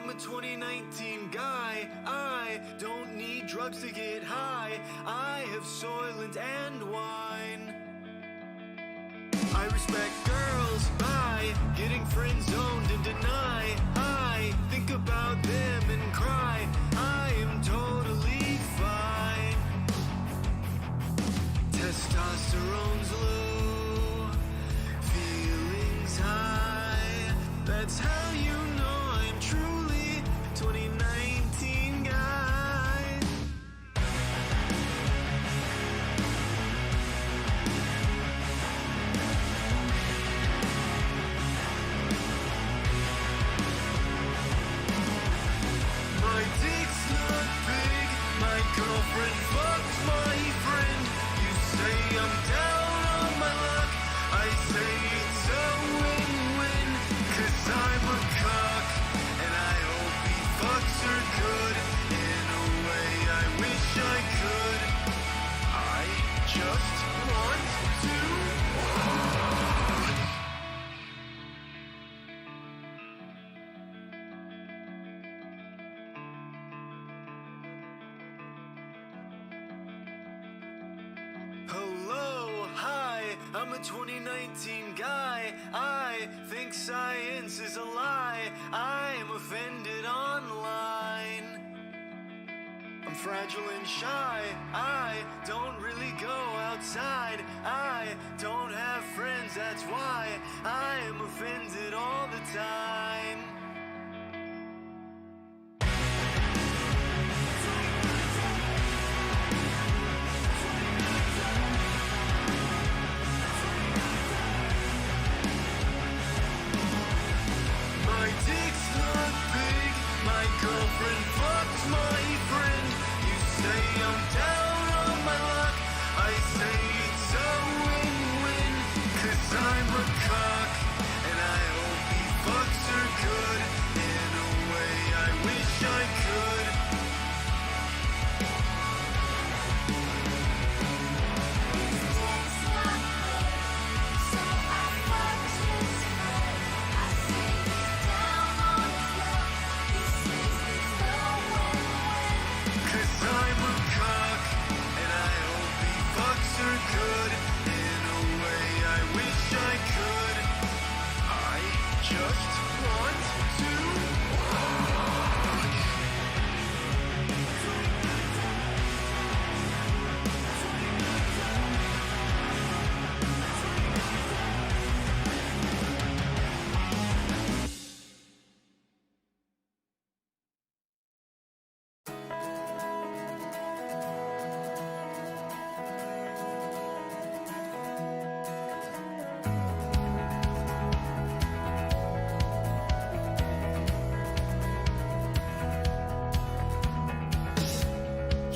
I'm a 2019 guy. I don't need drugs to get high. I have Soylent and wine. I respect girls by getting friend zoned and deny. I think about them and cry. I am totally fine. Testosterone's low, feelings high. That's how you know I'm truly 2019 guy. My dick's not big, my girlfriend fucks my friend. You say I'm down on my luck, I say it's a win-win. 'Cause I'm a cock, and I hope he fucks her good. In a way I wish I could. I just want to. Hello, hi, I'm a 2019 guy. I think science is a lie. I am offended online. I'm fragile and shy. I don't really go outside. I don't have friends, that's why I am offended all the time. My dick's not big, my girlfriend fucks my friend. You say I'm down on my luck, I say it's a win-win. 'Cause I'm a cock, and I hope he fucks her good. In a way I wish I could. Cause I'm a cock, and I hope he fucks her good. In a way I wish I could. I just want to.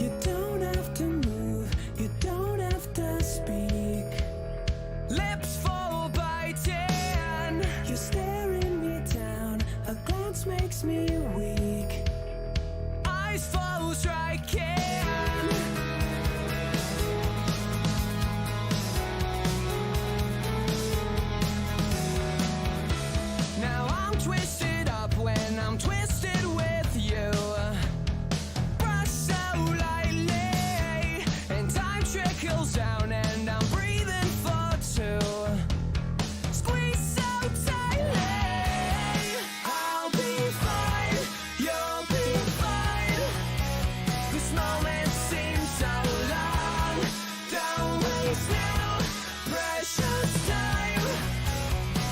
You don't have to move, you don't have to speak. Lips full biting. You're staring me down, a glance makes me weak. Eyes full striking. Now I'm twisted up when I'm twisted with you. Brush so lightly, and time trickles down, and I'm breathing for two. Squeeze so tightly, I'll be fine, you'll be fine. This moment seems so long. Don't waste now, precious time.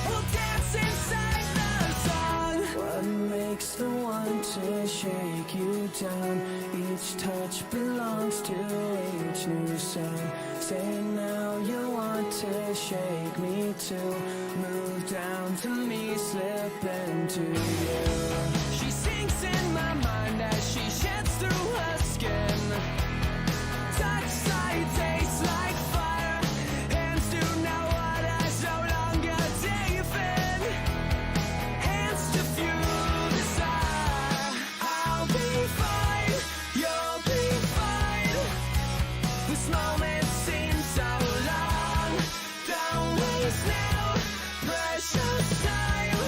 We'll dance inside the song. What makes the one to shake you down? Each touch belongs to each new song. Say now you want to shake me too. Move down to me, slip into you. She sinks in my mind as she sheds through her skin. Touch side tastes like fire. Hands do now what I no longer defend. Hands to fuel desire. I'll be fine, you'll be fine. This moment seems so long. Don't waste now, precious time.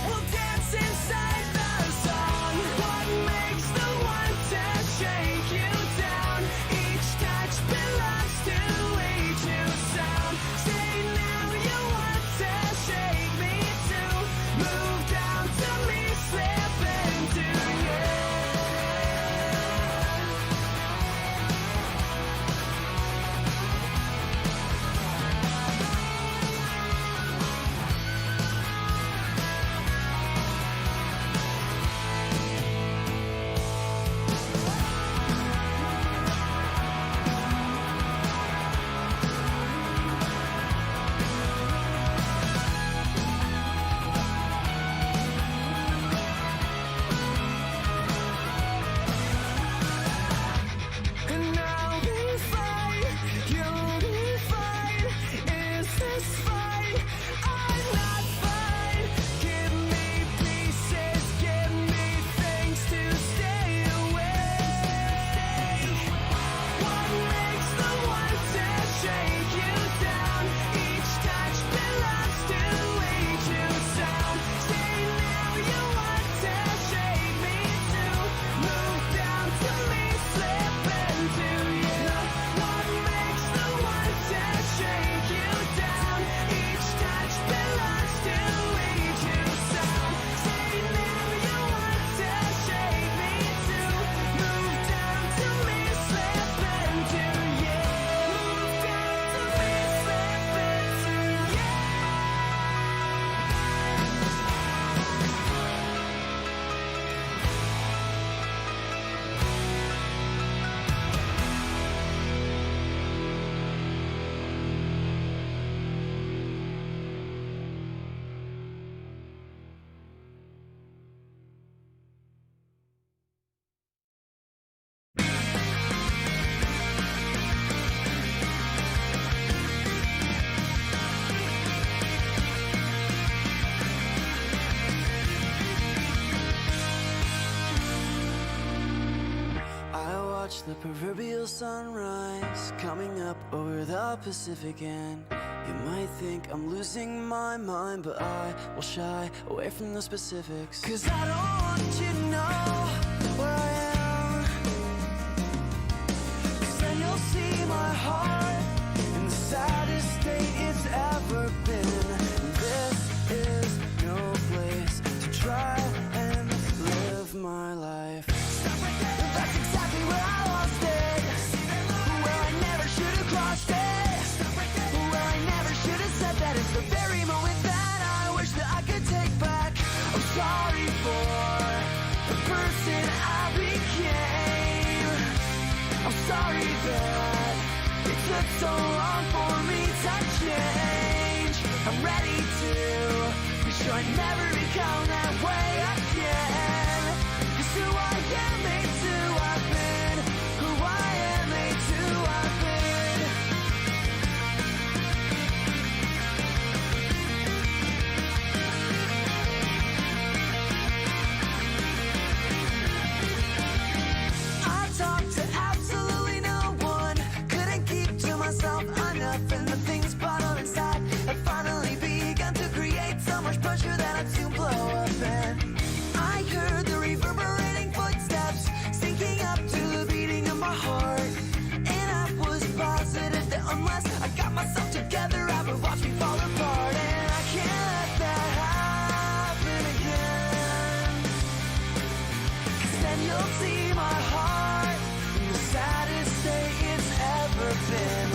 We'll dance inside the sun. proverbial sunrise coming up over the Pacific, and you might think I'm losing my mind, but I will shy away from the specifics. 'Cause I don't want you to know where I am, 'cause then you'll see my heart in the saddest state it's ever been. This is no place to try and live my life. That's exactly where I lost it, where I never should have crossed it, where I never should have said that. It's the very moment that I wish that I could take back. I'm sorry for the person I became. I'm sorry that it took so long for me to change. I'm ready to be sure I never become that way again. 'Cause who I am made to I've been, who I am made to I've been. I talked to absolutely no one, couldn't keep to myself enough, and the things bottled inside have finally begun to create so much pressure that I'd soon blow up. And I heard the reverberating footsteps sinking up to the beating of my heart, and I was positive that unless I got myself together I would watch me fall apart. And I can't let that happen again, 'cause then you'll see my heart in the saddest state it's ever been.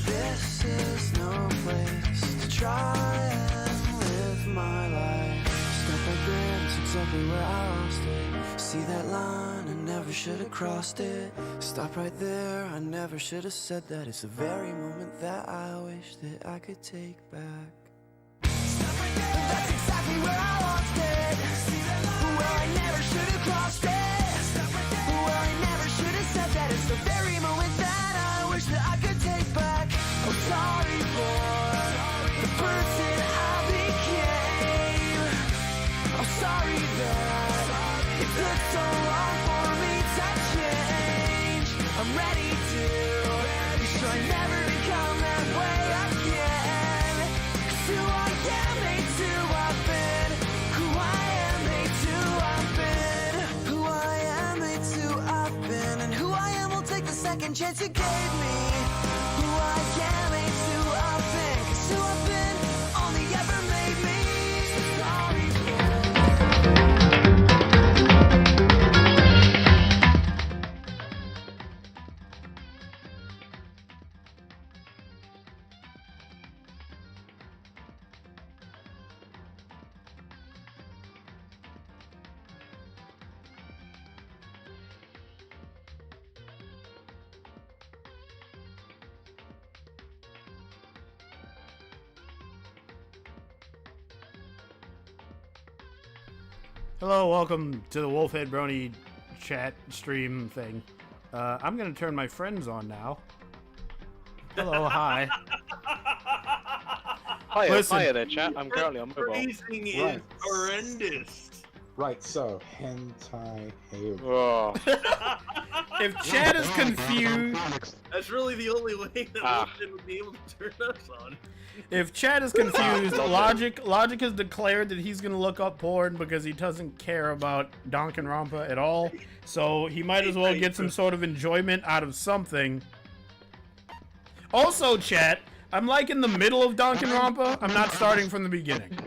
This is no place to try and live my life. Step right there, that's exactly where I lost it. See that line, I never should have crossed it. Stop right there, I never should have said that. It's the very moment that I wish that I could take back. That's exactly where I lost it, where I never should have crossed it, where I never should have said that. It's the very moment that I wish that I could take back. I'm sorry for the person I became. I'm sorry that it took so long for me to change. I'm ready to be sure I never become that way again. 'Cause who I am made to I've been, who I am made to I've been, who I am made to I've been, and who I am will take the second chance you gave me. Who I am made to I've been, 'cause who I've been only ever made me. So sorry Hello, welcome to the Wolfhead Brony chat stream thing. I'm gonna turn my friends on now. Hello, hi. Hiya there, chat. I'm currently on mobile. Phrasing is Right. horrendous. Right, so hentai hair. Oh, If chat is confused, That's really the only way that Ah. Wolfden would be able to turn us on. if chat is confused, Logic has declared that he's gonna look up porn because he doesn't care about Dananronpa at all. So he might as well get some sort of enjoyment out of something. Also, chat, I'm like in the middle of Dananronpa. I'm not starting from the beginning.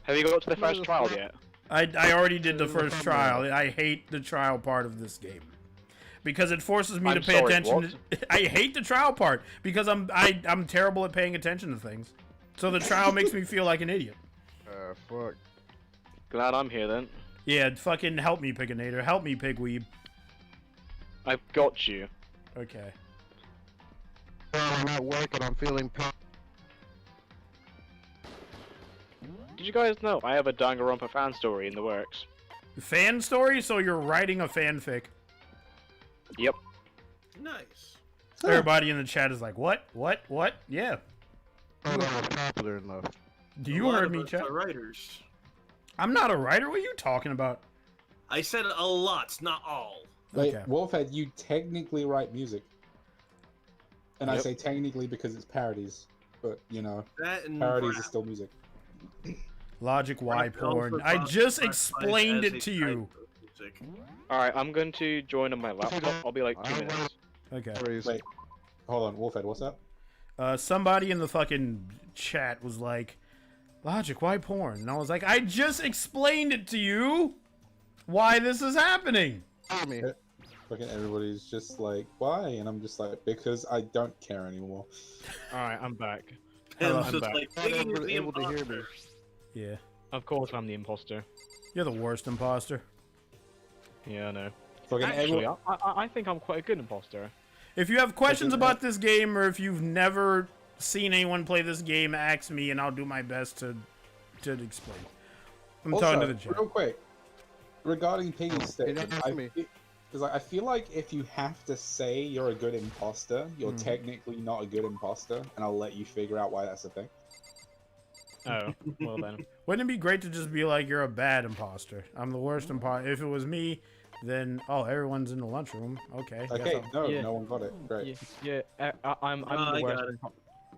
have you got to the first trial yet? I already did the first trial. I hate the trial part of this game because it forces me to I'm pay sorry, attention. I hate the trial part because I'm terrible at paying attention to things. So the trial makes me feel like an idiot. Fuck. Glad I'm here then. Yeah, fucking help me, Piganator. Help me, Pigweeb. I've got you. Okay. I'm at work and I'm feeling Did you guys know I have a Danganronpa fan story in the works? Fan story? So you're writing a fanfic. Yep. Nice. Everybody in the chat is like, what? What? What? Yeah. not popular enough. You A lot heard of me, us chat. are writers. I'm not a writer. What are you talking about? I said a lot, not all. Like, Okay. Wolfhead, you technically write music. And I Yep. say technically because it's parodies. But, you know, That and parodies rap. are still music. Logic, why Rap also porn? I just classifies explained as it a to type you. of music. Alright, I'm going to join on my laptop. I'll be like 2 minutes. Okay. Wait, hold on, Wolfhead, what's up? Somebody in the fucking chat was like, Logic, why porn? And I was like, I just explained it to you why this is happening. Me. Fucking everybody's just like, why? And I'm just like, because I don't care anymore. Alright, I'm back. And Hello, it's I'm just back. like, Not Piggy is ever the able to hear me. imposter. Yeah. Of course I'm the imposter. You're the worst imposter. Yeah, I know. Fucking Actually, everyone. I think I'm quite a good imposter. If you have questions about this game, or if you've never seen anyone play this game, ask me, and I'll do my best to explain. I'm talking to the chat. Real quick, regarding Piggy's statement, ask me. because I feel like if you have to say you're a good imposter, you're technically not a good imposter, and I'll let you figure out why that's a thing. Oh, well then. Wouldn't it be great to just be like, you're a bad imposter? I'm the worst imposter. If it was me, then, oh, everyone's in the lunchroom. Okay. guess Okay, I'll- no, Yeah. no one got it. Great. I'm I the got worst. it.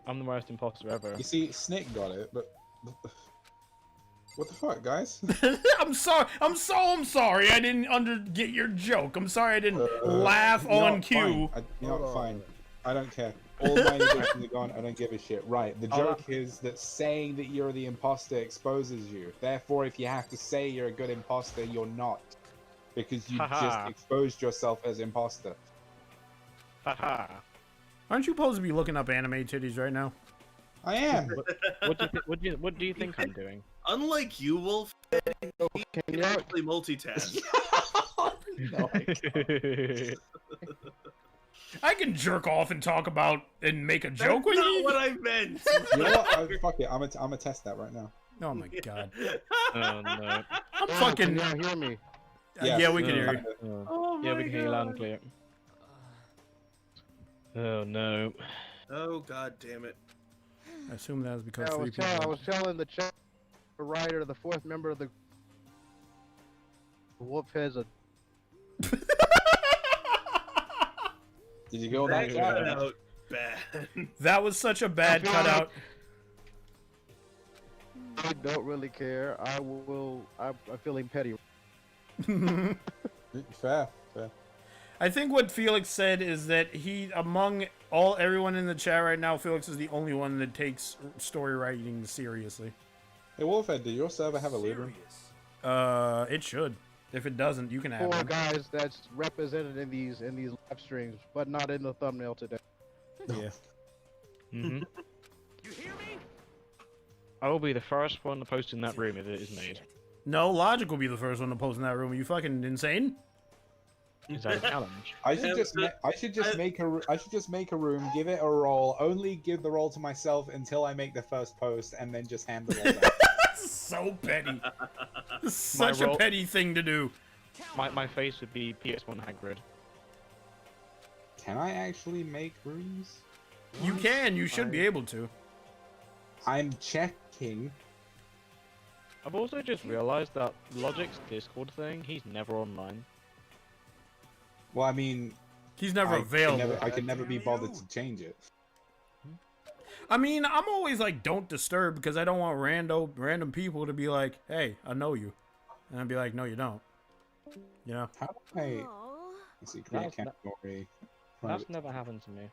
I'm the worst imposter ever. You see, Snick got it, but what the fuck, guys? I'm sorry. I'm sorry. I didn't get your joke. I'm sorry I didn't laugh You know on what, cue. fine. You know what, fine. I don't care. All my inhibitions are gone. I don't give a shit. Right. The joke is that saying that you're the imposter exposes you. Therefore, if you have to say you're a good imposter, you're not. Because you Haha. just exposed yourself as imposter. Haha. Aren't you supposed to be looking up anime titties right now? I am. What do you think I'm doing? Unlike you, Wolf, Can you you can actually multitask. I can jerk off and talk about and make a joke with That's you. not what I meant. You know what? Fuck it. I'm gonna test that right now. Oh my god. Oh no. I'm Can fucking. y'all hear me? Yeah, we can hear you. Oh Yeah, we my can hear you loud and God. clear. Oh no. Oh god damn it. I assume that was because Yeah, I three was, people. I was telling the chat, the writer, the fourth member of the Wolfhead's a Did you go That that cut far? out bad. That was such a bad cutout. I don't really care. I'm feeling petty. Fair. I think what Felix said is that he, among everyone in the chat right now, Felix is the only one that takes story writing seriously. Hey, Wolfhead, did your server have a leader? It should. If it doesn't, you can have 4 one. guys that's represented in these live streams, but not in the thumbnail today. Yeah. Mhm. I will be the first one to post in that room if it is made. No, Logic will be the first one to post in that room. Are you fucking insane? Is that a challenge? I should just make a room, give it a roll, only give the roll to myself until I make the first post, and then just hand the roll back. So petty. Such a role- petty thing to do. My face would be PS1 Hagrid. Can I actually make rooms? You can. You should be able to. I'm checking. I've also just realized that Logic's Discord thing, he's never online. Well, I mean, He's never available. I can never be bothered to change it. I mean, I'm always like, don't disturb, because I don't want random people to be like, hey, I know you. And I'd be like, no, you don't. You know? How do I... Let's see, create That's category. That's never happened to me.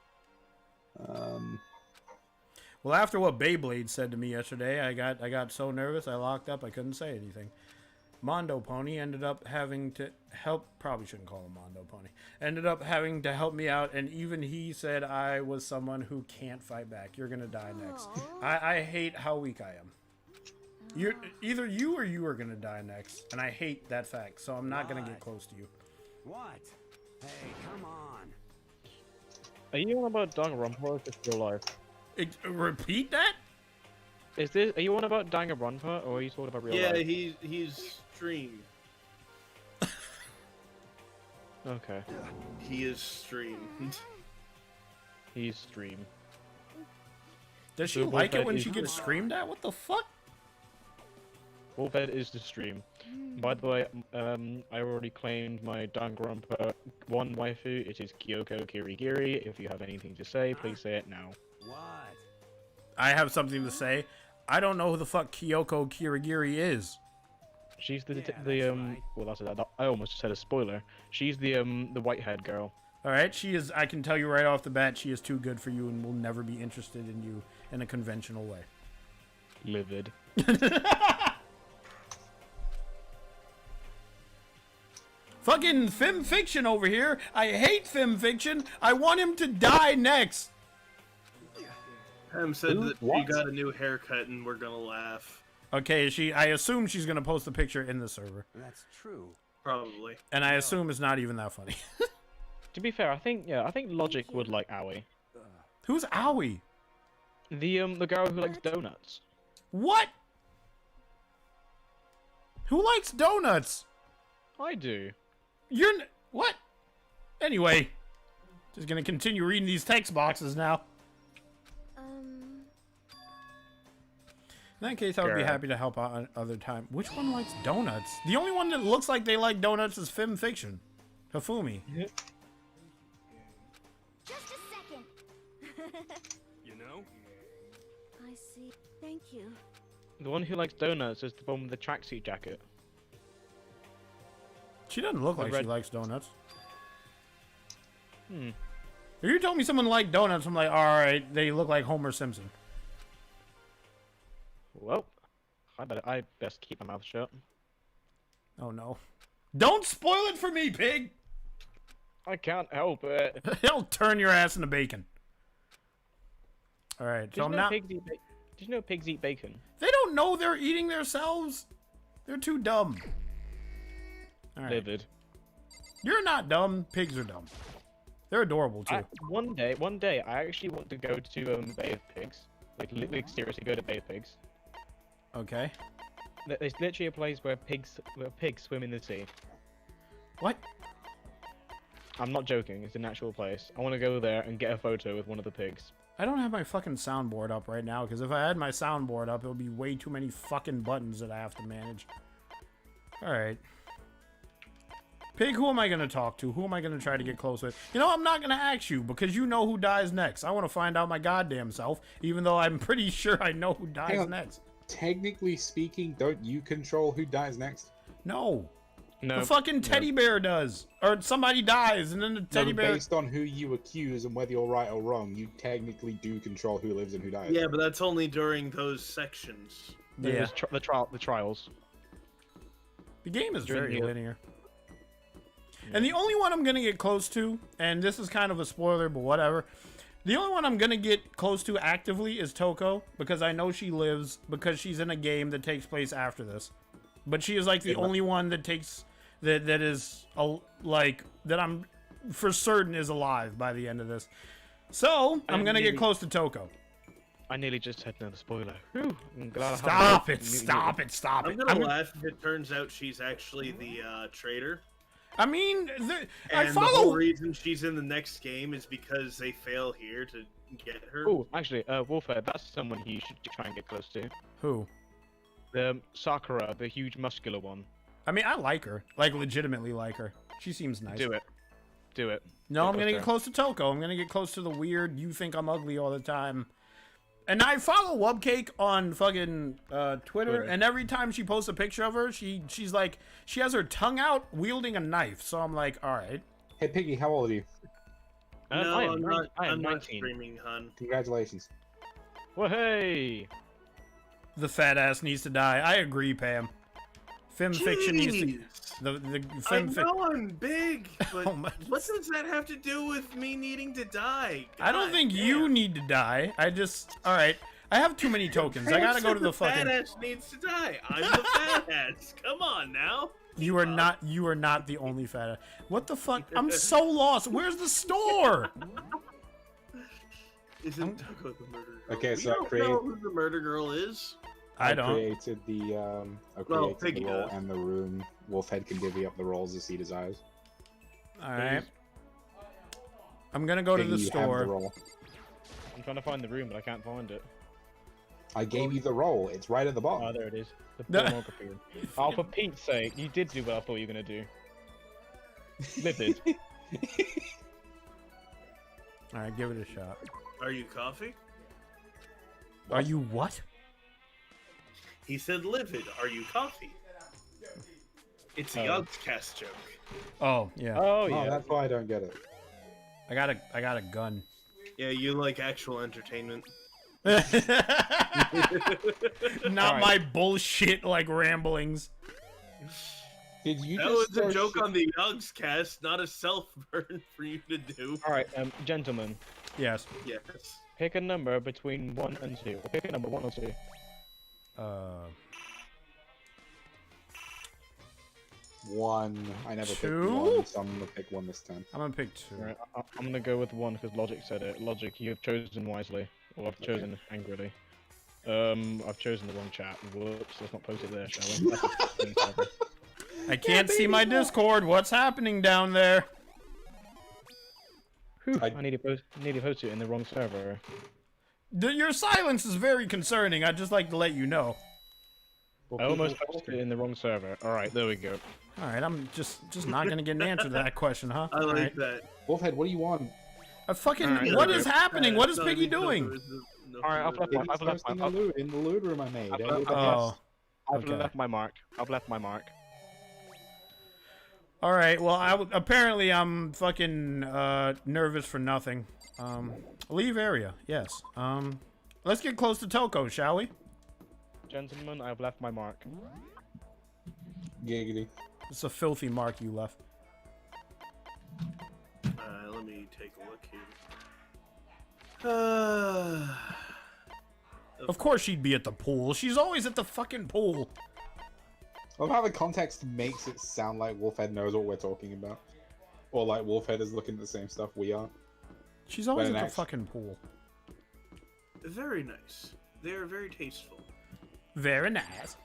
Well, after what Beyblade said to me yesterday, I got so nervous, I locked up, I couldn't say anything. Mondo Pony ended up having to help, probably shouldn't call him Mondo Pony, ended up having to help me out, and even he said I was someone who can't fight back. You're gonna die next. I hate how weak I am. Either you or you are gonna die next, and I hate that fact, so I'm not gonna get close to you. What? Hey, come on. Are you on about Danganronpa or just real life? Repeat that? Are you on about Danganronpa or are you talking about real Yeah, life? he's stream. Okay. He is streamed. He's stream. Does she So like it Wolfhead when is- she gets screamed at? What the fuck? Wolfhead is the stream. By the way, I already claimed my Danganronpa 1 waifu. It is Kyoko Kirigiri. If you have anything to say, please say it now. What? I have something to say. I don't know who the fuck Kyoko Kirigiri is. She's the Yeah, that's right. well, that's I almost said a spoiler. She's the white-haired girl. All right, she is. I can tell you right off the bat, she is too good for you and will never be interested in you in a conventional way. Livid. Fucking Fem Fiction over here. I hate Fem Fiction. I want him to die next. Pam said Who? that she What? got a new haircut and we're gonna laugh. Okay, I assume she's gonna post the picture in the server, That's true. Probably. and I assume it's not even that funny. To be fair, I think Logic would like Aoi. Who's Owie? The girl who likes donuts. What? Who likes donuts? I do. What? Anyway, just gonna continue reading these text boxes now. In that case, I would be Girl. happy to help out another time. Which one likes donuts? The only one that looks like they like donuts is Fem Fiction. Hifumi. Just a second. You know? I see. Thank you. The one who likes donuts is the one with the tracksuit jacket. She doesn't look like she read- likes donuts. Hmm. If you told me someone liked donuts, I'm like, alright, they look like Homer Simpson. Well, I best keep my mouth shut. Oh no. Don't spoil it for me, pig! I can't help it. He'll turn your ass into bacon. Alright, so Did you know now... pigs eat Did you know pigs eat bacon? They don't know they're eating themselves. They're too dumb. Alright. Livid. You're not dumb. Pigs are dumb. They're adorable too. One day, I actually want to go to bathe pigs. Like seriously, go to bathe pigs. Okay. There's literally a place where pigs swim in the sea. What? I'm not joking. It's an actual place. I want to go there and get a photo with one of the pigs. I don't have my fucking soundboard up right now, because if I had my soundboard up, it would be way too many fucking buttons that I have to manage. Alright. Pig, who am I going to talk to? Who am I going to try to get close with? You know, I'm not going to ask you, because you know who dies next. I want to find out my goddamn self, even though I'm pretty sure I know who dies Hang on. next. Technically speaking, don't you control who dies next? No. No. The fucking teddy bear does. Or somebody dies, and then the teddy bear... Based on who you accuse and whether you're right or wrong, you technically do control who lives and who dies. Yeah, but that's only during those sections. Yeah. There's the trials. The game is During very the- linear. And the only one I'm going to get close to, and this is kind of a spoiler, but whatever. The only one I'm going to get close to actively is Toko, because I know she lives, because she's in a game that takes place after this. But she is like the only one that takes, that is, like, that I'm for certain is alive by the end of this. So, I'm going to get close to Toko. I nearly just had another spoiler. Whew, I'm glad I Stop haven't- it, stop it, stop I'm it. gonna laugh if it turns out she's actually the traitor. I mean, I And the whole follow... reason she's in the next game is because they fail here to get her. Oh, actually, Wolfhead, that's someone you should try and get close to. Who? Sakura, the huge muscular one. I mean, I like her. Like, legitimately like her. She seems nice. Do it. Do it. No, I'm Get gonna close get close to Toko. I'm gonna get close to the weird, you think I'm ugly all the time. And I follow Wubcake on fucking Twitter, and every time she posts a picture of her, she's like, she has her tongue out wielding a knife. So I'm like, all right. Hey, Piggy, how old are you? No, I am I'm not. I am I'm not 19. streaming, hun. Congratulations. Well, hey! The fat ass needs to die. I agree, Pam. Fem fiction needs to. Jeez. The I fem fiction. know I'm big, but Oh my- what does that have to do with me needing to die? I don't God think damn. you need to die. I just. All right. I have too many tokens. I gotta go to the fat fucking. ass needs to die. I'm the fat ass. Come on now. You are not. You are not the only fat ass. What the fuck? I'm so lost. Where's the store? Isn't Toko the murder girl? Okay, We so I don't create- know who the murder girl is. I don't. created the Well, Piggy role does. and the room. Wolfhead can divvy up the roles as he desires. All right. I'm gonna go to Piggy, the you have the store. role. I'm trying to find the room, but I can't find it. I gave you the roll. It's right at the Oh, bottom. there it is. The pornography. Oh, for Pete's sake, you did do what I thought you were gonna do. Livid. All right, give it a shot. Are you coffee? Are you what? He said livid. Are you coffee? It's a Yogscast joke. Oh yeah. Oh Oh, yeah. that's why I don't get it. I got a gun. Yeah, you like actual entertainment. Not Alright. my bullshit like ramblings. Did you That just was a throw joke shit- on the Yogscast, not a self-burn for you to do. All right, gentlemen, Yes. Yes. pick a number between 1 and 2. Or pick a number 1 or 2. One. I never picked Two? one, so I'm gonna pick one this time. I'm gonna pick 2. All right, I'm gonna go with 1 because Logic said it. Logic, you have chosen wisely, or I've chosen angrily. I've chosen the wrong chat. Whoops, let's not post it there, shall we? That's I can't see my Discord. What's happening down there? Whew, I- I need to post it in the wrong server. Your silence is very concerning. I'd just like to let you know. Well, I almost people- posted it in the wrong server. All right, there we go. All right, I'm just not gonna get an answer to that question, huh? I All like right. that. Wolfhead, what do you want? I fucking. Alright, What there is we happening? What is No, Piggy I mean, no, doing? no, Alright, I've left Piggy's I've left hosting my- a loot in the loot room I made. I've Everybody left- else- Oh. I've Okay. left my mark. I've left my mark. All right. Well, apparently I'm fucking nervous for nothing. Leave area. Yes. Let's get close to Toko, shall we? Gentlemen, I've left my mark. Giggity. It's a filthy mark you left. Let me take a look here. Of course she'd be at the pool. She's always at the fucking pool. I love how the context makes it sound like Wolfhead knows what we're talking about. Or like Wolfhead is looking at the same stuff we are. She's always Very at the nice. fucking pool. Very nice. They are very tasteful. Very nice.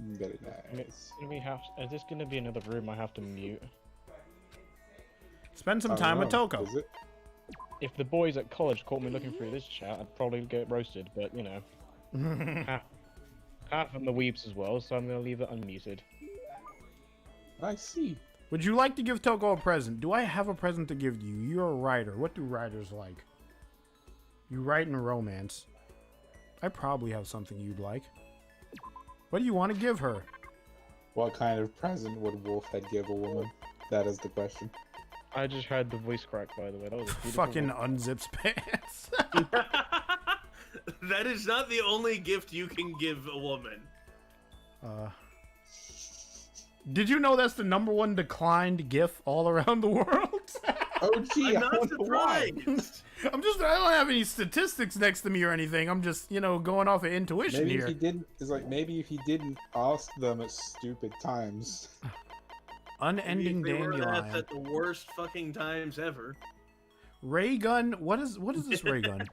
Very I mean, nice. is this gonna be another room I have to mute? Spend some I don't time with know, Toko. is it? If the boys at college caught me looking through this chat, I'd probably get roasted, but you know. half of them are weeps as well, so I'm gonna leave it unmuted. I see. Would you like to give Toko a present? Do I have a present to give you? You're a writer. What do writers like? You write in romance. I probably have something you'd like. What do you want to give her? What kind of present would Wolfhead give a woman? That is the question. I just heard the voice crack, by the way. That was a beautiful Fucking one. unzips pants. That is not the only gift you can give a woman. Did you know that's the #1 declined GIF all around the world? Oh gee, I'm I not wonder why. surprised. I don't have any statistics next to me or anything. I'm just, going off of intuition Maybe here. if he didn't, it's like maybe if he didn't ask them at stupid times. Unending They were dandelion. at the worst fucking times ever. Ray gun? What is this ray gun?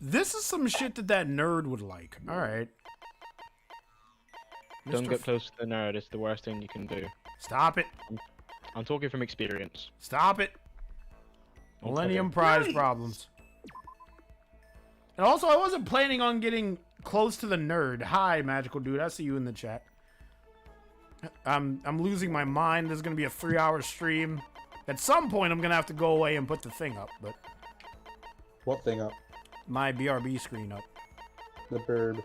This is some shit that nerd would like. All right. Don't Mr. get close to the nerd. It's the worst thing you can do. Stop it. I'm talking from experience. Stop it. Millennium Prize problems. And also, I wasn't planning on getting close to the nerd. Hi, magical dude. I see you in the chat. I'm losing my mind. There's gonna be a 3-hour stream. At some point, I'm gonna have to go away and put the thing up, but What thing up? my BRB screen up. The bird.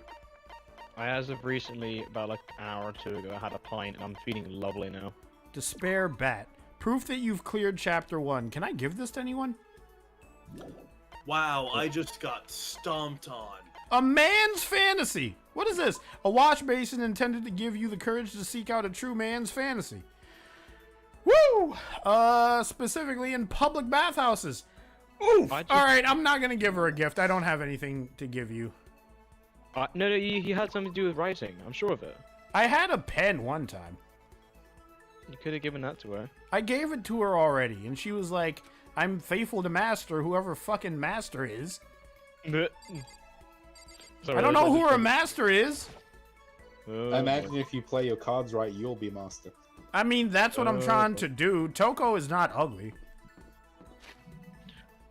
I, as of recently, about like an hour or two ago, I had a pint and I'm feeling lovely now. Despair Bat. Proof that you've cleared Chapter 1. Can I give this to anyone? Wow, I just got stomped on. A man's fantasy. What is this? A wash basin intended to give you the courage to seek out a true man's fantasy. Woo! Specifically in public bathhouses. Oof. I just- All right, I'm not gonna give her a gift. I don't have anything to give you. No, he had something to do with writing. I'm sure of it. I had a pen one time. You could have given that to her. I gave it to her already, and she was like, "I'm faithful to Master, whoever fucking Master is." Sorry, I don't know who her her Master is. I imagine if you play your cards right, you'll be master. I mean, that's what I'm trying to do. Toko is not ugly.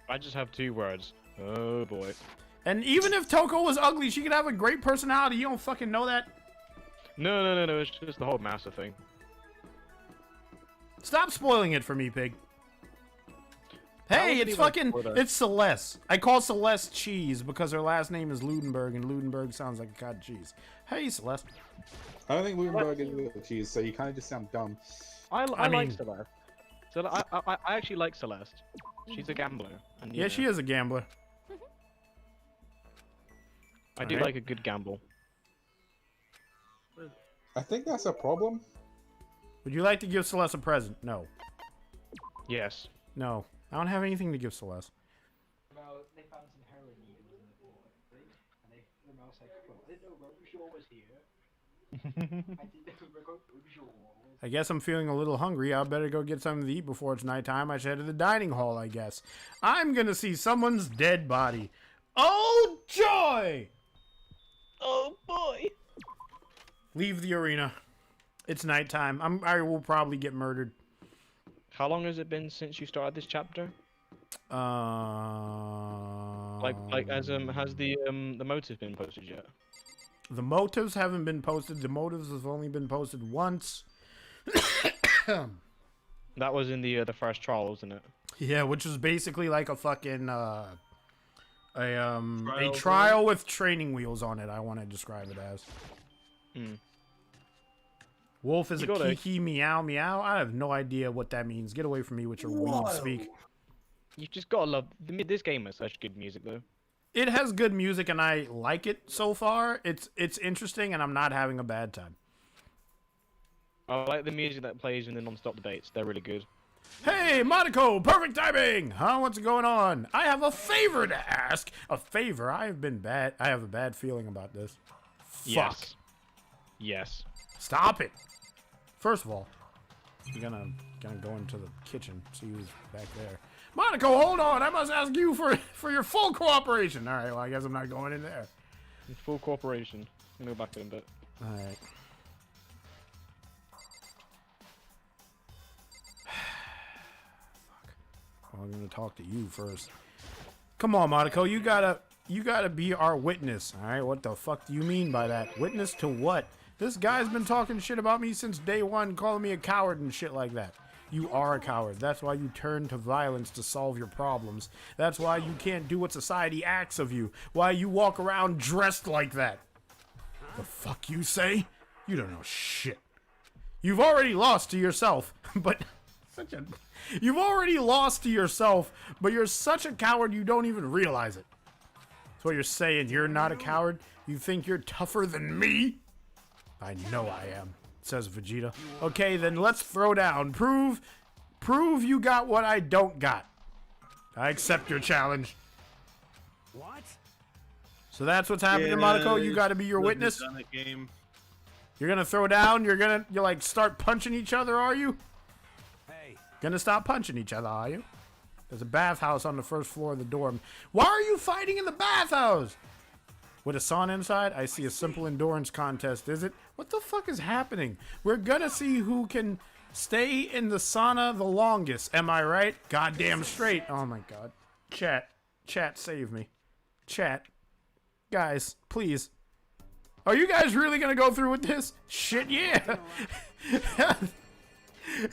I just have 2 words. Oh boy. And even if Toko was ugly, she could have a great personality. You don't fucking know that? No. It's just the whole master thing. Stop spoiling it for me, pig. Hey, wasn't it's even fucking, spoiler. it's Celeste. I call Celeste cheese because her last name is Ludenberg, and Ludenberg sounds like a cottage cheese. Hey, Celeste. I don't think Bloomberg is little cheese, so you kind of just sound dumb. I mean- like Celeste. So I actually like Celeste. She's a gambler. And, Yeah, she is a gambler. I do Alright. like a good gamble. I think that's a problem. Would you like to give Celeste a present? No. Yes. No. I don't have anything to give Celeste. Well, they found some heroin needles in the floor, I think. And the mouse like, well, I didn't know Robushaw was here. I didn't know Robushaw was. I guess I'm feeling a little hungry. I better go get something to eat before it's nighttime. I should head to the dining hall, I guess. I'm gonna see someone's dead body. Oh, joy! Oh boy. Leave the arena. It's nighttime. I will probably get murdered. How long has it been since you started this chapter? Has the motive been posted yet? The motives haven't been posted. The motives have only been posted once. That was in the first trial, wasn't it? Yeah, which was basically like a fucking a Trial trial with training wheels on it. I want to describe it as. Hmm. Wolf is You a gotta- kiki meow meow. I have no idea what that means. Get away from me with your weed speak. You've just gotta love this game has such good music though. It has good music and I like it so far. It's interesting and I'm not having a bad time. I like the music that plays in the non-stop debates. They're really good. Hey, Monaco, perfect timing! Huh? What's going on? I have a favor to ask. A favor? I have a bad feeling about this. Fuck. Yes. Yes. Stop it. First of all, you're gonna go into the kitchen. See who's back there. Monaco, hold on. I must ask you for your full cooperation. All right. Well, I guess I'm not going in there. Full cooperation. I'm gonna go back in a bit. All right. Fuck. Well, I'm gonna talk to you first. Come on, Monaco. You gotta be our witness. All right. What the fuck do you mean by that? Witness to what? This guy's been talking shit about me since day one, calling me a coward and shit like that. You are a coward. That's why you turn to violence to solve your problems. That's why you can't do what society asks of you. Why you walk around dressed like that. The fuck you say? You don't know shit. You've already lost to yourself, but you've already lost to yourself, but you're such a coward you don't even realize it. That's what you're saying. You're not a coward? You think you're tougher than me? I know I am, says Vegeta. Okay, then let's throw down. Prove you got what I don't got. I accept your challenge. What? So that's what's happening, Monaco. You got to be your witness. On the game. You're gonna throw down. You're like start punching each other, are you? Hey. Gonna stop punching each other, are you? There's a bathhouse on the first floor of the dorm. Why are you fighting in the bathhouse? With a sauna inside, I see a simple endurance contest, is it? What the fuck is happening? We're gonna see who can stay in the sauna the longest. Am I right? Goddamn straight. Oh my god. Chat, save me. Chat. Guys, please. Are you guys really gonna go through with this? Shit, yeah.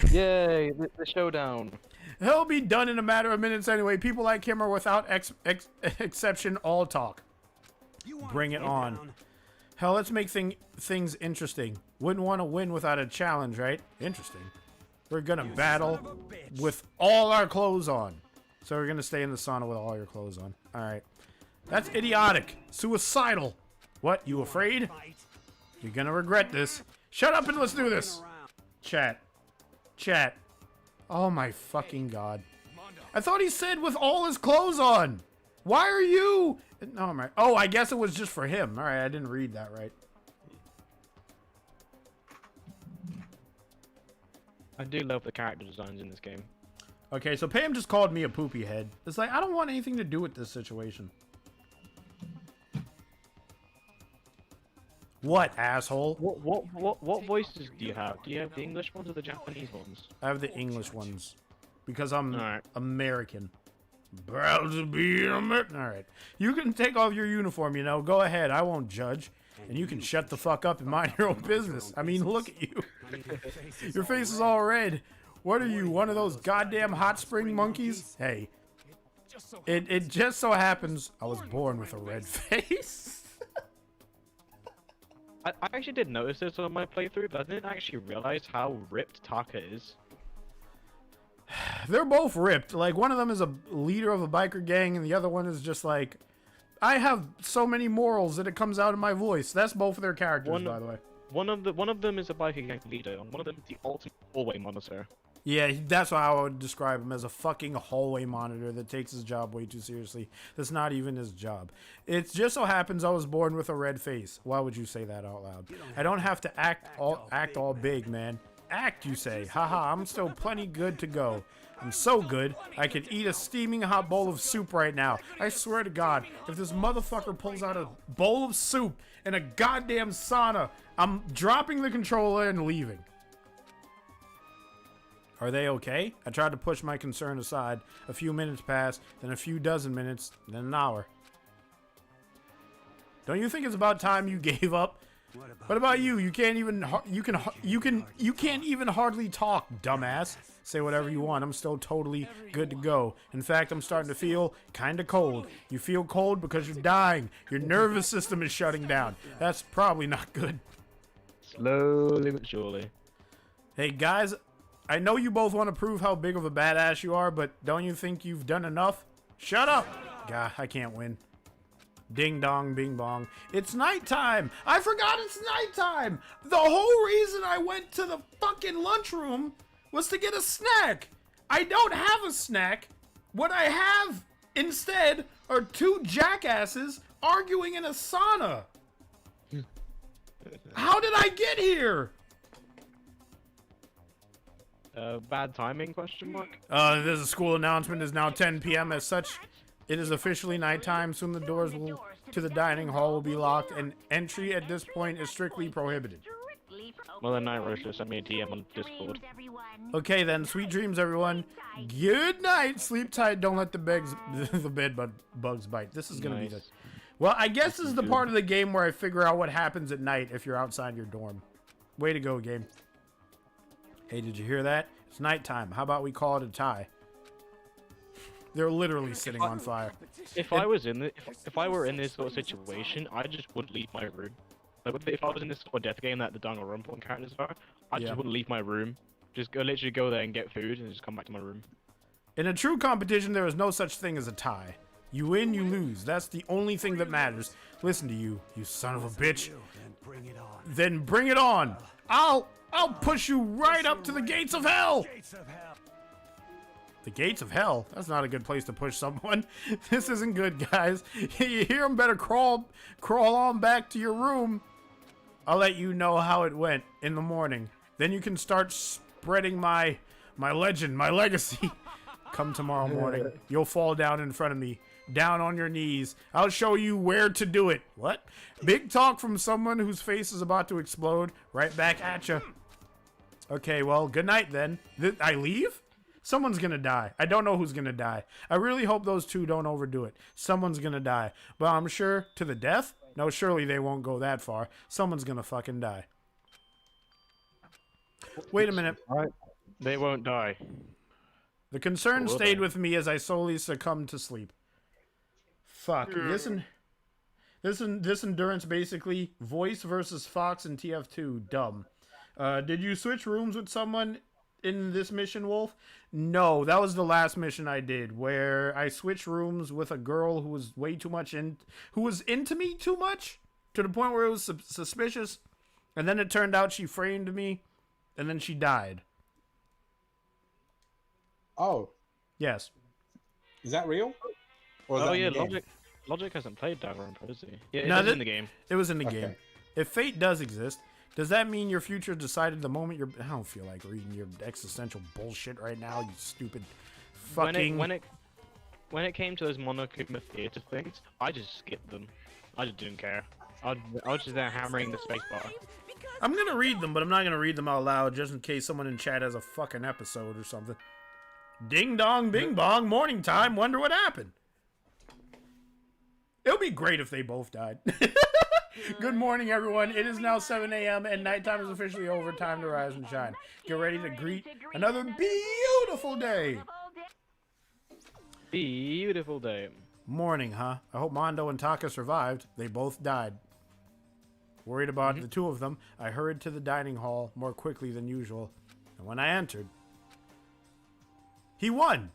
Yay, the showdown. He'll be done in a matter of minutes anyway. People like him are without exception all talk. Bring it on. Hell, let's make things interesting. Wouldn't want to win without a challenge, right? Interesting. We're gonna battle with all our clothes on. So we're gonna stay in the sauna with all your clothes on. Alright. That's idiotic. Suicidal. What, you afraid? You're gonna regret this. Shut up and let's do this. Chat. Oh my fucking god. I thought he said with all his clothes on. Why are you... No, my... Oh, I guess it was just for him. All right, I didn't read that right. I do love the character designs in this game. Okay, so Pam just called me a poopy head. It's like, I don't want anything to do with this situation. What, asshole? What voices do you have? Do you have the English ones or the Japanese ones? I have the English ones. Because I'm American. Proud to be a American. All right. You can take off your uniform, you know. Go ahead. I won't judge. And you can shut the fuck up and mind your own business. I mean, look at you. Your face is all red. What are you, one of those goddamn hot spring monkeys? Hey, it just so happens I was born with a red face. I actually did notice this on my playthrough, but I didn't actually realize how ripped Taka is. They're both ripped. Like, one of them is a leader of a biker gang, and the other one is just like, I have so many morals that it comes out in my voice. That's both of their characters, by the way. One of them is a biker gang leader, and one of them is the ultimate hallway monitor. Yeah, that's how I would describe him, as a fucking hallway monitor that takes his job way too seriously. That's not even his job. It just so happens I was born with a red face. Why would you say that out loud? I don't have to act all big, man. Act, you say. Haha, I'm still plenty good to go. I'm so good, I could eat a steaming hot bowl of soup right now. I swear to God, if this motherfucker pulls out a bowl of soup in a goddamn sauna, I'm dropping the controller and leaving. Are they okay? I tried to push my concern aside. A few minutes passed, then a few dozen minutes, then an hour. Don't you think it's about time you gave up? What about you? You can't even you can't even hardly talk, dumbass. Say whatever you want. I'm still totally good to go. In fact, I'm starting to feel kind of cold. You feel cold because you're dying. Your nervous system is shutting down. That's probably not good. Slowly but surely. Hey guys, I know you both want to prove how big of a badass you are, but don't you think you've done enough? Shut up! God, I can't win. Ding dong, bing bong. It's nighttime! I forgot it's nighttime! The whole reason I went to the fucking lunchroom was to get a snack! I don't have a snack! What I have instead are two jackasses arguing in a sauna! How did I get here? Bad timing, question mark? There's a school announcement. It's now 10 p.m. As such, it is officially nighttime. Soon the doors to the dining hall will be locked, and entry at this point is strictly prohibited. Well, then Night Roaster sent me a DM on Discord. Okay then, sweet dreams, everyone. Good night. Sleep tight. Don't let the bed bugs bite. This is gonna be the... Well, I guess this is the part of the game where I figure out what happens at night if you're outside your dorm. Way to go, game. Hey, did you hear that? It's nighttime. How about we call it a tie? They're literally sitting on fire. If I were in this sort of situation, I just wouldn't leave my room. Like, if I was in this sort of death game that the Dananronpa characters are, I just wouldn't leave my room. Just literally go there and get food and just come back to my room. In a true competition, there is no such thing as a tie. You win, you lose. That's the only thing that matters. Listen to you, you son of a bitch. Then bring it on. I'll push you right up to the gates of hell. The gates of hell? That's not a good place to push someone. This isn't good, guys. You hear them, better crawl on back to your room. I'll let you know how it went in the morning. Then you can start spreading my legend, my legacy. Come tomorrow morning. You'll fall down in front of me. Down on your knees. I'll show you where to do it. What? Big talk from someone whose face is about to explode. Right back at you. Okay, well, good night then. I leave? Someone's gonna die. I don't know who's gonna die. I really hope those two don't overdo it. Someone's gonna die. But I'm sure to the death? No, surely they won't go that far. Someone's gonna fucking die. Wait a minute. They won't die. The concern stayed with me as I slowly succumbed to sleep. Fuck. This endurance basically voice versus Fox and TF2. Dumb. Did you switch rooms with someone in this mission, Wolf? No, that was the last mission I did, where I switched rooms with a girl who was way too much who was into me too much, to the point where it was suspicious, and then it turned out she framed me, and then she died. Oh. Yes. Is that real? Or is Oh that in yeah, the game? Logic hasn't played Dananronpa, has he? Yeah, No, it was in the game. It was in the game. If fate does exist, does that mean your future decided the moment you're... I don't feel like reading your existential bullshit right now, you stupid fucking... When it came to those Monokuma theater things, I just skipped them. I just didn't care. I was just there hammering the spacebar. I'm gonna read them, but I'm not gonna read them out loud just in case someone in chat has a fucking episode or something. Ding dong, bing bong, morning time. Wonder what happened. It would be great if they both died. Good morning, everyone. It is now 7 a.m. and nighttime is officially over. Time to rise and shine. Get ready to greet another beautiful day. Beautiful day. Morning, huh? I hope Mondo and Taka survived. They both died. Worried about the two of them, I hurried to the dining hall more quickly than usual. And when I entered, he won.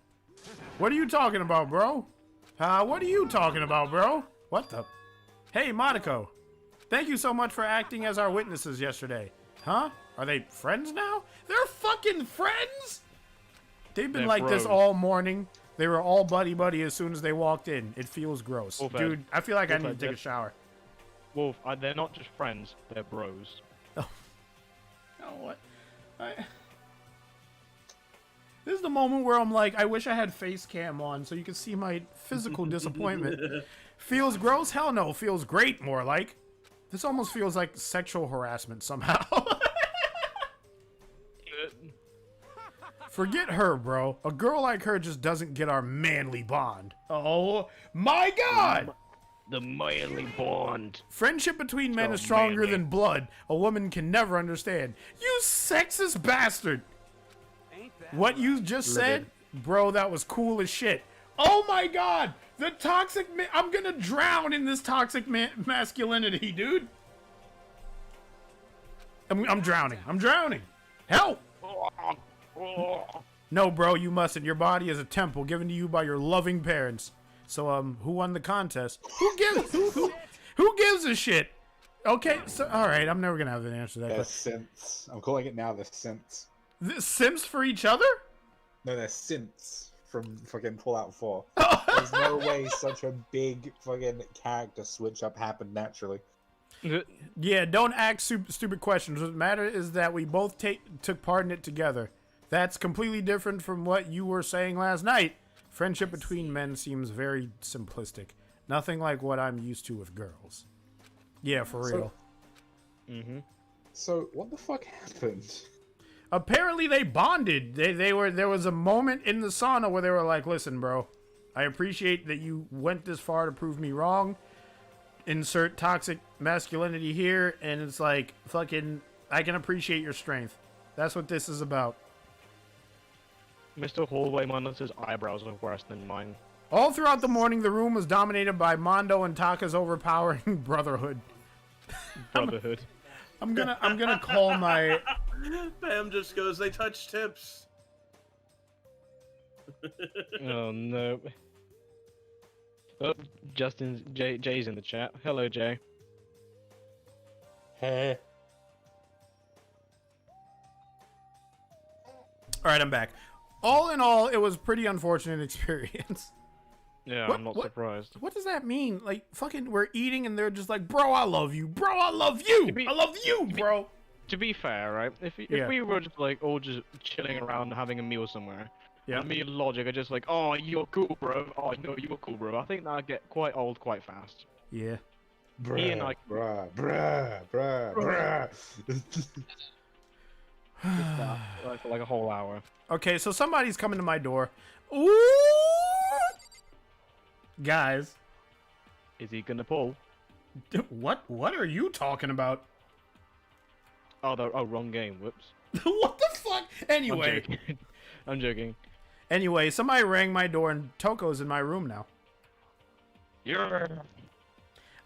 What are you talking about, bro? What are you talking about, bro? What the? Hey, Monaco. Thank you so much for acting as our witnesses yesterday. Huh? Are they friends now? They're fucking friends? They've been They're like this bros. all morning. They were all buddy-buddy as soon as they walked in. It feels gross. Wolf, Dude, I feel like I Wolf, need to take a shower. Wolf, they're not just friends, they're bros. Oh, what? This is the moment where I'm like, I wish I had face cam on so you could see my physical disappointment. Feels gross? Hell no. Feels great, more like. This almost feels like sexual harassment somehow. Forget her, bro. A girl like her just doesn't get our manly bond. Oh my god! The manly bond. Friendship between men So is stronger manly. than blood. A woman can never understand. You sexist bastard! What you just said? Bro, that was cool as shit. Oh my god! The toxic I'm gonna drown in this toxic masculinity, dude. I'm drowning. I'm drowning. Help! No, bro, you mustn't. Your body is a temple given to you by your loving parents. So, who won the contest? Who gives a shit? Okay, so, alright, I'm never gonna have an answer to that They're question. synths. I'm calling it now the synths. The Sims for each other? No, they're synths from fucking Fallout 4. There's no way such a big fucking character switch up happened naturally. Yeah, don't ask stupid questions. What matters is that we both took part in it together. That's completely different from what you were saying last night. Friendship between men seems very simplistic. Nothing like what I'm used to with girls. Yeah, for real. So, what the fuck happened? Apparently they bonded. There was a moment in the sauna where they were like, listen, bro, I appreciate that you went this far to prove me wrong. Insert toxic masculinity here, and it's like, fucking, I can appreciate your strength. That's what this is about. Mr. Hallway Monitor's eyebrows are worse than mine. All throughout the morning, the room was dominated by Mondo and Taka's overpowering brotherhood. Brotherhood. I'm gonna call my... Bam just goes, they touch tips. Oh no. Oh, Jay's in the chat. Hello, Jay. Hey. Alright, I'm back. All in all, it was a pretty unfortunate experience. Yeah, What- I'm not what- surprised. What does that mean? Like, fucking, we're eating and they're just like, bro, I love you. Bro, I love you. I love you, bro. To be fair, right? If Yeah. we were just like all just chilling around having a meal somewhere, Yeah. me and Logic are just like, oh, you're cool, bro. Oh, no, you're cool, bro. I think that'd get quite old quite fast. Yeah. Me and I- Bruh. For like a whole hour. Okay, so somebody's coming to my door. Ooh! Guys, Is he gonna pull? what are you talking about? Oh, wrong game. Whoops. What the fuck? Anyway, I'm joking. I'm joking. anyway, somebody rang my door and Toko's in my room now. Yeah.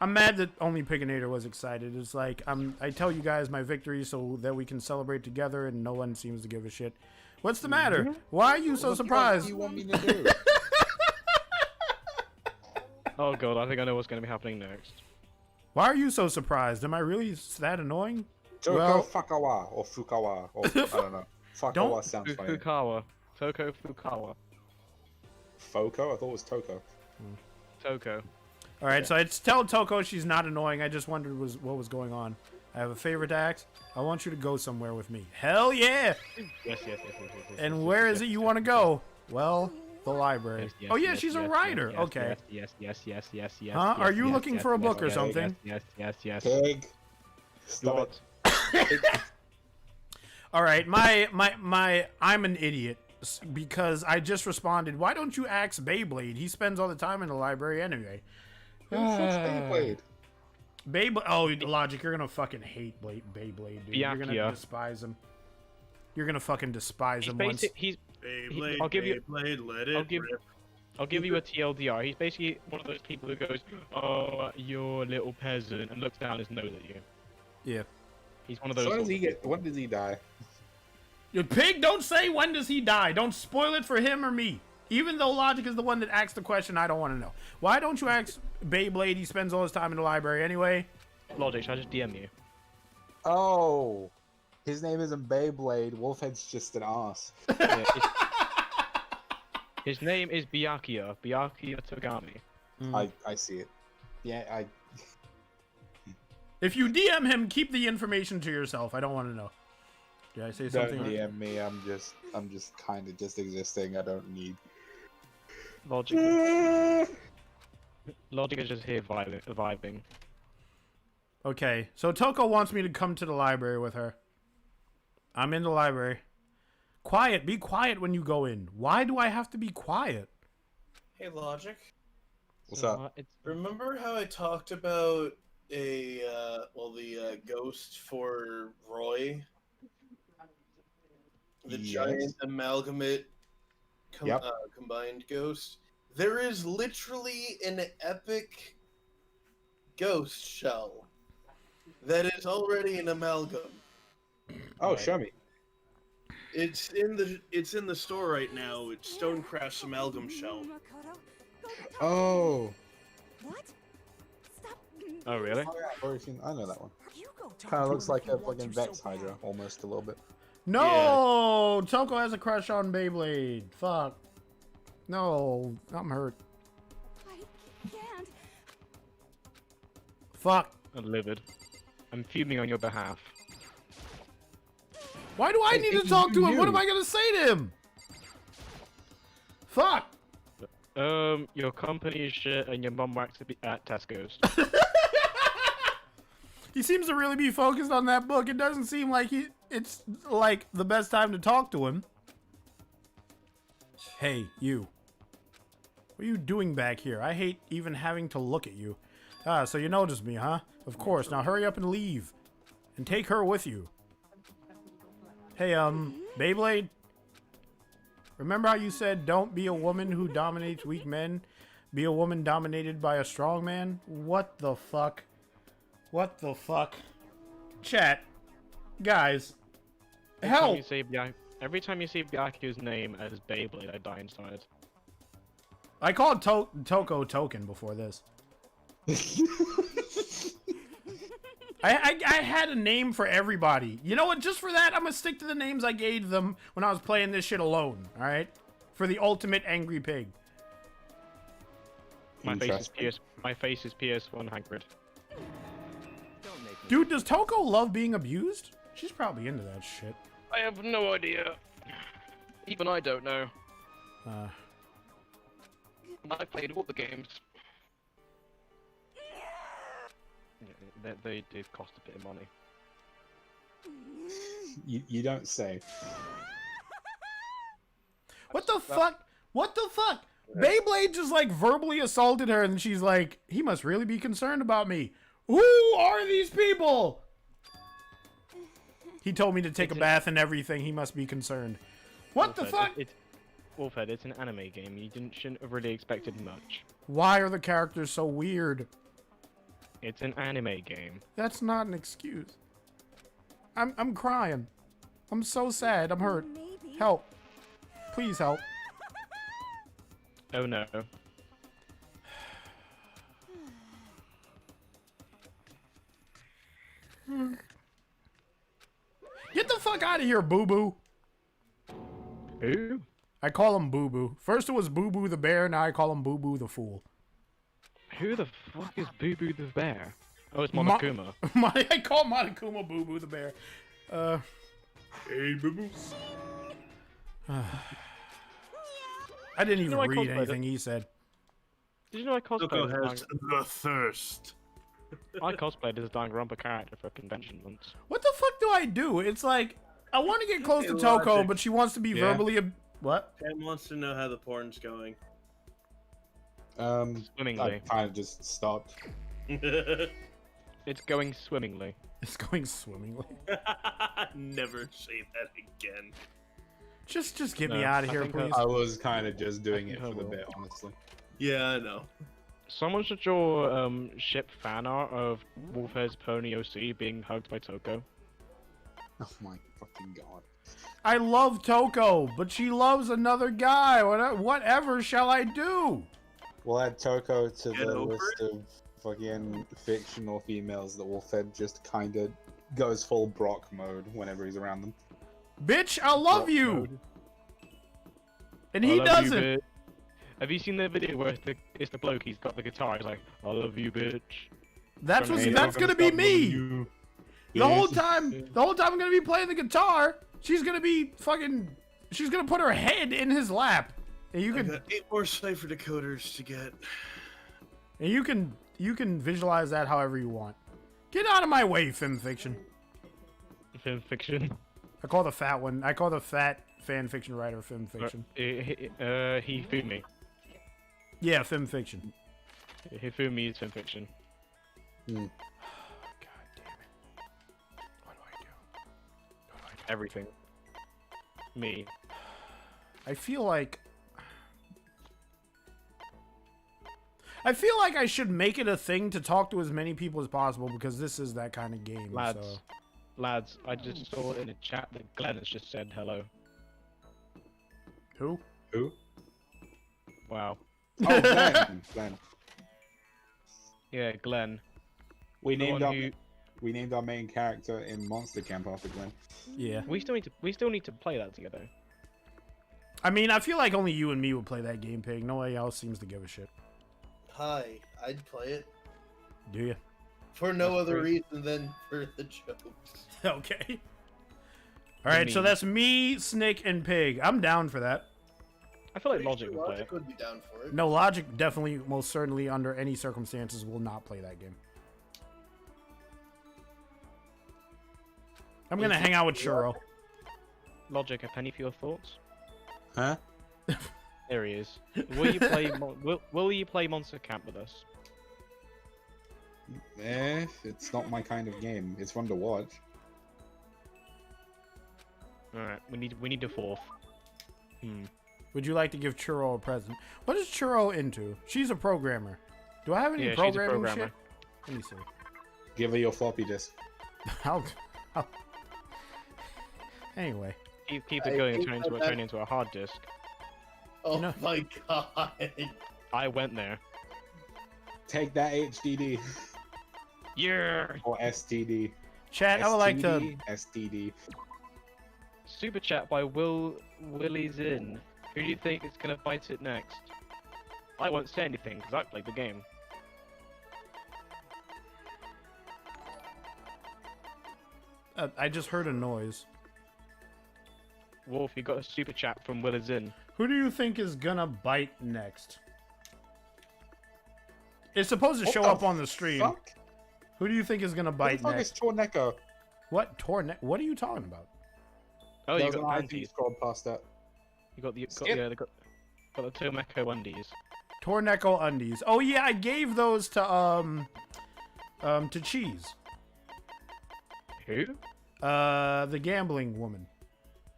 I'm mad that only Piganator was excited. It's like I tell you guys my victory so that we can celebrate together, and no one seems to give a shit. What's the matter? Why are you so surprised? What do you want me to do? Oh god, I think I know what's gonna be happening next. Why are you so surprised? Am I really that annoying? Toko Well- Fukawa or Fukawa or I don't know. Fukawa Don't- sounds funny. Fukawa. Toko Fukawa. Foko? I thought it was Toko. Toko. All right, so I tell Toko she's not annoying. I just wondered what was going on. I have a favorite act. I want you to go somewhere with me. Hell yeah! Yes. And where is it you want to go? Well, the library. Oh yeah, she's a writer. Okay. Yes. Huh? Are you looking for a book or something? Yes. Pig. Stop it. All right, I'm an idiot. because I just responded, why don't you ask Beyblade? He spends all the time in the library anyway. Beyblade? Beyblade. Oh, Logic, you're gonna fucking hate Beyblade, dude. You're gonna Byakuya. despise him. You're gonna fucking despise him once. Beyblade, I'll give you- Beyblade, let it rip. I'll give you a TLDR. He's basically one of those people who goes, "Oh, you're a little peasant," and looks down his nose at you. Yeah. He's one of those. So sorts of when does he die? You pig, don't say when does he die. Don't spoil it for him or me. Even though Logic is the one that asked the question, I don't want to know. Why don't you ask Beyblade? He spends all his time in the library anyway. Logic, should I just DM you? Oh, his name isn't Beyblade. Wolfhead's just an ass. Yeah, his name is Byakuya. Byakuya Togami. I see it. Yeah, If you DM him, keep the information to yourself. I don't want to know. Did I say don't something? DM me. I'm just kind of just existing. I don't need. Logic. Logic is just here vibing. Okay, so Toko wants me to come to the library with her. I'm in the library. Quiet. Be quiet when you go in. Why do I have to be quiet? Hey, Logic. What's up? Remember how I talked about the ghost for Roy? The Yes. giant amalgamate Yep. combined ghost? There is literally an epic ghost shell that is already an amalgam. Oh, show me. It's in the store right now. It's Stonecraft's amalgam shell. Oh. What? Stop. Oh, really? Oh, yeah, I've already seen. I know that one. You go talk Kind of to looks him like if you a want fucking to so Vex Hydra, bad. almost a little bit. No! Toko has a crush on Beyblade. Fuck. No, I'm hurt. I can't. Fuck. I'm livid. I'm fuming on your behalf. Why do I need to talk to him? What am I gonna say to him? Fuck. Your company is shit and your mum works at Tesco's. He seems to really be focused on that book. It doesn't seem like it's like the best time to talk to him. Hey, you. What are you doing back here? I hate even having to look at you. Ah, so you noticed me, huh? Of course. Now hurry up and leave. And take her with you. Hey, Beyblade? Remember how you said don't be a woman who dominates weak men? Be a woman dominated by a strong man? What the fuck? What the fuck? Chat. Guys. Help! Every time you see Byakuya's name as Beyblade, I die inside. I called Toko Token before this. I had a name for everybody. You know what? Just for that, I'm gonna stick to the names I gave them when I was playing this shit alone. All right? For the ultimate angry pig. My face is PS100. Dude, does Toko love being abused? She's probably into that shit. I have no idea. Even I don't know. I played all the games. Yeah, they did cost a bit of money. You don't say. What the fuck? What the fuck? Beyblade just like verbally assaulted her and she's like, he must really be concerned about me. Who are these people? He told me to take a bath and everything. He must be concerned. What the fuck? Wolfhead, it's an anime game. You shouldn't have really expected much. Why are the characters so weird? It's an anime game. That's not an excuse. I'm crying. I'm so sad. I'm hurt. Maybe. Help. Please help. Oh no. Get the fuck out of here, Boo Boo. Who? I call him Boo Boo. First it was Boo Boo the bear, now I call him Boo Boo the fool. Who the fuck is Boo Boo the bear? Oh, it's Monokuma. I call Monokuma Boo Boo the bear. Hey, Boo Boo. I didn't even read anything he said. Did you know I cosplayed has the thirst. I cosplayed as a Dananronpa character for a convention once. What the fuck do I do? It's like, I want to get close to Toko, but she wants to be verbally What? Pam wants to know how the porn's going. Swimmingly. I kind of just stopped. It's going swimmingly. It's going swimmingly. Never say that again. Just get me No, out of I here, think please. I was kind of just doing I it think for I the will. bit, honestly. Yeah, I know. Someone should draw ship fan art of Wolfhead's pony OC being hugged by Toko. Oh my fucking god. I love Toko, but she loves another guy. Whatever shall I do? We'll add Toko to Get the over list of fucking fictional females that Wolfhead just kind of goes full Brock mode whenever he's around them. Bitch, I love Brock you. mode. And I he love you, doesn't. bitch. Have you seen the video where it's the bloke, he's got the guitar, he's like, I love you, bitch. That's From what's Hey, that's I'm gonna gonna be stop loving me. you. The whole time I'm gonna be playing the guitar, she's gonna be she's gonna put her head in his lap. And you I can got 8 more cipher decoders to get. and you can visualize that however you want. Get out of my way, film fiction. Film fiction. I call the fat fan fiction writer film fiction. Hifumi. Yeah, film fiction. Hifumi is film fiction. God damn it. What do I do? Everything. Me. I feel like I should make it a thing to talk to as many people as possible because this is that kind of game. So. Lads, I just saw in the chat that Glenn has just said hello. Who? Who? Wow. Oh, Glenn. Glenn. Yeah, Glenn. We The named one our main character in Monster Camp after Glenn. Yeah. We still need to play that together. I mean, I feel like only you and me would play that game, Pig. Nobody else seems to give a shit. Hi, I'd play it. Do you? For no That's other great. reason than for the jokes. Okay. All right, so mean- that's me, Snick, and Pig. I'm down for that. I feel like Pretty Logic sure would play Logic it. would be down for it. No, Logic definitely, most certainly, under any circumstances, will not play that game. I'm gonna hang out with Churro. Logic, a penny for your thoughts? Huh? There he is. Will you play? Will you play Monster Camp with us? It's not my kind of game. It's fun to watch. All right, we need a fourth. Would you like to give Churro a present? What is Churro into? She's a programmer. Do I have any Yeah, she's a programming programmer. shit? Let me see. Give her your floppy disk. I'll... Anyway. Keep I it going and think turn it into a hard disk. Oh know- my god. I went there. Take that HDD. Yeah. Or STD. Chat, I would like to... STD, STD. Super chat by Willie's in. Who do you think is gonna bite it next? I won't say anything because I played the game. I just heard a noise. Wolf, you got a super chat from Willie's in. Who do you think is gonna bite next? It's supposed to What show the up on the stream. Fuck? Who do you think is gonna What bite the fuck next? is Torneko? What? What are you talking about? Oh, you There's got an ID panties. scrolled past that. You got the Skip. they got the Tomeko undies. Torneko undies. Oh yeah, I gave those to Cheese. Who? The gambling woman.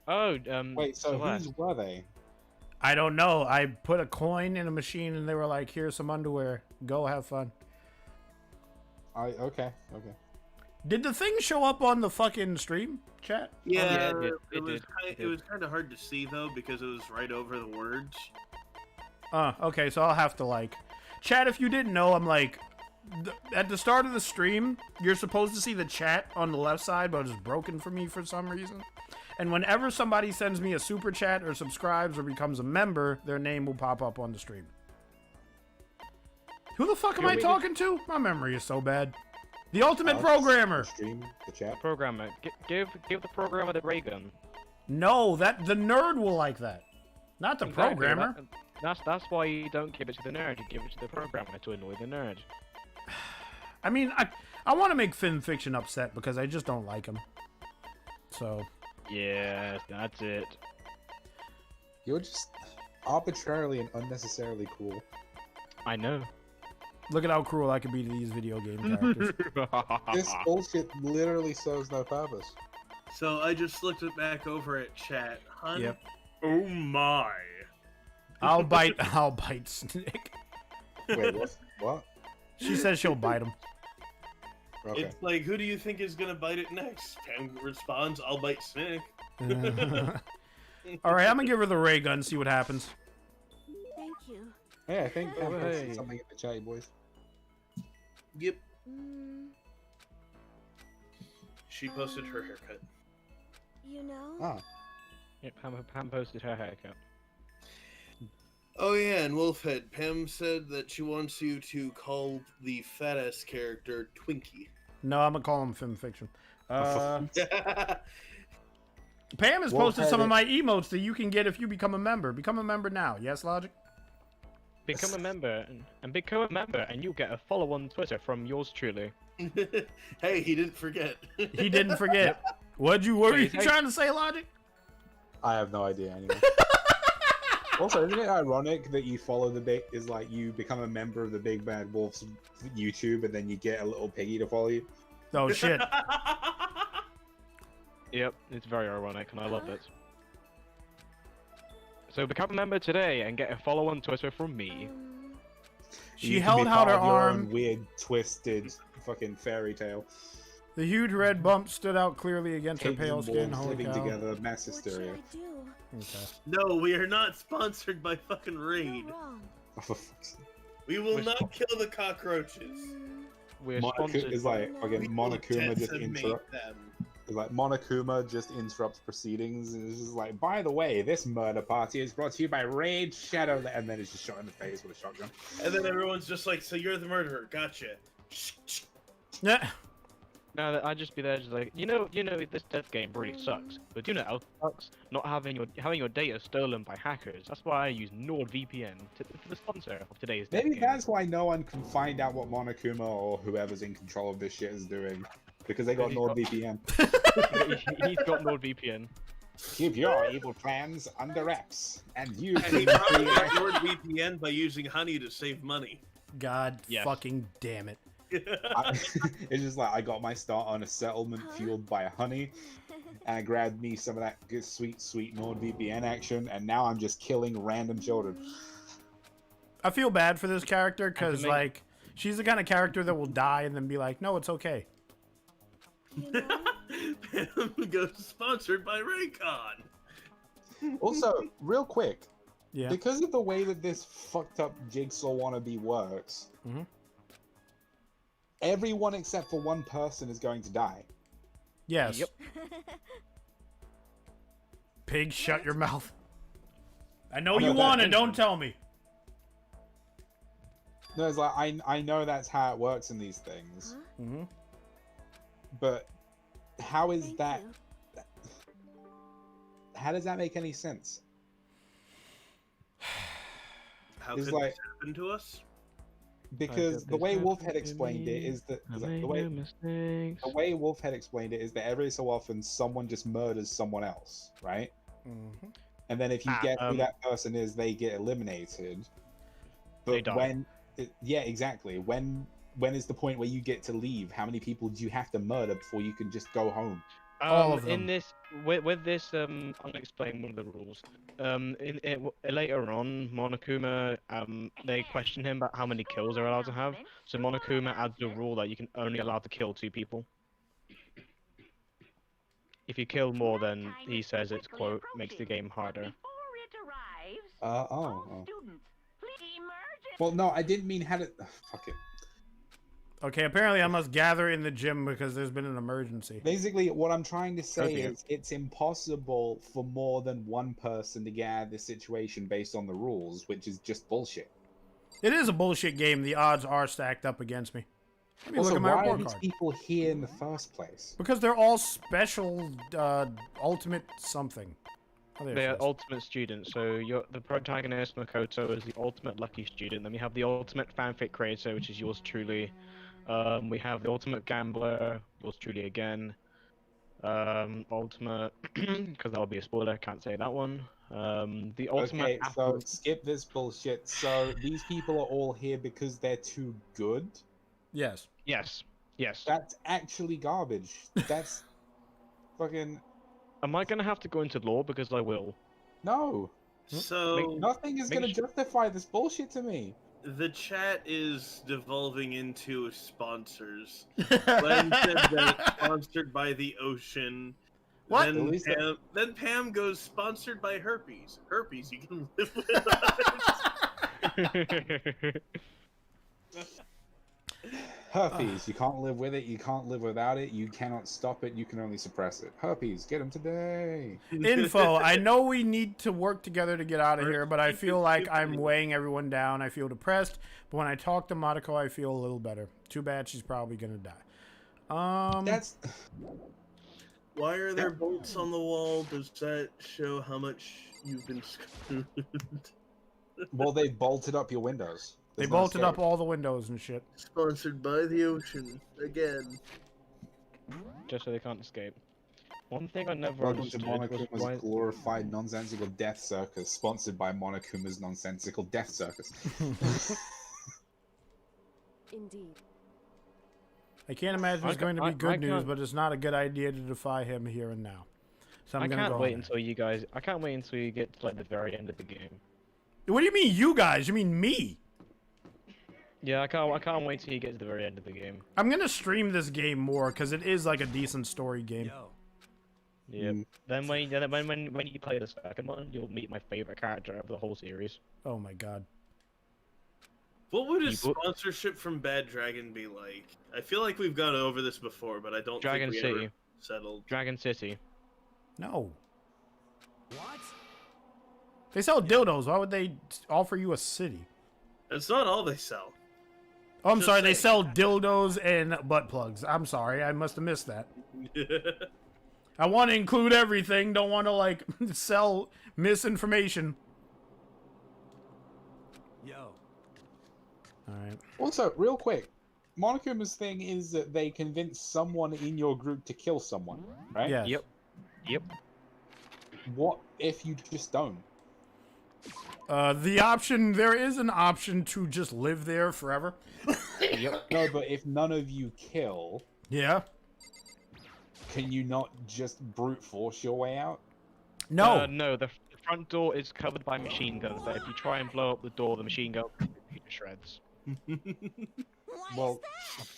Oh, Wait, so Celeste. whose were they? I don't know. I put a coin in a machine and they were like, "Here's some underwear. Go have fun." Okay. Did the thing show up on the fucking stream chat? Yeah, it did, it was it kind did. it was kind of hard to see though because it was right over the words. Okay, so I'll have to like chat. If you didn't know, I'm like at the start of the stream, you're supposed to see the chat on the left side, but it's broken for me for some reason. And whenever somebody sends me a super chat or subscribes or becomes a member, their name will pop up on the stream. Who the fuck am I talking to? My memory is so bad. The ultimate Alex, programmer. Stream the chat. Programmer. Give the programmer the ray gun. No, the nerd will like that, not the Exactly, programmer. That's why you don't give it to the nerd. You give it to the programmer to annoy the nerd. I mean, I want to make Finn Fiction upset because I just don't like him. So. Yes, that's it. You're just arbitrarily and unnecessarily cruel. I know. Look at how cruel I can be to these video game characters. This bullshit literally serves no purpose. So I just looked it back over at chat. Hun, Yep. oh my. I'll bite Snick. Wait, what? She says she'll bite him. Okay. It's like, who do you think is gonna bite it next? Pam responds, I'll bite Snick. All right, I'm gonna give her the ray gun. See what happens. Thank you. Hey, I think Pam posted hey. something in the chat, boys. Yep, Mm, she posted her haircut. you know, Ah, Yep, Pam posted her haircut. Oh yeah, and Wolfhead, Pam said that she wants you to call the fat ass character Twinkie. No, I'm gonna call him film fiction. Pam has Well, posted some of Heather- my emotes that you can get if you become a member. Become a member now. Yes, Logic? Become a member and become a member, and you'll get a follow on Twitter from yours truly. Hey, he didn't forget. He didn't forget. What you were you Hey, hey. trying to say, Logic? I have no idea anymore. Also, isn't it ironic that you follow the big is like you become a member of the Big Bad Wolf's YouTube and then you get a little piggy to follow you? Oh shit. Yep, it's very ironic, and I love it. So become a member today and get a follow on Twitter from me. She You can held be out her part of your own arm. weird, twisted, fucking fairy tale. The huge red bump stood out clearly against her Pigs pale and skin. wolves Holy living cow. together, mass what should hysteria. I do? Okay. No, we are not sponsored by fucking Raid. You're wrong. Oh, for fuck's sake. We will We're not kill the cockroaches. Mm, We're Monoku- sponsored. is like We fucking will Monokuma just decimate interrupt. them. Is like Monokuma just interrupts proceedings and is just like, by the way, this murder party is brought to you by Raid Shadow, and then it's just shot in the face with a shotgun. And then everyone's just like, so you're the murderer, gotcha. Yeah. No, I'd just be there, just like, you know, this death game really sucks. But do you know how it sucks? Not having your data stolen by hackers. That's why I use NordVPN to the sponsor of today's death Maybe game. that's why no one can find out what Monokuma or whoever's in control of this shit is doing. Because they got He's got- NordVPN. He's got NordVPN. Keep your evil plans under wraps, and you And he can probably free got NordVPN by using honey to save money. God Yes. fucking damn it. It's just like I got my start on a settlement fueled by honey, and I grabbed me some of that good sweet NordVPN action, and now I'm just killing random children. I feel bad for this character because, make- like, she's the kind of character that will die and then be like, no, it's okay. you know, Pam goes sponsored by Raycon. Also, real quick, Yeah. because of the way that this fucked up Jigsaw wannabe works, Mhm. everyone except for one person is going to die. Yes. Yep. Pig, shut your mouth. I know I know you that- want it. Don't tell me. No, it's like I know that's how it works in these things, Mm-hmm. but how is thank that? you. How does that make any sense? How It's could like- this happen to us? Because the way Wolf had explained it is that I is that made the way no mistakes. the way Wolf had explained it is that every so often someone just murders someone else, right? Mm-hmm. And then if you Ah, get who that person is, they get eliminated. But They die. yeah, exactly. When is the point where you get to leave? How many people do you have to murder before you can just go home? All of them. In this, with this, I'm gonna explain one of the rules. Later on, Monokuma, they question him about how many kills they're allowed to have. So Monokuma adds a rule that you can only allowed to kill 2 people. If you kill more, then he says it's quote makes the game harder. Oh. Well, no, I didn't mean how to. Fuck it. Okay, apparently I must gather in the gym because there's been an emergency. Basically, what I'm trying to say Okay. is it's impossible for more than one person to get out of this situation based on the rules, which is just bullshit. It is a bullshit game. The odds are stacked up against me. Let me Also, look at my why are report these card. people here in the first place? Because they're all special, ultimate something. Oh, there They she are is. ultimate students. So the protagonist Makoto is the ultimate lucky student. Then we have the ultimate fanfic creator, which is yours truly. We have the ultimate gambler, yours truly again. Ultimate, because that would be a spoiler, can't say that one. The ultimate. Okay, so skip this bullshit. So these people are all here because they're too good? Yes. Yes. Yes. That's actually garbage. That's fucking Am I gonna have to go into law because I will? no. So Nothing is Make gonna justify this bullshit to me. the chat is devolving into sponsors. Glenn said that it's sponsored by the ocean. What? At least Then Pam goes sponsored by herpes. Herpes, you can live with us. Herpes, you can't live with it, you can't live without it, you cannot stop it, you can only suppress it. Herpes, get him today. Info. I know we need to work together to get out of here, but I feel like I'm weighing everyone down. I feel depressed, but when I talk to Monaco, I feel a little better. Too bad she's probably gonna die. That's Why are there bolts on the wall? Does that show how much you've been screwed? well, they bolted up your windows. They There's no bolted up escape. all the windows and shit. Sponsored by the ocean again. Just so they can't escape. One thing I never Welcome to understood was why... Monokuma's glorified nonsensical death circus, sponsored by Monokuma's nonsensical death circus. Indeed. I can't imagine it's going to be good news, but it's not a good idea to defy him here and now. So I'm I gonna can't go wait on. until you guys. I can't wait until you get to like the very end of the game. What do you mean, you guys? You mean me? Yeah, I can't wait till you get to the very end of the game. I'm gonna stream this game more because it is like a decent story game. Yo. Yeah. Then when you play the second one, you'll meet my favorite character of the whole series. Oh my god. What would a People- sponsorship from Bad Dragon be like? I feel like we've gone over this before, but I don't Dragon think we City. ever settled. Dragon City. No. What? They sell dildos. Why would they offer you a city? That's not all they sell. Oh, I'm Just sorry. They saying. sell dildos and butt plugs. I'm sorry. I must have missed that. I want to include everything. Don't want to, like, sell misinformation. Yo. All right. Also, real quick, Monokuma's thing is that they convince someone in your group to kill someone, right? Yes. Yep. Yep. What if you just don't? There is an option to just live there forever. Yep. No, but if none of you kill, Yeah. can you not just brute force your way out? No. No, the front door is covered by machine guns, but if you try and blow up the door, the machine gun will be to shreds. Well,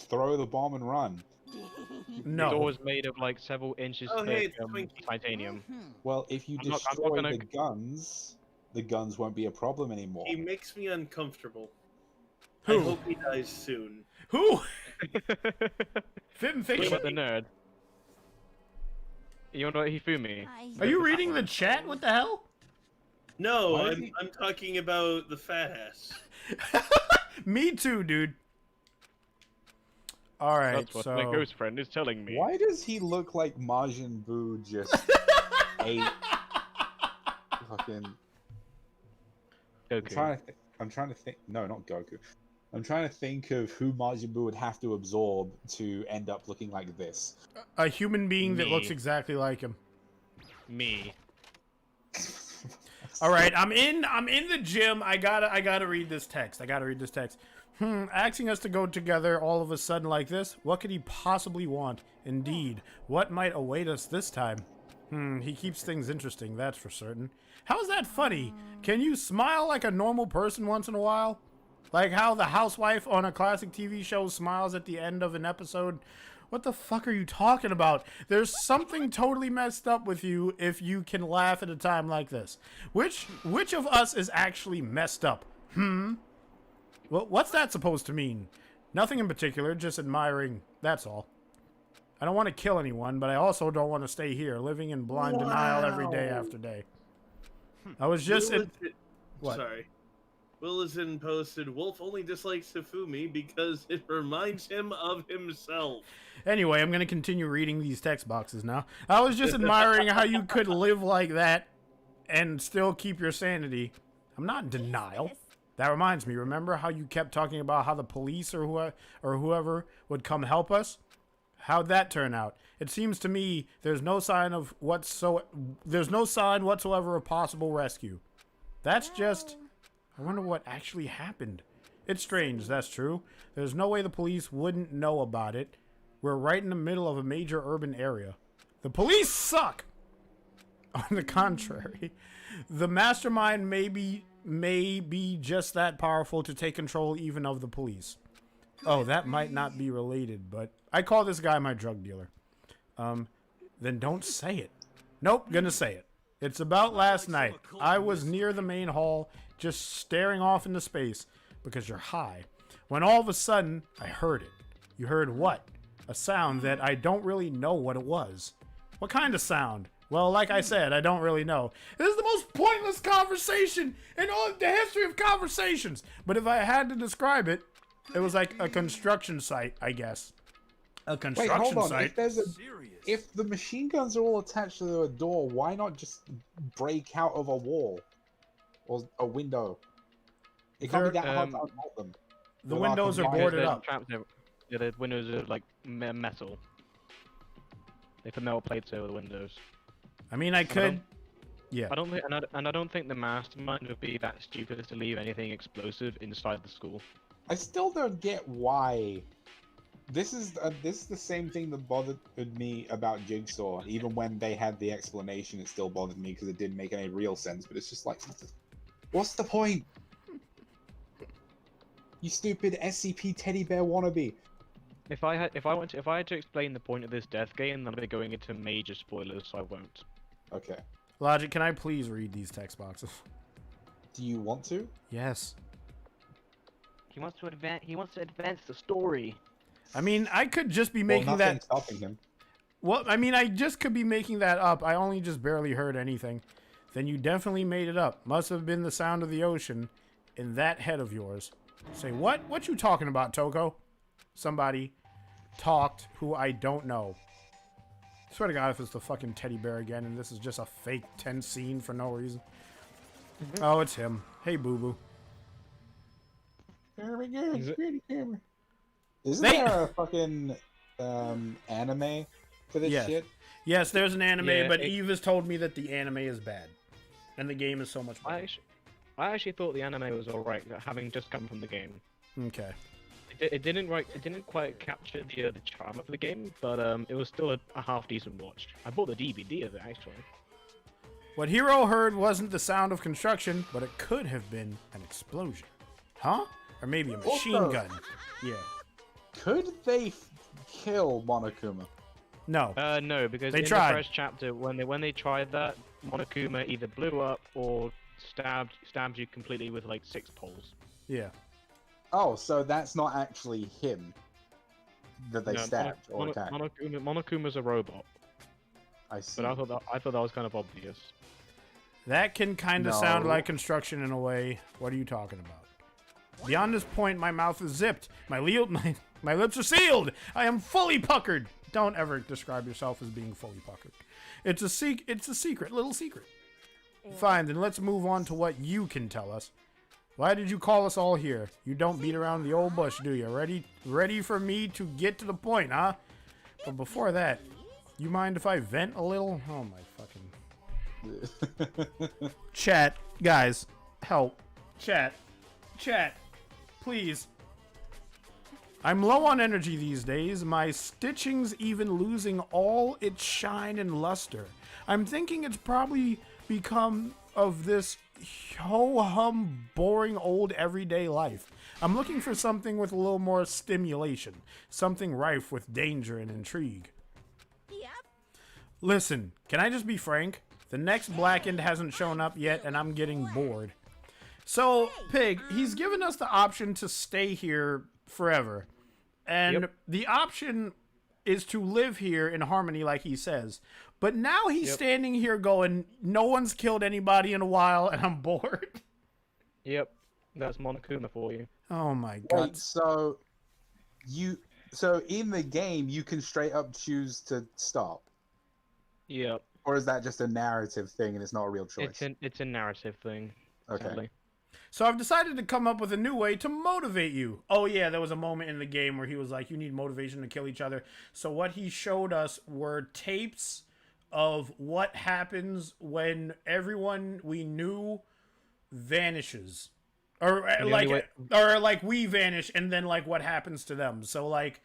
throw the bomb and run. The No. door is made of like several inches Oh, thick hey, it's Twinkie. titanium. Well, if you I'm not destroy gonna- the guns won't be a problem anymore. He makes me uncomfortable. Who? I hope he dies soon. Who? Fit and What fiction. about the nerd? You want to know Hifumi? Are you reading the chat? What the hell? No, Why is I'm talking about the fat ass. Me too, dude. All right, That's what so my ghost friend is telling me. Why does he look like Majin Buu just ate fucking... Goku. I'm trying to think... No, not Goku. I'm trying to think of who Majin Buu would have to absorb to end up looking like this. a human being that Me. looks exactly like him. Me. All right, I'm in the gym. I gotta read this text. Asking us to go together all of a sudden like this. What could he possibly want? Indeed, what might await us this time? He keeps things interesting, that's for certain. How is that funny? Can you smile like a normal person once in a while? Like how the housewife on a classic TV show smiles at the end of an episode? What the fuck are you talking about? There's something totally messed up with you if you can laugh at a time like this. Which of us is actually messed up? Well, what's that supposed to mean? Nothing in particular, just admiring, that's all. I don't want to kill anyone, but I also don't want to stay here, living in blind denial every day after day. I was just... What? Sorry. Willison posted, Wolf only dislikes Hifumi because it reminds him of himself. Anyway, I'm going to continue reading these text boxes now. I was just admiring how you could live like that and still keep your sanity. I'm not in denial. That reminds me, remember how you kept talking about how the police or whoever would come help us? How'd that turn out? It seems to me there's no sign whatsoever of possible rescue. That's just... I wonder what actually happened. It's strange, that's true. There's no way the police wouldn't know about it. We're right in the middle of a major urban area. The police suck! On the contrary, the mastermind may be just that powerful to take control even of the police. Oh, that might not be related, but I call this guy my drug dealer. Then don't say it. Nope, gonna say it. It's about last night. I was near the main hall, just staring off into space, because you're high, when all of a sudden, I heard it. You heard what? A sound that I don't really know what it was. What kind of sound? Well, like I said, I don't really know. This is the most pointless conversation in all of the history of conversations. But if I had to describe it, it was like a construction site, I guess. A construction Wait, hold on. site. If the machine guns are all attached to a door, why not just break out of a wall or a window? It can't be that hard to unlock them. The windows are boarded up. Yeah, the windows are like metal. They put metal plates over the windows. I mean, I could. Yeah. I don't think, and I don't think the mastermind would be that stupid as to leave anything explosive inside the school. I still don't get why. This is the same thing that bothered me about Jigsaw. Even when they had the explanation, it still bothered me because it didn't make any real sense. But it's just like, what's the point? You stupid SCP teddy bear wannabe. If I had to explain the point of this death game, then I'd be going into major spoilers, so I won't. Okay. Logic, can I please read these text boxes? Do you want to? Yes. He wants to advance the story. I mean, I could just be making that. Stopping him. Well, I mean, I just could be making that up. I only just barely heard anything. Then you definitely made it up. Must have been the sound of the ocean in that head of yours. Say what? What you talking about, Toko? Somebody talked who I don't know. I swear to God, if it's the fucking teddy bear again and this is just a fake tense scene for no reason. Oh, it's him. Hey, boo boo. Very good. Isn't there a fucking anime for this shit? Yes, there's an anime, Yeah, but Eve has told me that the anime is bad, and the game is so much better. I actually thought the anime was alright, having just come from the game. Okay. It didn't quite capture the charm of the game, but it was still a half decent watch. I bought the DVD of it actually. What Hero heard wasn't the sound of construction, but it could have been an explosion. Huh? Or maybe a machine gun. Yeah. Could they kill Monokuma? No. No, because they in tried. the first chapter, when they tried that, Monokuma either blew up or stabbed you completely with like 6 poles. Yeah. Oh, so that's not actually him that they stabbed or attacked. Monokuma's a robot. I see. But I thought that was kind of obvious. That can kind of sound like construction in a way. What are you talking about? Beyond this point, my mouth is zipped. My lips are sealed. I am fully puckered. Don't ever describe yourself as being fully puckered. It's a secret, little secret. Fine, then let's move on to what you can tell us. Why did you call us all here? You don't beat around the old bush, do you? Ready for me to get to the point, huh? But before that, you mind if I vent a little? Oh my fucking... Chat, guys, help. Chat, please. I'm low on energy these days. My stitching's even losing all its shine and luster. I'm thinking it's probably become of this ho-hum, boring old everyday life. I'm looking for something with a little more stimulation, something rife with danger and intrigue. Yep. Listen, can I just be frank? The next Blackened hasn't shown up yet, and I'm getting bored. So, Pig, he's given us the option to stay here forever. And the option is to live here in harmony, like he says. But now he's standing here going, no one's killed anybody in a while, and I'm bored. Yep, that's Monokuma for you. Oh my god. Wait, so in the game you can straight up choose to stop? Yep. Or is that just a narrative thing and it's not a real choice? It's a narrative thing. Okay. Sadly. So I've decided to come up with a new way to motivate you. Oh yeah, there was a moment in the game where he was like, you need motivation to kill each other. So what he showed us were tapes of what happens when everyone we knew vanishes. Or like we vanish and then like what happens to them. So like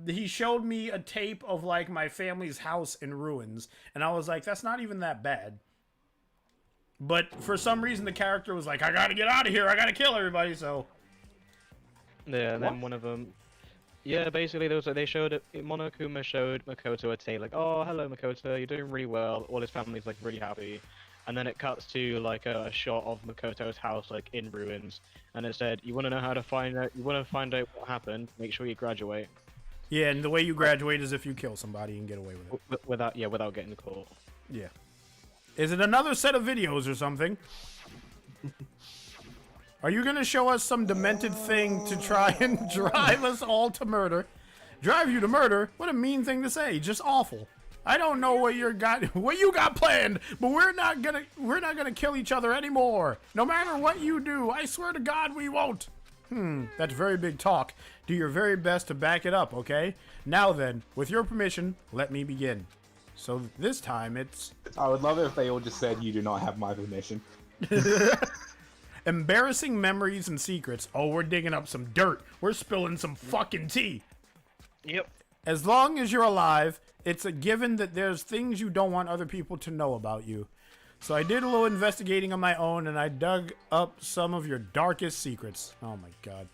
he showed me a tape of like my family's house in ruins and I was like, that's not even that bad. But for some reason, the character was like, I gotta get out of here. I gotta kill everybody, so... Yeah, and then one of them... Yeah, basically, they showed it... Monokuma showed Makoto a tape, like, oh, hello, Makoto, you're doing really well. All his family's, like, really happy. And then it cuts to, like, a shot of Makoto's house, like, in ruins. And it said, you want to know how to find out... You want to find out what happened, make sure you graduate. Yeah, and the way you graduate is if you kill somebody and get away with it. Without getting caught. Yeah. Is it another set of videos or something? Are you going to show us some demented thing to try and drive us all to murder? Drive you to murder? What a mean thing to say. Just awful. I don't know what you got planned, but we're not gonna kill each other anymore. No matter what you do, I swear to God we won't. That's very big talk. Do your very best to back it up, okay? Now then, with your permission, let me begin. So this time it's... I would love it if they all just said, you do not have my permission. Embarrassing memories and secrets. Oh, we're digging up some dirt. We're spilling some fucking tea. Yep. As long as you're alive, it's a given that there's things you don't want other people to know about you. So I did a little investigating on my own and I dug up some of your darkest secrets. Oh my god.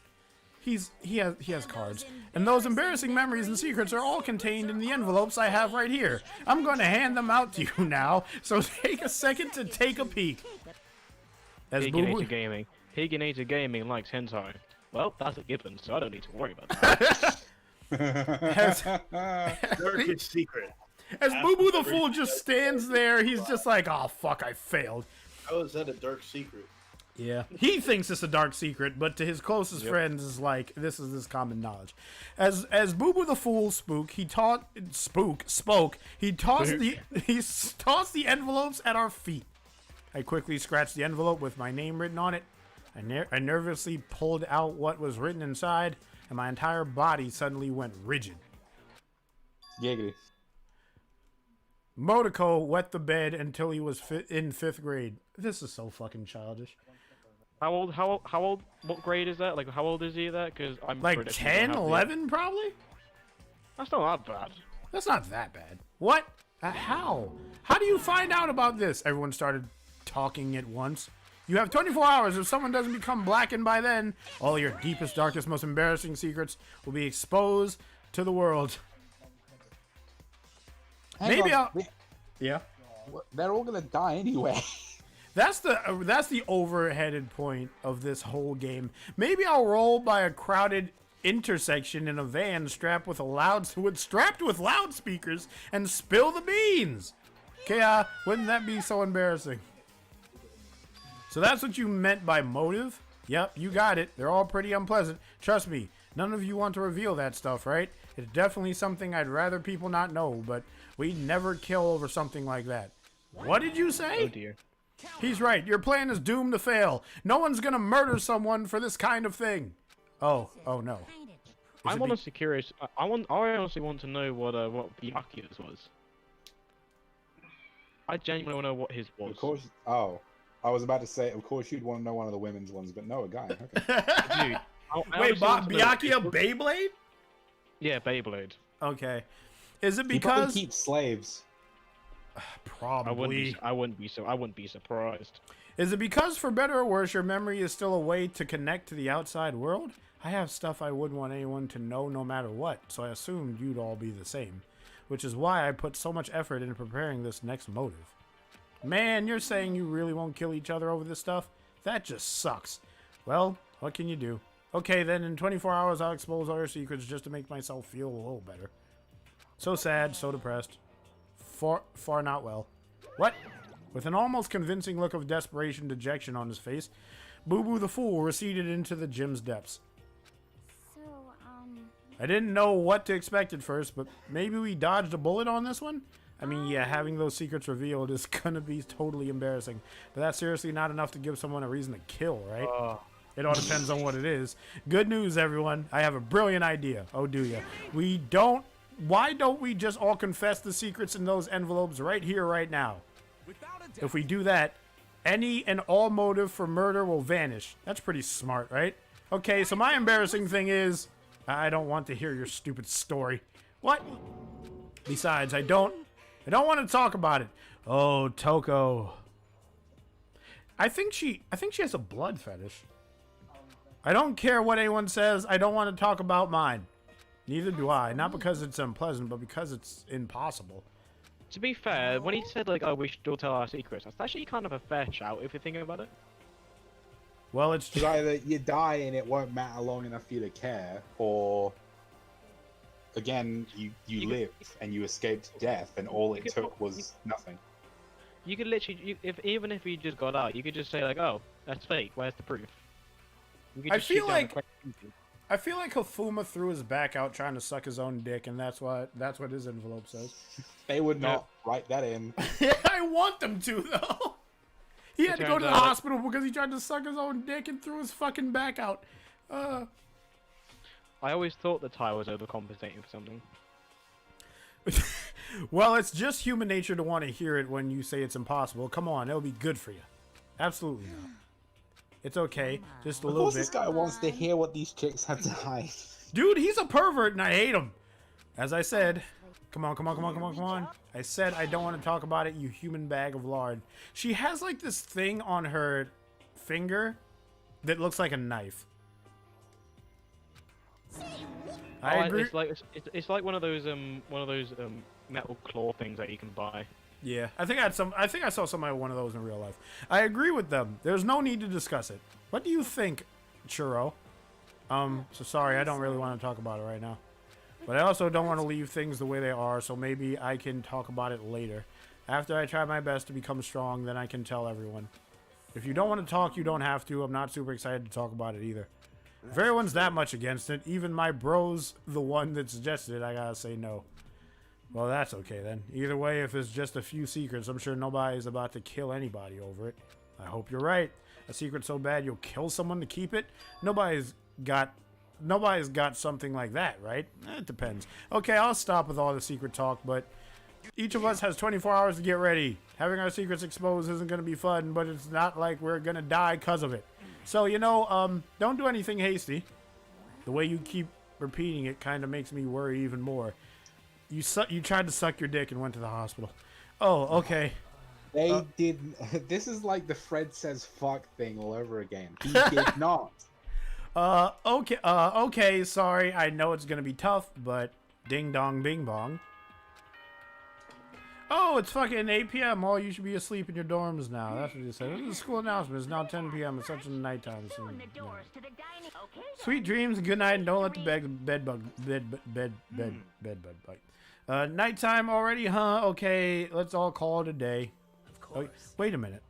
He has cards. And those embarrassing memories and secrets are all contained in the envelopes I have right here. I'm going to hand them out to you now, so take a second to take a peek. As Higinator Gaming likes hentai. Well, that's a given, so I don't need to worry about that. Darkest secret. As Boo Boo the Fool just stands there, he's just like, oh fuck, I failed. How is that a dark secret? Yeah, he thinks it's a dark secret, but to his closest friends is like, this is this common knowledge. As Boo Boo the Fool spoke, he tossed the envelopes at our feet. I quickly scratched the envelope with my name written on it. I nervously pulled out what was written inside, and my entire body suddenly went rigid. Giggity. Motoko wet the bed until he was in 5th grade. This is so fucking childish. How old? What grade is that? Like, how old is he that? Because I'm like 10, 11, probably. That's not that bad. That's not that bad. What? How? How do you find out about this? Everyone started talking at once. You have 24 hours. If someone doesn't become blackened by then, all your deepest, darkest, most embarrassing secrets will be exposed to the world. Maybe I'll... Yeah? They're all gonna die anyway. That's the overheaded point of this whole game. Maybe I'll roll by a crowded intersection in a van strapped with loudspeakers and spill the beans. Okay, wouldn't that be so embarrassing? So that's what you meant by motive? Yep, you got it. They're all pretty unpleasant. Trust me, none of you want to reveal that stuff, right? It's definitely something I'd rather people not know, but we'd never kill over something like that. What did you say? Oh dear. He's right. Your plan is doomed to fail. No one's gonna murder someone for this kind of thing. Oh no. I'm honestly curious. I honestly want to know what Byakuya's was. I genuinely want to know what his was. Of course. Oh, I was about to say. Of course, you'd want to know one of the women's ones, but no, a guy. Okay. Dude. Wait, Byakuya Beyblade? Yeah, Beyblade. Okay. Is it He probably because keeps slaves? Probably. I wouldn't be surprised. Is it because, for better or worse, your memory is still a way to connect to the outside world? I have stuff I wouldn't want anyone to know no matter what, so I assumed you'd all be the same. Which is why I put so much effort into preparing this next motive. Man, you're saying you really won't kill each other over this stuff? That just sucks. Well, what can you do? Okay, then in 24 hours I'll expose all your secrets just to make myself feel a little better. So sad, so depressed. Far not well. What? With an almost convincing look of desperation dejection on his face, Boo Boo the Fool receded into the gym's depths. So, I didn't know what to expect at first, but maybe we dodged a bullet on this one? I mean, yeah, having those secrets revealed is gonna be totally embarrassing. But that's seriously not enough to give someone a reason to kill, right? It all depends on what it is. Good news, everyone. I have a brilliant idea. Oh, do ya? Why don't we just all confess the secrets in those envelopes right here, right now? If we do that, any and all motive for murder will vanish. That's pretty smart, right? Okay, so my embarrassing thing is, I don't want to hear your stupid story. What? Besides, I don't want to talk about it. Oh, Toko. I think she has a blood fetish. I don't care what anyone says. I don't want to talk about mine. Neither do I. Not because it's unpleasant, but because it's impossible. To be fair, when he said like, "Oh, we should all tell our secrets," that's actually kind of a fair shout if you're thinking about it. Well, it's Because either you die and it won't matter long enough for you to care, or again, you lived and you escaped death, and all it took was nothing. You could literally, even if you just got out, you could just say like, "Oh, that's fake. Where's the proof?" You could I just shoot feel down the like question. I feel like Hafuma threw his back out trying to suck his own dick, and that's what his envelope says. They would not write that in. I want them to, though. He had to go to the hospital because he tried to suck his own dick and threw his fucking back out. I always thought the Ty was overcompensating for something. Well, it's just human nature to want to hear it when you say it's impossible. Come on, it'll be good for you. Absolutely not. It's okay, just a Of little course, bit. this guy wants to hear what these chicks have to hide. Dude, he's a pervert and I hate him. As I said, come on. I said I don't want to talk about it, you human bag of lard. She has like this thing on her finger that looks like a knife. I agree. It's like one of those metal claw things that you can buy. Yeah, I think I saw somebody with one of those in real life. I agree with them. There's no need to discuss it. What do you think, Churro? So sorry, I don't really want to talk about it right now. But I also don't want to leave things the way they are, so maybe I can talk about it later. After I try my best to become strong, then I can tell everyone. If you don't want to talk, you don't have to. I'm not super excited to talk about it either. If everyone's that much against it, even my bro's the one that suggested it, I gotta say no. Well, that's okay then. Either way, if it's just a few secrets, I'm sure nobody's about to kill anybody over it. I hope you're right. A secret so bad you'll kill someone to keep it? Nobody's got something like that, right? It depends. Okay, I'll stop with all the secret talk, but each of us has 24 hours to get ready. Having our secrets exposed isn't going to be fun, but it's not like we're going to die because of it. So, don't do anything hasty. The way you keep repeating it kind of makes me worry even more. You tried to suck your dick and went to the hospital. Oh, okay. They did. This is like the Fred says fuck thing all over again. He did not. Okay, sorry. I know it's gonna be tough, but ding dong bing bong. Oh, it's fucking 8 p.m. All you should be asleep in your dorms now. That's what you said. This is a school announcement. It's now 10 p.m. It's such a nighttime. So, no. Sweet dreams and good night, and don't let the bed bug bite. Nighttime already, huh? Okay, let's all call it a day. Of course. Wait a minute.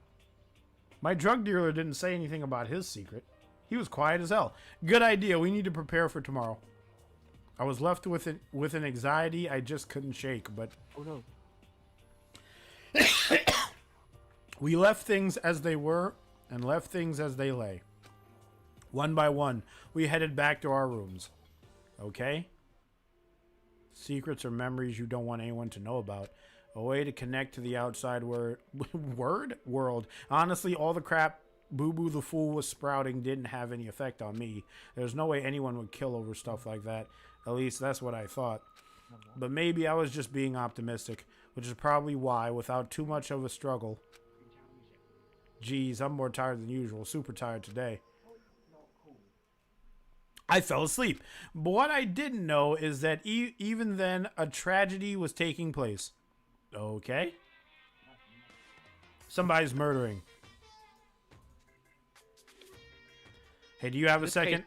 My drug dealer didn't say anything about his secret. He was quiet as hell. Good idea. We need to prepare for tomorrow. I was left with an anxiety I just couldn't shake, but Oh no. we left things as they were and left things as they lay. One by one, we headed back to our rooms. Okay? Secrets or memories you don't want anyone to know about. A way to connect to the outside world. Honestly, all the crap Boo Boo the Fool was sprouting didn't have any effect on me. There's no way anyone would kill over stuff like that. At least that's what I thought. But maybe I was just being optimistic, which is probably why, without too much of a struggle... Geez, I'm more tired than usual. Super tired today. I fell asleep. But what I didn't know is that even then, a tragedy was taking place. Okay? Somebody's murdering. Hey, do you have a second?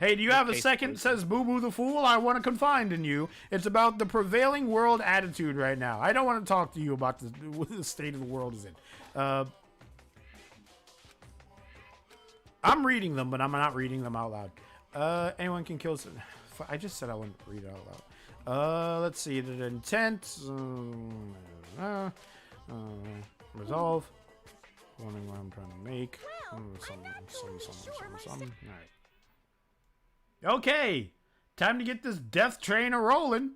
Hey, do you have a second? Says Boo Boo the Fool. I want to confide in you. It's about the prevailing world attitude right now. I don't want to talk to you about what the state of the world is in. I'm reading them, but I'm not reading them out loud. Anyone can kill I just said I wouldn't read it out loud. Let's see. The intent. Resolve. Wondering what I'm trying to make. Something. Alright. Okay. Time to get this death train a rolling.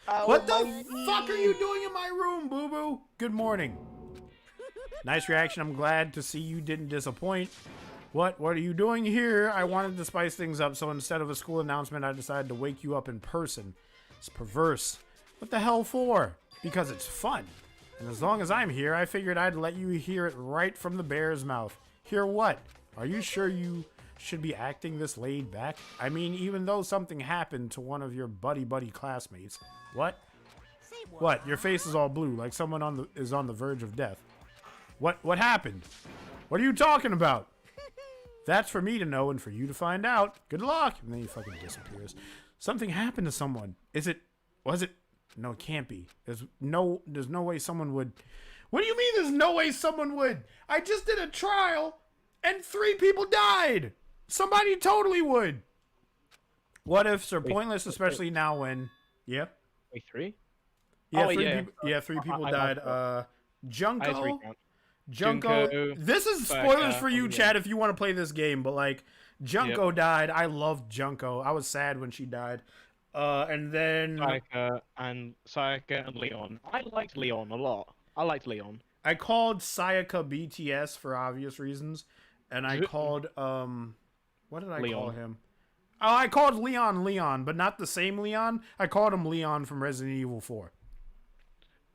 What the fuck are you doing in my room, Boo Boo? Good morning. Nice reaction. I'm glad to see you didn't disappoint. What are you doing here? I wanted to spice things up, so instead of a school announcement, I decided to wake you up in person. It's perverse. What the hell for? Because it's fun. And as long as I'm here, I figured I'd let you hear it right from the bear's mouth. Hear what? Are you sure you should be acting this laid back? I mean, even though something happened to one of your buddy classmates. What? What? Your face is all blue, like someone is on the verge of death. What happened? What are you talking about? That's for me to know and for you to find out. Good luck. And then he fucking disappears. Something happened to someone. Was it? No, it can't be. There's no way someone would. What do you mean there's no way someone would? I just did a trial and 3 people died. Somebody totally would. What ifs are pointless, especially now when... Yeah? Wait, 3? Yeah, oh, 3 yeah. people, yeah, 3 people died. Junko... Junko. Junko, this is spoilers for you, yeah. Chad, if you want to play this game, but like, Junko died. I loved Junko. I was sad when she died. And then... Sayaka and Leon. I liked Leon a lot. I liked Leon. I called Sayaka BTS for obvious reasons, and I called, what did I call Leon. him? Oh, I called Leon, but not the same Leon. I called him Leon from Resident Evil 4.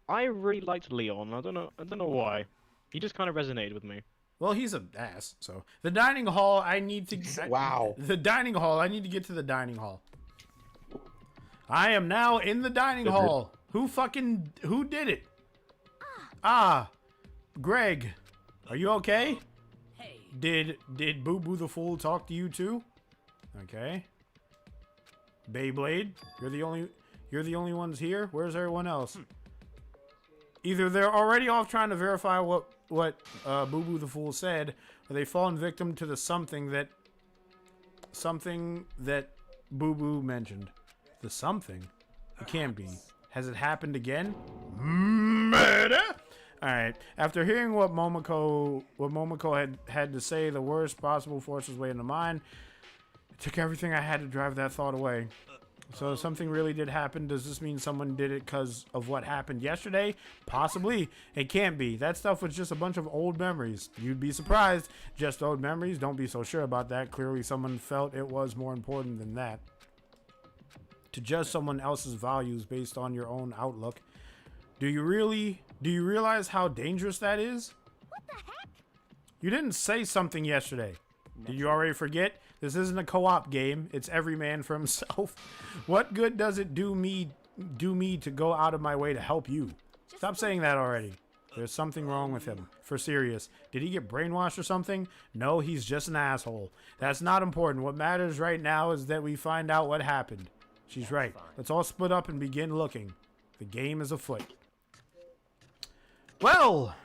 I really liked Leon. I don't know why. He just kind of resonated with me. Well, he's an ass, so. The dining hall, I need to... Wow. The dining hall, I need to get to the dining hall. I am now in the dining hall. Who did it? Greg. Are you okay? Hey. Did Boo Boo the Fool talk to you too? Okay. Beyblade, you're the only ones here? Where's everyone else? Either they're already off trying to verify what Boo Boo the Fool said, or they've fallen victim to the something that Boo Boo mentioned. The something? It can't be. Has it happened again? Murder? Alright. After hearing what Momoko had to say, the worst possible forces weighed into mine. It took everything I had to drive that thought away. So if something really did happen, does this mean someone did it because of what happened yesterday? Possibly. It can't be. That stuff was just a bunch of old memories. You'd be surprised. Just old memories? Don't be so sure about that. Clearly someone felt it was more important than that. To judge someone else's values based on your own outlook. Do you realize how dangerous that is? What the heck? You didn't say something yesterday. Did you already forget? This isn't a co-op game. It's every man for himself. What good does it do me to go out of my way to help you? Stop saying that already. There's something wrong with him. For serious. Did he get brainwashed or something? No, he's just an asshole. That's not important. What matters right now is that we find out what happened. She's right. Let's all split up and begin looking. The game is afoot. Well,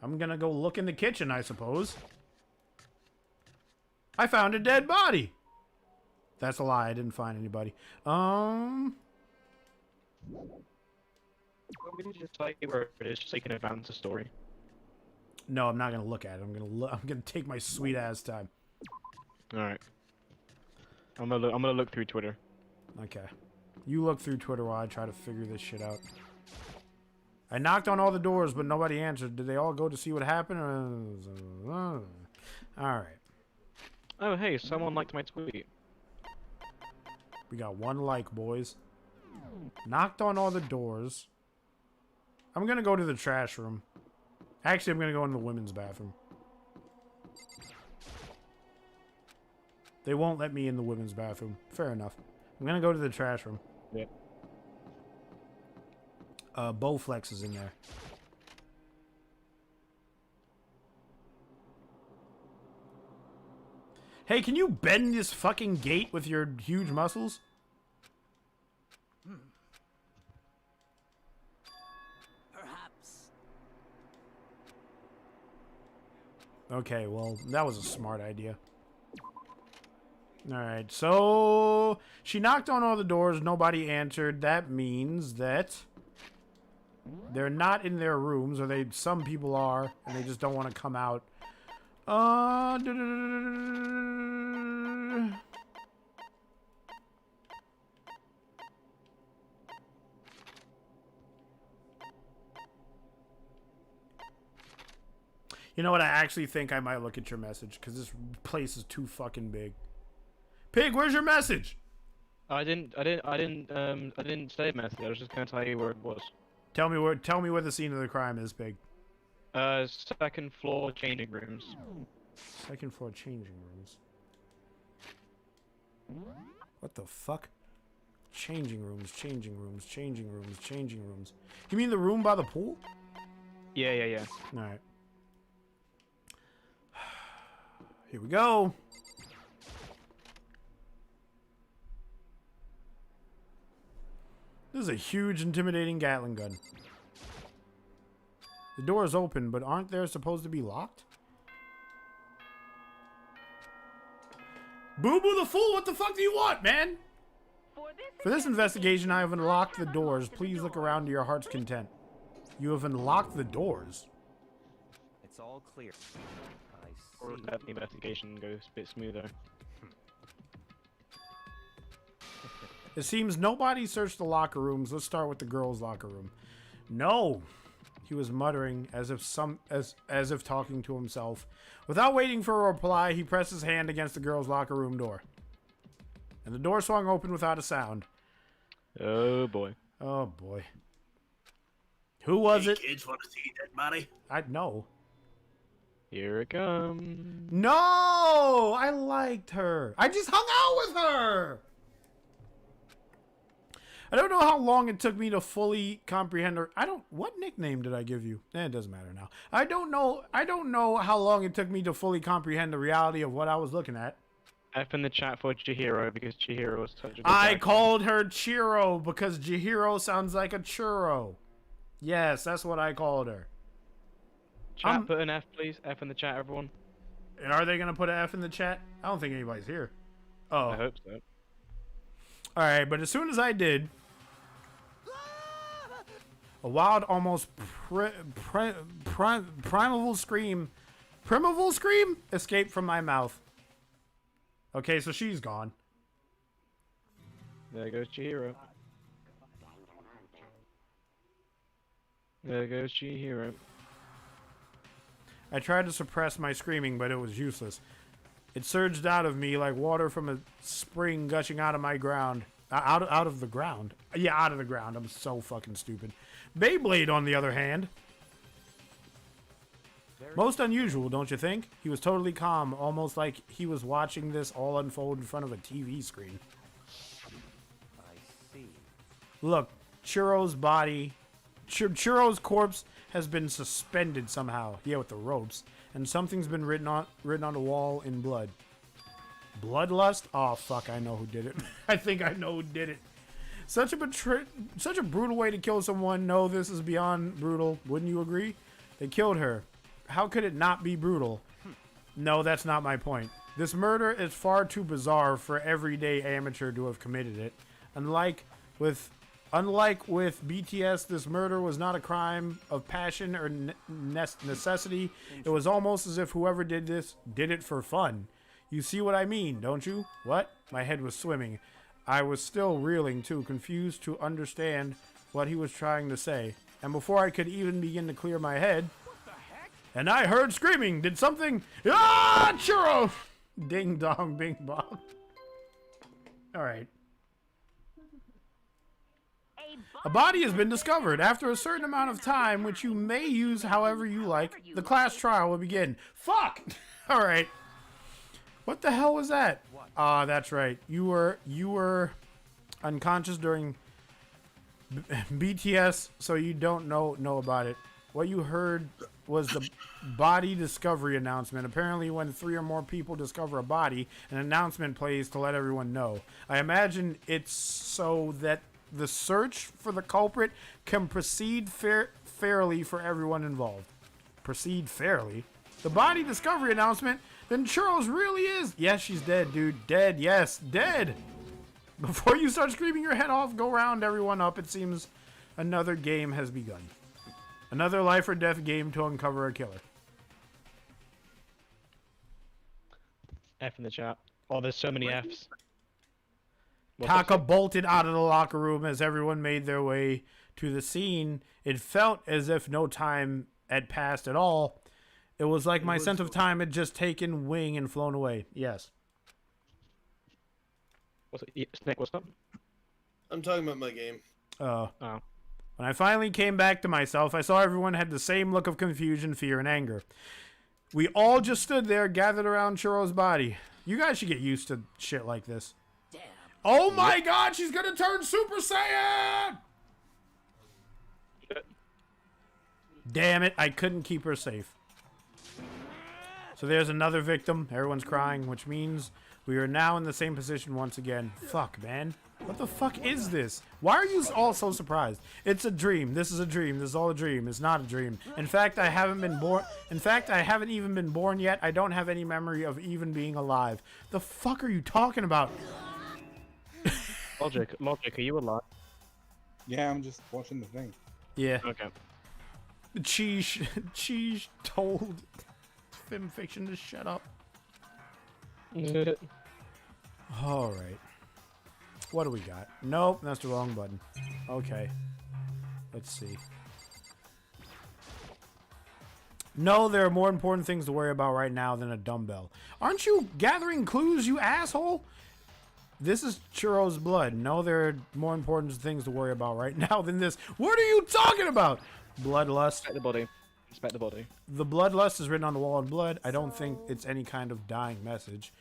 I'm gonna go look in the kitchen, I suppose. I found a dead body. That's a lie. I didn't find anybody. Want me to just tell you where it is so you can advance the story? No, I'm not gonna look at it. I'm gonna take my sweet ass time. All right. I'm gonna look through Twitter. Okay. You look through Twitter while I try to figure this shit out. I knocked on all the doors, but nobody answered. Did they all go to see what happened? All right. Oh, hey, someone liked my tweet. We got 1 like, boys. Knocked on all the doors. I'm gonna go to the trash room. Actually, I'm gonna go in the women's bathroom. They won't let me in the women's bathroom. Fair enough. I'm gonna go to the trash room. Yeah. Bowflex is in there. Hey, can you bend this fucking gate with your huge muscles? Perhaps. Okay, well, that was a smart idea. All right, so she knocked on all the doors. Nobody answered. That means that they're not in their rooms, or some people are, and they just don't want to come out. You know what? I actually think I might look at your message because this place is too fucking big. Pig, where's your message? I didn't say a message. I was just gonna tell you where it was. Tell me where the scene of the crime is, Pig. Second floor changing rooms. Second floor changing rooms. What the fuck? Changing rooms, changing rooms, changing rooms, changing rooms. You mean the room by the pool? Yeah. All right. Here we go. This is a huge, intimidating Gatling gun. The door is open, but aren't they supposed to be locked? Boo Boo the Fool, what the fuck do you want, man? For this investigation, I have unlocked the doors. Please look around to your heart's content. You have unlocked the doors. It's all clear. I Or see. that the investigation goes a bit smoother. It seems nobody searched the locker rooms. Let's start with the girls' locker room. No, he was muttering as if talking to himself. Without waiting for a reply, he pressed his hand against the girls' locker room door. And the door swung open without a sound. Oh boy. Oh boy. Who was it? Kids want to see dead body? I know. Here it comes. No! I liked her. I just hung out with her! I don't know how long it took me to fully comprehend her. What nickname did I give you? It doesn't matter now. I don't know how long it took me to fully comprehend the reality of what I was looking at. F in the chat for Chihiro because Chihiro was such a good I character. called her Chiro because Chihiro sounds like a churro. Yes, that's what I called her. Chat, put an F, please. F in the chat, everyone. Are they going to put an F in the chat? I don't think anybody's here. Oh. I hope so. Alright, but as soon as I did, a wild, almost primeval scream escaped from my mouth. Okay, so she's gone. There goes Chihiro. There goes Chihiro. I tried to suppress my screaming, but it was useless. It surged out of me like water from a spring gushing out of my ground. Out of the ground. Yeah, out of the ground. I'm so fucking stupid. Beyblade, on the other hand. Most unusual, don't you think? He was totally calm, almost like he was watching this all unfold in front of a TV screen. I see. Look, Churro's corpse has been suspended somehow. Yeah, with the ropes. And something's been written on the wall in blood. Bloodlust? Oh, fuck, I know who did it. I think I know who did it. Such a brutal way to kill someone. No, this is beyond brutal. Wouldn't you agree? They killed her. How could it not be brutal? No, that's not my point. This murder is far too bizarre for everyday amateur to have committed it. Unlike with BTS, this murder was not a crime of passion or necessity. It was almost as if whoever did this did it for fun. You see what I mean, don't you? What? My head was swimming. I was still reeling, too confused to understand what he was trying to say. And before I could even begin to clear my head, and I heard screaming. Did something? Ah, churro! Ding dong, bing bong. All right. A body has been discovered. After a certain amount of time, which you may use however you like, the class trial will begin. Fuck! All right. What the hell was that? Ah, that's right. You were unconscious during BTS, so you don't know about it. What you heard was the body discovery announcement. Apparently, when 3 or more people discover a body, an announcement plays to let everyone know. I imagine it's so that the search for the culprit can proceed fairly for everyone involved. Proceed fairly? The body discovery announcement? Then Churros really is. Yes, she's dead, dude. Dead. Yes, dead. Before you start screaming your head off, go round everyone up. It seems another game has begun. Another life or death game to uncover a killer. F in the chat. Oh, there's so many Fs. What's Taka up? bolted out of the locker room as everyone made their way to the scene. It felt as if no time had passed at all. It was like my sense of time had just taken wing and flown away. Yes. What's it? Snake, what's up? I'm talking about my game. Oh. When I finally came back to myself, I saw everyone had the same look of confusion, fear, and anger. We all just stood there, gathered around Churro's body. You guys should get used to shit like this. Damn. Oh my god, she's gonna turn Super Saiyan! Damn it, I couldn't keep her safe. So there's another victim. Everyone's crying, which means we are now in the same position once again. Fuck, man. What the fuck is this? Why are you all so surprised? It's a dream. This is a dream. This is all a dream. It's not a dream. In fact, I haven't been born. In fact, I haven't even been born yet. I don't have any memory of even being alive. The fuck are you talking about? Logic, are you alive? Yeah, I'm just watching the thing. Yeah. Okay. Cheese told Femfiction to shut up. All right. What do we got? Nope, that's the wrong button. Okay. Let's see. No, there are more important things to worry about right now than a dumbbell. Aren't you gathering clues, you asshole? This is Churro's blood. No, there are more important things to worry about right now than this. What are you talking about? Bloodlust. Inspect the body. Inspect the body. The bloodlust is written on the wall in blood. I don't think it's any kind of dying message.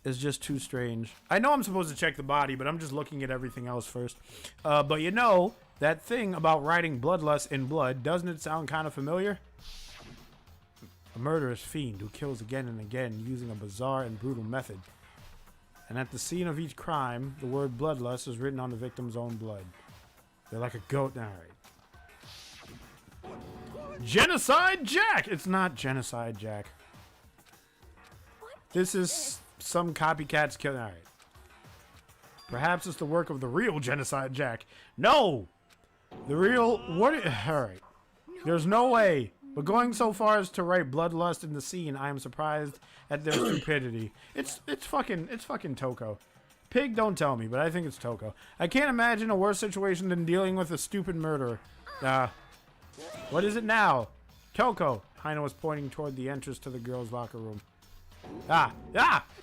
It's just too strange. I know I'm supposed to check the body, but I'm just looking at everything else first. But you know, that thing about writing bloodlust in blood, doesn't it sound kind of familiar? A murderous fiend who kills again and again using a bizarre and brutal method. And at the scene of each crime, the word bloodlust is written on the victim's own blood. They're like a goat. All right. Genocide Jack! It's not Genocide Jack. This is some copycat's killing. All right. Perhaps it's the work of the real Genocide Jack. No! The real... What? All right. There's no way. But going so far as to write bloodlust in the scene, I am surprised at their stupidity. It's fucking Toko. Pig, don't tell me, but I think it's Toko. I can't imagine a worse situation than dealing with a stupid murderer. What is it now? Toko. Hina was pointing toward the entrance to the girls' locker room.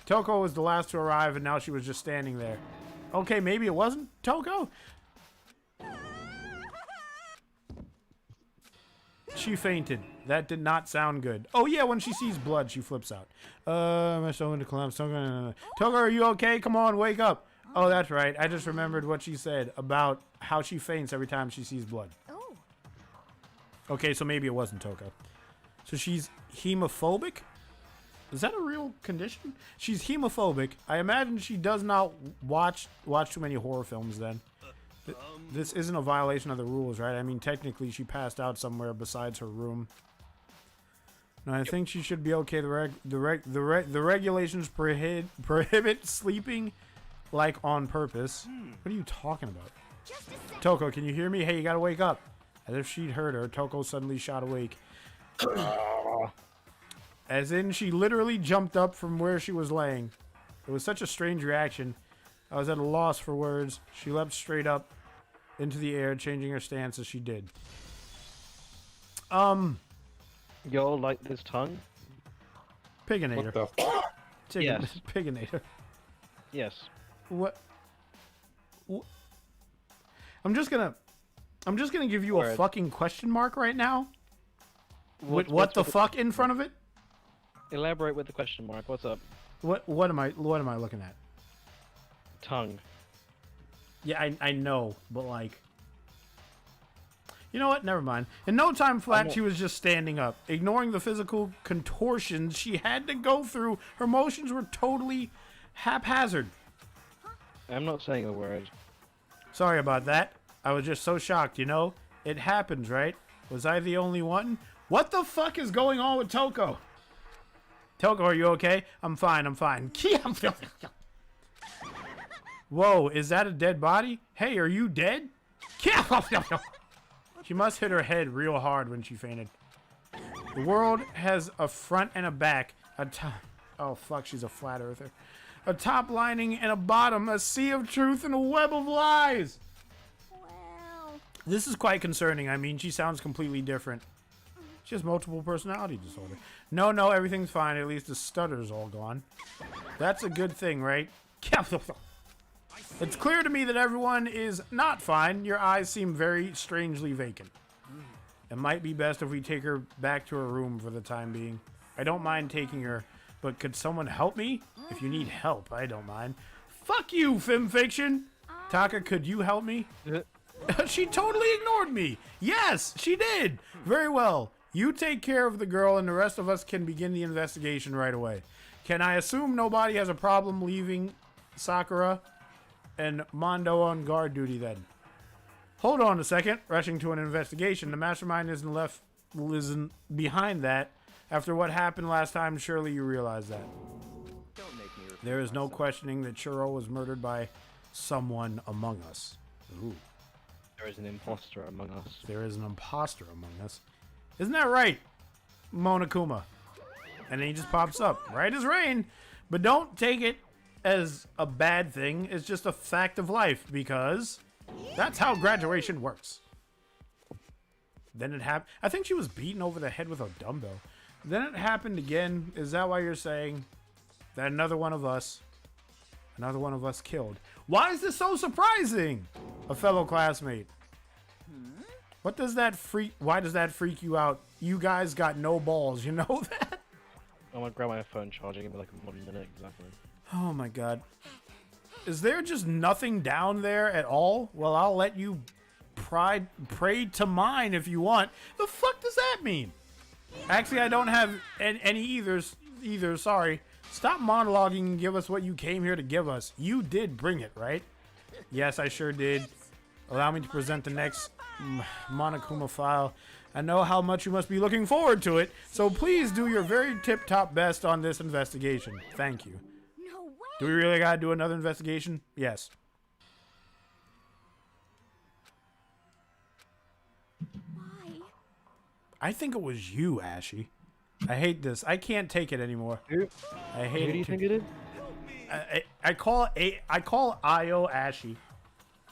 Toko was the last to arrive, and now she was just standing there. Okay, maybe it wasn't Toko? She fainted. That did not sound good. Oh yeah, when she sees blood, she flips out. My stomach to collapse. Toko, are you okay? Come on, wake up. Oh, that's right. I just remembered what she said about how she faints every time she sees blood. Oh. Okay, so maybe it wasn't Toko. So she's hemophobic? Is that a real condition? She's hemophobic. I imagine she does not watch too many horror films then. This isn't a violation of the rules, right? I mean, technically, she passed out somewhere besides her room. No, I think she should be okay. The regulations prohibit sleeping, like, on purpose. What are you talking about? Toko, can you hear me? Hey, you gotta wake up. As if she'd heard her, Toko suddenly shot awake. As in, she literally jumped up from where she was laying. It was such a strange reaction. I was at a loss for words. She leapt straight up into the air, changing her stance as she did. Y'all like this tongue? Piginator. What the fuck? Yes. Piginator. Yes. What? I'm just gonna give you a Word. fucking question mark right now. With what what's the with fuck in front of it? Elaborate with the question mark. What's up? What am I looking at? Tongue. Yeah, I know, but like, you know what? Never mind. In no time flat, she was just standing up, ignoring the physical contortions she had to go through. Her motions were totally haphazard. I'm not saying a word. Sorry about that. I was just so shocked, you know? It happens, right? Was I the only one? What the fuck is going on with Toko? Toko, are you okay? I'm fine, I'm fine. Whoa, is that a dead body? Hey, are you dead? She must hit her head real hard when she fainted. The world has a front and a back, a top. Oh, fuck, she's a flat earther. A top lining and a bottom, a sea of truth and a web of lies. Well, This is quite concerning. I mean, she sounds completely different. She has multiple personality disorder. No, everything's fine. At least the stutter's all gone. That's a good thing, right? It's clear to me that everyone is not fine. Your eyes seem very strangely vacant. It might be best if we take her back to her room for the time being. I don't mind taking her, but could someone help me? If you need help, I don't mind. Fuck you, FemFiction! Taka, could you help me? She totally ignored me! Yes, she did! Very well. You take care of the girl and the rest of us can begin the investigation right away. Can I assume nobody has a problem leaving Sakura and Mondo on guard duty then? Hold on a second. Rushing to an investigation. The mastermind isn't behind that. After what happened last time, surely you realize that. Don't make me repeat There is no myself. questioning that Churro was murdered by someone among us. Ooh. There is an imposter among us. There is an imposter among us. Isn't that right, Monokuma? And then he just pops up, right as rain. But don't take it as a bad thing. It's just a fact of life, because that's how graduation works. Then it happened. I think she was beaten over the head with a dumbbell. Then it happened again. Is that why you're saying that another one of us killed? Why is this so surprising? A fellow classmate. What does that freak? Why does that freak you out? You guys got no balls. You know that? I'm gonna grab my phone charger. Give me like 1 minute exactly. Oh my god. Is there just nothing down there at all? Well, I'll let you pray to mine if you want. The fuck does that mean? Actually, I don't have any either. Sorry. Stop monologuing and give us what you came here to give us. You did bring it, right? Yes, I sure did. Allow me to present the next Monokuma file. I know how much you must be looking forward to it, so please do your very tip-top best on this investigation. Thank you. no way. Do we really gotta do another investigation? Yes. Why? I think it was you, Ashy. I hate this. I can't take it anymore. I hate Who it. do you think it is? I call Io Ashy.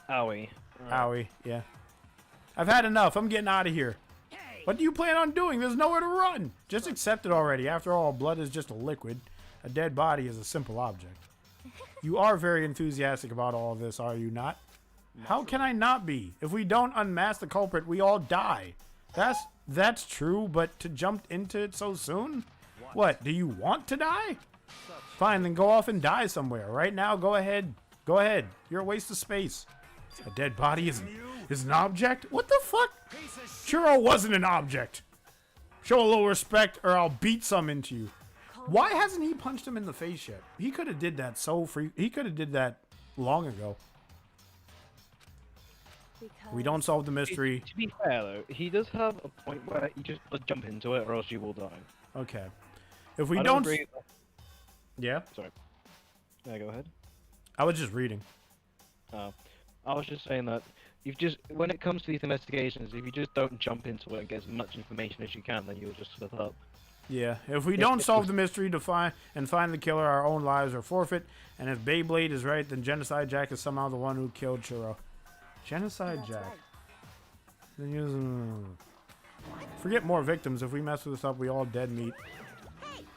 Owie. Owie, yeah. I've had enough. I'm getting out of here. What do you plan on doing? There's nowhere to run. Just accept it already. After all, blood is just a liquid. A dead body is a simple object. You are very enthusiastic about all of this, are you not? How can I not be? If we don't unmask the culprit, we all die. That's true, but to jump into it so soon? What, do you want to die? Fine, then go off and die somewhere. Right now, go ahead. Go ahead. You're a waste of space. A dead body is an object? What the fuck? Churro wasn't an object. Show a little respect or I'll beat some into you. Why hasn't he punched him in the face yet? He could have did that He could have did that long ago. Because We don't solve the mystery. To be fair though, he does have a point where you just jump into it or else you will die. Okay. If we I don't... agree. Yeah? Sorry. Yeah, go ahead. I was just reading. I was just saying that when it comes to these investigations, if you just don't jump into it and get as much information as you can, then you'll just slip up. Yeah, if we don't solve the mystery to find the killer, our own lives are forfeit. And if Beyblade is right, then Genocide Jack is somehow the one who killed Churro. Genocide That's Jack. right. Then forget more victims. If we mess with this up, we all dead meat.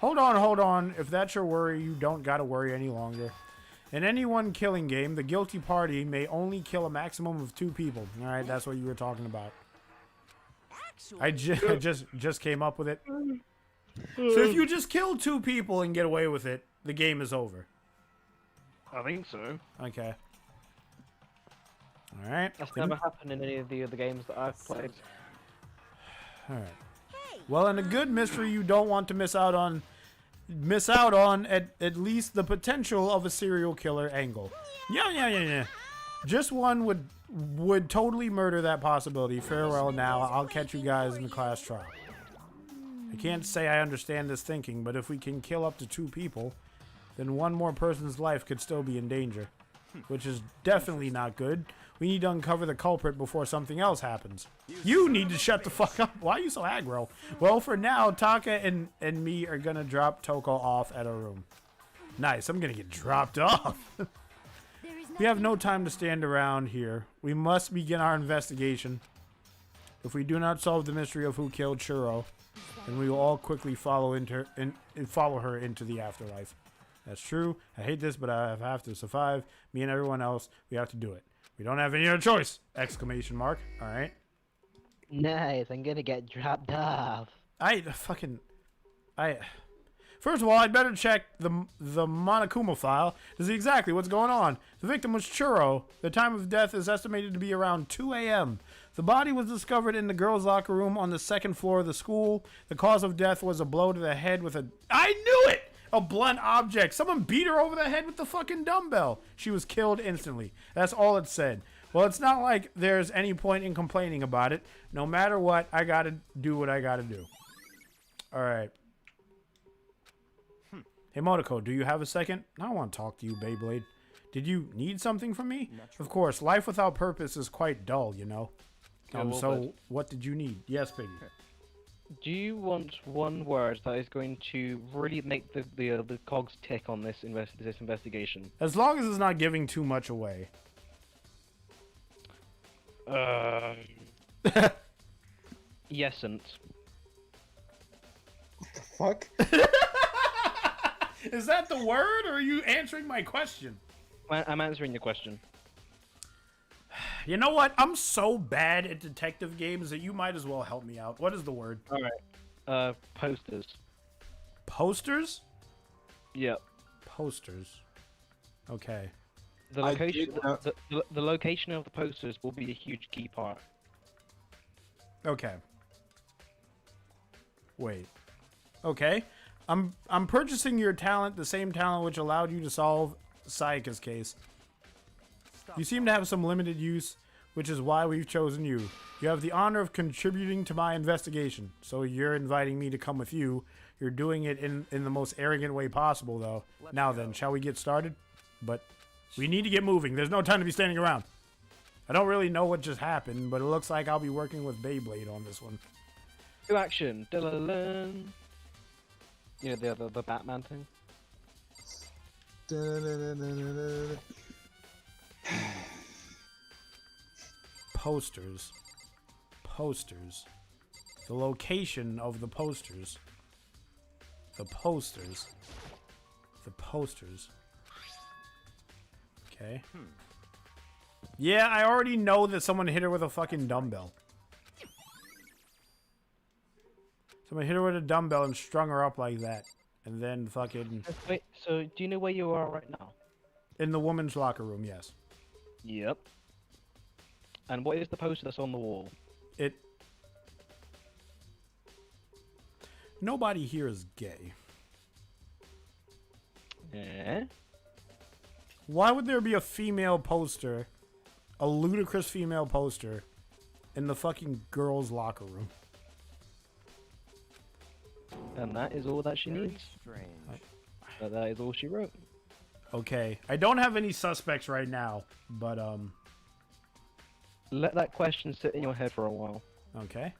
Hold on. If that's your worry, you don't gotta worry any longer. In any one killing game, the guilty party may only kill a maximum of 2 people. All right, that's what you were talking about. I just came up with it. So if you just kill 2 people and get away with it, the game is over. I think so. Okay. All right. That's never happened in any of the other games that I've played. All right. Well, in a good mystery, you don't want to miss out on at least the potential of a serial killer angle. Yeah. Just one would totally murder that possibility. Farewell now. I'll catch you guys in the class trial. I can't say I understand this thinking, but if we can kill up to 2 people, then one more person's life could still be in danger, which is definitely not good. We need to uncover the culprit before something else happens. You need to shut the fuck up. Why are you so aggro? Well, for now, Taka and me are gonna drop Toko off at our room. Nice, I'm gonna get dropped off. We have no time to stand around here. We must begin our investigation. If we do not solve the mystery of who killed Churro, then we will all quickly follow her into the afterlife. That's true. I hate this, but I have to survive. Me and everyone else, we have to do it. We don't have any other choice! Exclamation mark. Alright. Nice, I'm gonna get dropped off. First of all, I'd better check the Monokuma file to see exactly what's going on. The victim was Churro. The time of death is estimated to be around 2 a.m. The body was discovered in the girls' locker room on the 2nd floor of the school. The cause of death was a blow to the head with I knew it! A blunt object. Someone beat her over the head with the fucking dumbbell. She was killed instantly. That's all it said. Well, it's not like there's any point in complaining about it. No matter what, I gotta do what I gotta do. Alright. Hey, Motoko, do you have a second? I want to talk to you, Beyblade. Did you need something from me? Of course, life without purpose is quite dull, you know. So, what did you need? Yes, Piggy. Do you want one word that is going to really make the cogs tick on this investigation? As long as it's not giving too much away. Yesent. Fuck? Is that the word, or are you answering my question? I'm answering your question. You know what? I'm so bad at detective games that you might as well help me out. What is the word? Alright. Posters. Posters? Yep. Posters. Okay. The location, the location of the posters will be a huge key part. Okay. Wait. Okay. I'm purchasing your talent, the same talent which allowed you to solve Sayaka's case. You seem to have some limited use, which is why we've chosen you. You have the honor of contributing to my investigation, so you're inviting me to come with you. You're doing it in the most arrogant way possible, though. Now then, shall we get started? But we need to get moving. There's no time to be standing around. I don't really know what just happened, but it looks like I'll be working with Beyblade on this one. To action. Da-la-la-la. You know, the Batman thing? Posters. Posters. The location of the posters. The posters. The posters. Okay. Yeah, I already know that someone hit her with a fucking dumbbell. Someone hit her with a dumbbell and strung her up like that. And then fucking... Wait, so do you know where you are right now? In the woman's locker room, yes. Yep. And what is the poster that's on the wall? Nobody here is gay. Eh? Why would there be a female poster, a ludicrous female poster, in the fucking girls' locker room? And that is all that she needs. Strange. But that is all she wrote. Okay, I don't have any suspects right now, but Let that question sit in your head for a while. okay.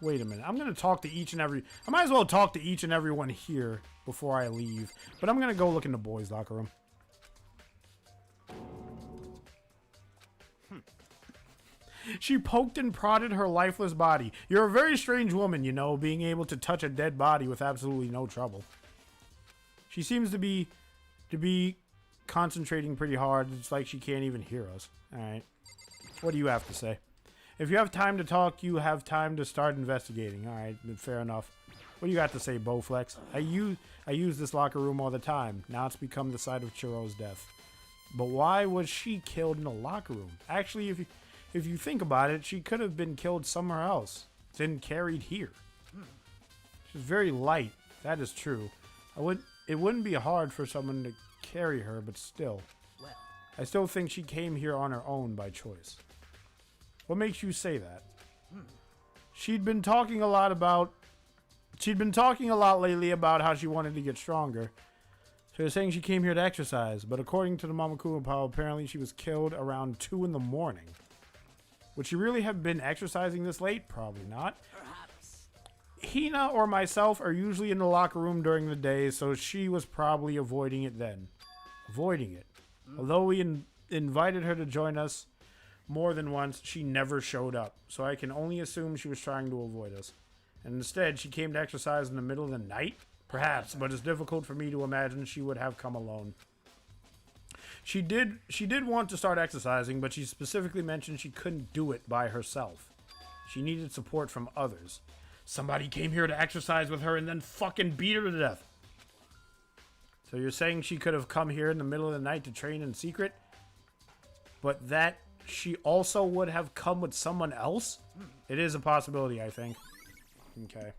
Wait a minute, I'm gonna talk to each and every... I might as well talk to each and everyone here before I leave, but I'm gonna go look in the boys' locker room. She poked and prodded her lifeless body. You're a very strange woman, you know, being able to touch a dead body with absolutely no trouble. She seems to be concentrating pretty hard. It's like she can't even hear us. Alright. What do you have to say? If you have time to talk, you have time to start investigating. Alright, fair enough. What do you got to say, Bowflex? I use this locker room all the time. Now it's become the site of Churro's death. But why was she killed in a locker room? Actually, if you think about it, she could have been killed somewhere else, then carried here. She's very light. That is true. It wouldn't be hard for someone to carry her, but still. I still think she came here on her own by choice. What makes you say that? She'd been talking a lot lately about how she wanted to get stronger. She was saying she came here to exercise, but according to the Mamakuma Pao, apparently she was killed around 2 in the morning. Would she really have been exercising this late? Probably not. Perhaps. Hina or myself are usually in the locker room during the day, so she was probably avoiding it then. Avoiding it. Although we invited her to join us more than once, she never showed up, so I can only assume she was trying to avoid us. And instead, she came to exercise in the middle of the night? Perhaps, but it's difficult for me to imagine she would have come alone. She did want to start exercising, but she specifically mentioned she couldn't do it by herself. She needed support from others. Somebody came here to exercise with her and then fucking beat her to death. So you're saying she could have come here in the middle of the night to train in secret? But that she also would have come with someone else? It is a possibility, I think. Okay.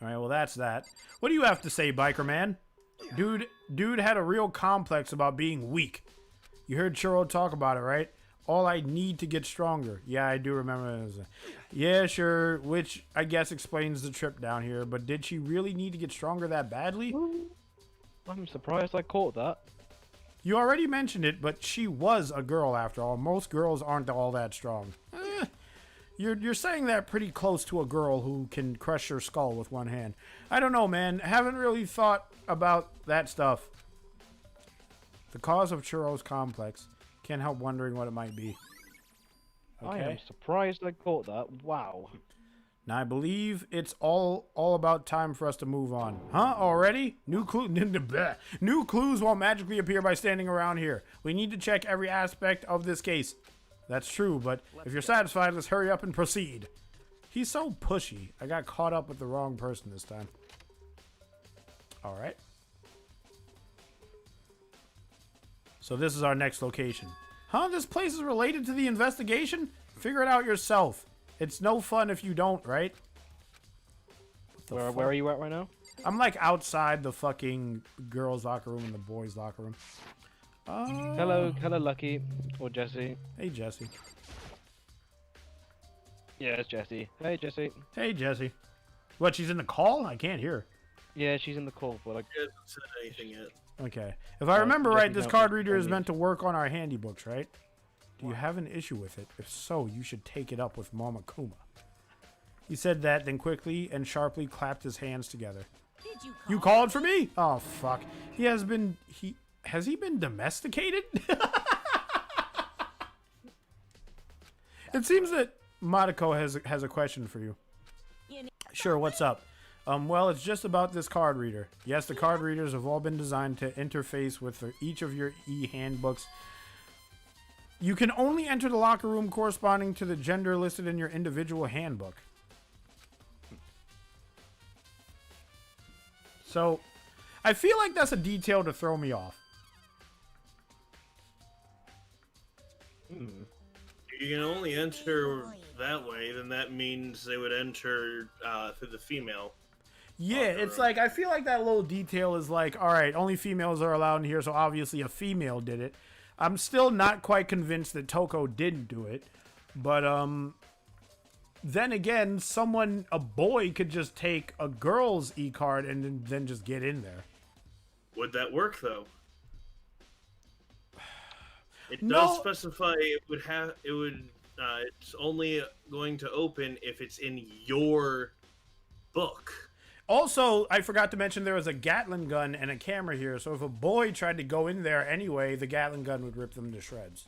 Alright, well that's that. What do you have to say, biker man? Dude had a real complex about being weak. You heard Churro talk about it, right? All I need to get stronger. Yeah, I do remember that. Yeah, sure, which I guess explains the trip down here, but did she really need to get stronger that badly? I'm surprised I caught that. You already mentioned it, but she was a girl after all. Most girls aren't all that strong. You're saying that pretty close to a girl who can crush your skull with one hand. I don't know, man. I haven't really thought about that stuff. The cause of Churro's complex. Can't help wondering what it might be. I am surprised I caught that. Wow. Now I believe it's all about time for us to move on. Huh? Already? New clues won't magically appear by standing around here. We need to check every aspect of this case. That's true, but if you're satisfied, let's hurry up and proceed. He's so pushy. I got caught up with the wrong person this time. Alright. So this is our next location. Huh? This place is related to the investigation? Figure it out yourself. It's no fun if you don't, right? Where are you at right now? I'm like outside the fucking girls' locker room and the boys' locker room. Hello, Lucky. Or Jesse. Hey, Jesse. Yeah, it's Jesse. Hey, Jesse. Hey, Jesse. What, she's in the call? I can't hear. Yeah, she's in the call, but She hasn't said anything yet. Okay. If I remember right, this card reader is meant to work on our handy books, right? Do you have an issue with it? If so, you should take it up with Mama Kuma. He said that, then quickly and sharply clapped his hands together. Did You called for me? Oh, fuck. Has he been domesticated? It seems that Madako has a question for you. Sure, what's up? Well, it's just about this card reader. Yes, the card readers have all been designed to interface with each of your e-handbooks. You can only enter the locker room corresponding to the gender listed in your individual handbook. So, I feel like that's a detail to throw me off. You can only enter that way, then that means they would enter through the female. Yeah, it's like, I feel like that little detail is like, alright, only females are allowed in here, so obviously a female did it. I'm still not quite convinced that Toko didn't do it, but, then again, a boy could just take a girl's e-card and then just get in there. Would that work, though? It does specify it's only going to open if it's in your book. Also, I forgot to mention there was a Gatling gun and a camera here, so if a boy tried to go in there anyway, the Gatling gun would rip them to shreds.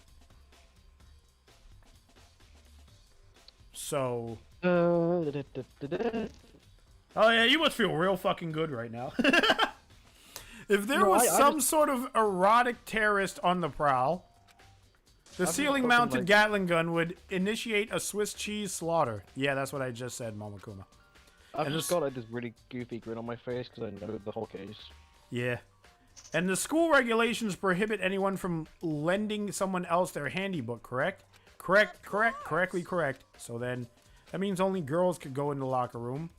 So... Oh yeah, you must feel real fucking good right now. If there was some sort of erotic terrorist on the prowl, the ceiling-mounted Gatling gun would initiate a Swiss cheese slaughter. Yeah, that's what I just said, Momakuma. I've just got like this really goofy grin on my face because I know the whole case. Yeah. And the school regulations prohibit anyone from lending someone else their handybook, correct? Correctly correct. So then, that means only girls could go in the locker room,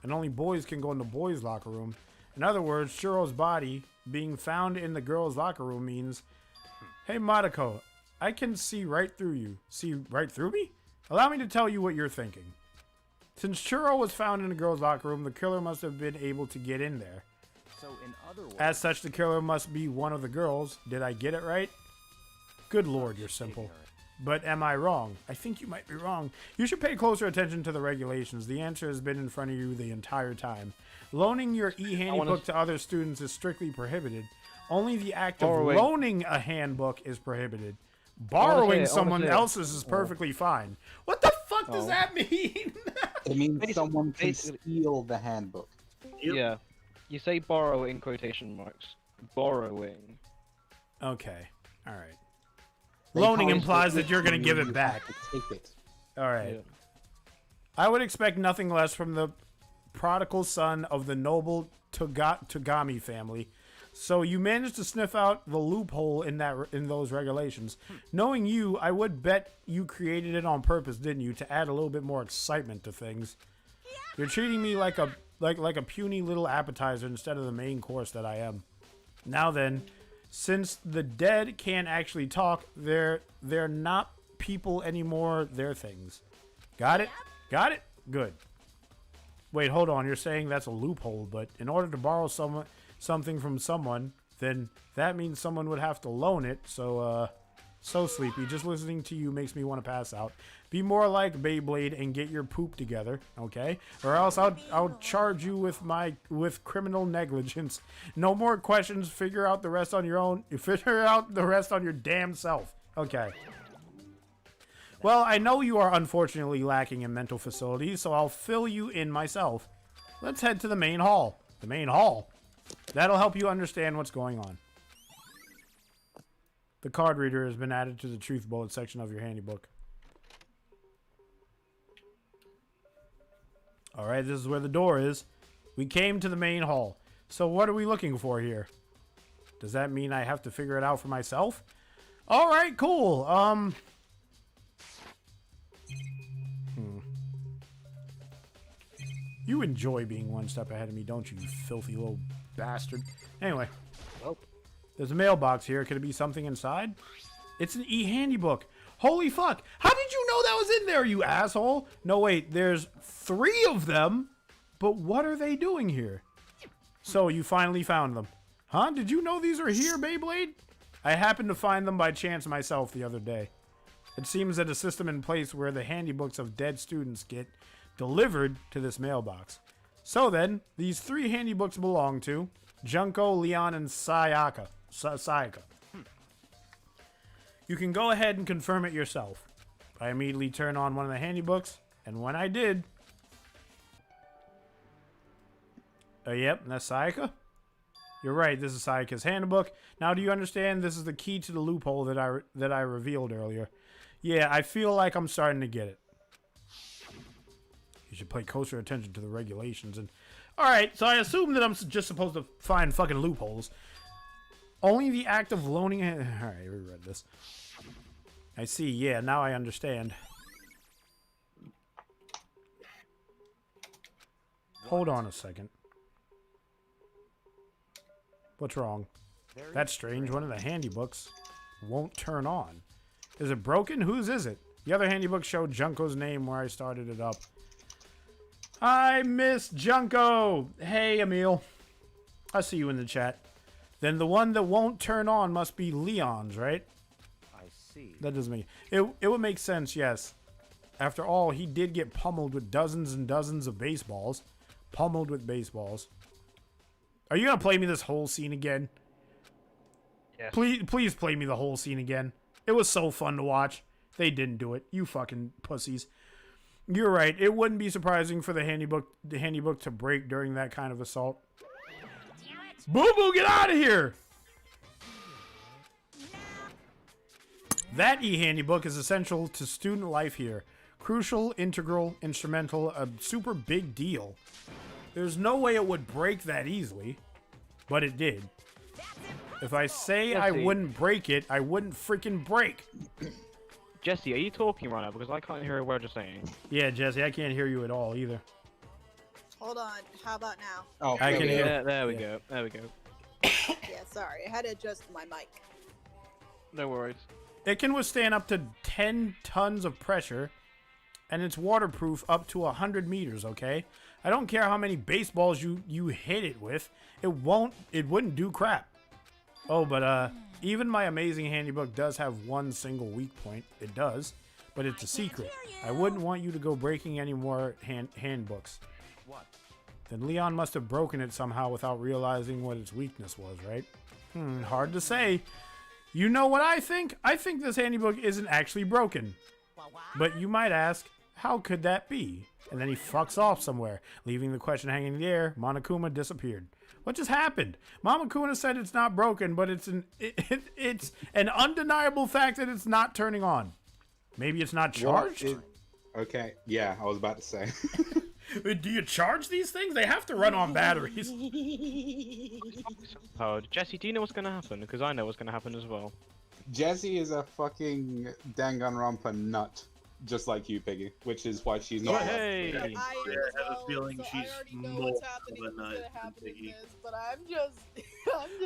and only boys can go in the boys' locker room. In other words, Shiro's body being found in the girls' locker room means, hey Madako, I can see right through you. See right through me? Allow me to tell you what you're thinking. Since Churro was found in a girl's locker room, the killer must have been able to get in there. So in other words, As such, the killer must be one of the girls. Did I get it right? Good lord, you're simple. But am I wrong? I think you might be wrong. You should pay closer attention to the regulations. The answer has been in front of you the entire time. Loaning your e-handybook to other students is strictly prohibited. Only the act of loaning a handbook is prohibited. Borrowing someone else's is perfectly fine. What the fuck does that mean? It means someone can steal the handbook. Yeah. You say borrow in quotation marks. Borrowing. Okay. All right. Loaning implies that you're going to give it back. Take it. All right. Yeah. I would expect nothing less from the prodigal son of the noble Togami family. So you managed to sniff out the loophole in those regulations. Knowing you, I would bet you created it on purpose, didn't you, to add a little bit more excitement to things. You're treating me like a puny little appetizer instead of the main course that I am. Now then, since the dead can't actually talk, they're not people anymore, they're things. Got it? Got it? Good. Wait, hold on. You're saying that's a loophole, but in order to borrow something from someone, then that means someone would have to loan it. So sleepy. Just listening to you makes me want to pass out. Be more like Beyblade and get your poop together, okay? Or else I'll charge you with criminal negligence. No more questions. Figure out the rest on your own. Figure out the rest on your damn self. Okay. Well, I know you are unfortunately lacking in mental facilities, so I'll fill you in myself. Let's head to the main hall. The main hall. That'll help you understand what's going on. The card reader has been added to the truth bullet section of your handybook. Alright, this is where the door is. We came to the main hall. So what are we looking for here? Does that mean I have to figure it out for myself? Alright, cool. You enjoy being one step ahead of me, don't you, you filthy little bastard? Anyway. Well, there's a mailbox here. Could it be something inside? It's an e-handybook. Holy fuck. How did you know that was in there, you asshole? No, wait. There's 3 of them. But what are they doing here? So, you finally found them. Huh? Did you know these are here, Beyblade? I happened to find them by chance myself the other day. It seems that a system in place where the handybooks of dead students get delivered to this mailbox. So then, these 3 handybooks belong to Junko, Leon, and Sayaka. You can go ahead and confirm it yourself. I immediately turn on one of the handybooks, and when I did... yep, that's Sayaka. You're right, this is Sayaka's handbook. Now, do you understand this is the key to the loophole that I revealed earlier? Yeah, I feel like I'm starting to get it. You should pay closer attention to the regulations and... Alright, so I assume that I'm just supposed to find fucking loopholes. Only the act of loaning... Alright, we read this. I see, yeah, now I understand. Hold on a second. What's wrong? That's strange, one of the handybooks won't turn on. Is it broken? Whose is it? The other handybook showed Junko's name where I started it up. I miss Junko! Hey, Emil. I see you in the chat. Then the one that won't turn on must be Leon's, right? I see. That doesn't make... It would make sense, yes. After all, he did get pummeled with dozens and dozens of baseballs. Pummeled with baseballs. Are you gonna play me this whole scene again? Yes. Please play me the whole scene again. It was so fun to watch. They didn't do it. You fucking pussies. You're right. It wouldn't be surprising for the handybook to break during that kind of assault. Boo Boo, get out of here! That e-handybook is essential to student life here. Crucial, integral, instrumental, a super big deal. There's no way it would break that easily, but it did. If I say I wouldn't break it, I wouldn't freaking break. Jesse, are you talking right now? Because I can't hear a word you're saying. Yeah, Jesse, I can't hear you at all either. Hold on. How about now? Oh, I can hear. There we go. There we go. Yeah, sorry. I had to adjust my mic. No worries. It can withstand up to 10 tons of pressure. and it's waterproof up to 100 meters, okay? I don't care how many baseballs you hit it with, it wouldn't do crap. Oh, but even my amazing handybook does have one single weak point. It does, but it's a secret. I wouldn't want you to go breaking any more handbooks. What? Then Leon must have broken it somehow without realizing what its weakness was, right? Hard to say. You know what I think? I think this handybook isn't actually broken. But you might ask, how could that be? And then he fucks off somewhere, leaving the question hanging in the air. Monokuma disappeared. What just happened? Mama Kuna said it's not broken, but it's an undeniable fact that it's not turning on. Maybe it's not charged? Okay, yeah, I was about to say. Do you charge these things? They have to run on batteries. Jesse, do you know what's gonna happen? Because I know what's gonna happen as well. Jesse is a fucking Danganronpa nut, just like you, Piggy, which is why she's not. Hey! I have a feeling she's more of a nut than Piggy. But I'm just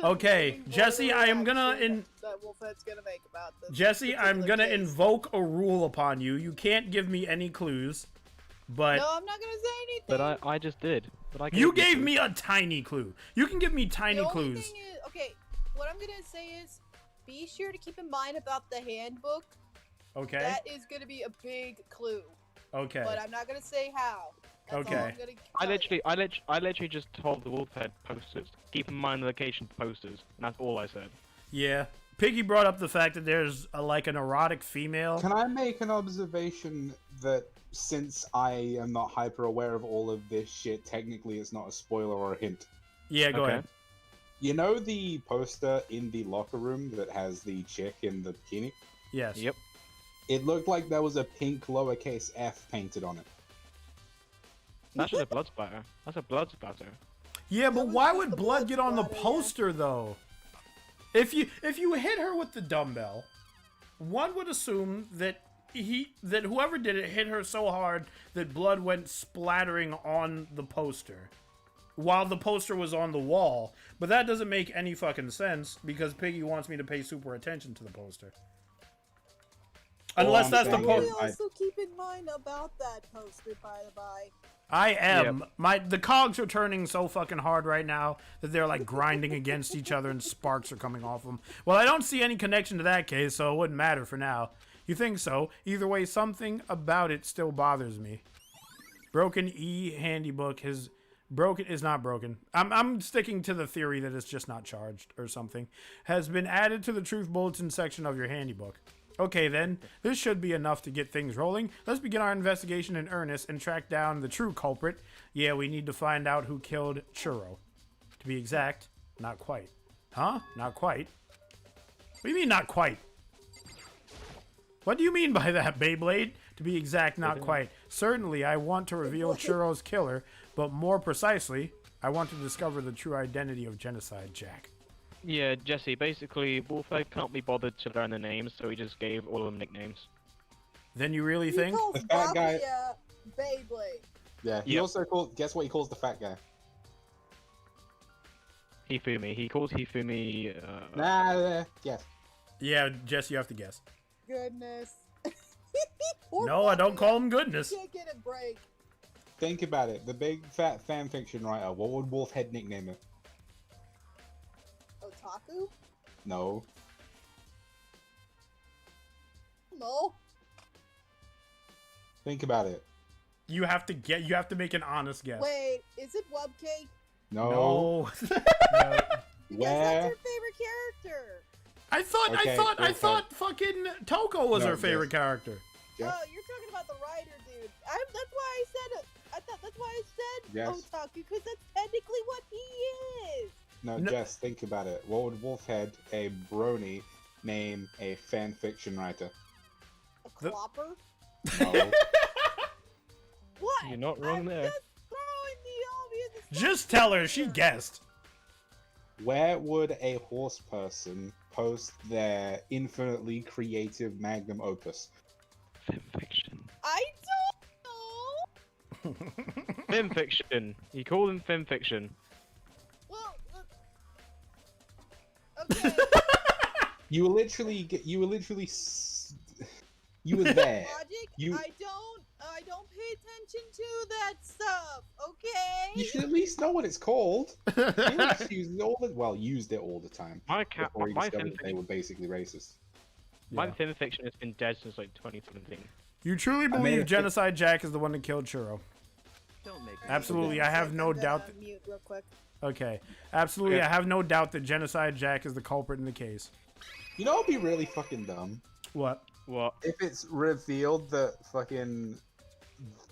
Okay, waiting for Jesse, the I am gonna reaction that Wolfhead's gonna make about this. Jesse, I'm particular gonna case. invoke a rule upon you. You can't give me any clues, but No, I'm not gonna say anything. But I just did. But I you gave gave you me a tiny clue. You can give me tiny the only clues. thing is, okay, what I'm gonna say is, be sure to keep in mind about the handbook. Okay. That is gonna be a big clue. Okay. But I'm not gonna say how. That's Okay. all I'm gonna I literally just told the Wolfhead posters. Keep in mind the location posters. And that's all I said. Yeah. Piggy brought up the fact that there's like an erotic female. Can I make an observation that since I am not hyper aware of all of this shit, technically it's not a spoiler or a hint? Yeah, go ahead. You know the poster in the locker room that has the chick in the bikini? Yes. Yep. It looked like there was a pink lowercase f painted on it. That's just a blood splatter. That's a blood splatter. Yeah, but why would blood get on the poster though? If you hit her with the dumbbell, one would assume that whoever did it hit her so hard that blood went splattering on the poster while the poster was on the wall. But that doesn't make any fucking sense because Piggy wants me to pay super attention to the poster. Unless that's the Somebody poster. also keep in mind about that poster, by the by. I am. The cogs are turning so fucking hard right now that they're like grinding against each other and sparks are coming off them. Well, I don't see any connection to that case, so it wouldn't matter for now. You think so? Either way, something about it still bothers me. Broken handybook is not broken. I'm sticking to the theory that it's just not charged or something. Has been added to the truth bulletin section of your handybook. Okay then, this should be enough to get things rolling. Let's begin our investigation in earnest and track down the true culprit. Yeah, we need to find out who killed Churro. To be exact, not quite. Huh? Not quite? What do you mean not quite? What do you mean by that, Beyblade? To be exact, not quite. Certainly, I want to reveal Churro's killer, but more precisely, I want to discover the true identity of Genocide Jack. Yeah, Jesse, basically, Wolfhead can't be bothered to learn the names, so he just gave all of them nicknames. Then you really think? He calls The fat guy- Bobby, Beyblade. Yeah, he also calls. Guess what he calls the fat guy? Hifumi. He calls Hifumi, Yes. Yeah, Jess, you have to guess. Goodness. No, I don't call him goodness. Can't get a break. Think about it. The big fat fanfiction writer. What would Wolfhead nickname it? Otaku? No. No. Think about it. You have to make an honest guess. Wait, is it Webcake? No. No. Because Where? that's her favorite character. I thought fucking Toko was No, her favorite character. Yeah. Oh, you're talking about the writer, dude. That's why I said it. That's why I said Yes. Otaku, because that's technically what he is. No, No. Jess, think about it. What would Wolfhead, a Brony, name a fanfiction writer? A The- clopper? No. What? You're not wrong I'm there. Just throwing the obvious. Just tell her she guessed. Where would a horse person post their infinitely creative magnum opus? Fanfiction. I don't know. Fanfiction. He called him fanfiction. Well, okay. You were literally, you were there. Logic. You- I to that stuff, okay? You should at least know what it's called. Felix used it all the time. Before he discovered that they were basically racist. My fan fiction has been dead since like 2017. You truly believe Genocide Jack is the one that killed Churro? Don't make me Absolutely, I have no doubt. Mute real quick. Okay, absolutely, I have no doubt that Genocide Jack is the culprit in the case. You know what'd be really fucking dumb? What? What? If it's revealed that fucking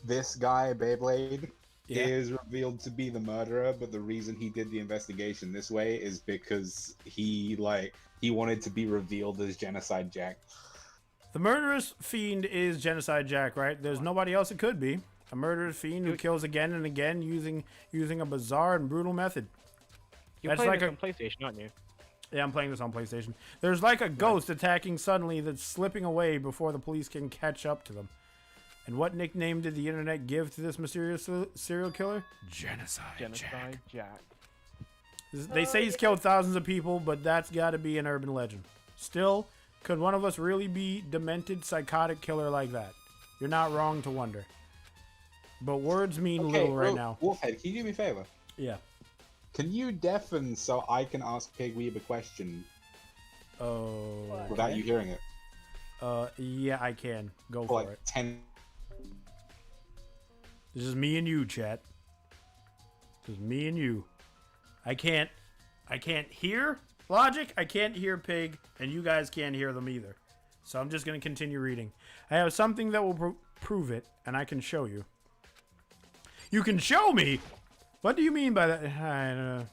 this guy, Beyblade, is revealed to be the murderer, but the reason he did the investigation this way is because he wanted to be revealed as Genocide Jack. The murderous fiend is Genocide Jack, right? There's nobody else it could be. A murderous fiend who kills again and again using a bizarre and brutal method. You're playing this on PlayStation, aren't you? Yeah, I'm playing this on PlayStation. There's like a ghost attacking suddenly that's slipping away before the police can catch up to them. And what nickname did the internet give to this mysterious serial killer? Genocide Jack. They say he's killed thousands of people, but that's got to be an urban legend. Still, could one of us really be demented, psychotic killer like that? You're not wrong to wonder. But words mean little right now. Wolfhead, can you do me a favor? Yeah. Can you deafen so I can ask Pigweeb a question? Oh. Without you hearing it. Yeah, I can. Go for it. 10. This is me and you, chat. This is me and you. I can't hear Logic, I can't hear Pig, and you guys can't hear them either. So I'm just going to continue reading. I have something that will prove it, and I can show you. You can show me? What do you mean by that? I don't know.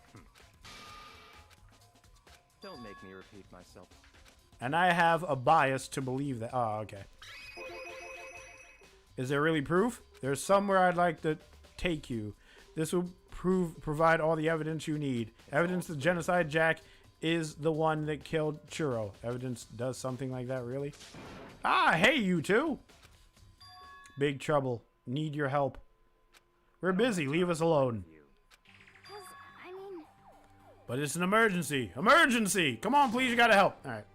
Don't make me repeat myself. And I have a bias to believe that. Oh, okay. Is there really proof? There's somewhere I'd like to take you. This will provide all the evidence you need. Evidence that Genocide Jack is the one that killed Churro. Evidence does something like that, really? Ah, hey, you two! Big trouble. Need your help. We're busy. Leave us alone. But it's an emergency. Emergency! Come on, please. You gotta help. All right.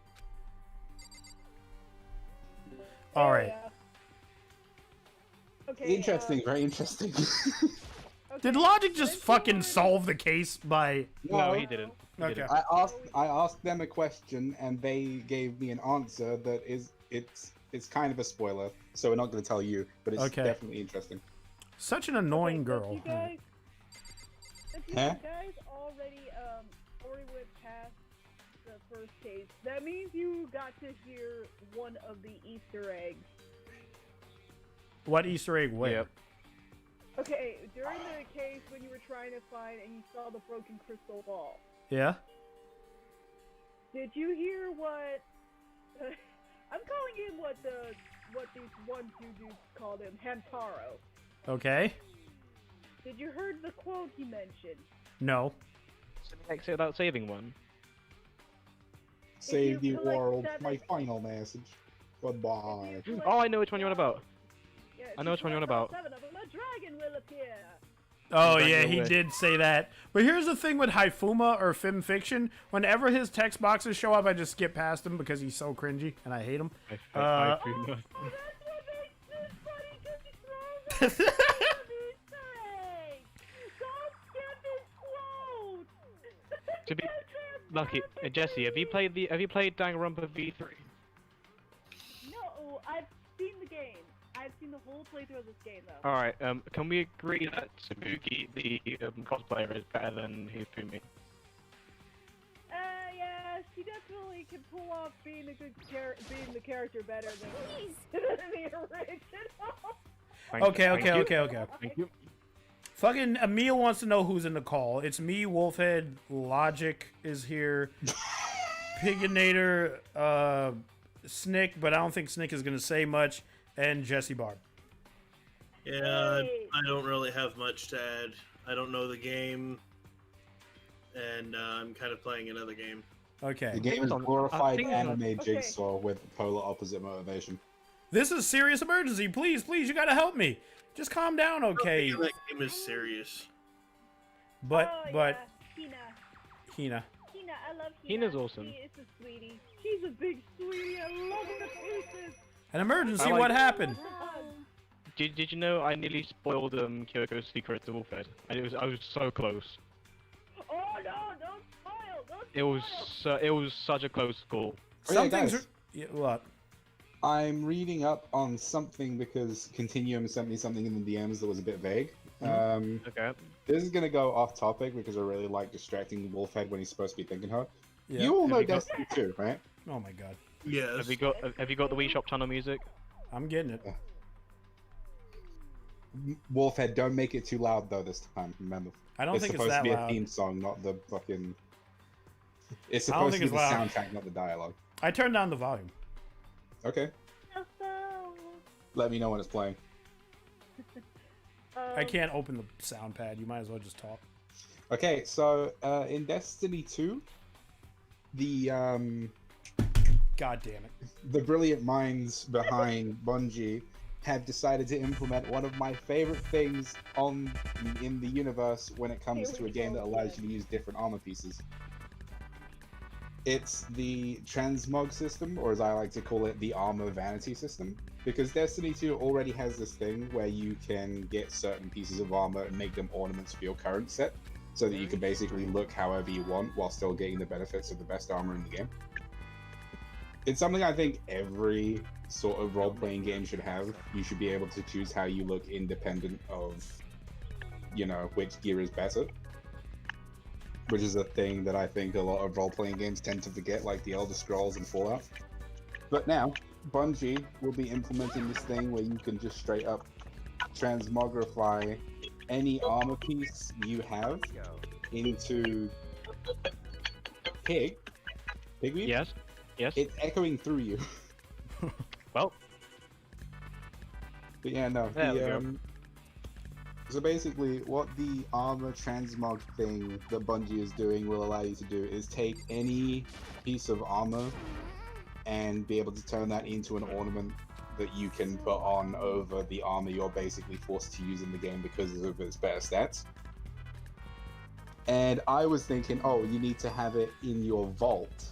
All right. Okay, interesting. Very interesting. Did Logic just fucking solve the case by... No, he didn't. Okay. I asked them a question and they gave me an answer that it's kind of a spoiler, so we're not going to tell you, but it's definitely interesting. Such an annoying girl. You guys already went past the first case. That means you got to hear one of the Easter eggs. What Easter egg? Where? Yep. Okay, during the case when you were trying to find and you saw the broken crystal ball. Yeah? Did you hear what... I'm calling him what these two dudes called him, Hamtaro. Okay. Did you heard the quote he mentioned? No. Exit without saving one. Save the world, my final message. Goodbye. Oh, I know which one you're on about. Yeah, I know which one you're on about. 7 of them, a dragon will appear. Oh yeah, he did say that. But here's the thing with Haifuma or Film Fiction. Whenever his text boxes show up, I just skip past him because he's so cringy and I hate him. Haifuma. To be lucky, Jesse, have you played Danganronpa V3? No, I've seen the game. I've seen the whole playthrough of this game, though. Alright, can we agree that Tsubuki, the cosplayer, is better than Hifumi? Yeah, she definitely can pull off being the character better than the original. Okay. Thank you. Fucking Emil wants to know who's in the call. It's me, Wolfhead, Logic is here, Piginator, Snick, but I don't think Snick is gonna say much, and Jesse Barb. Yeah, I don't really have much to add. I don't know the game, and I'm kind of playing another game. Okay. The game is glorified anime Jigsaw with polar opposite motivation. This is serious emergency. Please, you gotta help me. Just calm down, okay? That game is serious. But Hina. Hina, I love Hina. Hina's awesome. She is a sweetie. She's a big sweetie. I love her to pieces. An emergency, what happened? Did you know I nearly spoiled Kyoko's secret to Wolfhead? And I was so close. Oh no! Don't spoil! Don't It was such a close call. Some yeah, things guys. are. Yeah, what? I'm reading up on something because Continuum sent me something in the DMs that was a bit vague. Okay. This is gonna go off topic because I really like distracting Wolfhead when he's supposed to be thinking hard. Yeah. You all Have know you got- Destiny 2, right? Oh my god. Yes. Have you got the Wii Shop channel music? I'm getting it. Wolfhead, don't make it too loud though this time. Remember, I don't think it's supposed that to be loud. a theme song, not the fucking. It's I don't supposed to think be the it's loud. soundtrack, not the dialogue. I turned down the volume. Okay. Let me know when it's playing. I can't open the sound pad. You might as well just talk. Okay, so in Destiny 2, the God damn it. the brilliant minds behind Bungie have decided to implement one of my favorite things in the universe when it comes to a game that allows you to use different armor pieces. It's the transmog system, or as I like to call it, the armor vanity system. Because Destiny 2 already has this thing where you can get certain pieces of armor and make them ornaments for your current set, so that you can basically look however you want while still getting the benefits of the best armor in the game. It's something I think every sort of role-playing game should have. You should be able to choose how you look independent of, you know, which gear is better. Which is a thing that I think a lot of role-playing games tend to forget, like the Elder Scrolls and Fallout. But now, Bungie will be implementing this thing where you can just straight up transmogrify any armor piece you have into Pigweed? Yes. Yes. It's echoing through you. Well. But yeah, no. There we go. So basically, what the armor transmog thing that Bungie is doing will allow you to do is take any piece of armor and be able to turn that into an ornament that you can put on over the armor you're basically forced to use in the game because of its better stats. And I was thinking, oh, you need to have it in your vault,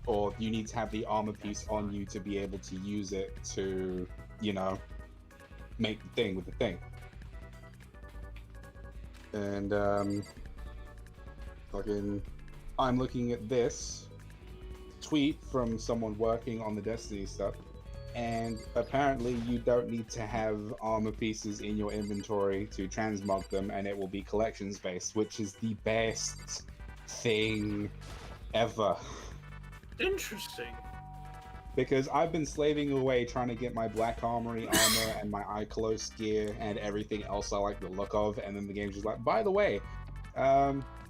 or you need to have the armor piece on you to be able to use it to, you know, make the thing with the thing. And I'm looking at this tweet from someone working on the Destiny stuff, and apparently you don't need to have armor pieces in your inventory to transmog them, and it will be collections based, which is the best thing ever. Interesting. Because I've been slaving away trying to get my Black Armory armor and my Icolos gear and everything else I like the look of, and then the game's just like, by the way,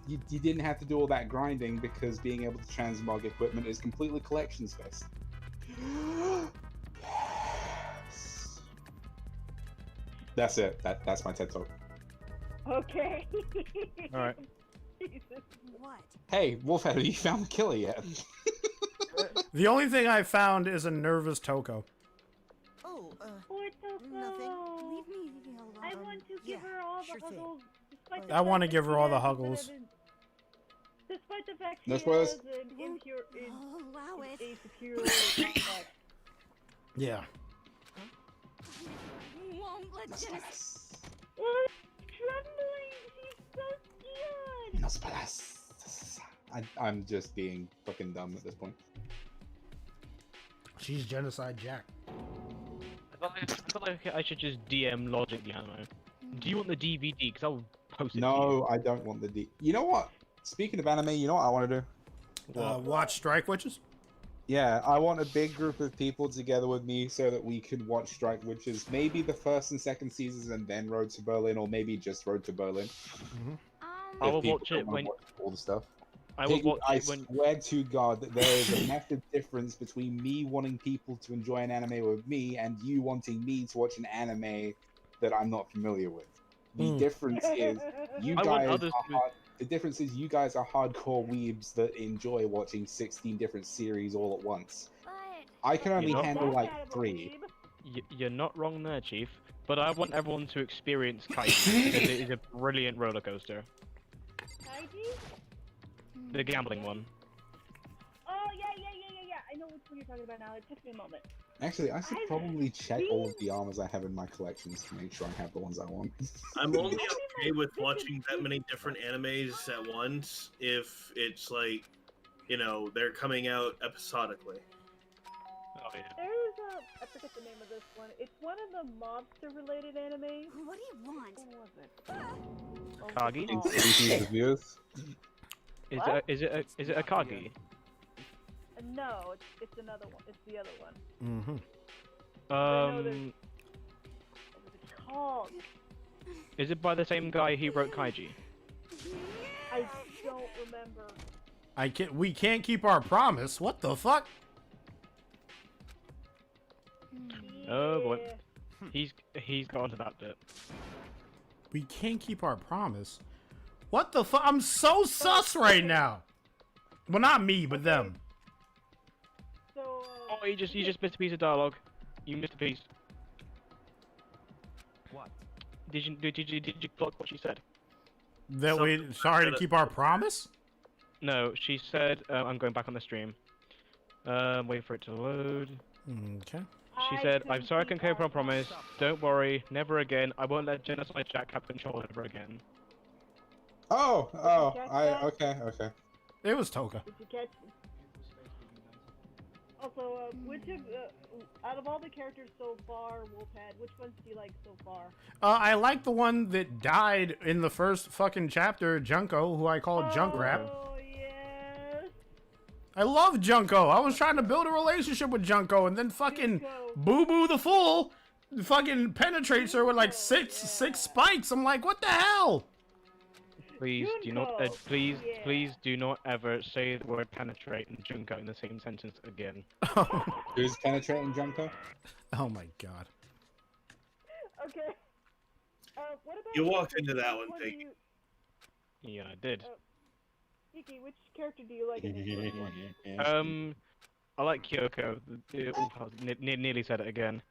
you didn't have to do all that grinding because being able to transmog equipment is completely collections based. Yes. That's it. That's my TED Talk. Okay. Alright. What? Hey, Wolfhead, have you found the killer yet? The only thing I found is a nervous Toko. Oh, Poor Toko. nothing. Leave me alone. I want to give her all the sure thing. huggles. despite the I want to fact give that her all she the has huggles. Despite the fact No she spoilers. has an impure, Allow it. a superior complex. Yeah. Won't let Genesis. Oh, trembling. She's so scared. No spoilers. I'm just being fucking dumb at this point. She's Genocide Jack. I feel like I should just DM Logic the anime. Do you want the DVD? Because I'll post it to No, I don't want the D. You know what? Speaking of anime, you know what I want to do? Watch Strike Witches? Yeah, I want a big group of people together with me so that we can watch Strike Witches, maybe the first and second seasons and then Road to Berlin, or maybe just Road to Berlin. I If will people watch don't it wanna when watch all the stuff. I will watch I it when swear to God that there is a massive difference between me wanting people to enjoy an anime with me and you wanting me to watch an anime that I'm not familiar with. The difference is you I want guys others are to- the difference is you guys are hardcore weebs that enjoy watching 16 different series all at once. I can only You're not handle wrong. like 3. You're not wrong there, Chief. But I want everyone to experience Kaiji because it is a brilliant roller coaster. Kaiji? The gambling one. Oh, yeah. I know which one you're talking about now. It took me a moment. Actually, I should I've probably check seen- all of the armors I have in my collections to make sure I have the ones I want. I'm only okay with watching that many different animes at once if it's like, you know, they're coming out episodically. Oh yeah. There's I forget the name of this one. It's one of the mobster-related anime. What do you want? What was it? Kagi? Oh, Species of Youth. What? Is it a Kagi? no, it's another one. It's the other one. Mm-hmm. What was it called? Is it by the same guy who wrote Kaiji? I don't remember. We can't keep our promise. What the fuck? Oh boy. Yeah. He's gone to that bit. We can't keep our promise. What the fuck? I'm so sus right now. Well, not me, but them. So, Oh, you just missed a piece of dialogue. You missed a piece. What? Did you clock what she said? That we sorry to keep our promise? No, she said I'm going back on the stream. Wait for it to load. Okay. She said, "I'm sorry I couldn't keep my promise. Don't worry, never again. I won't let Genocide Jack have control ever again." Oh, okay. It was Toka. did you catch? Also, which of out of all the characters so far, Wolfhead, which ones do you like so far? I like the one that died in the first fucking chapter, Junko, who I call Junkrat. Oh yes. I love Junko. I was trying to build a relationship with Junko, and then fucking Boo Boo the Fool fucking penetrates her with like six spikes. I'm like, what the hell? Please do not, please do not ever say the word penetrate and Junko in the same sentence again. Who's penetrating Junko? Oh my god. Okay. What about You walked into that one, do Piggy. you- Yeah, I did. Kiki, which character do you like in this one? I like Kyoko. Nearly said it again.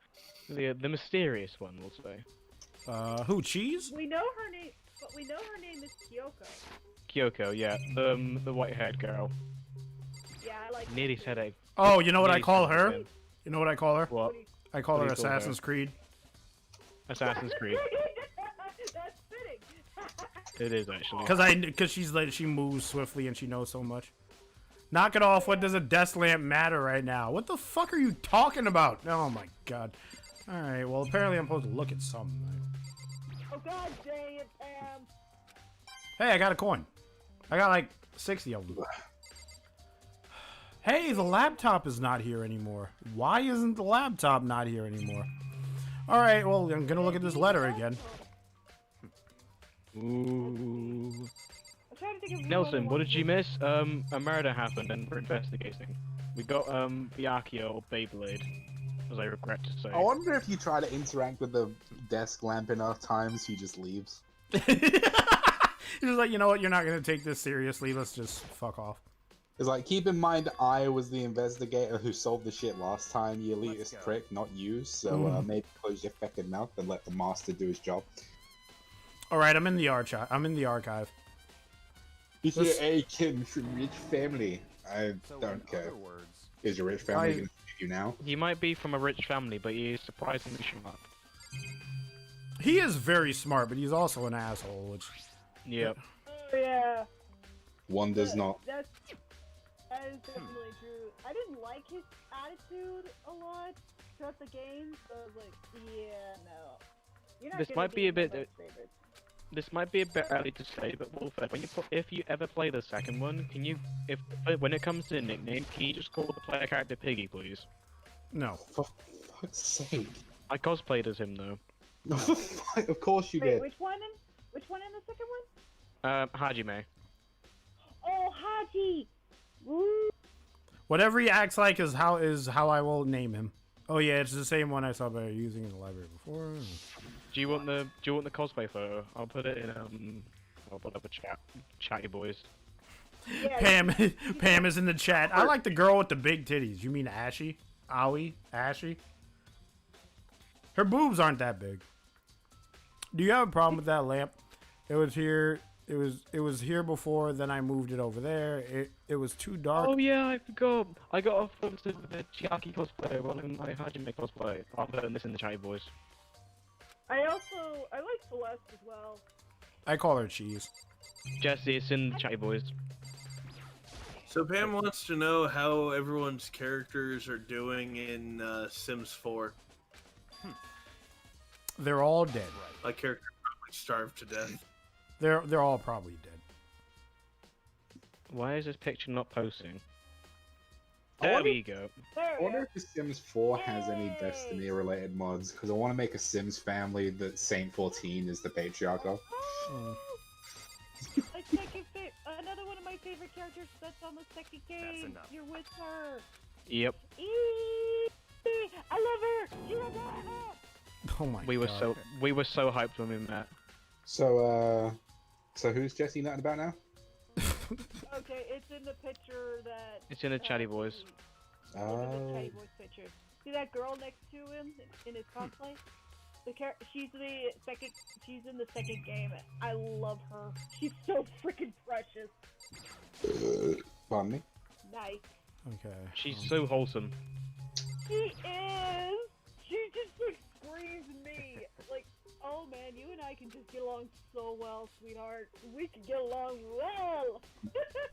The mysterious one, we'll say. Who, Cheese? We know her name, but we know her name is Kyoko. Kyoko, yeah, the white-haired girl. Yeah, I like. Nearly said it. Oh, you know what I Nearly call said it her? again. You know what I call her? What? I call her What do you call her? Assassin's Creed. Assassin's Creed. That's fitting. It is actually. Because she's like, she moves swiftly and she knows so much. Knock it off. What does a desk lamp matter right now? What the fuck are you talking about? Oh my god. Alright, well apparently I'm supposed to look at something. Oh god dang it, Pam. Hey, I got a coin. I got like 60 of them. Hey, the laptop is not here anymore. Why isn't the laptop not here anymore? Alright, well, I'm gonna look at this letter again. Ooh. I'm trying to think of Nelson, what did you miss? A murder happened and we're investigating. We got Byakuya or Beyblade, as I regret to say. I wonder if you try to interact with the desk lamp enough times, he just leaves. He's just like, you know what, you're not gonna take this seriously, let's just fuck off. It's like, keep in mind, I was the investigator who solved the shit last time, you elitist prick, not you, so maybe close your fucking mouth and let the master do his job. Alright, I'm in the archive. If you're a kid from rich family, I don't care. Is your rich family gonna shoot you now? He might be from a rich family, but he is surprisingly smart. He is very smart, but he's also an asshole, which... Yep. Oh yeah. One does not. That is definitely true. I didn't like his attitude a lot throughout the game, so I was like, yeah, no. You're not This gonna might be a my bit. most favorite. This might be a bit early to say, but Wolfhead, if you ever play the second one, can you, when it comes to nickname, can you just call the player character Piggy, please? No. For fuck's sake. I cosplayed as him though. Of course you Wait, did. which one in the second one? Hajime. Oh, Haji! Woo! Whatever he acts like is how I will name him. Oh yeah, it's the same one I saw by using in the library before. Do you want the cosplay photo? I'll put it in I'll put up a chatty boys. Yeah, Pam is in the chat. I like the girl with the big titties. You mean Ashy? Ashy? Her boobs aren't that big. Do you have a problem with that lamp? It was here It was here before. Then I moved it over there. It was too dark. Oh yeah, I forgot. I got off of the Chiaki cosplay while in my Hajime cosplay. I'll put this in the chatty boys. I like Celeste as well. I call her Cheese. Jesse, it's in the chatty boys. So Pam wants to know how everyone's characters are doing in Sims 4. They're all dead. My character probably starved to death. They're all probably dead. Why is this picture not posting? I There wonder- we go. I wonder if The Sims 4 has any Destiny-related mods, because I want to make a Sims family that Saint 14 is the patriarch of. Another one of my favorite characters that's on the second game. You're with her. Yep. I love her. You're adorable. Oh my We were god. so hyped when we met. So who's Jesse nutting about now? Okay, it's in the picture that. It's in the chatty boys. It's in the chatty boys picture. See that girl next to him in his cosplay? She's in the second game. I love her. She's so freaking precious. Pardon me? Nice. Okay. She's so wholesome. She is. She just like screams me. Like, oh man, you and I can just get along so well, sweetheart. We can get along well.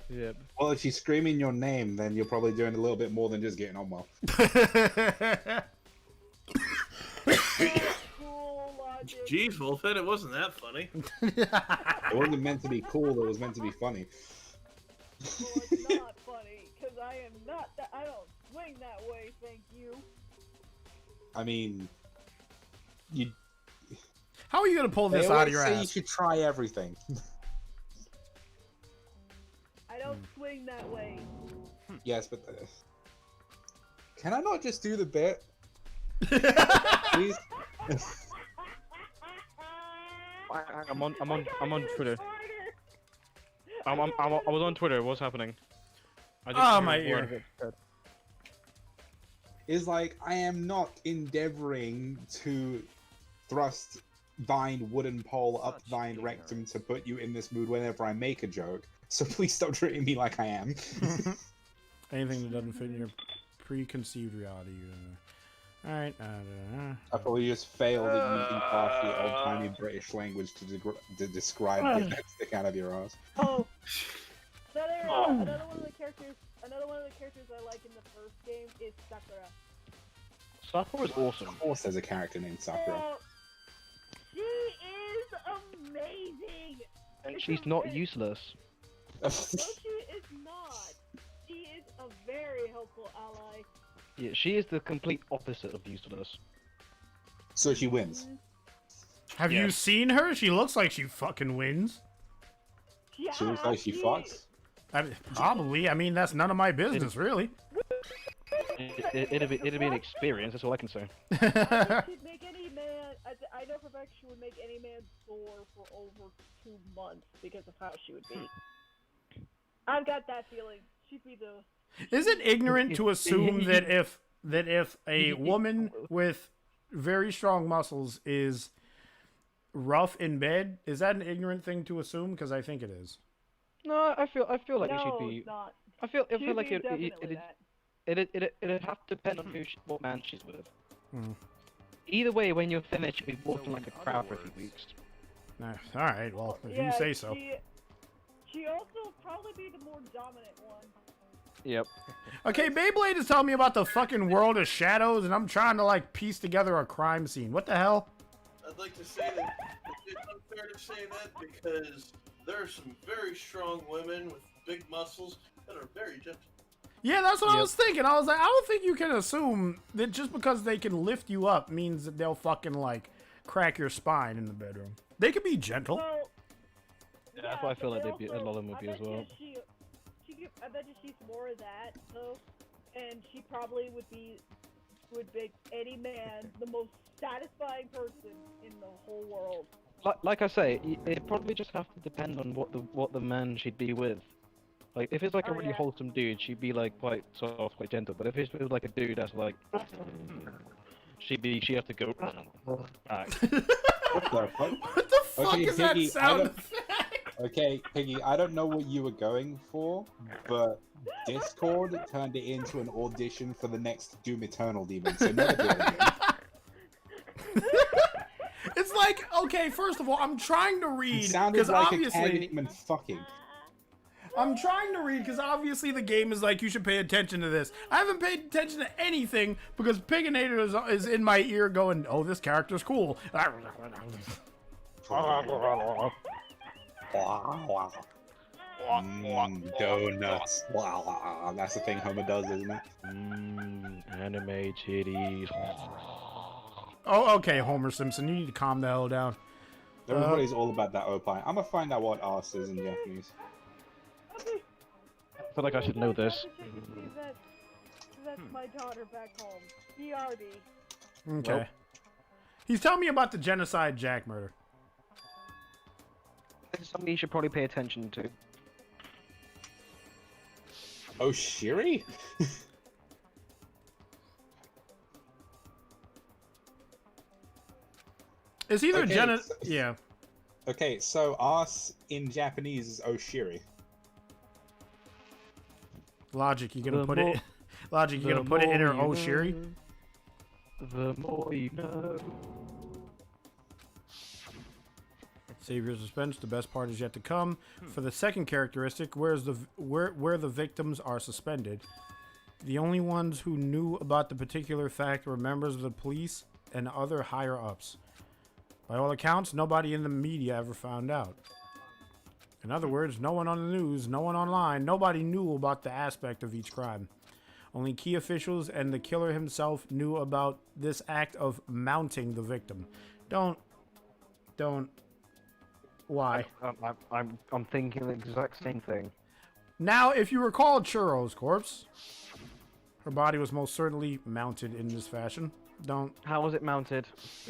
Yep. Well, if she's screaming your name, then you're probably doing a little bit more than just getting on well. Cool logic. Jeez, Wolfhead, it wasn't that funny. It wasn't meant to be cool, it was meant to be funny. Well, it's not funny, because I am not that. I don't swing that way, thank you. I mean, you. How are you gonna pull this They out of always your say ass? you should try everything. I don't swing that way. Yes, but can I not just do the bit? Please. I'm on Twitter. I was on Twitter. What's happening? Oh, my ear. Is like I am not endeavoring to thrust thine wooden pole up thine rectum to put you in this mood whenever I make a joke. So please stop treating me like I am. Anything that doesn't fit in your preconceived reality. Alright. I probably just failed at using half the old-timey British language to describe the events that out of your ass. Oh, another one of the characters I like in the first game is Sakura. Sakura is awesome. Of course, there's a character named Sakura. She is amazing. And she's not useless. No, she is not. She is a very helpful ally. Yeah, she is the complete opposite of useless. So she wins. Have you seen her? She looks like she fucking wins. Yeah, She looks like she fucks. Probably. I mean, that's none of my business, really. It'd be an experience. That's all I can say. She'd make any man. I know for a fact she would make any man sore for over 2 months because of how she would be. I've got that feeling. She'd be the. Is it ignorant to assume that if a woman with very strong muscles is rough in bed, is that an ignorant thing to assume? Because I think it is. No, I feel like No, it should be. it's not. I feel She'd like be definitely it'd have to depend on what man she's with. Hmm. Either way, when you're finished, you'll be walking like a crowd for a few weeks. All right. Well, if Yeah, you say so. She also probably be the more dominant one. Yep. Okay, Beyblade is telling me about the fucking world of shadows, and I'm trying to like piece together a crime scene. What the hell? I'd like to say that it's unfair to say that because there are some very strong women with big muscles that are very gentle. Yeah, that's what I was thinking. I was like, I don't think you can assume that just because they can lift you up means that they'll fucking like crack your spine in the bedroom. They can be gentle. Well, Yeah, that's why I feel like they'd be a lot of movie as well. I bet you she's more of that though, and she probably would make any man the most satisfying person in the whole world. Like I say, it probably just have to depend on what the man she'd be with. Like if it's like a really wholesome dude, she'd be like quite soft, quite gentle. But if it's like a dude that's like, she have to go back. What the fuck? What the fuck is that sound? Okay, Piggy, I don't know what you were going for, but Discord turned it into an audition for the next Doom Eternal demon, so never do it again. It's like, okay, first of all, I'm trying to It read sounded because like a obviously Candy demon fucking. I'm trying to read because obviously the game is like you should pay attention to this. I haven't paid attention to anything because Piginator is in my ear going, "Oh, this character's cool." Donuts. Wow, that's the thing Homer does, isn't it? Anime titties. Oh, okay, Homer Simpson, you need to calm the hell down. Everybody's all about that opine. I'm gonna find out what arse is in Japanese. I feel like I should know this. That's my daughter back home. BRB. Okay. Well. He's telling me about the genocide Jack murder. This is something you should probably pay attention to. Oh, Shiri? It's either Okay, yeah. Okay, so arse in Japanese is Oshiri. Logic, you gonna The put more- it? Logic, you the gonna put it in her more you Oshiri? know, The more you know. Save your suspense. The best part is yet to come. For the second characteristic, where the victims are suspended, the only ones who knew about the particular fact were members of the police and other higher ups. By all accounts, nobody in the media ever found out. In other words, no one on the news, no one online, nobody knew about the aspect of each crime. Only key officials and the killer himself knew about this act of mounting the victim. Don't. Why? I'm thinking the exact same thing. Now, if you recall Churro's corpse, her body was most certainly mounted in this fashion. How was it mounted?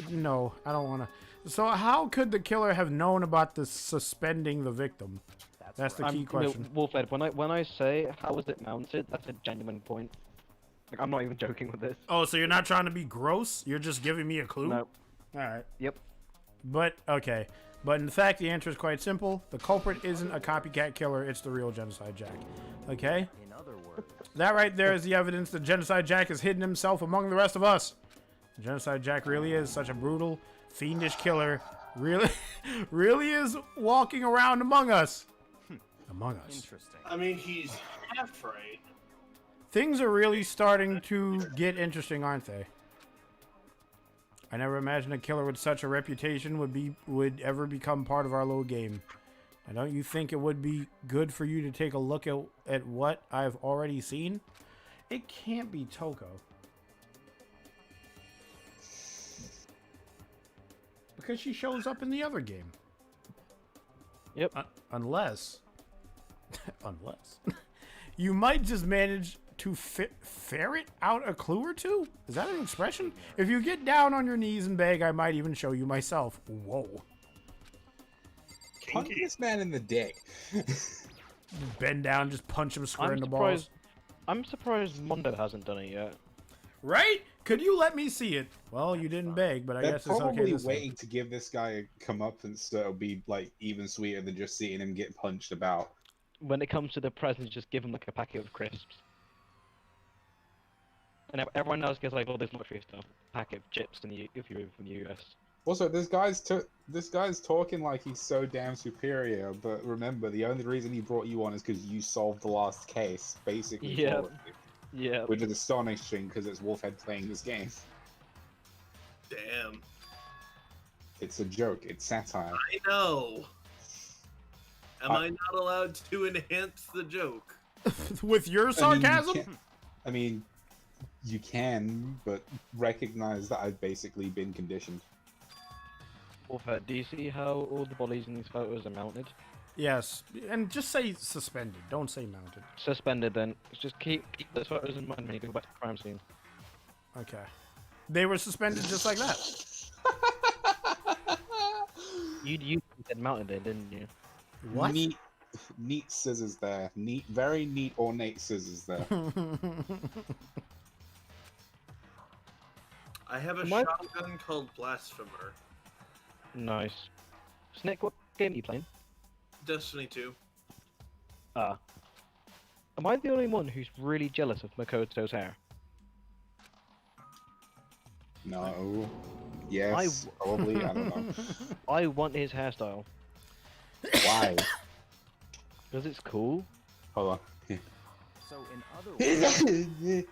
No, I don't want to. So how could the killer have known about the suspending the victim? That's the key question. Wolfhead, when I say how was it mounted, that's a genuine point. Like, I'm not even joking with this. Oh, so you're not trying to be gross? You're just giving me a clue? No. Alright. Yep. But, okay. But in fact, the answer is quite simple. The culprit isn't a copycat killer, it's the real Genocide Jack. Okay? In other words, That right there is the evidence that Genocide Jack has hidden himself among the rest of us. Genocide Jack really is such a brutal, fiendish killer. Really is walking around among us. Among us. interesting. I mean, he's half right. Things are really starting to get interesting, aren't they? I never imagined a killer with such a reputation would ever become part of our little game. And don't you think it would be good for you to take a look at what I've already seen? It can't be Toko. Because she shows up in the other game. Yep. Unless you might just manage to ferret out a clue or two? Is that an expression? If you get down on your knees and beg, I might even show you myself. Whoa. Punch this man in the dick. Bend down, just punch him square in the balls. I'm surprised Mondo hasn't done it yet. Right? Could you let me see it? Well, you didn't beg, but I They're guess it's okay. probably this waiting to give this guy a comeuppance so it'll be like even sweeter than just seeing him get punched about. When it comes to the presents, just give him like a packet of crisps. And everyone else gets like all this luxury stuff. Packet of chips if you're from the US. Also, this guy's talking like he's so damn superior, but remember, the only reason he brought you on is because you solved the last case, basically. Yeah. flawlessly. Yeah. Which is astonishing because it's Wolfhead playing this game. Damn. It's a joke. It's satire. I know. Am I not allowed to enhance the joke? With your sarcasm? I mean, you can, but recognize that I've basically been conditioned. Wolfhead, do you see how all the bodies in these photos are mounted? Yes, and just say suspended. Don't say mounted. Suspended then. Just keep those photos in mind when you go back to the crime scene. Okay. They were suspended just like that. You said mounted it, didn't you? What? Neat scissors there. Very neat, ornate scissors there. I have a shotgun called Blasphemer. Nice. Snake, what game are you playing? Destiny 2. Am I the only one who's really jealous of Makoto's hair? No. Yes. Probably. I don't know. I want his hairstyle. Why? Because it's cool. Hold on. So in other words,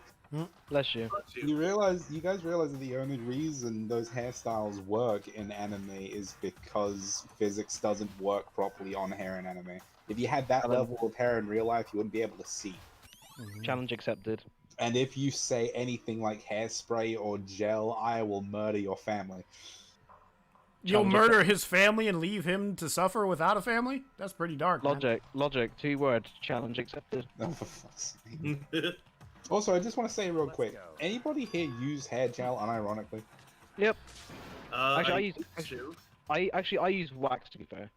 Bless you. You guys realize that the only reason those hairstyles work in anime is because physics doesn't work properly on hair in anime. If you had that level of hair in real life, you wouldn't be able to see. Challenge accepted. And if you say anything like hairspray or gel, I will murder your family. You'll murder his family and leave him to suffer without a family? That's pretty dark, man. Logic, 2 words, challenge accepted. Oh, for fuck's sake. Also, I just want to say real quick, anybody here use hair gel unironically? Yep. I use wax, to be fair.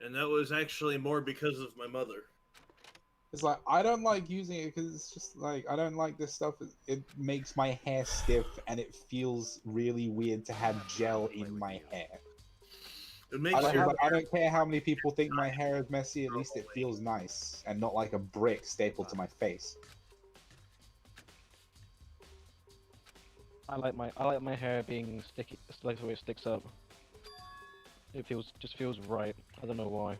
And that was actually more because of my mother. It's like, I don't like using it because it's just like, I don't like this stuff. It makes my hair stiff and it feels really weird to have gel in my hair. It makes I don't care how many people think my hair is messy, at least it feels nice and not like a brick stapled to my face. I like my hair being sticky, like the way it sticks up. It just feels right. I don't know why.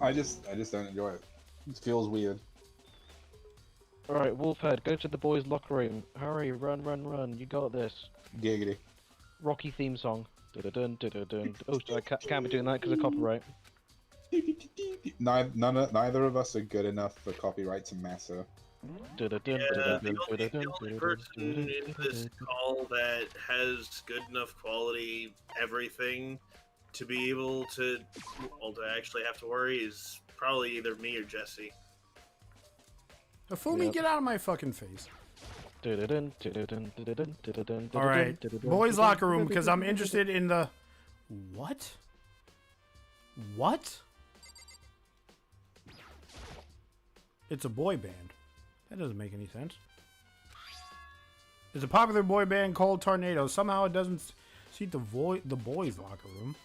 I just don't enjoy it. It feels weird. Alright, Wolfhead, go to the boys' locker room. Hurry, run, run, run. You got this. Giggity. Rocky theme song. Dun, dun, dun, dun. Oh, sorry, I can't be doing that because of copyright. Neither of us are good enough for copyright to matter. Yeah, the only person in this call that has good enough quality everything to be able to, well, to actually have to worry is probably either me or Jesse. Fumi, get out of my fucking face. Alright, boys' locker room, because I'm interested in the... What? What? It's a boy band. That doesn't make any sense. It's a popular boy band called Tornado. Somehow it doesn't seat the boys' locker room.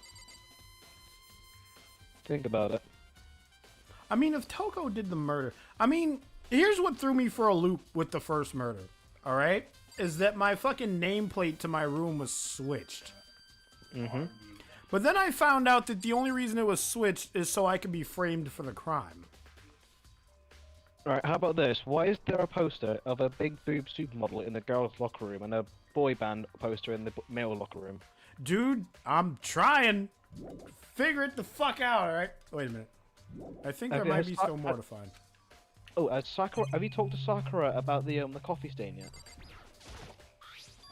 Think about it. I mean, if Toko did the murder... I mean, here's what threw me for a loop with the first murder. Alright? Is that my fucking nameplate to my room was switched. But then I found out that the only reason it was switched is so I could be framed for the crime. Alright, how about this? Why is there a poster of a big boob supermodel in the girls' locker room and a boy band poster in the male locker room? Dude, I'm trying. Figure it the fuck out, alright? Wait a minute. I think there might be still more to find. Oh, Sakura, have you talked to Sakura about the coffee stain yet?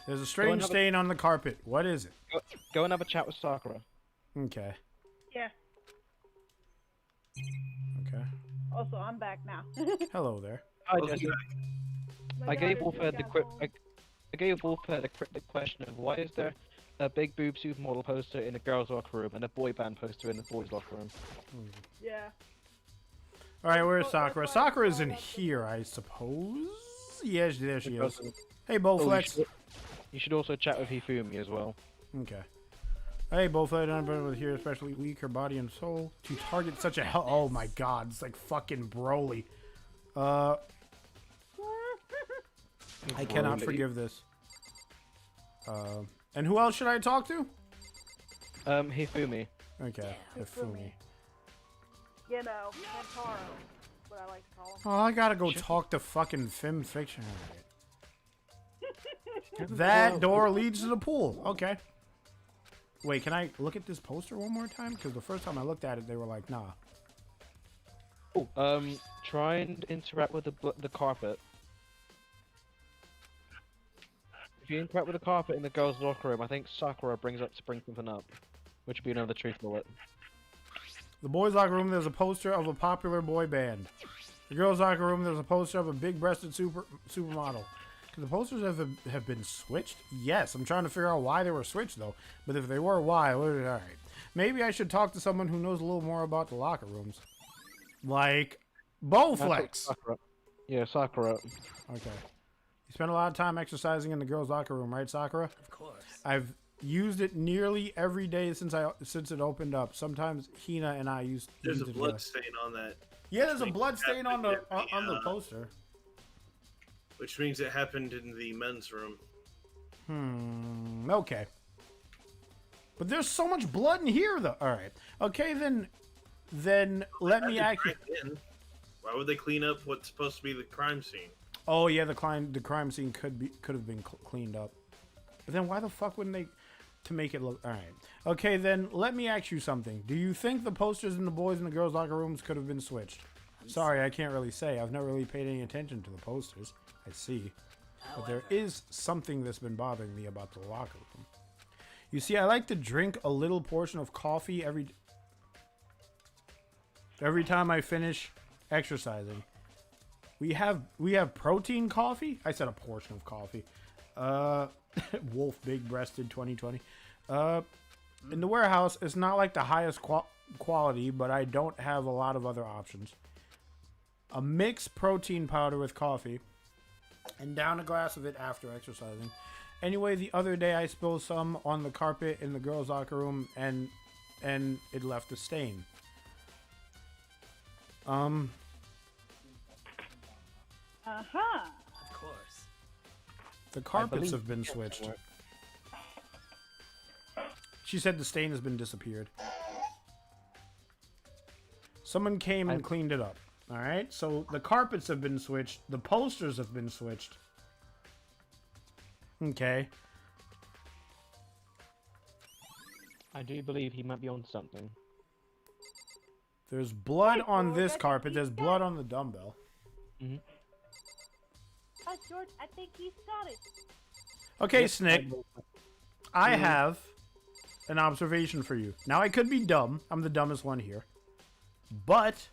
There's a strange stain on the carpet. What is it? Go and have a chat with Sakura. Okay. Yeah. Okay. Also, I'm back now. Hello there. Hi, Jesse. I gave Wolfhead the cryptic question of why is there a big boob supermodel poster in the girls' locker room and a boy band poster in the boys' locker room? Yeah. Alright, where's Sakura? Sakura's in here, I suppose? Yes, there she is. Hey, Bowflex. You should also chat with Hifumi as well. Okay. Hey, Bowflex, I'm with here, especially weak, her body and soul, to target such a hell. Oh my god, it's like fucking Broly. I cannot forgive this. And who else should I talk to? Hifumi. Okay, Hifumi. You know, Kentaro, what I like to call him. Oh, I gotta go talk to fucking Fem Fiction. That door leads to the pool. Okay. Wait, can I look at this poster one more time? Because the first time I looked at it, they were like, nah. Oh, try and interact with the carpet. If you interact with the carpet in the girls' locker room, I think Sakura brings something up, which would be another truth bullet. The boys' locker room, there's a poster of a popular boy band. The girls' locker room, there's a poster of a big-breasted supermodel. Could the posters have been switched? Yes, I'm trying to figure out why they were switched, though. But if they were, why? Alright. Maybe I should talk to someone who knows a little more about the locker rooms. Like, Bowflex! Yeah, Sakura. Okay. You spend a lot of time exercising in the girls' locker room, right, Sakura? Of course. I've used it nearly every day since it opened up. Sometimes Hina and I used There's it a together. blood stain on that. Yeah, there's a Which blood means stain on it the happened in poster. Which means it happened in the men's room. Okay. But there's so much blood in here, though. All right. Okay, then let me actually. Why would they clean up what's supposed to be the crime scene? Oh yeah, the crime scene could have been cleaned up. But then why the fuck wouldn't they to make it look all right? Okay, then let me ask you something. Do you think the posters in the boys and the girls locker rooms could have been switched? Sorry, I can't really say. I've never really paid any attention to the posters. I see. But there is something that's been bothering me about the locker room. You see, I like to drink a little portion of coffee every time I finish exercising. We have protein coffee? I said a portion of coffee. Wolf big breasted 2020. In the warehouse, it's not like the highest quality, but I don't have a lot of other options. A mixed protein powder with coffee and down a glass of it after exercising. Anyway, the other day I spilled some on the carpet in the girls' locker room and it left a stain. Uh-huh. Of course. The carpets have been switched. She said the stain has been disappeared. Someone came and cleaned it up. All right, so the carpets have been switched. The posters have been switched. Okay. I do believe he might be on something. There's blood on this carpet. There's blood on the dumbbell. Mm-hmm. George, I think he's got it. Okay, Yep, Snick. I have an observation for you. Now, I could be dumb. I'm the dumbest one here. But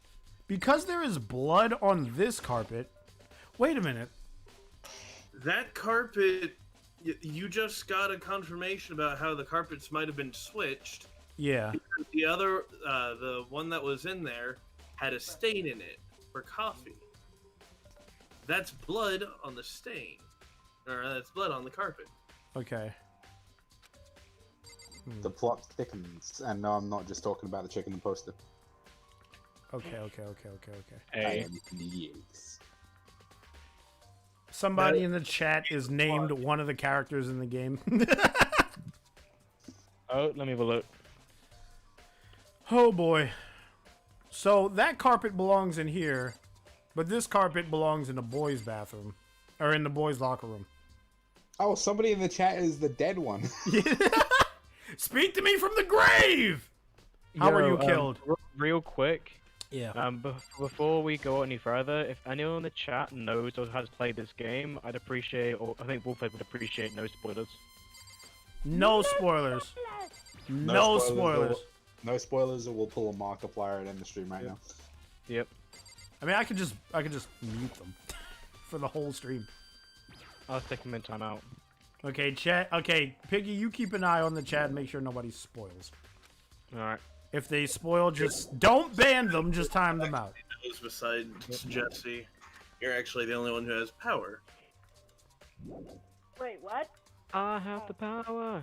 because there is blood on this carpet... Wait a minute. That carpet... You just got a confirmation about how the carpets might have been switched. Yeah. The other, the one that was in there, had a stain in it for coffee. That's blood on the stain. Or that's blood on the carpet. Okay. The plot thickens, and no, I'm not just talking about the chicken and poster. Okay. Hey. Yes. Somebody in the chat is named one of the characters in the game. Oh, let me have a look. Oh boy. So that carpet belongs in here, but this carpet belongs in the boys' bathroom. Or in the boys' locker room. Oh, somebody in the chat is the dead one. Speak to me from the grave! How were you killed? Real quick. Yeah. Before we go any further, if anyone in the chat knows or has played this game, I'd appreciate, or I think Wolfhead would appreciate, no spoilers. No spoilers. No spoilers. No spoilers, or we'll pull a Markiplier and end the stream right now. Yep. I mean, I could just mute them for the whole stream. I'll take them in timeout. Okay, chat. Okay, Piggy, you keep an eye on the chat and make sure nobody spoils. All right. If they spoil, just don't ban them. Just time them out. Besides Jesse, you're actually the only one who has power. Wait, what? I have the power.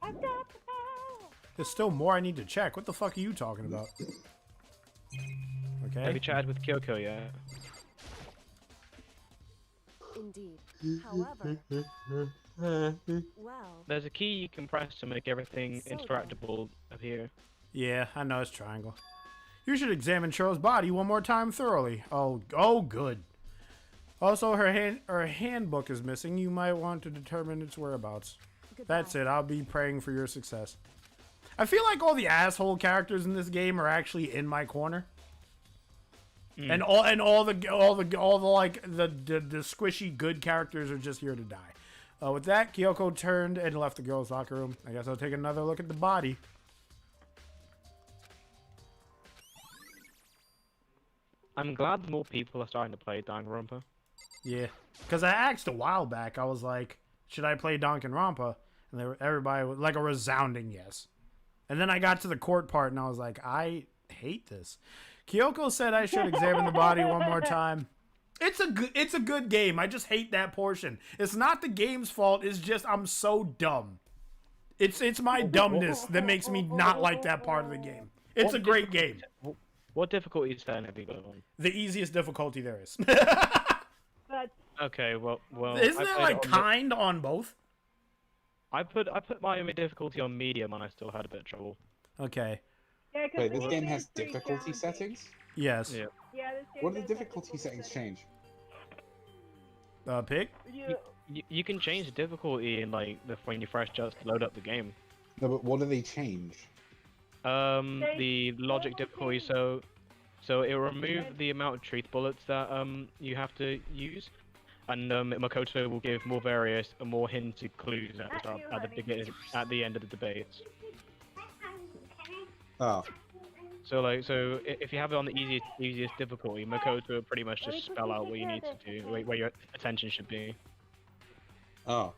I've got the power. There's still more I need to check. What the fuck are you talking about? Have Okay. you chatted with Kyoko yet? Indeed. However, well, There's a key you can press to make everything So interactable up here. Yeah, I know it's triangle. You should examine Cheryl's body one more time thoroughly. Oh, good. Also, her handbook is missing. You might want to determine its whereabouts. That's it. I'll be praying for your success. I feel like all the asshole characters in this game are actually in my corner. And all the squishy good characters are just here to die. With that, Kyoko turned and left the girls' locker room. I guess I'll take another look at the body. I'm glad more people are starting to play Dananronpa. Yeah, because I asked a while back. I was like, "Should I play Dananronpa?" And everybody was like a resounding yes. And then I got to the court part, and I was like, "I hate this." Kyoko said I should examine the body one more time. It's a good game. I just hate that portion. It's not the game's fault. It's just I'm so dumb. It's my dumbness that makes me not like that part of the game. It's a great game. What difficulty setting have you got on? The easiest difficulty there is. Okay, well. Isn't there like kind on both? I put my difficulty on medium and I still had a bit of trouble. Okay. Yeah, Wait, this game has difficulty settings? Yes. Yeah. Yeah, this game What do the does have difficulty settings change? Pig? You can change the difficulty in like when you first just load up the game. No, but what do they change? The logic difficulty. So it will remove the amount of truth bullets that you have to use, and Makoto will give more various and more hinted clues at the start, at the end of the debates. Oh. So if you have it on the easiest difficulty, Makoto will pretty much just spell out what you need to do, where your attention should be. Oh.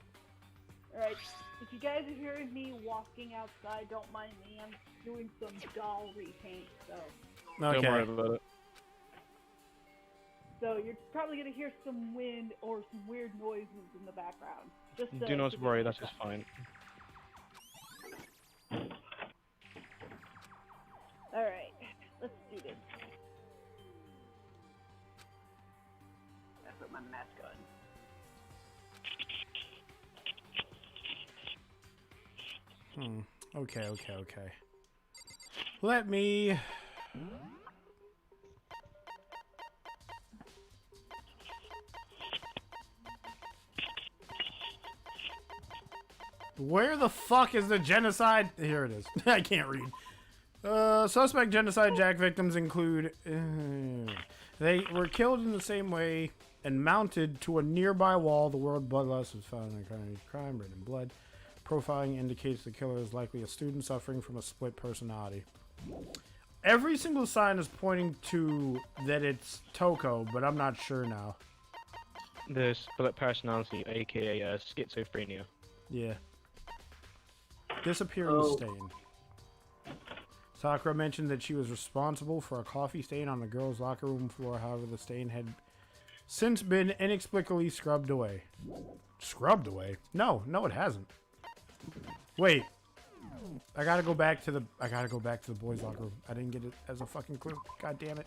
Alright, if you guys are hearing me walking outside, don't mind me. I'm doing some doll repaint, so. Okay. Don't worry about it. So you're probably gonna hear some wind or some weird noises in the background. Just Do not worry, that's just fine. Alright, let's do this. Gotta put my mask on. Okay. Let me... Where the fuck is the genocide? Here it is. I can't read. Suspect genocide Jack victims include... they were killed in the same way and mounted to a nearby wall. The word bloodlust was found in a crime written in blood. Profiling indicates the killer is likely a student suffering from a split personality. Every single sign is pointing to that it's Toko, but I'm not sure now. The split personality, aka schizophrenia. Yeah. Disappearing stain. Sakura mentioned that she was responsible for a coffee stain on the girls' locker room floor. However, the stain had since been inexplicably scrubbed away. Scrubbed away? No, it hasn't. Wait. I gotta go back to the boys' locker room. I didn't get it as a fucking clue. God damn it.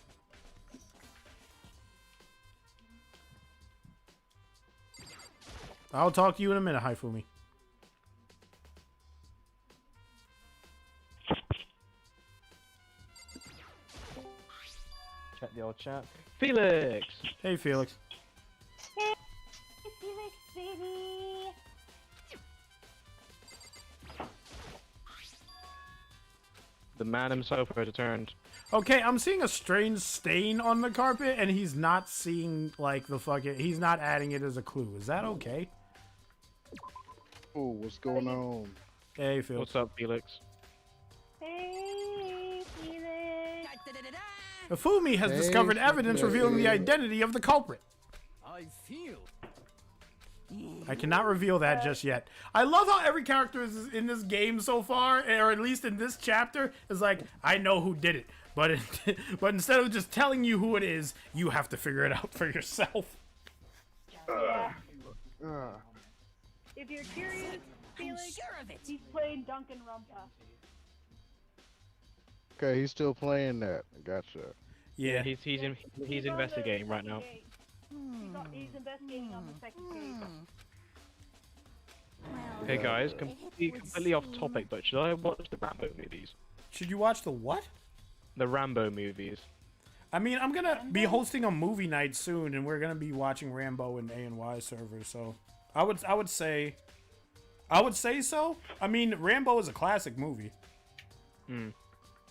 I'll talk to you in a minute, Haifumi. Check the old chat. Felix! Hey, Felix. Hey, Felix, baby! The man himself has returned. Okay, I'm seeing a strange stain on the carpet, and he's not seeing, like, the fucking... He's not adding it as a clue. Is that okay? Oh, what's going on? Hey, Felix. What's up, Felix? Hey, Felix! Ifumi has discovered evidence revealing the identity of the culprit. I feel. I cannot reveal that just yet. I love how every character is in this game so far, or at least in this chapter, is like, I know who did it. But but instead of just telling you who it is, you have to figure it out for yourself. Yeah. If you're curious, Felix, he's playing Dananronpa. Okay, he's still playing that. Gotcha. Yeah, he's investigating right now. He's investigating on the second case. Hey guys, completely off topic, but should I watch the Rambo movies? Should you watch the what? The Rambo movies. I mean, I'm gonna be hosting a movie night soon, and we're gonna be watching Rambo in A&Y servers. So, I would say so. I mean, Rambo is a classic movie.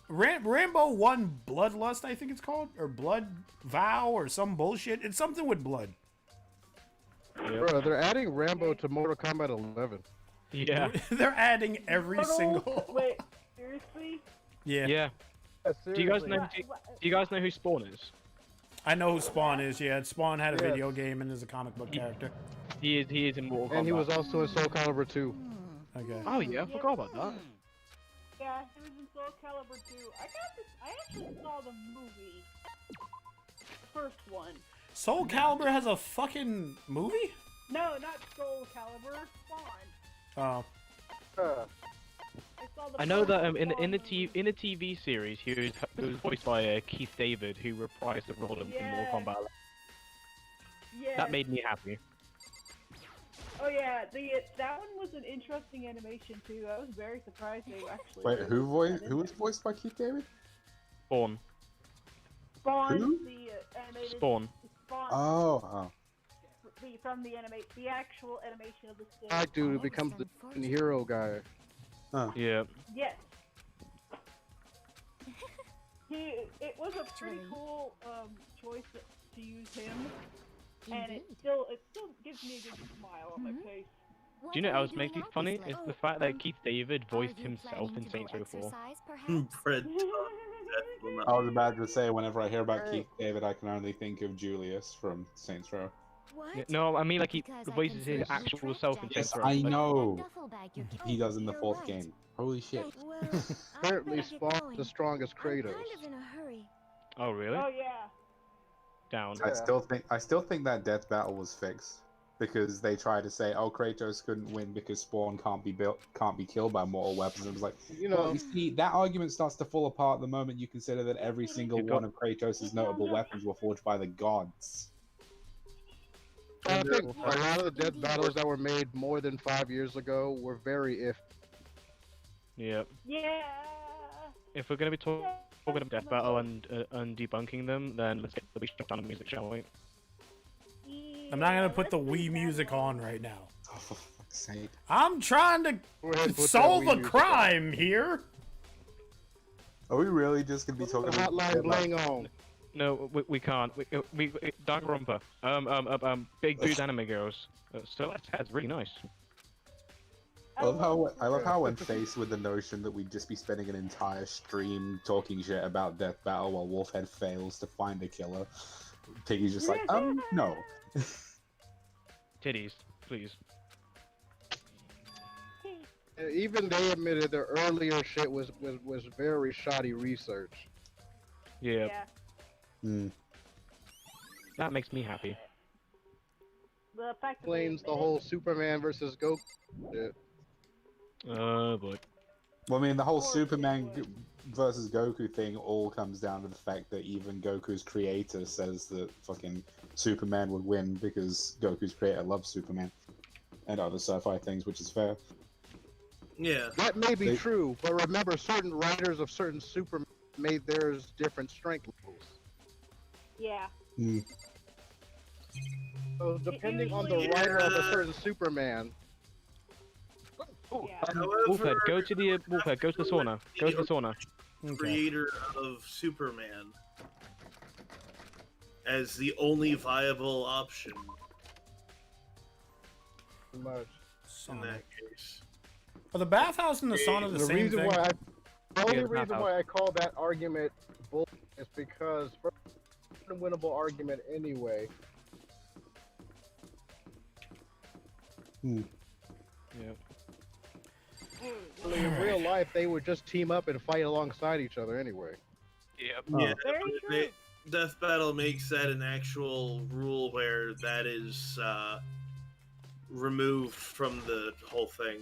Rambo 1 Bloodlust, I think it's called, or Blood Vow, or some bullshit. It's something with blood. Yep. Bro, they're adding Rambo to Mortal Kombat 11. Yeah. They're adding every single. Wait, seriously? Yeah. Yeah. Do you guys know who Spawn is? I know who Spawn is. Yeah, Spawn had a video game and is a comic book character. He is in Mortal Kombat. And he was also in Soul Calibur 2. Okay. Oh yeah, I forgot about that. Yeah, he was in Soul Calibur 2. I actually saw the movie. The first one. Soul Calibur has a fucking movie? No, not Soul Calibur. Spawn. Oh. I know that in the TV series he was voiced by Keith David, who reprised the role in Mortal Kombat. Yeah. That made me happy. Oh yeah, that one was an interesting animation too. That was very surprising, actually. Wait, who was voiced by Keith David? Spawn. Spawn, Who? the animated Spawn. Spawn. Oh. From the actual animation of the stage. Black dude who becomes the hero guy. Huh. Yeah. Yes. It was a pretty cool choice to use him, and it still gives me a good smile on my face. Do you know what else makes me funny? Is the fact that Keith David voiced himself in Saints Row 4. Fred. I was about to say, whenever I hear about Keith David, I can only think of Julius from Saints Row. No, I mean like he voices his actual self in Saints Yes, Row. I like- know. He does in the fourth game. Holy shit. Apparently Spawn's the strongest Kratos. Oh really? Oh yeah. Down. I still think that death battle was fixed because they tried to say, "Oh, Kratos couldn't win because Spawn can't be killed by mortal weapons." And it was like, You know, well, you see, that argument starts to fall apart the moment you consider that every single one of Kratos' notable weapons were forged by the gods. I think a lot of the death battles that were made more than 5 years ago were very iffy. Yep. Yeah. If we're gonna be talking about death battle and debunking them, then let's get the Wii Shut Down music, shall we? I'm not gonna put the Wii music on right now. Oh, for fuck's sake. I'm trying to solve a crime here. Are we really just gonna be talking about Hotline bling on? No, we can't. We Dananronpa. Big dude anime girls. That's really nice. I love how when faced with the notion that we'd just be spending an entire stream talking shit about Death Battle while Wolfhead fails to find a killer, Piggy's just like, no. Titties, please. Even they admitted their earlier shit was very shoddy research. Yeah. Hmm. That makes me happy. The fact that Explains the whole Superman versus Goku shit. Boy. Well, I mean, the whole Superman versus Goku thing all comes down to the fact that even Goku's creator says that fucking Superman would win because Goku's creator loves Superman and other sci-fi things, which is fair. Yeah. That may be true, but remember, certain writers of certain Superman made theirs different strength levels. Yeah. Hmm. So depending on the writer of a certain Superman. Wolfhead, go to the Wolfhead. Go to the sauna. Go to the sauna. Creator of Superman as the only viable option Much. in that case. Are the bathhouse and the sauna the same reason thing? why the only Yeah, reason bathhouse. why I call that argument bull is because it's a winnable argument anyway. Hmm. Yep. In real life, they would just team up and fight alongside each other anyway. Yep. Yeah, Death Battle makes that an actual rule where that is removed from the whole thing.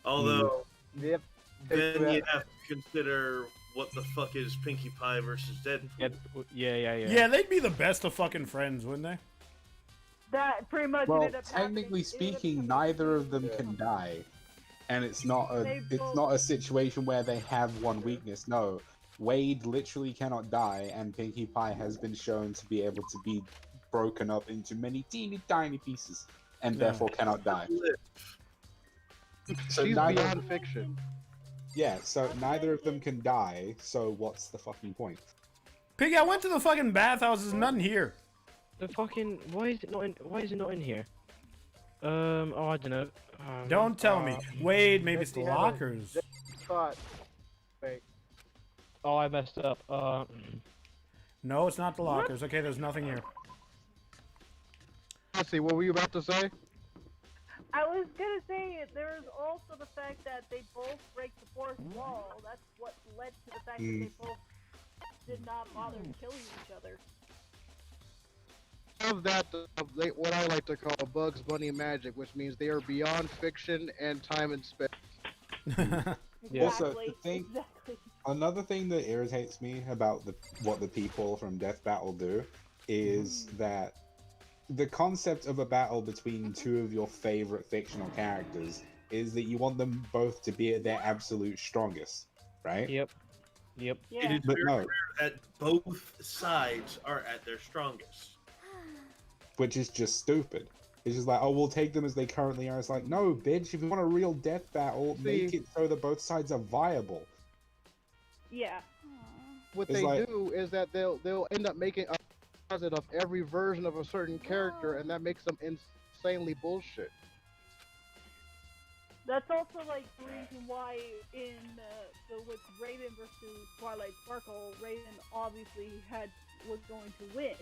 Although, Yep. then you have to consider what the fuck is Pinkie Pie versus Deadpool. Yeah. Yeah, they'd be the best of fucking friends, wouldn't they? That pretty much Well, ended up technically speaking, neither of them can die, and it's not a situation where they have one weakness. No, Wade literally cannot die, and Pinkie Pie has been shown to be able to be broken up into many teeny tiny pieces, and therefore cannot die. So She's neither, beyond fiction. yeah, so neither of them can die. So what's the fucking point? Piggy, I went to the fucking bathhouse. There's nothing here. The fucking why is it not in here? Oh I don't know. Don't tell me. Wade, maybe it's the lockers. Thought. Wait. Oh, I messed up. No, it's not the lockers. Okay, there's nothing here. Let's see. What were you about to say? I was gonna say there is also the fact that they both break the fourth wall. That's what led to the fact that they both did not bother killing each other. Of that, what I like to call Bugs Bunny magic, which means they are beyond fiction and time and space. Also, the thing, another thing that irritates me about what the people from Death Battle do is that the concept of a battle between two of your favorite fictional characters is that you want them both to be at their absolute strongest, right? Yep. It is But very no, rare that both sides are at their strongest. which is just stupid. It's just like, oh, we'll take them as they currently are. It's like, no, bitch, if you want a real death battle, make it so that both sides are viable. Yeah. What It's they like- do is that they'll end up making a composite of every version of a certain character, and that makes them insanely bullshit. That's also like the reason why in with Raven versus Twilight Sparkle, Raven obviously was going to win.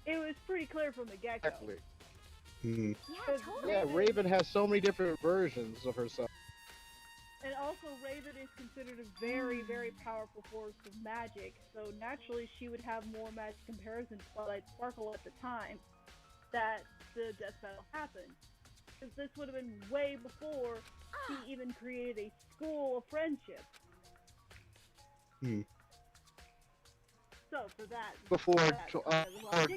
It was pretty clear from the get-go. Exactly. Mhm. Yeah, Raven has so many different versions of herself. And also, Raven is considered a very, very powerful force of magic, so naturally she would have more magic comparison to Twilight Sparkle at the time that the death battle happened. Because this would have been way before he even created a school of friendship. So for that, Before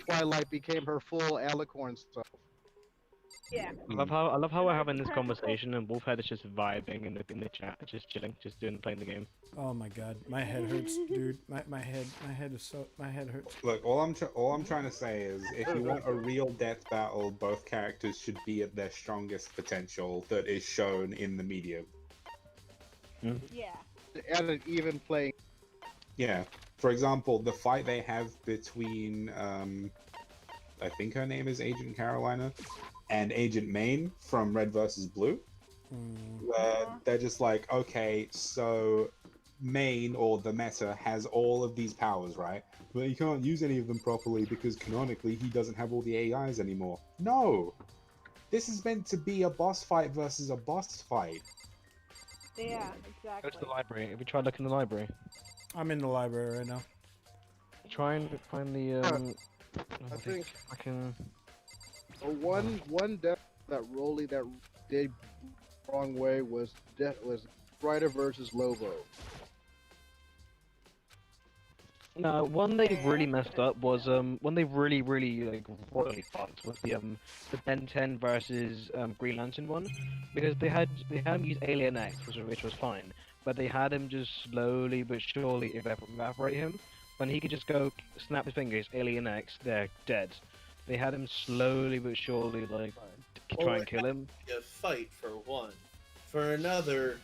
Twilight became her full Alicorn self. Yeah. I love how we're having this conversation and Wolfhead is just vibing in the chat, just chilling, just playing the game. Oh my god, my head hurts, dude. My head hurts. Look, all I'm trying to say is, if you want a real death battle, both characters should be at their strongest potential that is shown in the medium. Yeah. At an even playing. Yeah. For example, the fight they have between, I think her name is Agent Carolina, and Agent Main from Red vs. Blue, where they're just like, okay, so Main, or the meta, has all of these powers, right? But he can't use any of them properly because canonically he doesn't have all the AIs anymore. No! This is meant to be a boss fight versus a boss fight. Yeah, Go exactly. to the library. Have you tried looking in the library? I'm in the library right now. Try and find the I think I can. One death that Rolly that did wrong way was Ryder versus Lobo. No, one they really messed up was one they really like royally fucked was the Ben 10 versus Green Lantern one, because they had him use Alien X, which was fine, but they had him just slowly but surely evaporate him. When he could just go snap his fingers, Alien X, they're dead. They had him slowly but surely like try and kill him. A fight for one. For another,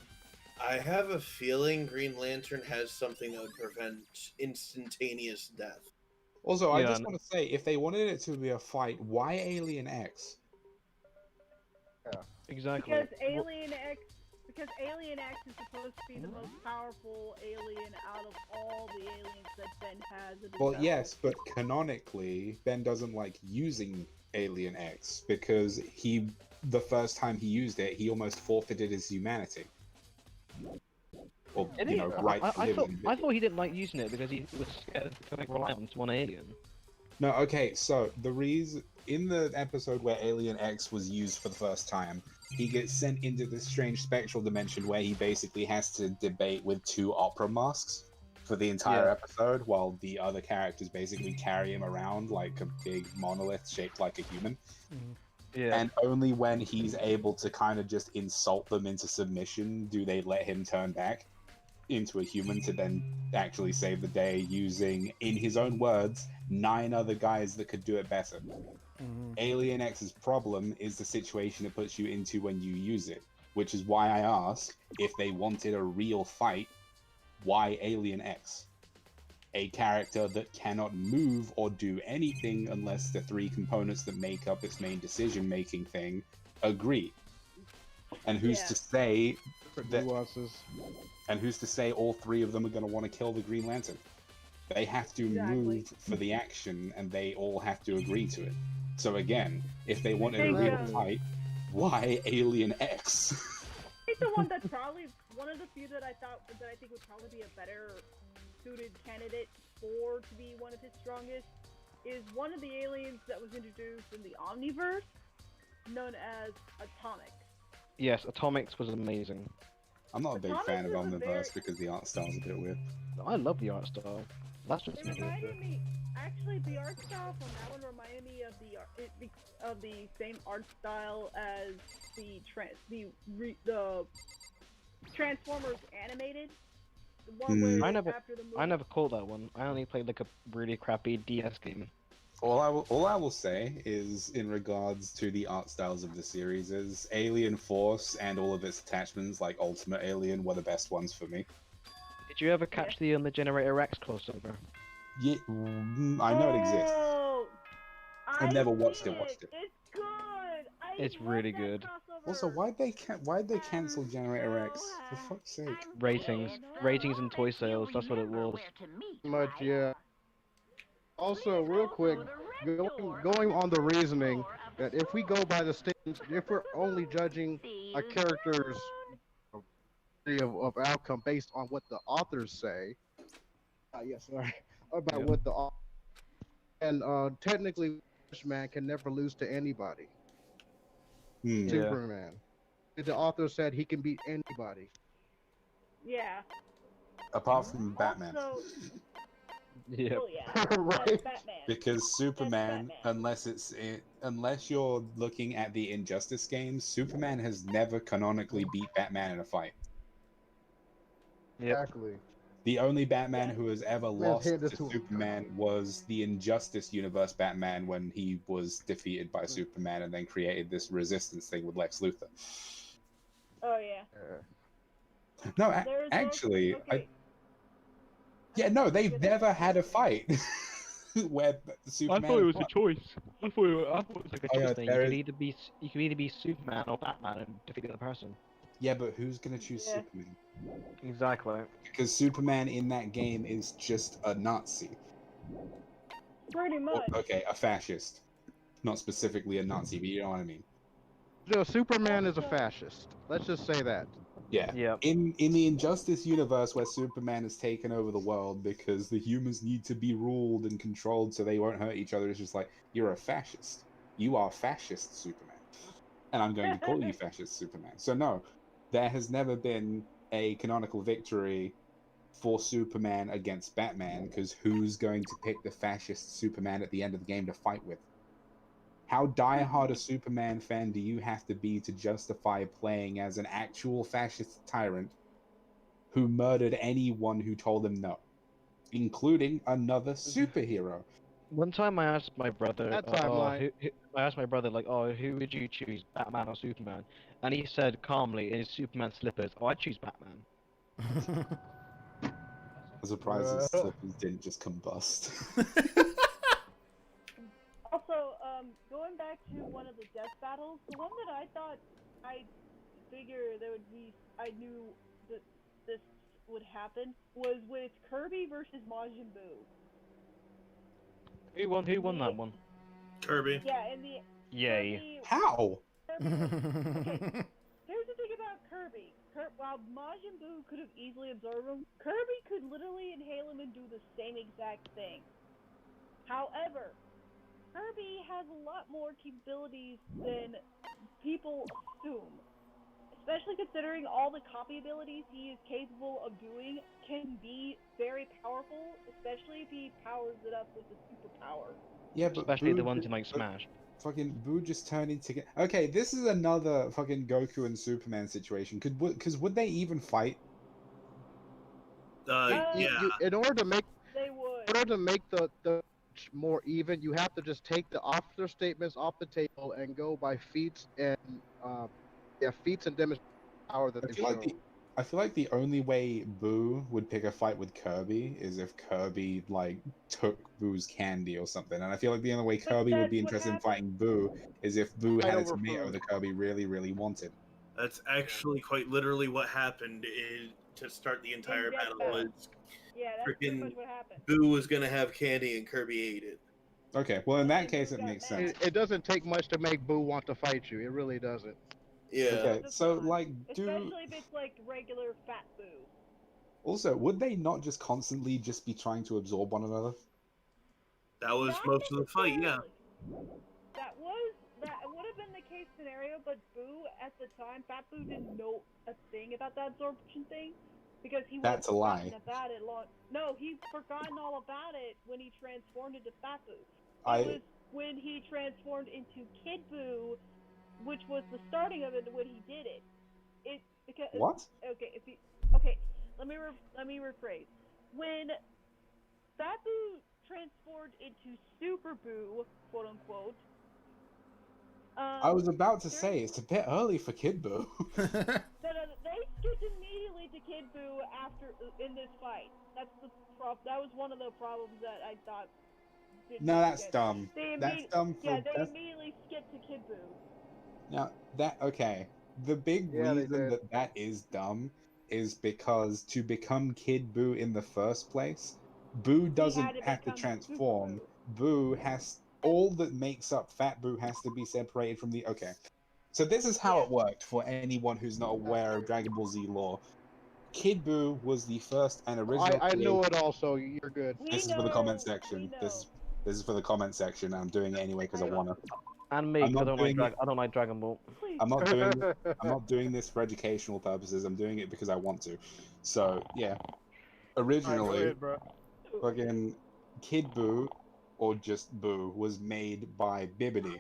I have a feeling Green Lantern has something that would prevent instantaneous death. Also, I Yeah, just want to say, if they wanted it to be a fight, why Alien X? Yeah. Exactly. Because Alien X is supposed to be the most powerful alien out of all the aliens that Ben has. In his Well, battle. yes, but canonically, Ben doesn't like using Alien X because the first time he used it, he almost forfeited his humanity. Or, Did you he? know, right to live in. I thought he didn't like using it because he was scared to rely on one alien. No, okay, so the reason in the episode where Alien X was used for the first time, he gets sent into this strange spectral dimension where he basically has to debate with two opera masks for the entire episode, while the other characters basically carry him around like a big monolith shaped like a human. Yeah. And only when he's able to kind of just insult them into submission do they let him turn back into a human to then actually save the day using, in his own words, 9 other guys that could do it better. Alien X's problem is the situation it puts you into when you use it, which is why I ask, if they wanted a real fight, why Alien X? A character that cannot move or do anything unless the 3 components that make up its main decision-making thing agree. And who's to say that? And who's to say all 3 of them are going to want to kill the Green Lantern? They have to move for the action, and they all have to agree to it. So again, if they wanted a real fight, why Alien X? I think the one that's probably one of the few that I think would probably be a better suited candidate to be one of his strongest is one of the aliens that was introduced in the Omniverse, known as Atomic. Yes, Atomics was amazing. I'm not a big fan of Omniverse because the art style's a bit weird. I love the art style. That's just It me. reminded me, actually, the art style from that one reminded me of the same art style as the Transformers animated. The one where I never after the movie. I never called that one. I only played like a really crappy DS game. All I will say is, in regards to the art styles of the series, is Alien Force and all of its attachments, like Ultimate Alien, were the best ones for me. Did you ever catch the Generator X crossover? Yeah, I know it exists. Oh, I've never watched seen it. It's good. It's really good. Also, why'd they cancel Generator X? For fuck's sake. Ratings and toy sales. That's what it was. Much, yeah. Also, real quick, going on the reasoning that if we go by the statements, if we're only judging a character's of outcome based on what the authors say, about what the author, and technically, man can never lose to anybody. Superman. The author said he can beat anybody. Yeah. Apart from Batman. Also, Yeah. well, yeah. Right. That's Batman. Because Superman, unless you're looking at the Injustice games, Superman has never canonically beat Batman in a fight. Exactly. The only Batman who has ever lost hand to it to him. Superman was the Injustice universe Batman when he was defeated by Superman and then created this resistance thing with Lex Luthor. Oh yeah. No, There's actually, okay. they've never had a fight where Superman. I thought it was a choice. I thought it was like a Like a choice. choice thing. You can either be Superman or Batman and defeat the other person. Yeah, but who's gonna choose Superman? Exactly. Because Superman in that game is just a Nazi. Pretty much. Okay, a fascist. Not specifically a Nazi, but you know what I mean. No, Superman is a fascist. Let's just say that. Yeah. Yep. In the Injustice universe where Superman has taken over the world because the humans need to be ruled and controlled so they won't hurt each other, it's just like, you're a fascist. You are fascist Superman. And I'm going to call you fascist Superman. So no, there has never been a canonical victory for Superman against Batman, because who's going to pick the fascist Superman at the end of the game to fight with? How diehard a Superman fan do you have to be to justify playing as an actual fascist tyrant who murdered anyone who told him no, including another superhero? One time I asked my brother, That timeline. who would you choose, Batman or Superman? And he said calmly in his Superman slippers, oh, I'd choose Batman. I'm surprised his slippers didn't just combust. Also, going back to one of the death battles, the one that I thought I knew that this would happen was with Kirby versus Majin Buu. Who won that one? Kirby. Yeah, in the Yay. How? Okay, here's the thing about Kirby. While Majin Buu could have easily absorbed him, Kirby could literally inhale him and do the same exact thing. However, Kirby has a lot more capabilities than people assume. Especially considering all the copy abilities he is capable of doing can be very powerful, especially if he powers it up with a superpower. Yeah, but Especially the Boo- ones in like Smash. Fucking Boo just turned into... Okay, this is another fucking Goku and Superman situation. Because would they even fight? Yeah. In order to make They would. in order to make the more even, you have to just take the author statements off the table and go by feats and demonstrate power that they show. I feel like the only way Boo would pick a fight with Kirby is if Kirby, like, took Boo's candy or something. And I feel like the only way Kirby would be interested in fighting Boo is if Boo had a tomato that Kirby really, really wanted. That's actually quite literally what happened to start the entire battle. Was Yeah, that's pretty freaking much what happened. Boo was gonna have candy and Kirby ate it. Okay, well, in that case, it makes sense. It doesn't take much to make Boo want to fight you. It really doesn't. Yeah. Okay, so, like, Especially if it's like regular fat Boo. Also, would they not just constantly just be trying to absorb one another? That was most of the fight, yeah. That would have been the case scenario, but Boo at the time, Fat Boo didn't know a thing about that absorption thing because he was That's a lie. about it long. No, he'd forgotten all about it when he transformed into Fat Boo. I- It was when he transformed into Kid Boo, which was the starting of it when he did it. It because What? Okay, let me rephrase. When Fat Boo transformed into Super Boo, quote unquote. I was about to say it's a bit early for Kid Boo. No, they skipped immediately to Kid Boo after in this fight. That's the That was one of the problems that I thought. No, that's dumb. That's dumb for. Yeah, they immediately skipped to Kid Boo. Now okay. The big reason that is dumb is because to become Kid Boo in the first place, Boo doesn't have to transform. Boo has all that makes up Fat Boo has to be separated from the. Okay, so this is how it worked for anyone who's not aware of Dragon Ball Z lore. Kid Boo was the first and original. I know it also. You're good. This is for the comment section. This is for the comment section. I'm doing it anyway because I wanna. And me, because I don't like Dragon Ball. I'm not doing this for educational purposes. I'm doing it because I want to. So yeah, originally, fucking Kid Boo, or just Boo, was made by Bibbidi,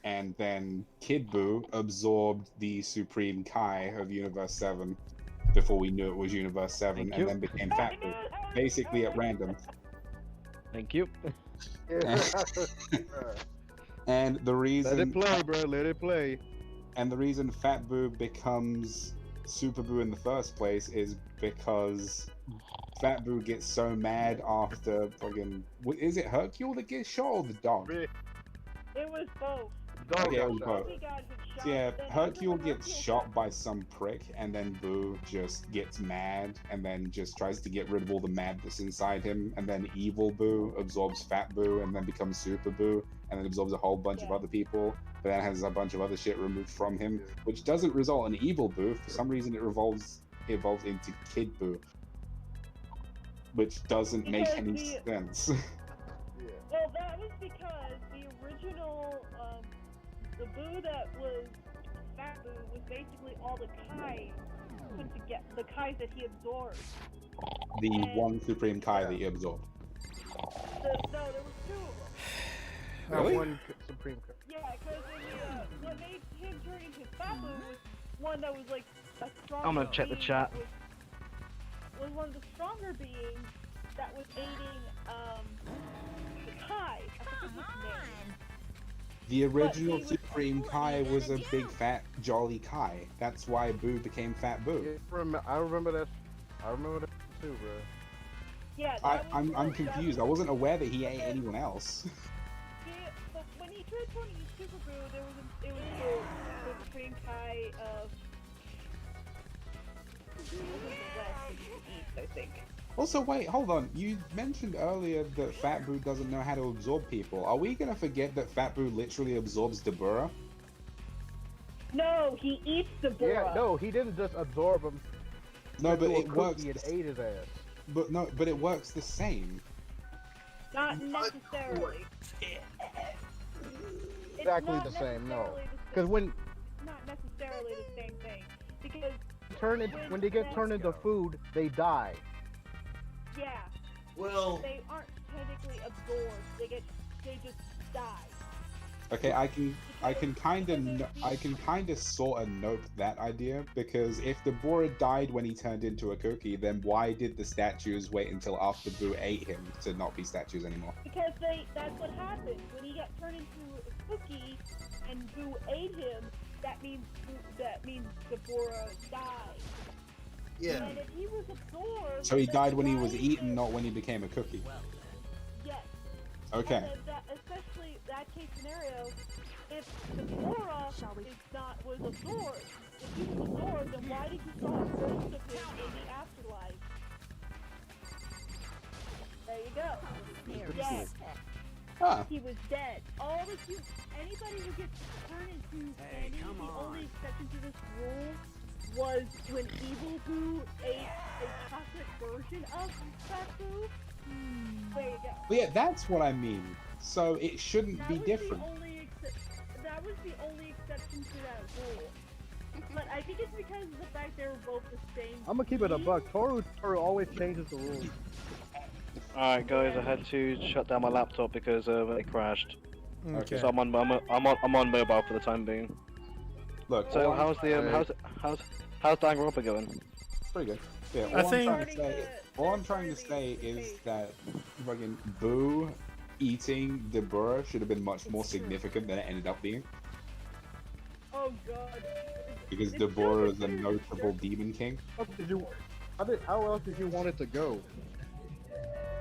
and then Kid Boo absorbed the Supreme Kai of Universe 7 before we knew it was Universe 7, and then became Fat Boo, basically at random. Thank you. And the reason... Let it play, bro. Let it play. And the reason Fat Boo becomes Super Boo in the first place is because Fat Boo gets so mad after fucking... Is it Hercule that gets shot or the dog? It was both. Okay, it was both. So yeah, Hercule gets shot by some prick, and then Boo just gets mad, and then just tries to get rid of all the madness inside him, and then Evil Boo absorbs Fat Boo, and then becomes Super Boo, and then absorbs a whole bunch of other people, but then has a bunch of other shit removed from him, which doesn't result in Evil Boo. For some reason, it evolves into Kid Boo, which doesn't make any sense. Well, that was because the original, the Boo that was Fat Boo was basically all the Kai put together, the Kai that he absorbed. The one Supreme Kai that he absorbed. No, there was two of them. Really? One Supreme Kai. Yeah, because what made him turn into Fat Boo was one that was like a stronger I'm gonna check the being chat. Was one of the stronger beings that was aiding the Kai. I forget his name. The original Supreme Kai was a big fat jolly Kai. That's why Boo became Fat Boo. I remember that. I remember that too, bro. Yeah, I'm confused. I wasn't aware that he ate anyone else. But when he transformed into Super Boo, it was the Supreme Kai of the West and the East, I think. Also, wait, hold on. You mentioned earlier that Fat Boo doesn't know how to absorb people. Are we gonna forget that Fat Boo literally absorbs Dabura? No, he eats Dabura. Yeah, no, he didn't just absorb him. No, but it works. And ate his ass. But it works the same. Not necessarily. Exactly the same, no. Because when not necessarily the same thing, because when they get turned into food, they die. Yeah. Well, they aren't technically absorbed. They just die. Okay, I can kind of sort of note that idea, because if Dabura died when he turned into a cookie, then why did the statues wait until after Boo ate him to not be statues anymore? Because that's what happened when he got turned into a cookie and Boo ate him. That means Dabura died. Yeah. And if he was absorbed, So he died when he was eaten, not when he became a cookie. Yes. Okay. And especially that case scenario, if Dabura was absorbed, if he was absorbed, then why did you saw a ghost of him in the afterlife? There you go. Dead. Huh. He was dead. Anybody who gets turned into Sandy, the only exception to this rule was when Evil Boo ate a chocolate version of Fat Boo. There you go. But yeah, that's what I mean. So it shouldn't be different. That was the only exception to that rule. But I think it's because of the fact they were both the same. I'm gonna keep it a buck. Toru always changes the rules. Alright, guys, I had to shut down my laptop because it crashed. Okay. So I'm on mobile for the time being. Look, So all I'm how's Danganronpa going? pretty good. Yeah, I all think- I'm trying to say is that fucking Boo eating Deborah should have been much more significant than it ended up being. Oh god. Because Deborah is a notable demon king. How else did you want it to go?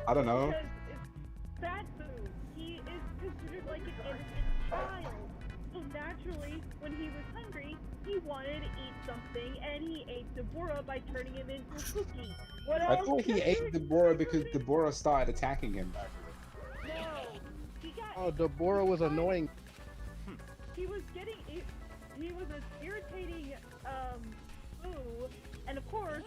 I don't know. Because it's fat food. He is considered like an innocent child. So naturally, when he was hungry, he wanted to eat something, and he ate Deborah by turning him into a cookie. What I else thought he could ate you Deborah because Deborah started attacking him. No. He got. Oh, Deborah was annoying. He was getting. He was an irritating Pooh, and of course,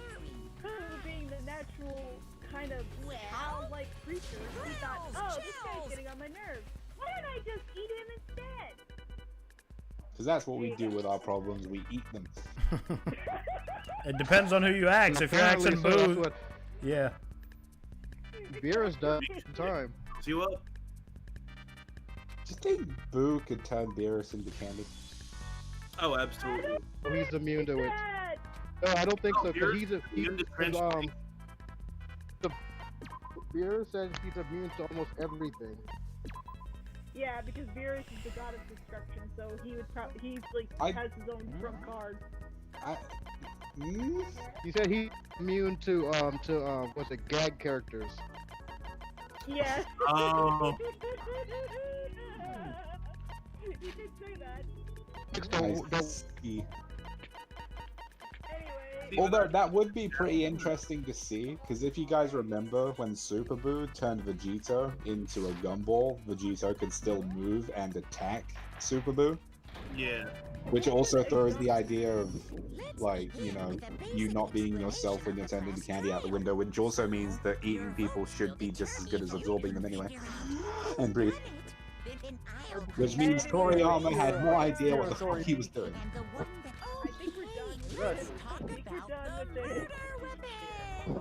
Pooh being the natural kind of cow-like creature, he thought, oh, this guy's getting on my nerves. Why don't I just eat him instead? Because that's what we do with our problems, we eat them. It depends on who you ask. If you're Apparently, asking so that's Boo, what yeah. Beerus does all the time. See what? Just think Boo could turn Beerus into candy. Oh, absolutely. He's immune to it. No, I don't think so. Cause he's immune to transforming. the Beerus says he's immune to almost everything. Yeah, because Beerus is the god of destruction, so he would probably has his own trump card. He said he's immune to what's it, gag characters. Yes. Oh. You did say that. See. Although that would be pretty interesting to see, because if you guys remember when Super Boo turned Vegito into a gumball, Vegito could still move and attack Super Boo. Yeah. Which also throws the idea of, like, you know, you not being yourself when you're turned into candy out the window, which also means that eating people should be just as good as absorbing them anyway. And breathe. Which means Toriyama had no idea what the fuck he was doing. I think we're done with this. I think we're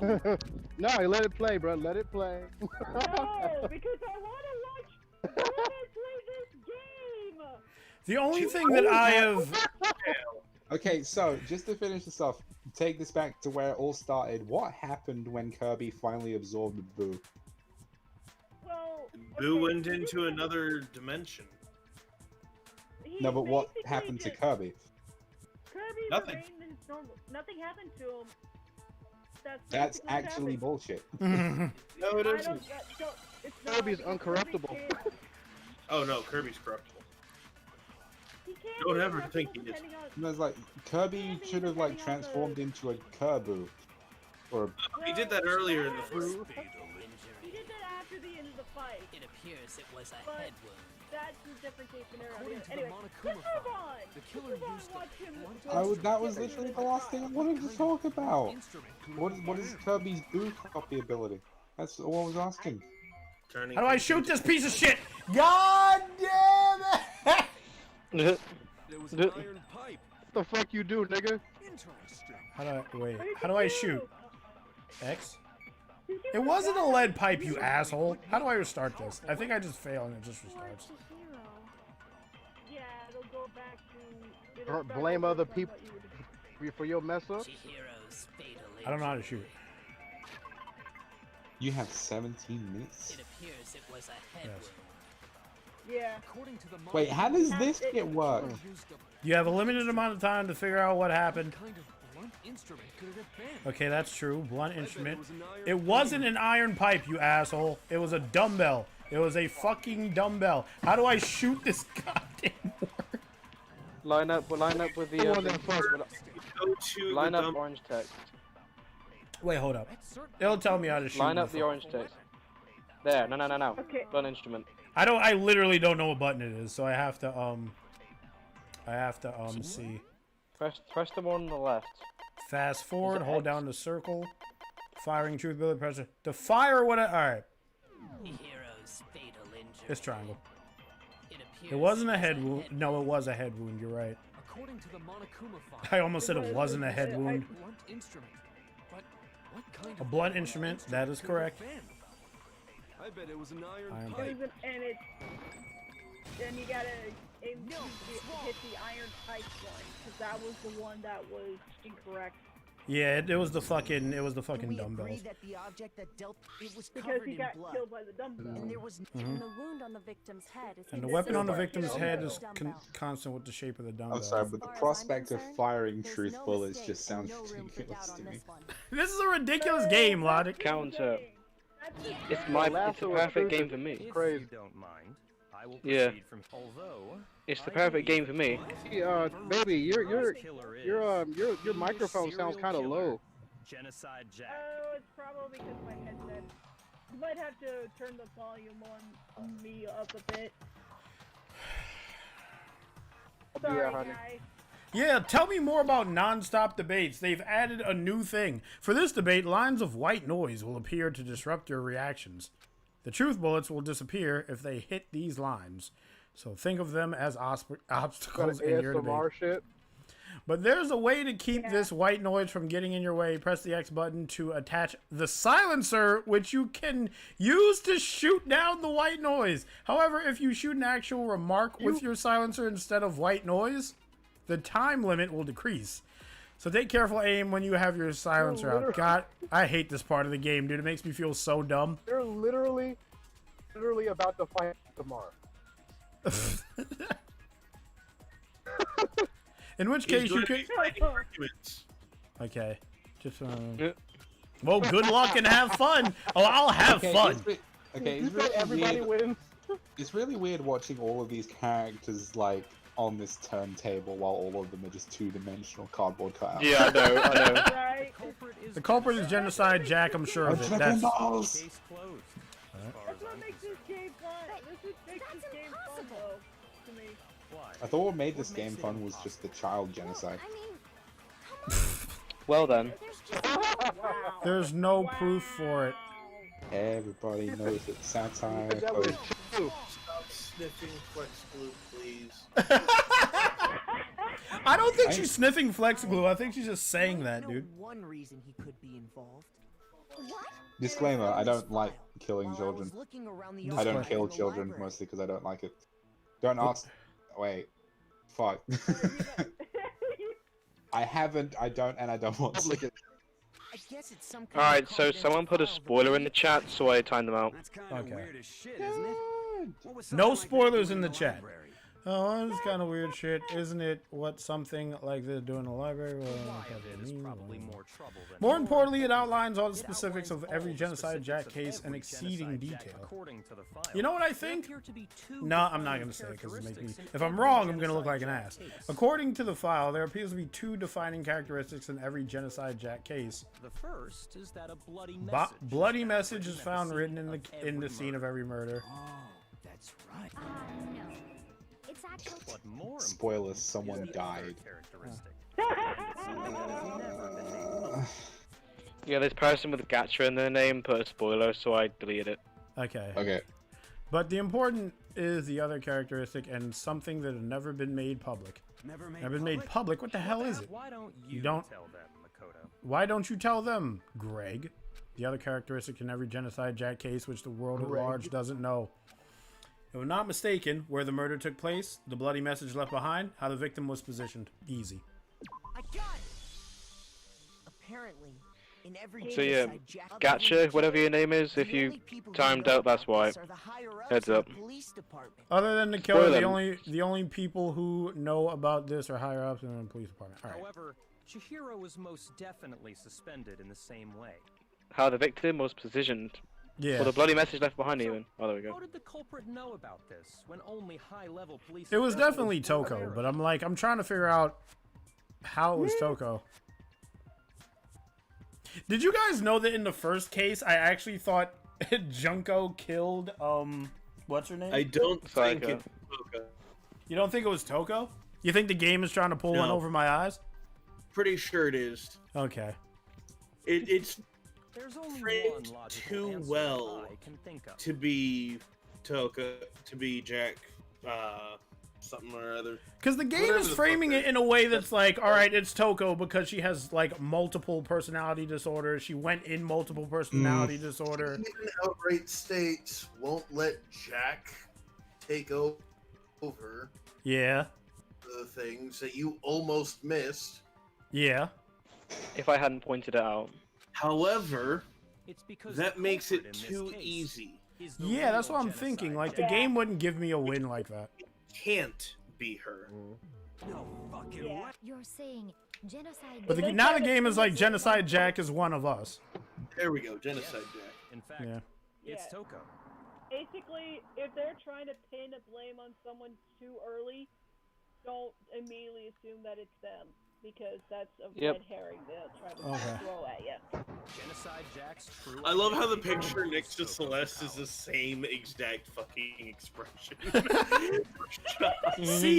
done with this. No, let it play, bro. Let it play. No, because I want to watch Brony play this game. The only thing that I have. Okay, so just to finish this off, take this back to where it all started. What happened when Kirby finally absorbed Boo? Well, Boo went into another dimension. No, but what happened to Kirby? Kirby Nothing. remained his normal. Nothing happened to him. That's basically what actually happened. bullshit. No, it I isn't. don't. It's not. Kirby's uncorruptible. Oh no, Kirby's corruptible. He can Don't be ever corruptible think he is. depending on- No, it's like Kirby should have like transformed into a Kerboo, or He did that earlier in the first. He did that after the end of the fight. It appears it was a But head wound. that's a different case scenario. According to the Anyway, Monokuma let's move file, on. the killer Let's move on, used watch him. that was literally the last thing I wanted to talk about. What is Kirby's Boo copy ability? That's all I was asking. Turning How do I shoot this piece of shit? God damn it! There was an iron pipe. What the fuck you do, nigga? Interesting. How do I wait? How do I shoot? X? It wasn't a lead pipe, you asshole. How do I restart this? I think I just fail and it just restarts. Yeah, it'll go back to. it'll start Blame over other from people what you were for your mess up. Chihiro's fatal I don't know how to shoot. You have 17 minutes. It appears it was a head Yes. wound. Yeah. According to the Wait, how does this get work? You have a limited amount of time to figure out what happened. What kind of blunt instrument could it have been? Okay, that's true. Blunt instrument. was an iron It wasn't an iron pipe, you asshole. It was a dumbbell. It was a fucking dumbbell. How do I shoot this goddamn word? Line up with the Come on then, fuck. Go to line the up dump. orange text. Wait, hold up. It'll tell me how to shoot. Line up before. the orange text. There, no. Okay. Blunt instrument. I literally don't know what button it is, so I have to see. Press the one on the left. Fast forward, it hold X? down the circle. Firing truth ability pressure. To fire what I alright. Chihiro's fatal injury. It's triangle. It It wasn't a head wound. No, it was a head wound. You're right. According to the Monokuma file, I almost said it wasn't a head wound. blunt instrument. But what kind A of blunt instrument. That is correct. I bet it was an iron Iron pipe. And it's then you gotta aim to hit the iron pipe one, because that was the one that was incorrect. Yeah, it was the fucking We agree dumbbells. that the object that dealt it was Because covered he in got blood. killed by the dumbbell. And there was And the wound on the victim's head is And the consistent weapon on the with victim's the head shape is of the dumbbell. constant with the shape of the I'm dumbbell. sorry, but the far as I'm prospect of concerned, firing there's truth no bullets mistake just sounds and no room for ridiculous doubt to on me. this one. This is a ridiculous game, Logic. Counter. It's The my. lasso It's the of perfect truth game is for me. Crazy. don't mind, I will Yeah. proceed from. Although It's the perfect game for me. Hey, baby, your microphone sounds kind of low. Genocide Jack. Oh, it's probably because my headset. You might have to turn the volume on me up a bit. Sorry, honey. guy. Yeah, tell me more about non-stop debates. They've added a new thing. For this debate, lines of white noise will appear to disrupt your reactions. The truth bullets will disappear if they hit these lines. So think of them as obstacles in your debate. ASMR shit. But there's a way to keep this white noise from getting in your way. Press the X button to attach the silencer, which you can use to shoot down the white noise. However, if you shoot an actual remark with your silencer instead of white noise, the time limit will decrease. So take careful aim when you have your silencer out. God, I hate this part of the game, dude. It makes me feel so dumb. They're literally about to fight tomorrow. In which case you can. Okay. Just well, good luck and have fun. Oh, I'll have fun. It's really Everybody weird. wins. It's really weird watching all of these characters like on this turntable while all of them are just two-dimensional cardboard cutouts. Yeah, I know. I know. Right? The culprit is Genocide Jack. I'm sure of it. That's. Case closed. As far That's as what I'm makes this game fun. This makes this game fun, though, to me. Why? I thought what made this game fun was just the child genocide. I mean, Well then. There's no proof for it. Everybody knows it's satire. That was true. Stop sniffing Flex Glue, please. I don't think she's sniffing flex glue. I think she's just saying that, know dude. one reason he could be involved. what? Disclaimer: I don't like killing While I was children. looking around the I don't archives kill in the children library, mostly because I don't like it. Don't ask. Wait. Fuck. I haven't. I don't, and I don't want to. I guess it's some kind Alright, of so someone put a spoiler in the chat, so I timed them out. That's kind of Okay. weird as shit, isn't it? What was No something like that spoilers doing in the chat. library? Oh, that's kind of weird shit, isn't it? What something like they're doing in the library? Well, Why what of does it that is mean? probably more trouble than More importantly, it outlines all the specifics of every Genocide Jack case in every exceeding Genocide Jack detail. according to the file. You know what I think? No, I'm not going to say it because it makes me... If I'm wrong, I'm going to look like an ass. According to the file, there appears to be two defining characteristics in every Genocide Jack case. The first is that a bloody message. Bloody message is found written in the scene of every murder. Oh, that's right. No. It's actually. What more Spoilers: someone died. characteristic. Yeah, this person with Gacha in their name put a spoiler, so I deleted it. Okay. Okay. But the important is the other characteristic and something that had never been made public. Never Made public? What the hell is it? Why don't You you don't- tell them, Makoto? Why don't you tell them, Greg? The other characteristic in every Genocide Jack case which the world at Greg. large doesn't know. If I'm not mistaken, where the murder took place, the bloody message left behind, how the victim was positioned. Easy. I got it. Apparently, in every So yeah, Genocide Jack Gacha, whatever your name is, if the you only people who timed know out, that's about why. this are the higher-ups Heads in the up. police department. Other than the killer, Spoil the them. only people who know about this are higher ups in the police department. All right. However, Chihiro was most definitely suspended in the same way. How the victim was positioned. Yeah. Well, the bloody message left behind even. Oh, there we How go. did the culprit know about this when only high-level police? It was officials definitely were Toko, aware but of I'm trying to figure out how it was Toko. Did you guys know that in the first case, I actually thought Junko killed what's her name? I don't think Psycho. it's Toka. You don't think it was Toko? You think the game is trying to pull one No. over my eyes? Pretty sure it is. Okay. It's There's only framed one logical too answer well I can think of. to be Toka, to be Jack something or other. Because the game Whatever is the framing fuck it in a way that's like, all right, it's Toko because she has like multiple personality disorders. She went in multiple personality disorder. Even outright states won't let Jack take over Yeah. the things that you almost missed. Yeah. If I hadn't pointed it out. However, It's because that the makes culprit it in this too case easy. is the Yeah, that's real what I'm genocide thinking. Like, the Jack. game wouldn't give me a win like that. Can't be her. No fucking Yeah. way. You're saying genocide. But now the game is like Genocide Jack is one of us. There we go, Genocide Jack. In fact, Yeah. it's Yeah. Toko. Basically, if they're trying to pin a blame on someone too early, don't immediately assume that it's them, because that's a Yep. red herring they'll try to Okay. throw at you. Genocide Jack's true I love how the identity picture is next to Toko's Celeste is power. the same exact fucking expression. See,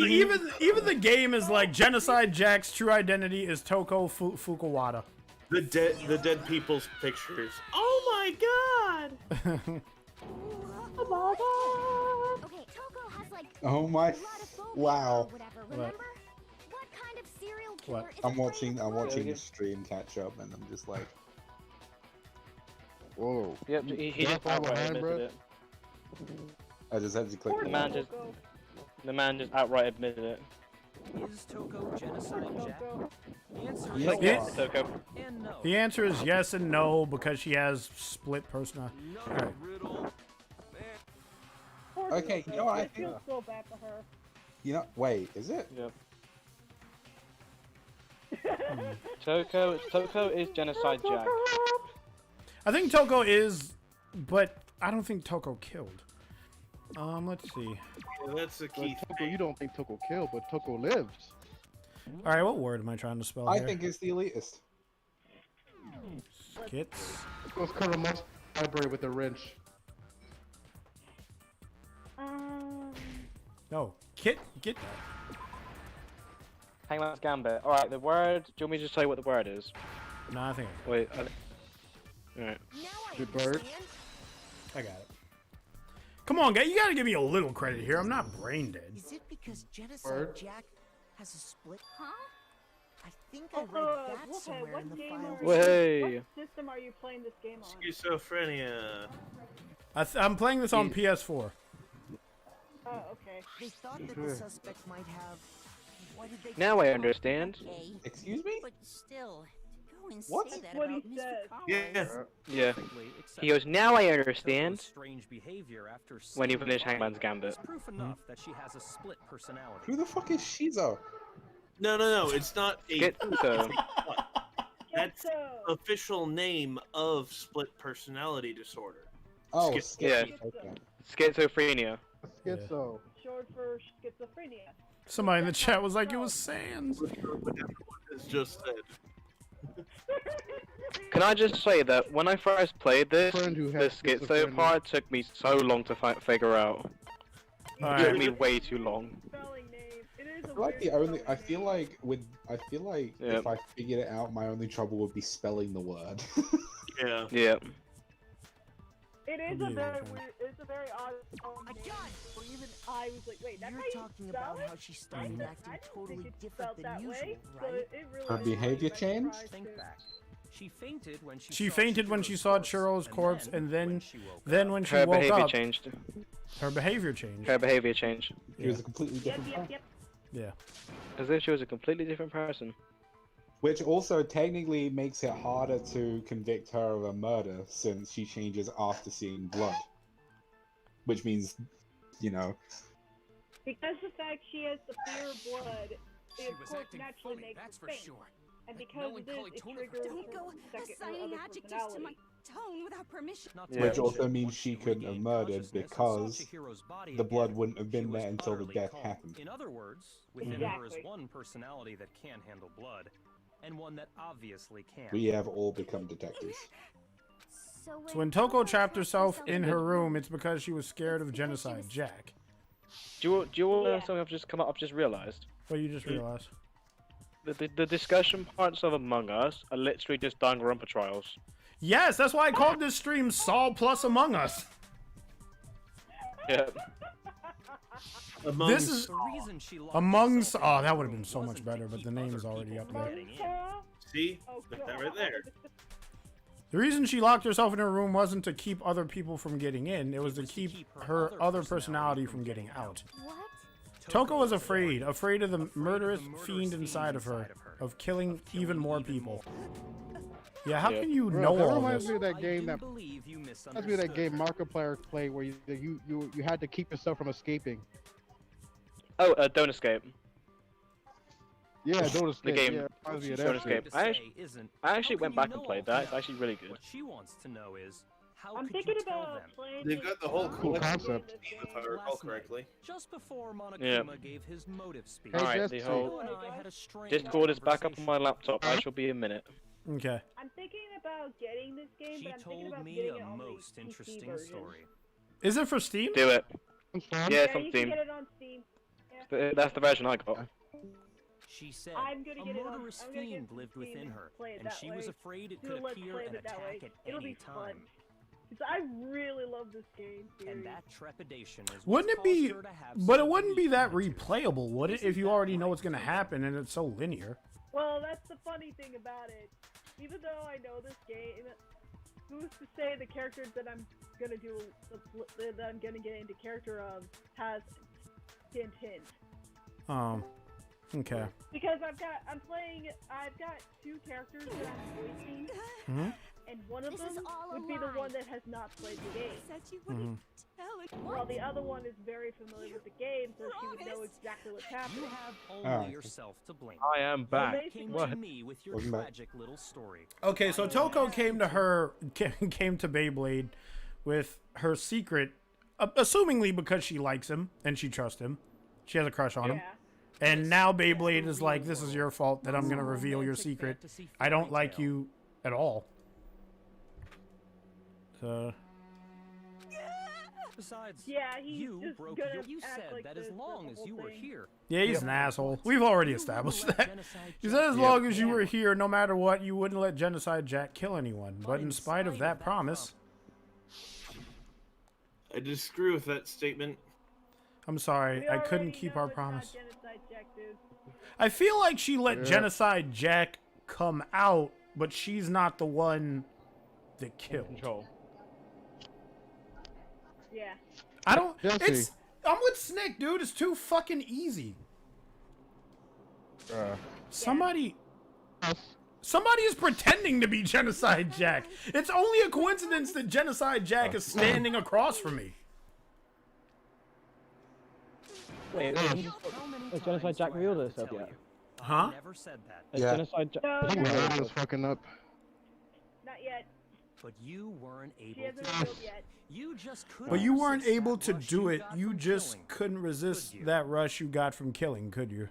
even the game is like Genocide Jack's true identity is Toko Fukuwara. The dead people's pictures. Oh my god! Okay, Toko has like Oh my! glottophobia Wow. or whatever. Remember? What kind of serial killer What? is I'm afraid watching of the stream catch up, and I'm just like, Whoa. Yep, he Got just far outright behind, admitted bro. it. I just had to click. The man just, outright admitted it. Is Toko Genocide Jack? The answer You know is what? yes Toko. and no. The answer is yes and no because she has split personality. Another Alright. riddle. Poor Okay, Toko. you know what I I think? feel so bad for her. You know, wait, is it? Yep. Toko is Genocide Jack. I think Toko is, but I don't think Toko killed. Let's see. Yeah, that's the But key. Toko, you don't think Toko killed, but Toko lives. All right, what word am I trying to spell I here? think it's the elitist. Skits. Let's cut him off the library with a wrench. No, get that. Hangman's Gambit. Alright, the word. Do you want me to just tell you what the word is? No, I think Wait. Alright. Good bird. I got it. Come on, guy, you gotta give me a little credit here. I'm not brain dead. Is it because Genocide Word. Jack has a split? Huh? I think I read that Wolfhead, somewhere what in the game file. are Way. What system are you playing this game on? Schizophrenia. I'm playing this on PS4. Oh, okay. They thought that the suspect might have. What did they Now call I it? understand. Okay, Excuse me? but still, to go and What? say that What he about Mr. said. Collins. Yeah. Yeah. Perfectly He goes, now I Toko's understand. strange behavior after When you seeing finish the body Hangman's Gambit. is proof enough that she has a split personality. Who the fuck is Shizo? No, it's not a. Schizo. That's the Schizo. official name of split personality disorder. Oh, Skip- skip. yeah. Okay. Schizophrenia. Schizo. Short for schizophrenia. Somebody in the chat was like, it was Sans. What everyone has just said. Can I just say that when I first played this, Friend who the has schizo schizophrenia. part took me so long to figure out. It took Alright. me way too long. Spelling name. It is I a feel like weird the only. spelling I feel name. like Yeah. if I figured it out, my only trouble would be spelling the word. Yeah. Yeah. It is Yeah, a very okay. weird. It's a very odd spelling name. Or even I was like, wait, that's You're how you talking spell about it? how she started I acting didn't totally think it's different spelled than that usual, way, so right? it really Her is behavior by changed? surprise Think to- back. She fainted when she She saw fainted when she saw Chihiro's corpse, and then when she woke then up. when she Her woke behavior up, changed. her behavior changed. Her behavior changed. She was a completely Yep, different yep, person. yep. Yeah. As if she was a completely different person. Which also technically makes it harder to convict her of a murder since she changes after seeing blood. Which means, you know, Because the fact she has the fear of blood, She it of was course acting naturally funny, makes that's her for faint. sure. And But because of this, melancholy it tone of triggers her- Don't go her second assigning other adjectives to my personality. tone without permission. Not to Yeah. which mention, also means once she couldn't have regained murdered consciousness and saw because Chihiro's body the blood again, wouldn't have she been was there until the utterly death calm. happened. In other words, within her is Exactly. one personality that can handle blood, and one that obviously can't. We have all become detectives. So So when Toko trapped herself in her room, it's because she was scared of Genocide Jack. Do you want to know Yeah. something I've just realized? What you just realized? The discussion parts of Among Us are literally just Danganronpa trials. Yes, that's why I called this stream Saul plus Among Us. Yeah. This is The reason she locked amongst. herself in Oh, her that would have room been so much wasn't to better, but keep the name other is already people up from there. getting in. See? Oh, That right there. The reason she locked herself in her room wasn't to keep other people from getting in. It was to keep her other personality from getting out. Toko was afraid of the murderous fiend inside of her, of killing even more people. Yeah, how can you know that all reminds this? me of that game that Believe you reminds me of that game Markiplier played where you had to keep yourself from escaping. Oh, Don't Escape. Yeah, don't escape. The game. Yeah, reminds me of that Don't shit. Escape. I actually went back and played that. It's actually really good. What she wants to know is how I'm could thinking you tell about them? playing. They've got the whole Cool concept. if I recall correctly. Just before Monokuma Yeah. gave his motive speech. Hey, Alright, Jesse. the whole you and I had a strange Discord is back up on conversation. my laptop. I shall be a minute. Okay. I'm thinking about getting this game, She but I'm thinking told about me getting a it on most the PC interesting version. story. Is it for Steam? Do it. I'm Yeah, sorry. it's on you Steam. can get it on Steam. Yeah. That's the version I got. She said I'm gonna a get it on- murderous I'm gonna get fiend it on lived Steam within and her, play it and that she was way. afraid it Do could a Let's appear Play and of it that attack way. at It'll any be fun. time. 'Cause I really love this game series. And that trepidation is Wouldn't it what be? caused her to have But it such a wouldn't be weak that attitude. replayable, would it? If you already know what's gonna happen and it's so linear. Well, that's the funny thing about it. Even though I know this game, who's to say the character that I'm gonna do, that I'm gonna get into character of, has hint. Okay. Because I've got two characters that I'm voicing, Mhm. and one of This is them all would a be the lie. one that has not played the game. Said you wouldn't tell it. While the other one is very familiar with the game, so she would know promised. exactly what's You happening. have only Alright. yourself to blame. I am back. You came What? to me with your Welcome back. tragic little story. Okay, so Toko came to Beyblade with her secret, assumingly because she likes him and she trusts him. She has a crush on him. Yeah. And now Beyblade is like, this is your fault that I'm going to reveal your secret. I don't like you at all. So, Besides, Yeah, he's you just broke gonna your. You act said like that as this long the as whole you were thing. here. yeah, he's an asshole. We've already established that. He said as long as you were here, no matter what, you wouldn't let Genocide Jack kill anyone. But in spite of that promise, I disagree with that statement. I'm sorry, We I couldn't already keep know our it's not promise. Genocide Jack, dude. I feel like she let Yeah. Genocide Jack come out, but she's not the one that killed. Control. Yeah. I don't. Jesse. It's. I'm with Snick, dude. It's too fucking easy. Somebody. Somebody is pretending to be Genocide Jack. It's only a coincidence that Genocide Jack is standing across from me. Wait, How has many Genocide times Jack do I revealed have to herself tell yet? you? Huh? I never said that. Has Yeah. Genocide Jack? No, I think no, my audio is fucking up. not yet. But you weren't She able hasn't to. revealed yet. You just couldn't. But you weren't resist able that to rush do it. got You from just killing. couldn't resist Could you? that rush you got from killing, could you?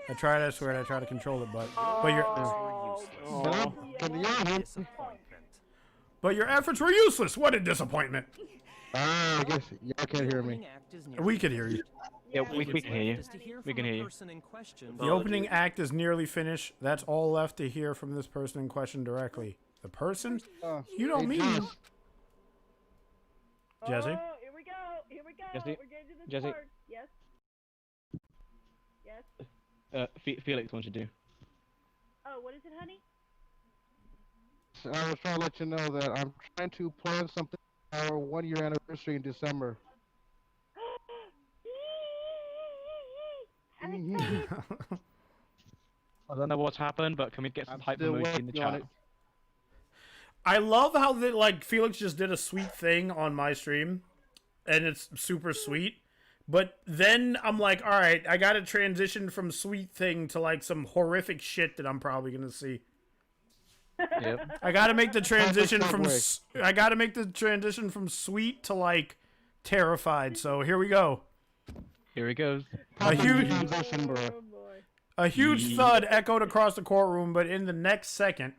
I tried. I swear. I tried to control it, but your Oh, Can you hear me? Disappointment. but your efforts were useless. What a disappointment. I guess y'all can't hear me. Opening act is nearly We could hear you. Yeah, we can hear you. Just to hear We from can the hear you. person in question. The opening act is nearly finished. That's all left to hear from this person in question directly. The person? You don't mean. Jess. Jesse? Oh, here we go. Here we go. Jesse? We're getting to this Jesse? part. Yes. Yes. Felix wants you to do. Oh, what is it, honey? I was trying to let you know that I'm trying to plan something for our 1-year anniversary in December. I'm excited. I don't know what's happened, but can we get some I'm hype still emoji in the working on chat? it. I love how Felix just did a sweet thing on my stream, and it's super sweet. But then I'm like, all right, I got to transition from sweet thing to like some horrific shit that I'm probably gonna see. Yep. I got to make the transition from segue. I got to make the transition from sweet to like terrified. So here we go. Here he goes. A huge, Transition, bro. Oh, boy. a huge thud echoed across the courtroom, but in the next second,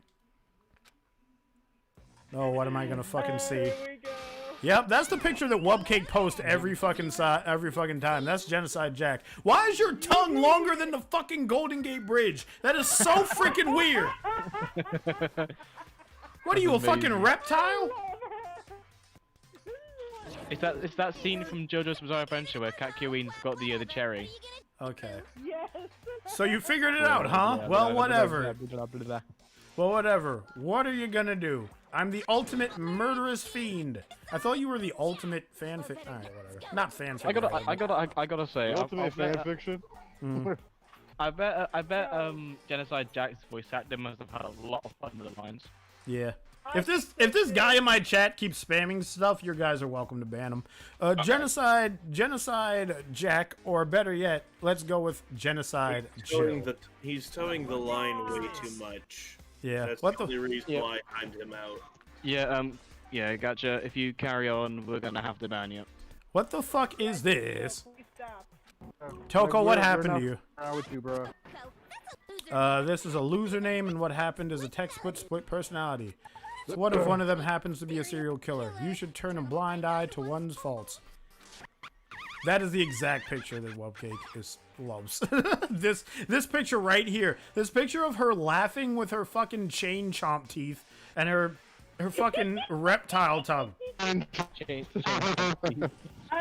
oh, what am I gonna fucking see? Here we go. Yep, that's the picture that Wubcake posts every fucking time. That's Genocide Jack. Why is your tongue longer than the fucking Golden Gate Bridge? That is so freaking weird. What are you, a fucking reptile? It's that scene from JoJo's Bizarre Adventure where Cat Keween's got the cherry. Okay. Yes. So you figured it out, huh? Well, whatever. Well, whatever. What are you gonna do? I'm the ultimate murderous fiend. I thought you were the ultimate fanfic. Alright, whatever. Not fanfic. I gotta say, Ultimate fan fiction. I bet Genocide Jack's voice actor must have had a lot of fun with the lines. Yeah. If this guy in my chat keeps spamming stuff, you guys are welcome to ban him. Genocide Jack, or better yet, let's go with Genocide Jill. He's towing the line way too much. Yeah. That's What the the? only reason why I timed him out. Yeah, gotcha. If you carry on, we're gonna have to ban you. What the fuck is this? Toko, what happened to you? With you, bro. This is a loser name, and what happened is a textbook split personality. So what if one of them happens to be a serial killer? You should turn a blind eye to one's faults. That is the exact picture that Webcake loves. this picture right here. This picture of her laughing with her fucking chain chomp teeth and her fucking reptile tongue. I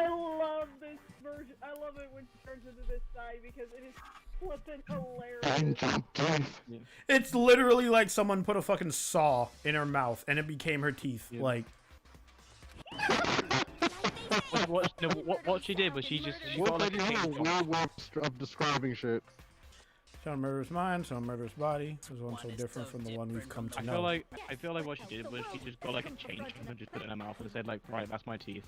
love this version. I love it when she turns into this guy because it is flippin' hilarious. It's literally like someone put a fucking saw in her mouth and it became her teeth. Yeah. Like. What she did was she got like a weird way of describing shit. Some murderous mind, some murderous body. This one so different from the one we've come to know. I feel like what she did was she just got like a chain chomp and just put it in her mouth and said like, right, that's my teeth.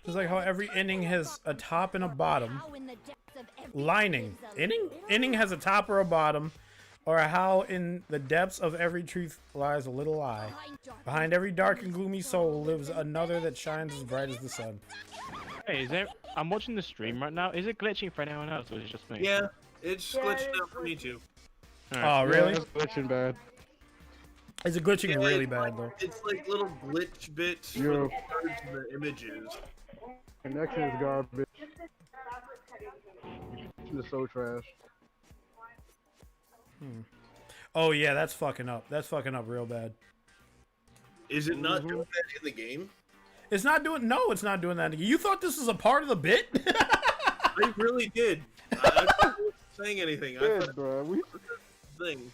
Just like how every inning has a top and a bottom. Lining. Inning has a top or a bottom. Or how in the depths of every truth lies a little lie. Behind every dark and gloomy soul lives another that shines as bright as the sun. Hey, I'm watching the stream right now. Is it glitching for anyone else, or is it just me? Yeah, it's glitching out for me too. Right. Oh, really? Yeah, it's glitching bad. Is it glitching really bad, though? It's like little glitch bits from the words and the images. Connection is garbage. It's so trash. Oh yeah, that's fucking up. That's fucking up real bad. Is it not doing that in the game? It's not doing. No, it's not doing that. You thought this was a part of the bit? I really did. I wasn't saying anything. Yeah, bro. Thing.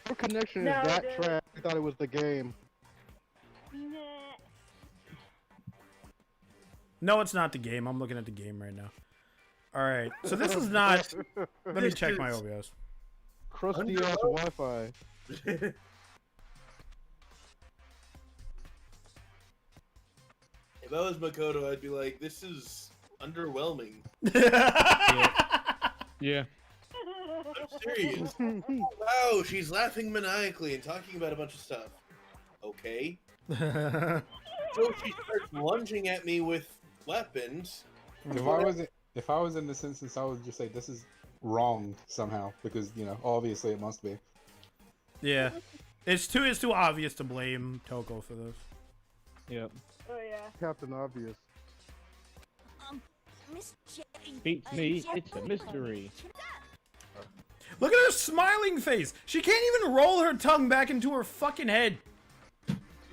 Your connection is that trash. I thought it was the game. No, it's not the game. I'm looking at the game right now. All right. So this is not. Let me check my OBS. Crusty ass Wi-Fi. If I was Makoto, I'd be like, this is underwhelming. Yeah. I'm serious. Wow, she's laughing maniacally and talking about a bunch of stuff. Okay. So she starts lunging at me with weapons. If I was in this instance, I would just say this is wrong somehow because obviously it must be. Yeah, it's too obvious to blame Toko for this. Yep. Oh yeah. Captain Obvious. Beats me. It's a mystery. Look at her smiling face. She can't even roll her tongue back into her fucking head.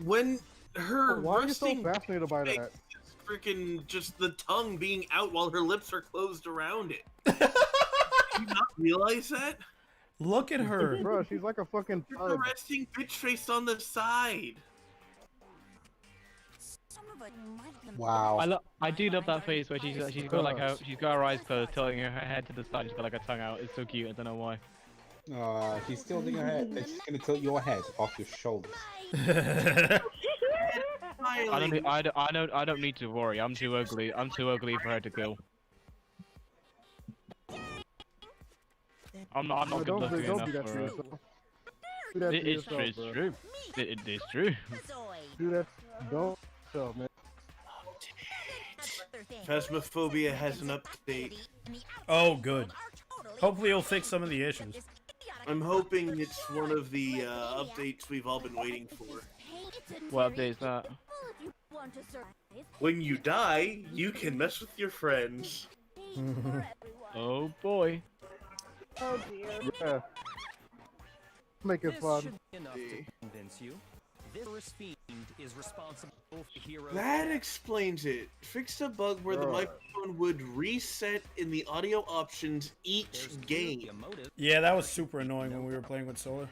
When her why are you so fascinated by that? Freaking just the tongue being out while her lips are closed around it. Do you not realize that? Look at her. Bro, she's like a fucking Her resting bitch face on the side. Wow. I do love that face where she's got like she's got her eyes closed, tilting her head to the side. She's got like her tongue out. It's so cute. I don't know why. She's tilting her head. And she's gonna tilt your head off your shoulders. I don't need to worry. I'm too ugly. I'm too ugly for her to kill. I'm not good looking enough for her. It's true. It is true. Do that. Don't tell, man. Phasmophobia has an update. Oh, good. Hopefully it'll fix some of the issues. I'm hoping it's one of the updates we've all been waiting for. What update is that? When you die, you can mess with your friends. Oh boy. Oh dear. Yeah. Make it This fun. should be enough to convince you. This Horus Fiend is responsible for heroes. That explains it. Fixed a bug where the microphone would reset in the audio options each game. Yeah, that was super annoying when we were playing with Solar.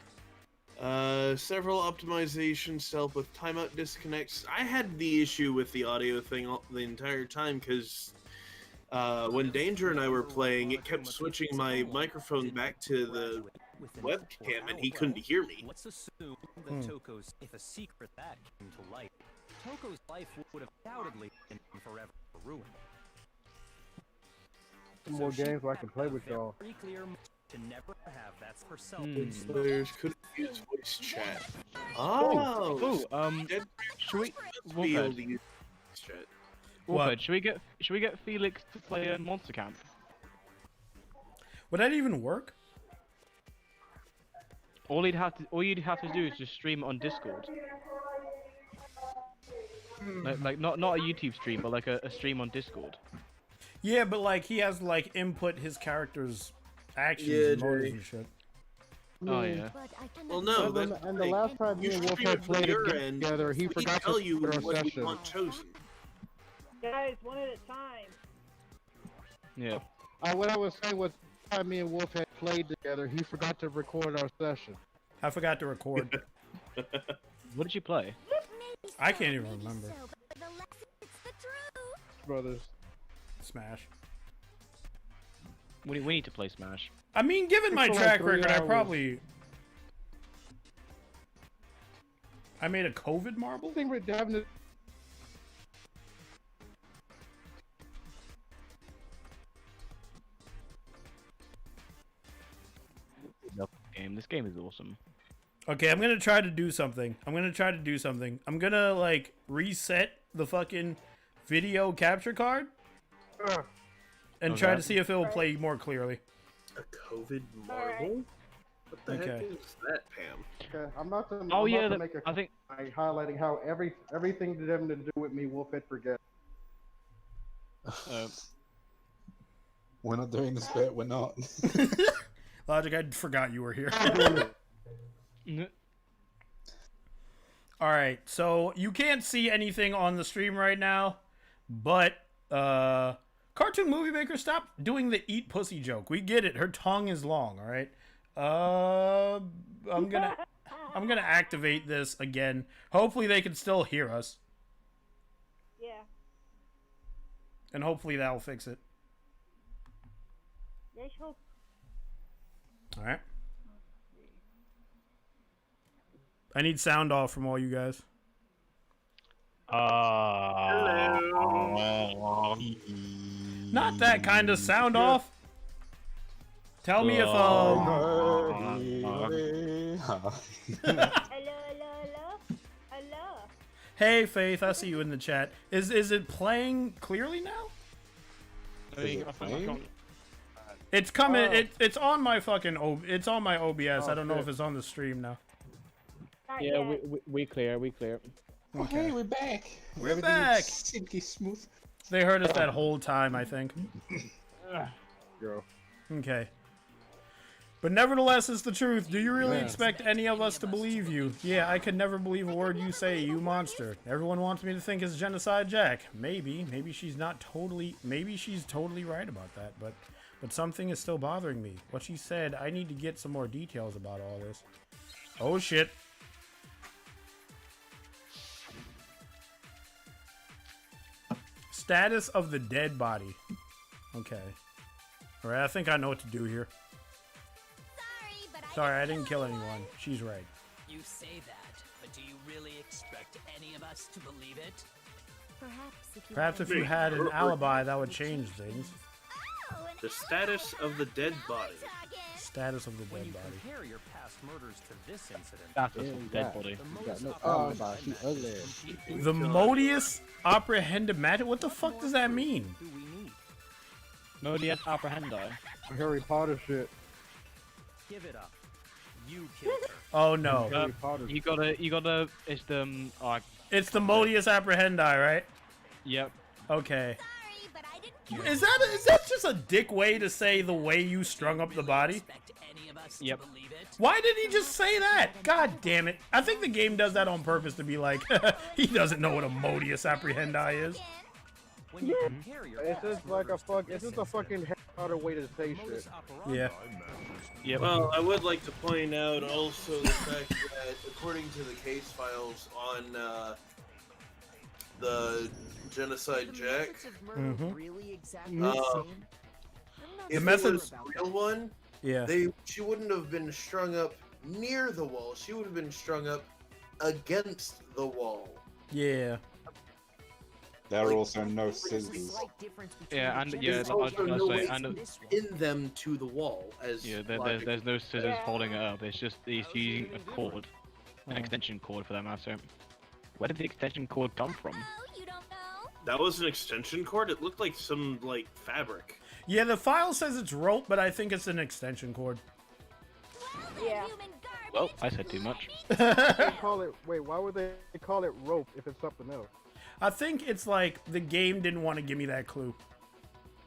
Several optimizations to help with timeout disconnects. I had the issue with the audio thing the entire time because when Danger and I were playing, it kept switching my microphone back to the webcam and he couldn't hear me. Let's assume that Toko's, if a secret that came to light, Toko's life would have undoubtedly been forever ruined. Some more games so I can play with y'all. Very clear to never have that herself. Players could use voice chat. Should we? Be able Wolfhead, to use voice chat. Wolfhead, should we get Felix to play Monster Camp? Would that even work? All you'd have to do is just stream it on Discord. Like not a YouTube stream, but like a stream on Discord. Yeah, but like he has to like input his character's actions Yeah, and motives Jerry. and shit. Oh yeah. Well, no, And but the last time me and Wolf had played together, he we forgot tell to you put our what we session. want chosen. Guys, one at a time. Yeah. What I was saying was, the time me and Wolf had played together, he forgot to record our session. I forgot to record. What did you play? I can't even remember. Brothers. Smash. We need to play Smash. I mean, given my For like track 3 record, I hours. probably... I made a COVID marble? I think we're having to... Game. This game is awesome. Okay, I'm gonna try to do something. I'm gonna, like, reset the fucking video capture card. And try to see if it will play more clearly. A COVID marble? What the heck Okay. is that, Pam? Okay, I'm not to, Oh I'm yeah, not to make a I think. highlighting how everything to them to do with me, Wolf had forget. We're not doing this bit. We're not. Logic, I forgot you were here. Alright, so you can't see anything on the stream right now, but, Cartoon Movie Maker, stop doing the eat pussy joke. We get it. Her tongue is long, alright? I'm gonna activate this again. Hopefully they can still hear us. Yeah. And hopefully that'll fix it. Let's hope. Alright. I need sound off from all you guys. Not that kind of sound off. Tell me if Hello, hello, hello. Hey Faith, I see you in the chat. Is it playing clearly now? It's coming. It's on my fucking. It's on my OBS. I don't know if it's on the stream now. Yeah, we clear. We clear. Oh, hey, we're back. We're Everything back. is silky smooth. They heard us that whole time, I think. Girl. Okay. But nevertheless, it's the truth. Do you really expect any of us to believe you? Yeah, I could never believe a word you say, you monster. Everyone wants me to think it's Genocide Jack. Maybe she's not totally. Maybe she's totally right about that. But something is still bothering me. What she said. I need to get some more details about all this. Oh shit. Status of the dead body. Okay. Alright, I think I know what to do here. Sorry, I didn't kill anyone. She's right. You say that, but do you really expect any of us to believe it? Perhaps if you had an alibi, that would change things. The status of the dead body. Status of the dead body. Compare your past murders to this incident. Status of the dead body. The Modius Apprehendimata? What the fuck does that mean? Modius Apprehendi. Harry Potter shit. Give it up. You killed her. Oh no. You gotta. It's the. It's the Modius Apprehendi, right? Yep. Okay. Is that just a dick way to say the way you strung up the body? any of us Yep. to believe it. Why did he just say that? God damn it. I think the game does that on purpose to be like, he doesn't know what a modius apprehendi is. When you compare your It's just like a fuck. It's just a fucking Harry Potter way to say shit. Yeah. Yep. Well, I would like to point out also the fact that according to the case files on the Genocide Jack, Really exactly Mhm. the same? if The it methods- was the real one, Yeah. she wouldn't have been strung up near the wall. She would have been strung up against the wall. Yeah. There are also no scissors. Yeah, and yeah, There's I was also gonna no say, way and to pin them to the wall. As yeah, logic. there's no scissors holding it up. It's just he's using a cord, an extension cord for that matter. Where did the extension cord come from? That was an extension cord. It looked like some fabric. Yeah, the file says it's rope, but I think it's an extension cord. Yeah. Well, I said too much. They call it. Wait, why would they call it rope if it's something else? I think it's like the game didn't want to give me that clue.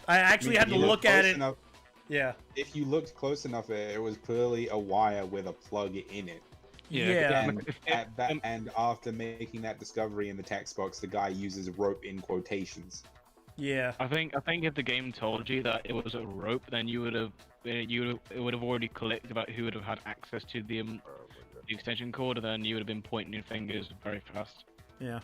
I actually had to If you look at close it. enough- Yeah. If you looked close enough, it was clearly a wire with a plug in it. Yeah. And after making that discovery in the text box, the guy uses rope in quotations. Yeah. I think if the game told you that it was a rope, then it would have already clicked about who would have had access to the extension cord, and then you would have been pointing your fingers very fast. Yeah.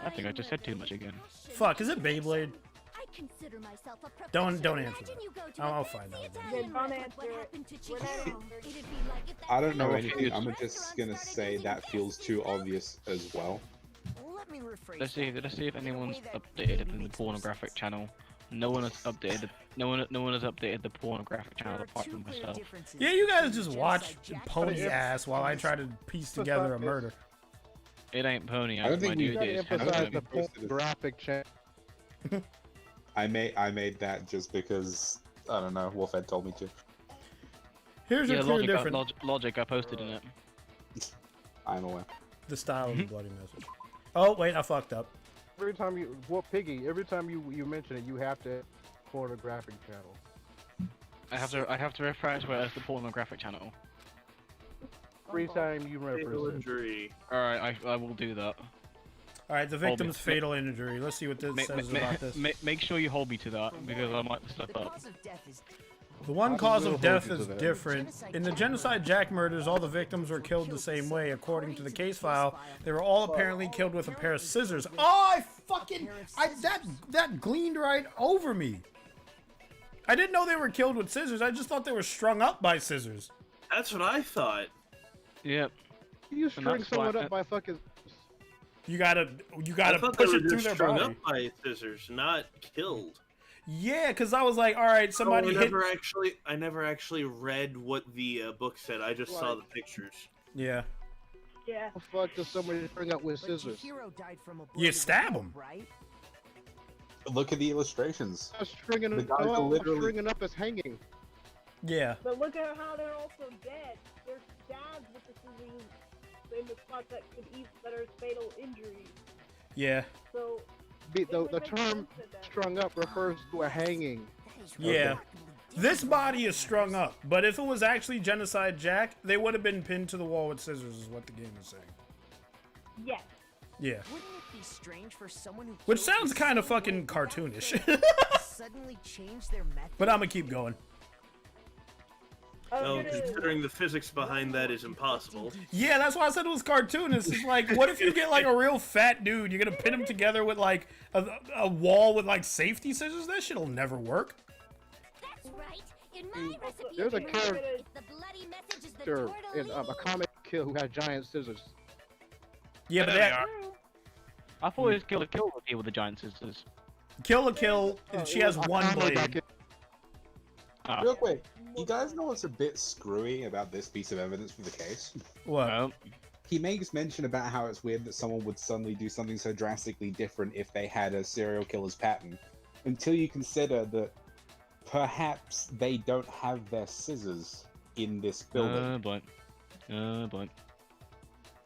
I think I just said too much again. Fuck, is it Beyblade? I consider myself a Don't answer Imagine that. you go to I'll a find out. Italian Don't restaurant. answer What it. happened to We're not chicken? answering. It'd be like if that I don't know Italian anything. I'm restaurant just gonna started say using that feels too obvious as well. Let me rephrase Let's see if anyone's updated in the pornographic channel. No one has updated. No one has updated the pornographic channel apart from myself. Yeah, you guys just watch pony ass while I try to piece together a murder. It ain't pony. I don't think we- dude gotta is Emphasize the posted it. graphic chat. I made that just because I don't know. Wolfhead told me to. Here's a Yeah, clear logic, difference. logic. I posted in it. I'm aware. The style of the bloody message. Oh wait, I fucked up. Every time you, Piggy, every time you mention it, you have to pornographic channel. I have to refresh where's the pornographic channel. Every time you Fatal reference it. injury. All right, I will do that. All right, the victim's fatal injury. Let's see what this says about this. Make sure you hold me to that because I might slip up. The one I cause will of death hold you is to that. different. In the Genocide Jack murders, all the victims were killed the same way. According to the case file, they were all apparently killed with a pair of scissors. Oh, that gleaned right over me. I didn't know they were killed with scissors. I just thought they were strung up by scissors. That's what I thought. Yep. You string someone up by fucking. You gotta I thought they push were it through just their strung body. up by scissors, not killed. Yeah, because I was like, all right, somebody hit. I never actually read what the book said. I just saw the pictures. Yeah. Yeah. How the fuck does somebody string up with scissors? You stab him. Right? Look at the illustrations. Stringing The them guys are up, literally- stringing up as hanging. Yeah. But look at how they're also dead. They're stabbed with the scissors in the spots that are fatal injuries. Yeah. So The term strung up refers to a hanging. Yeah. This body is strung up, but if it was actually Genocide Jack, they would have been pinned to the wall with scissors, is what the game is saying. yes. Yeah. Wouldn't it be strange for someone who Which killed sounds the kind of same fucking way without cartoonish. fail to suddenly change their method? But I'm gonna keep going. No, considering the physics behind that is impossible. Yeah, that's why I said it was cartoonish. It's like, what if you get like a real fat dude? You're gonna pin him together with like a wall with like safety scissors? That shit'll never work. That's right. In my recipe, There's a the bloody message is the character door to in a comic kill who has giant scissors. Yeah, but There they that are. I thought it was Kill la Kill with people with the giant scissors. Kill a kill, and she has one blade. Real quick, you guys know what's a bit screwy about this piece of evidence for the case? What? He makes mention about how it's weird that someone would suddenly do something so drastically different if they had a serial killer's pattern, until you consider that perhaps they don't have their scissors in this building. But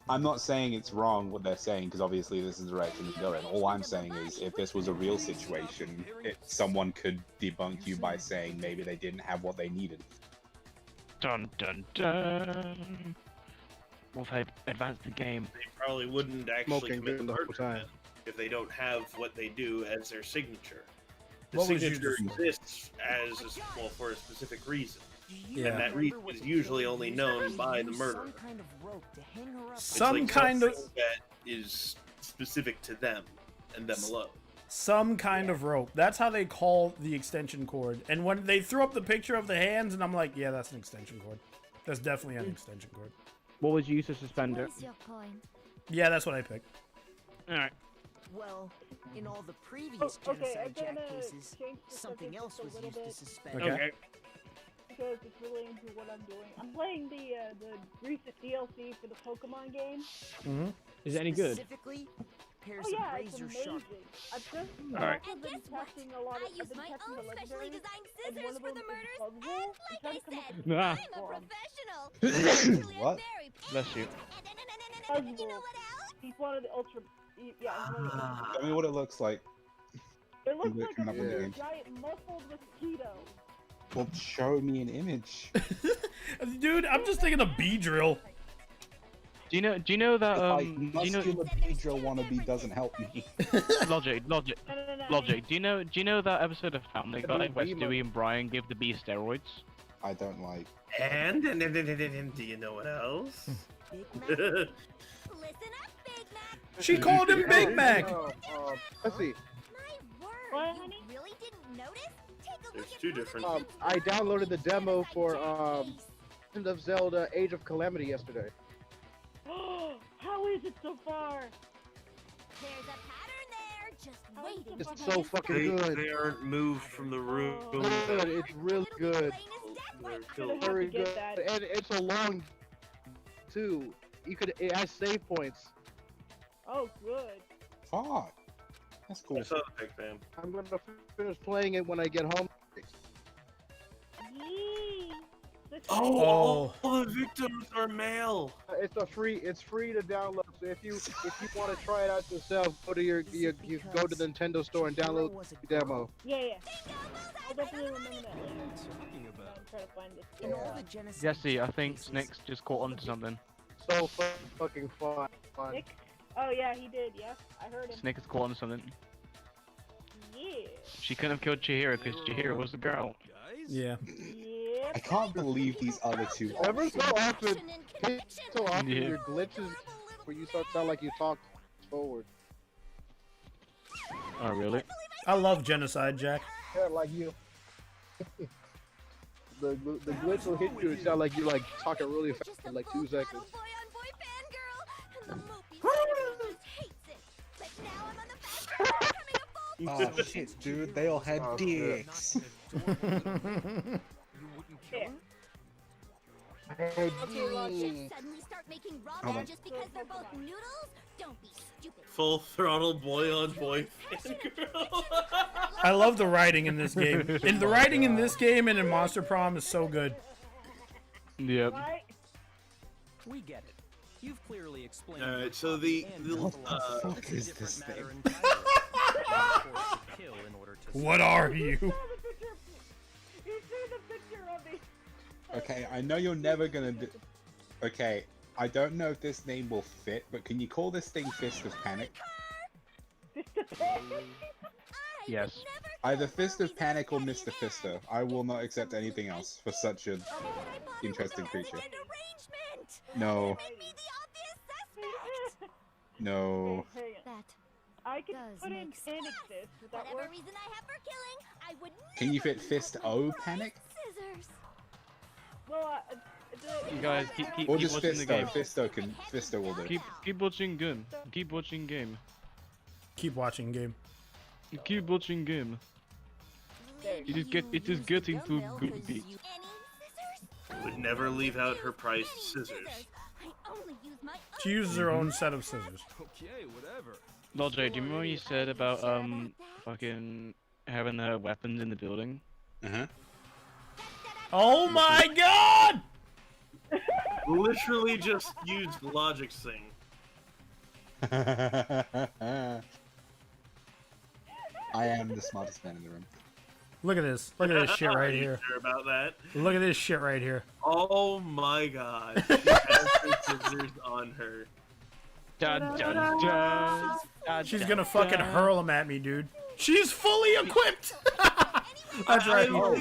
I'm not saying it's wrong what they're saying, because obviously this is the direction to go in. All I'm saying is, if this was a real situation, someone could debunk you by saying maybe they didn't have what they needed. Dun dun dun. What if I advance the game? They probably wouldn't actually Smoking commit the whole murder time. then if they don't have what they do as their signature. The What was signature used for? exists as well for a specific reason. Yeah. And that reason is usually only known by the murderer. Some It's kind of something that is specific to them and them alone. some kind of rope. That's how they call the extension cord. And when they threw up the picture of the hands, and I'm like, yeah, that's an extension cord. That's definitely an extension cord. What was used to suspend it? What's your point? Yeah, that's what I picked. Alright. Well, in all the previous Okay, I'm genocide jack gonna cases, change the something subject else just a was little used to bit. suspend. Okay. Because it's relating to what I'm doing. I'm playing the recent DLC for the Pokemon game. Mm-hmm. Is it any good? Specifically, pairs Oh yeah, of it's razor amazing. sharp. I've just Alright. also been testing a lot of. I've been testing the legendaries, and one of them is Buzzwole. I'm trying to come up with Ah. I'm a professional. What? Bless you. Buzzwole. He's one of the ultra. Yeah. He's one of the Tell me what it looks like. It looks like Looking up in the a game. giant muffled mosquito. Well, show me an image. Dude, I'm just thinking of Beedrill. Do you know that Like, do you know muscular Pedro wannabe doesn't help me. logic? No. Do you know that episode of Family Guy where Stewie and Brian give the bee steroids? I don't like. And do you know what else? Listen up, Big Mac. She called him Big Mac. Let's see. My word, you really didn't notice? Take a There's look two at different. I downloaded the demo for Legend of Zelda: Age of Calamity yesterday. How is it so far? There's a pattern there, just waiting. It's so fucking good. They aren't moved from the room. Good. It's really good. They're I'm still gonna have to Very get good. that. And it's a long too. It has save points. Oh, good. Fuck. That's cool. I saw the pic, man. I'm gonna finish playing it when I get home. Yee. Oh, all the victims are male. It's free to download. So if you want to try it out yourself, go to you go to the Nintendo store and download the demo. Yeah. I'll definitely remember that later. I'm trying to find this. In all the genocide Jesse, I jack think cases, Snick's just caught onto something. So fucking fun. Nick? Oh yeah, he did. Yeah, I heard him. Snick has caught onto something. Yeah. She couldn't have killed Chihiro because Chihiro was the girl. Yeah. Yep. I can't believe these other two. Ever so often, Yeah. your glitches where you sound like you talk forward. Oh really? I love Genocide Jack. Yeah, like you. the glitch will hit you. It sound like you're like talking really fast in like 2 seconds. Boy on boy fangirl, and the mopey side just hates it. But now I'm on the fast track to becoming a full Oh shit, dude! They all had dicks. Yeah. Okay, well, chicks suddenly start making Hold ramen on. just because they're both noodles? Don't be stupid. Full throttle boy on boy fangirl. I love the writing in this game. And the writing in this game and in Monster Prom is so good. Yep. Right? We get it. You've clearly explained. Alright, your so thoughts and What the fuck it's a is different this matter thing? entirely. You're forced to kill in order to What are you? You see the picture of me. Okay, I know you're never gonna do. Okay, I don't know if this name will fit, but can you call this thing Fist of Panic? Yes. Either Fist of Panic or Mr. Fisto. I will not accept anything else for such an interesting creature. No. No. Hang on. That I could does put in make Panic Fist. Would that whatever work? reason I have for killing, I would Can you fit never Fist use O my Panic? scissors. Well, You guys keep Or just watching the game. Fisto Fisto will do. Keep watching game. Keep watching game. Keep watching game. Keep watching game. It is getting to good beat. Would never leave out her prized scissors. I only use my She uses her own set of scissors. Okay, whatever. Lodge, do you remember what you said about fucking having the weapons in the building? Uh-huh. Oh my god! Literally just used Logic's thing. I am the smartest man in the room. Look at this. Look at this shit Are right you here. sure about that? Look at this shit right here. Oh my god. She has her scissors on her. Dun, dun, dun. She's gonna fucking hurl them at me, dude. She's fully equipped. That's right. Oh.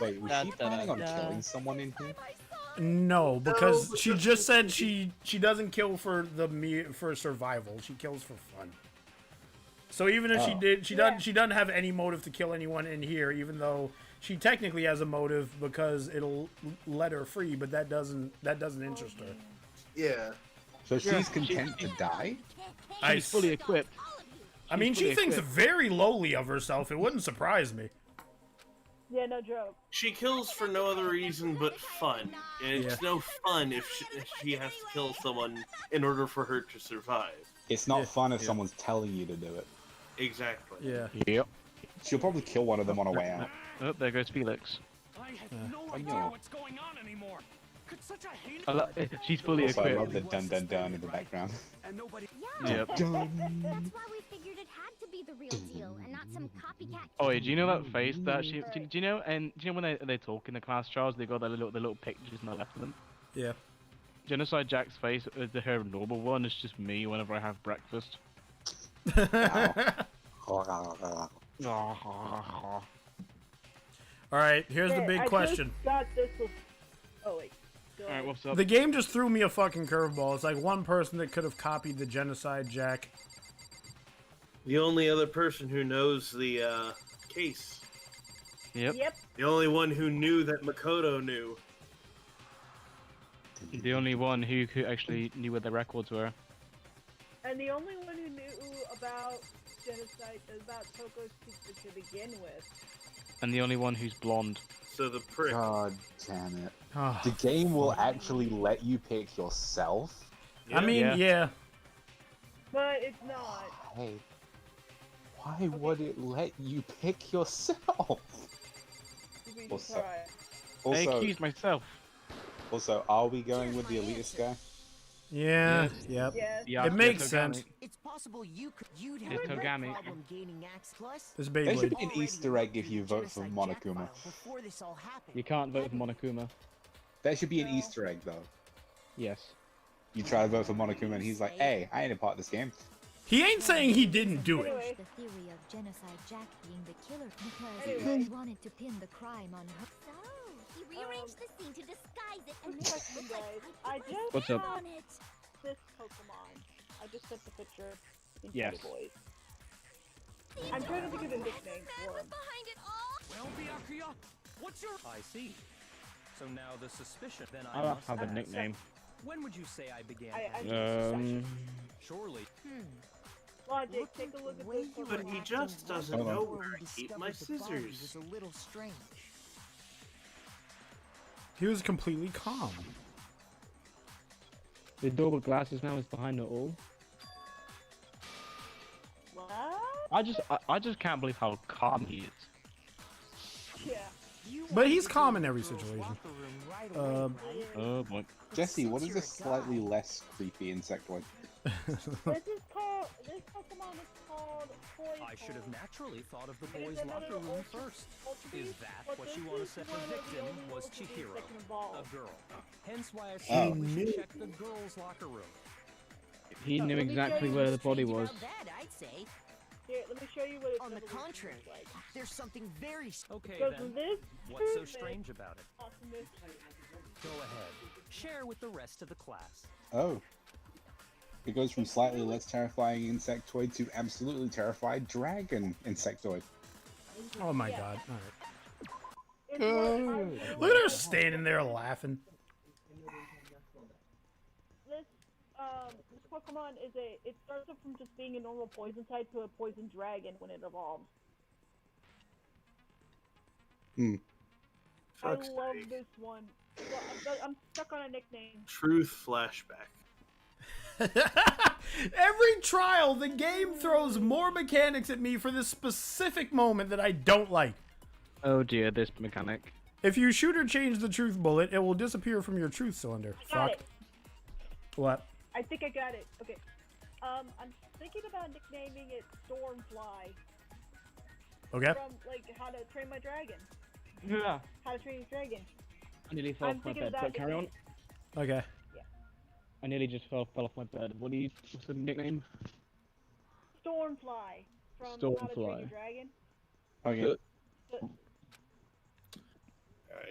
Wait, was she planning on killing someone in here? No, because she just said she doesn't kill for for survival. She kills for fun. So even if she did, she doesn't have any motive to kill anyone in here, even though she technically has a motive because it'll let her free, but that doesn't interest her. Yeah. So she's content to die? She's fully equipped. I mean, she thinks very lowly of herself. It wouldn't surprise me. Yeah, no joke. She kills for no other reason but fun. And it's no fun if she has to kill someone in order for her to survive. It's not fun if someone's telling you to do it. Exactly. Yeah. Yep. She'll probably kill one of them on her way out. Oh, there goes Felix. I have no idea what's going on anymore. Could such a heinous... She's fully Also, I equipped. love the dun dun dun in the background. And nobody... Yep. That's why we figured it had to be the real deal and not some copycat. Oh, do you know that face that she? Do you know? And do you know when they talk in the class trials, they got the little pictures on the left of them. Yeah. Genocide Jack's face, her normal one, is just me whenever I have breakfast. All right, here's the big I question. Just got this was... Oh wait. Go Alright, what's up? The game just threw me a fucking curveball. It's like one person that could have copied the Genocide Jack. The only other person who knows the case. Yep. The only one who knew that Makoto knew. The only one who actually knew where the records were. And the only one who knew about genocide, about Toko's secret to begin with. And the only one who's blonde. So the prick. God damn it. Oh. The game will actually let you pick yourself? I mean, yeah. But it's not. Hey, why would it let you pick yourself? Also, I accused myself. Also, are we going with the elitist guy? Yeah. Yes. Yep. Yeah, It makes Togami. sense. It's possible you'd have It's no Togami. problem gaining Axe Plus. It's There should Beyblade. be an Easter egg if you vote for Monokuma. Before this all happened. You can't vote for Monokuma. There should be an Easter egg though. Yes. You try to vote for Monokuma and he's like, hey, I ain't a part of this game. He ain't saying he didn't do it. Anyway. The theory of Genocide Jack being the killer because Anyway. he wanted to pin the crime on her. So he rearranged the scene to disguise it and make it Question, look guys. like I just What's up? found this Pokemon. I just sent the picture in Yes. Boys. I'm trying to think of a nickname for him. behind it all. Well, Byakuya, what's your... I see. So now the suspicion, then I I don't must have a ask, nickname. When would you say I began I having Um. suspicion? Surely. Logic, take a look at this But Pokemon. he just doesn't Hold on. know where I keep my scissors. Was a little strange. He was completely calm. The door with glasses now is behind it all. What? I just can't believe how calm he is. Yeah. But he's calm in every situation. Oh boy. Jesse, what is a slightly less creepy insectoid? This Pokemon is called Poison. I should have naturally thought of the boys' locker room first. Is that what you want to say? The victim was Chihiro, a girl. Hence why I said we should check the girls' locker room. He knew exactly where the body was. That, I'd say. Here, let me show you what it's On the contrary, there's something very... Okay Because then, this what's so toothpick- strange about it? Awesomeness. Go ahead. Share with the rest of the class. Oh. It goes from slightly less terrifying insectoid to absolutely terrified dragon insectoid. Oh my god. Alright. It's what I- Look at her standing there laughing. This Pokemon is it starts up from just being a normal poison type to a poison dragon when it evolves. Hmm. I Fuck's love sake. this one. I'm stuck on a nickname. Truth flashback. Every trial, the game throws more mechanics at me for this specific moment that I don't like. Oh dear, this mechanic. If you shoot or change the truth bullet, it will disappear from your truth cylinder. I got Fuck. it. What? I think I got it. Okay. I'm thinking about nicknaming it Stormfly. Okay. From like How to Train My Dragon. Yeah. How to Train Your Dragon. I nearly fell off my bed, but carry on. Okay. I nearly just fell off my bed. What's the nickname? Stormfly from How to Train Your Stormfly. Dragon. Okay.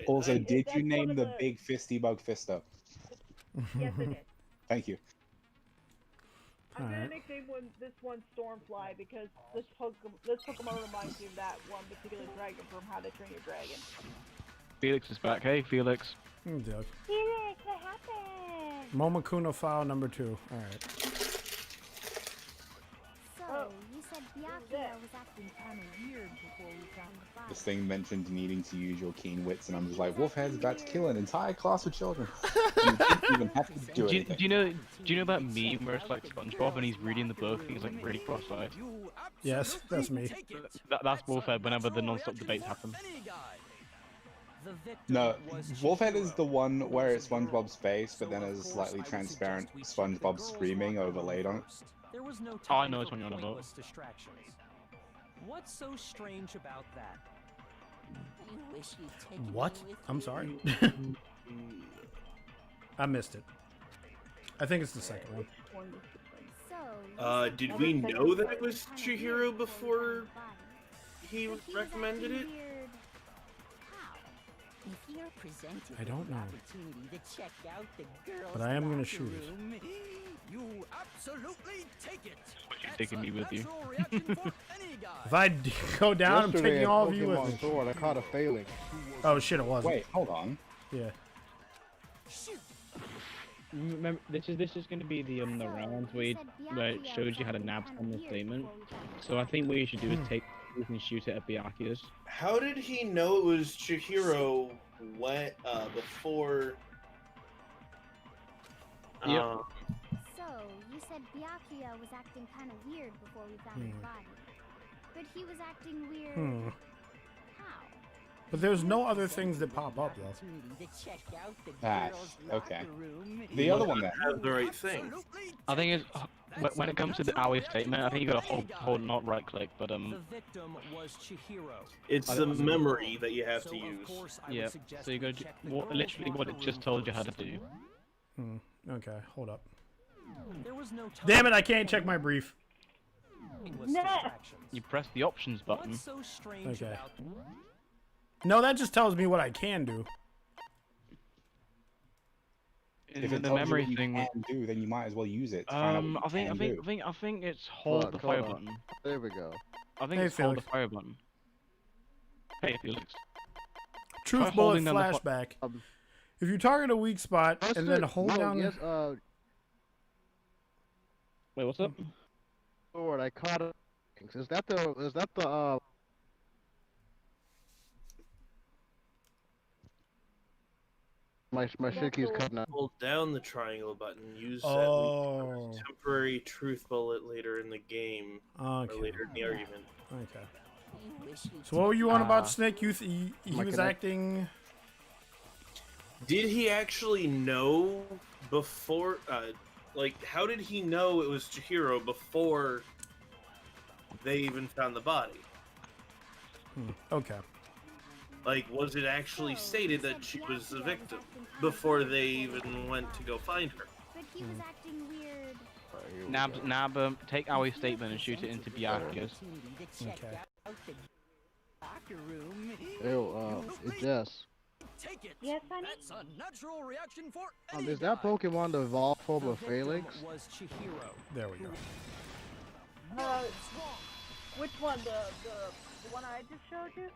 Also, did you name the big fisty bug Fisto? Yes, I did. Thank you. I'm gonna nickname this one Stormfly because this Pokemon reminds me of that one particular dragon from How to Train Your Dragon. Felix is back. Hey, Felix. Doug. Felix, what happened? Momokuna file number 2. Alright. So, you said Byakuya was acting kind of weird before we found the body. This thing mentioned needing to use your keen wits, and I'm just like, Wolfhead's about to kill an entire class of children. You didn't even have to do anything. Do you know that meme where it's like SpongeBob and he's reading the book and he's like really cross-eyed? Yes, that's me. That's Wolfhead whenever the non-stop debates happen. No, Wolfhead is the one where it's SpongeBob's face, but then there's slightly transparent SpongeBob screaming overlaid on it. There was no Oh, I time know which for one you're on about. pointless distractions. What's so strange about that? You wish you'd taken What? me with I'm you. sorry. I missed it. I think it's the second one. Did we know that it was Chihiro before he recommended it? If you're presented I don't with an know. opportunity to check out the girls' But I am gonna locker shoot it. room, You absolutely take it. You're taking me with you. If I go down, I'm Yesterday taking at all of you Pokemon with me. Sword, I caught a failing. Oh shit, it wasn't. Wait, hold on. Yeah. Remember, this is going to be the round where it shows you how to nab on the statement. So I think what you should do is take it and shoot it at Byakuya's. How did he know it was Chihiro before? Yep. So, you said Byakuya was acting kind of weird before we found his body. But he was acting weird. How? But there's no other things that pop up though. Okay. The other one then. Have the right thing. I think it's when it comes to the Aoi statement, I think you gotta hold not right click, but The victim was Chihiro. It's the memory that you have to use. Yeah. So you go literally what it just told you how to do. Okay, hold up. There was no time Damn it, I can't check my brief. You press the options button. What's so strange Okay. about No, that just tells me what I can do. If In it the tells you memory what you thing. can do, then you might as well use it. To find out what you can do. I think it's hold Fuck, the fire hold on. button. There we go. I think Hey, it's hold the Felix. fire button. Hey, Felix. Truth Try bullet holding down the flashback. If you target a weak spot and then hold no, down. Yes, Wait, what's up? Sword, I caught a. Is that the My shit keeps cutting out. Hold down the triangle button. Use Oh. that temporary truth bullet later in the game. Okay. Or later in the argument. Okay. So what were you on about Snake? He My was connect- acting. Did he actually know before? Like, how did he know it was Chihiro before they even found the body? Okay. Like, was it actually stated that she was the victim before they even went to go find her? But he was acting weird. Nab, take Aoi's statement and shoot it into Byakuya's. Okay. Ew, Jess. Take it. Yes, honey. That's a natural reaction for Is that Pokemon the evolved form of Phalanx? was Chihiro. There we go. Which one? The one I just showed you?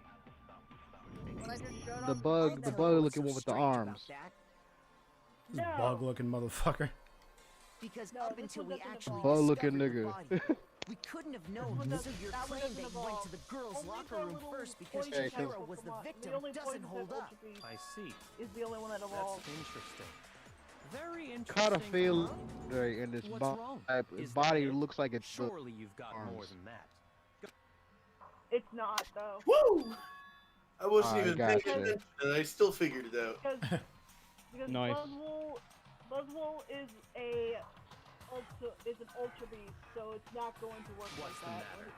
One I just showed The on bug looking one with the arms. This bug-looking motherfucker. Because No, up this until one we doesn't actually Bug looking discovered the nigga. body, we couldn't have known. one So your that one claim doesn't that you went evolve. to the girls' Only locker the room little first because poison Chihiro was the Pokemon- victim the only doesn't poison hold type up. Ultra Beast I see. is the only one that That's evolved. interesting. Very interesting. Caught a failing in his What's body. wrong? His Is body that it? looks like it's the Surely you've got more arms. than that. It's not though. Woo! I wasn't I even paying gotcha. attention, and I still figured it out. Because Nice. Buzzwole is an ultra beast, so it's not going to work What's the like that. matter?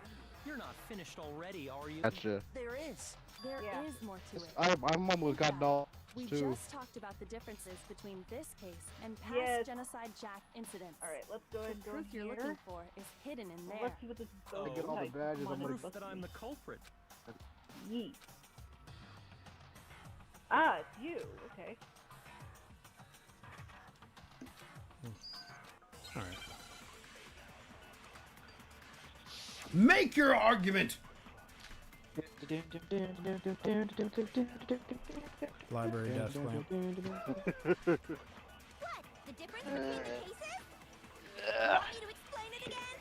You're not finished already, are you? Gotcha. There is. There Yeah. is more to it. I'm almost got all We too. just talked about the differences between this case and past Yes. genocide Jack incidents. All right, let's go ahead and The go proof you're here. looking for is hidden in there. Let's see what this is. Oh, get all the type. badges, Come on, I'm gonna- Proof that I'm the culprit. Yeet. Ah, it's you. Okay. All right. Make your argument. Library desk lamp. What? The difference between the cases? You want me to explain it again?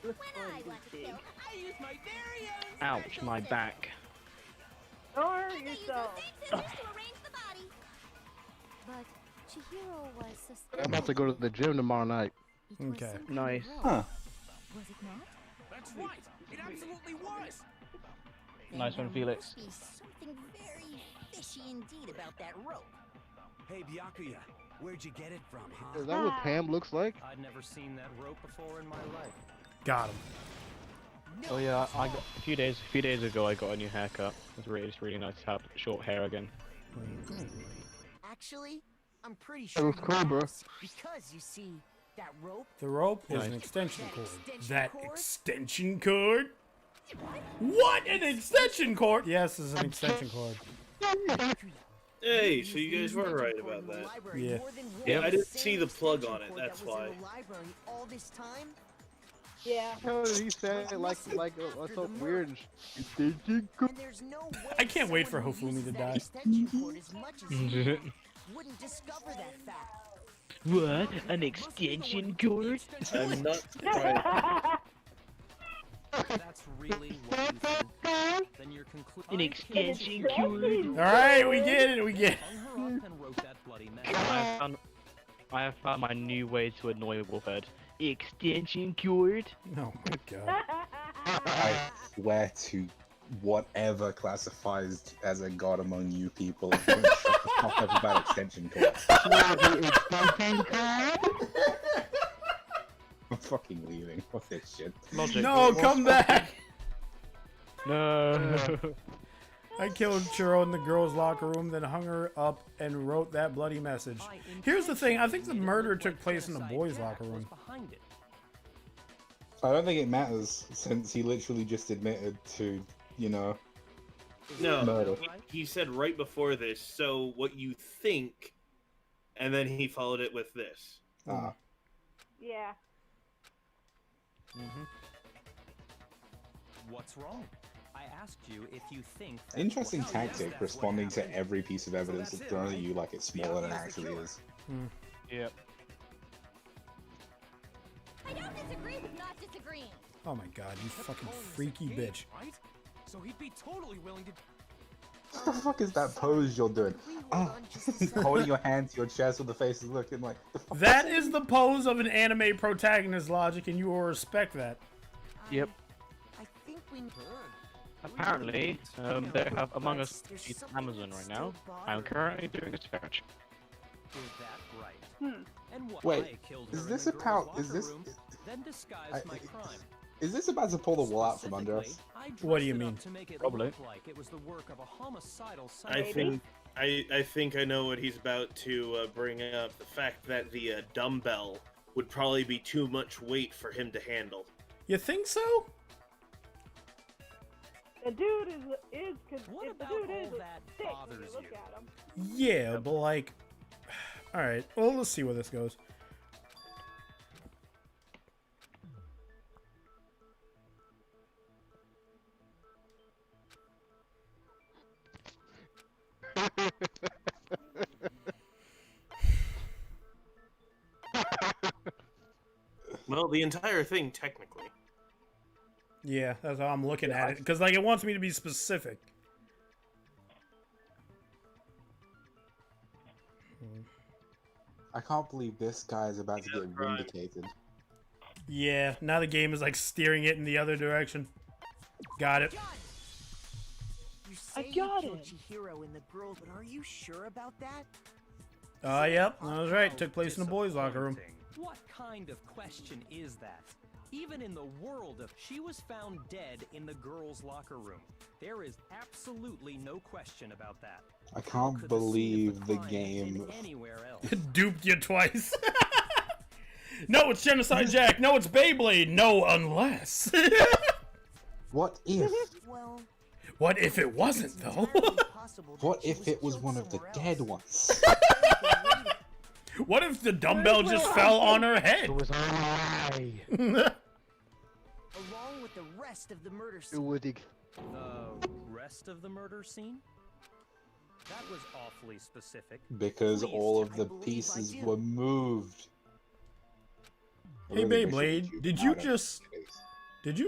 When I want to kill, I use my very own Ouch, my back. Darn I use those yourself. same scissors to arrange the body. But Chihiro was suspicious. I'm about to go to the gym tomorrow night. It was Okay. some kind of Nice. rope. Huh. Was it not? That's right. It absolutely was. Then Nice one, there Felix. must be something very fishy indeed about that rope. Hey, Byakuya, where'd you get it from, huh? Is that what Pam looks like? I'd never seen that rope before in my life. Got him. Oh yeah, I got a few days ago I got a new haircut. It's really nice to have short hair again. Actually, I'm pretty That sure was cool, bro. because you see that rope. The rope is Nice. an extension cord. extension That cord? extension cord? What? An extension cord? Yes, it's an extension cord. Hey, so you guys were right about that. Yeah. Yeah, I didn't see the plug on it, that's why. All this time. Yeah. How did he say it like what's so weird? Extension cord? And there's no way I can't wait for someone who Hofumi uses to that die. extension cord as much as you wouldn't discover that fact. What? An extension cord? I'm not surprised. That's really what you think. Then you're concluding. An extension cord? Alright, we get it, we get it. Hung her up and wrote that bloody mess. I have found my new way to annoy Wolfhead. Extension cord? Oh my god. I swear to whatever classifies as a god among you people, don't shut the fuck up about extension cord. I'm fucking leaving. Fuck this shit. Logic. No, come back! No. I killed Churro in the girls' locker room, then hung her up and wrote that bloody message. Here's the thing, I think the murder took place in the boys' locker room. I don't think it matters since he literally just admitted to, you know, No, murder. he said right before this, so what you think, and then he followed it with this. Ah. Yeah. What's wrong? I asked you if you think. that's Interesting what- tactic, That's responding what to happened. every piece of evidence that's that's it, thrown at right? you like it's smaller than it actually is. Yep. I don't disagree with not disagreeing. Oh my god, you fucking Colin's freaky engaged, bitch. Right? So he'd be totally willing to. What the fuck is that pose you're doing? Oh, holding your hand to your chest with the face is looking like. The fuck That is the pose of an anime protagonist, Logic, and you will respect that. Yep. I think we. Apparently, they have Among Us on Amazon right now. I'm currently doing a search. Is that right? And what? Wait, I killed is her this in the about- girls' is locker this- room, then disguised I- my crime. Is this about to pull the wool out from under us? I What do you dressed it mean? up to make it Probably. look like it was the work of a homicidal I psychopath. think I think I know what he's about to bring up. The fact that the dumbbell would probably be too much weight for him to handle. You think so? The dude is cause What if the about dude all is that thick when bothers you look you? at him. Yeah, but like... Alright, well, let's see where this goes. Well, the entire thing, technically. Yeah, that's how I'm looking at it. Because, like, it wants me to be specific. I can't believe this guy is about to get vindicated. Yeah, now the game is, like, steering it in the other direction. Got it. You You say got you killed it. Chihiro and the girls, but are you sure about that? Yep, that was right. Took place in the boys' locker room. What kind of question is that? Even in the world of she was found dead in the girls' locker room. There is absolutely no question about that. I can't believe the game Anywhere else. Duped you twice. No, it's Genocide Jack. No, it's Beyblade. No, unless. What if? Well, What if it wasn't, though? What if it was one of the dead ones? What if the dumbbell just fell on her head? It was a lie. along with the rest of the murder It scene. was the The rest of the murder scene? That was awfully specific. Because all of the pieces were moved. Hey, Really wish Beyblade, you did could you out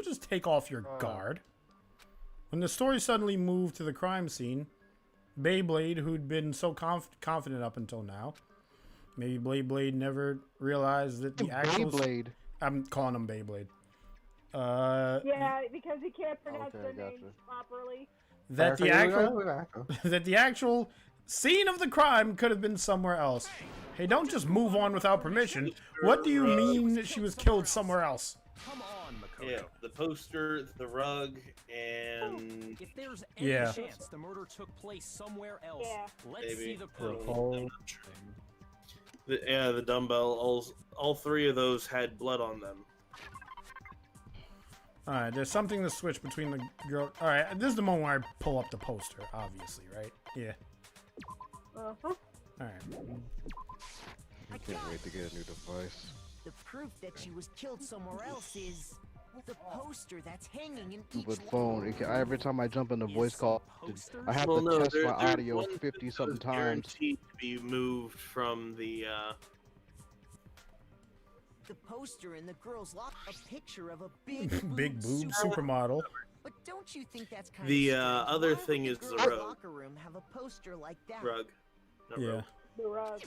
of just take off your guard? When the story suddenly moved to the crime scene, Beyblade, who'd been so confident up until now, maybe Beyblade never realized that the actual... Beyblade. I'm calling him Beyblade. Yeah, because he can't pronounce Okay, their gotcha. names properly. That the actual that the actual scene of the crime could have been somewhere else. Hey, don't just move on without permission. What do you mean that she was killed somewhere else? Come on, Makoto. Yeah, the poster, the rug, and If there's any Yeah. chance the murder took place somewhere else, Yeah. let's maybe see the proof. the dumbbell. All three of those had blood on them. Alright, there's something to switch between the girl. Alright, this is the moment where I pull up the poster, obviously, right? Yeah. Uh-huh. Alright. I can't wait to get a new device. The proof that she was killed somewhere else is the poster that's hanging in each With phone, every time I jump in the voice call, I have Well, to no, test my there's audio one that 50 something was times. guaranteed to be moved from the. The poster in the girl's locker, a picture of a big Big boob supermodel. But don't you think that's kind The of other thing is the rug. locker room have a poster like that? Rug. Not Yeah. rug. The rug.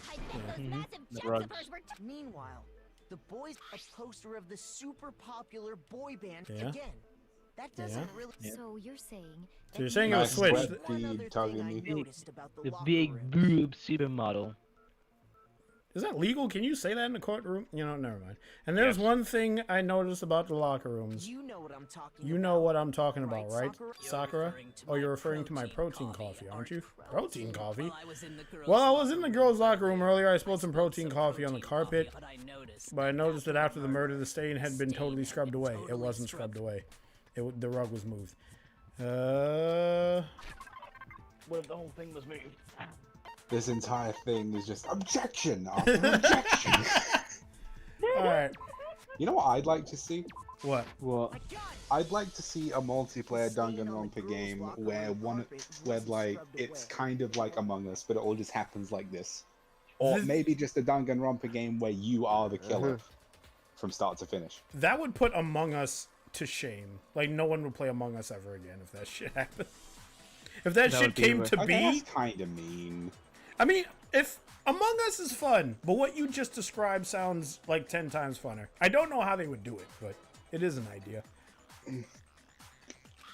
The rugs. Meanwhile, the boys a poster of the super popular boy band Yeah. again. That doesn't really. So you're saying So you're saying it was switched. The big boob supermodel. Is that legal? Can you say that in the courtroom? You know, never mind. And there's one thing I noticed about the locker rooms. You know what I'm talking You know what I'm talking about, right? Sakura? Oh, you're referring to my protein coffee, aren't you? Protein coffee? Well, I was in the girls' locker room earlier. I spilled some protein coffee on the carpet. But I noticed that after the murder, the stain had been totally scrubbed away. It wasn't scrubbed away. The rug was moved. What if the whole thing was moved? This entire thing is just objection after objection. Alright. You know what I'd like to see? What? What? I'd like to see a multiplayer Danganronpa game where like it's kind of like Among Us, but it all just happens like this. Or maybe just a Danganronpa game where you are the killer from start to finish. That would put Among Us to shame. Like, no one would play Among Us ever again if that shit happened. If that shit came to be... That's kind of mean. I mean, if Among Us is fun, but what you just described sounds like 10 times funner. I don't know how they would do it, but it is an idea.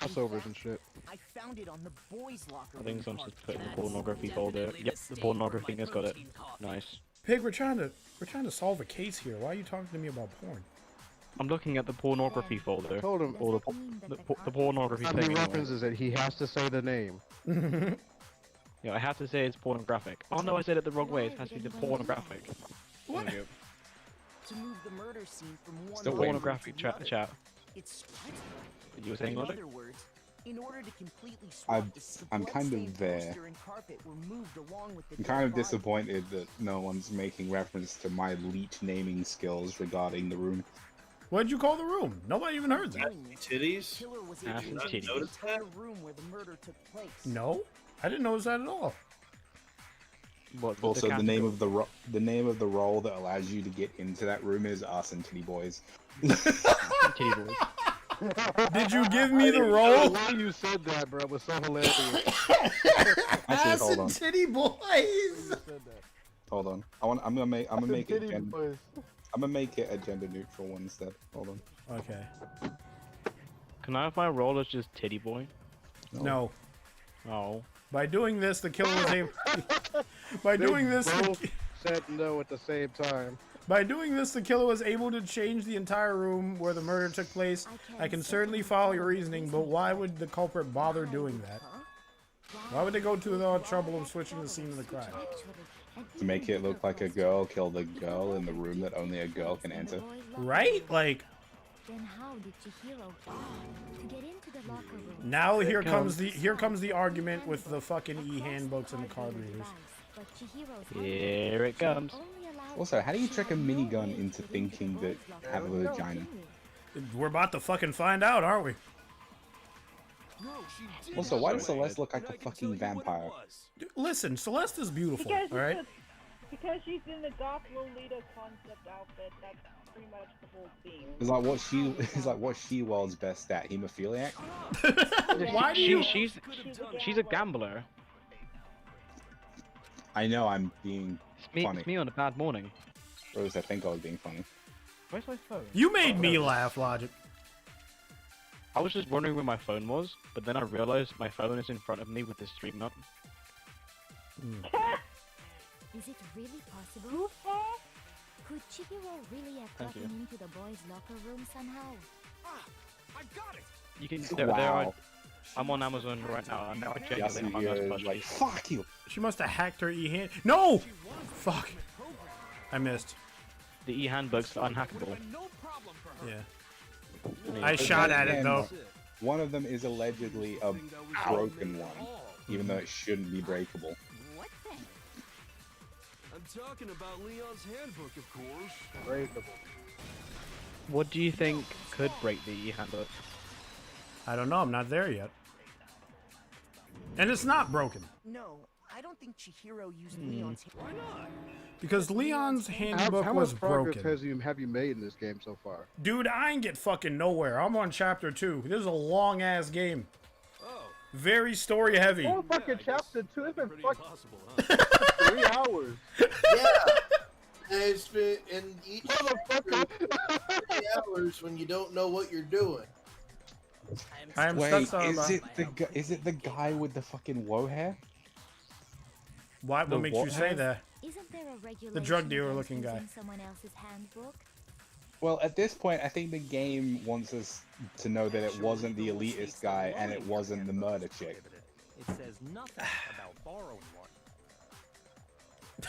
Crossovers and shit. I found it on the boys' locker I think someone's just put in the pornography folder. Yep, the pornography thing has got it. Nice. Pig, we're trying to solve a case here. Why are you talking to me about porn? I'm looking at the pornography folder. Told him. Or the pornography How thing. many anyway. references that he has to say the name. Yeah, I have to say it's pornographic. Oh no, I said it the wrong way. It has to be the pornographic. What? There we go. to move the murder scene from one The room pornographic to another. chat. It's You were saying in logic? other words, in order to completely swap I'm kind of there. poster and carpet were moved along with the I'm kind of dead body. disappointed that no one's making reference to my elite naming skills regarding the room. What'd you call the room? Nobody even heard that. Titties? Killer was Ass able and to titties. enter the entire room where the murder took place. No, I didn't notice that at all. What, Also, the name of the role that allows you to get into that room is Us and Titty Boys. Titty boys. Did you give me the role? Why you said that, bro? It was so hilarious. Actually, Ass hold and on. titty boys. Hold on. I'm gonna make it Titty gender. boys. I'm gonna make it a gender neutral one instead. Hold on. Okay. Can I have my role as just titty boy? No. Oh. By doing this, the killer was able. By doing this, both said no at the same time. By doing this, the killer was able to change the entire room where the murder took place. I can certainly follow your reasoning, but why would the culprit bother doing that? Why would they go to the trouble of switching the scene of the crime? To make it look like a girl killed a girl in the room that only a girl can enter. Right? Like. Then how did Chihiro to get into the locker room? Now here comes the argument with the fucking e-handbooks and the card readers. Here it comes. Also, how do you trick a minigun into thinking that have a vagina? We're about to fucking find out, aren't we? Also, why does Celeste look like a fucking vampire? Listen, Celeste is beautiful, alright? Because she's in the goth Lolita concept outfit, that's pretty much the whole theme. It's like what she was best at, hemophiliac. Why do you? She's a gambler. I know I'm being funny. It's me on a bad morning. Rose, I think I was being funny. Where's my phone? You made me laugh, Logic. I was just wondering where my phone was, but then I realized my phone is in front of me with the stream up. Is it really possible? Could Chihiro really have gotten into the boys' locker room somehow? I got it. You can. There are. I'm on Amazon right now, and I genuinely hung us plushies. Like, fuck you. She must have hacked her e-hand. No! Fuck. I missed. The e-handbooks are unhackable. Yeah. I shot at it though. One of them is allegedly a broken one, even though it shouldn't be breakable. I'm talking about Leon's handbook, of course. Breakable. What do you think could break the e-handbook? I don't know. I'm not there yet. And it's not broken. No, I don't think Chihiro used Leon's. Why not? Because Leon's handbook how was much progress broken. have you made in this game so far? Dude, I ain't get fucking nowhere. I'm on chapter 2. This is a long ass game. Very story heavy. Oh, fucking chapter 2. It's been fucking 3 hours. Yeah. And it's been in each 3 hours when you don't know what you're doing. Wait, is it the guy with the fucking woe hair? What makes you say that? Isn't there a The drug dealer looking guy. Someone else's handbook? Well, at this point, I think the game wants us to know that it wasn't the elitist guy and it wasn't the murder chick. It says nothing about borrowing one.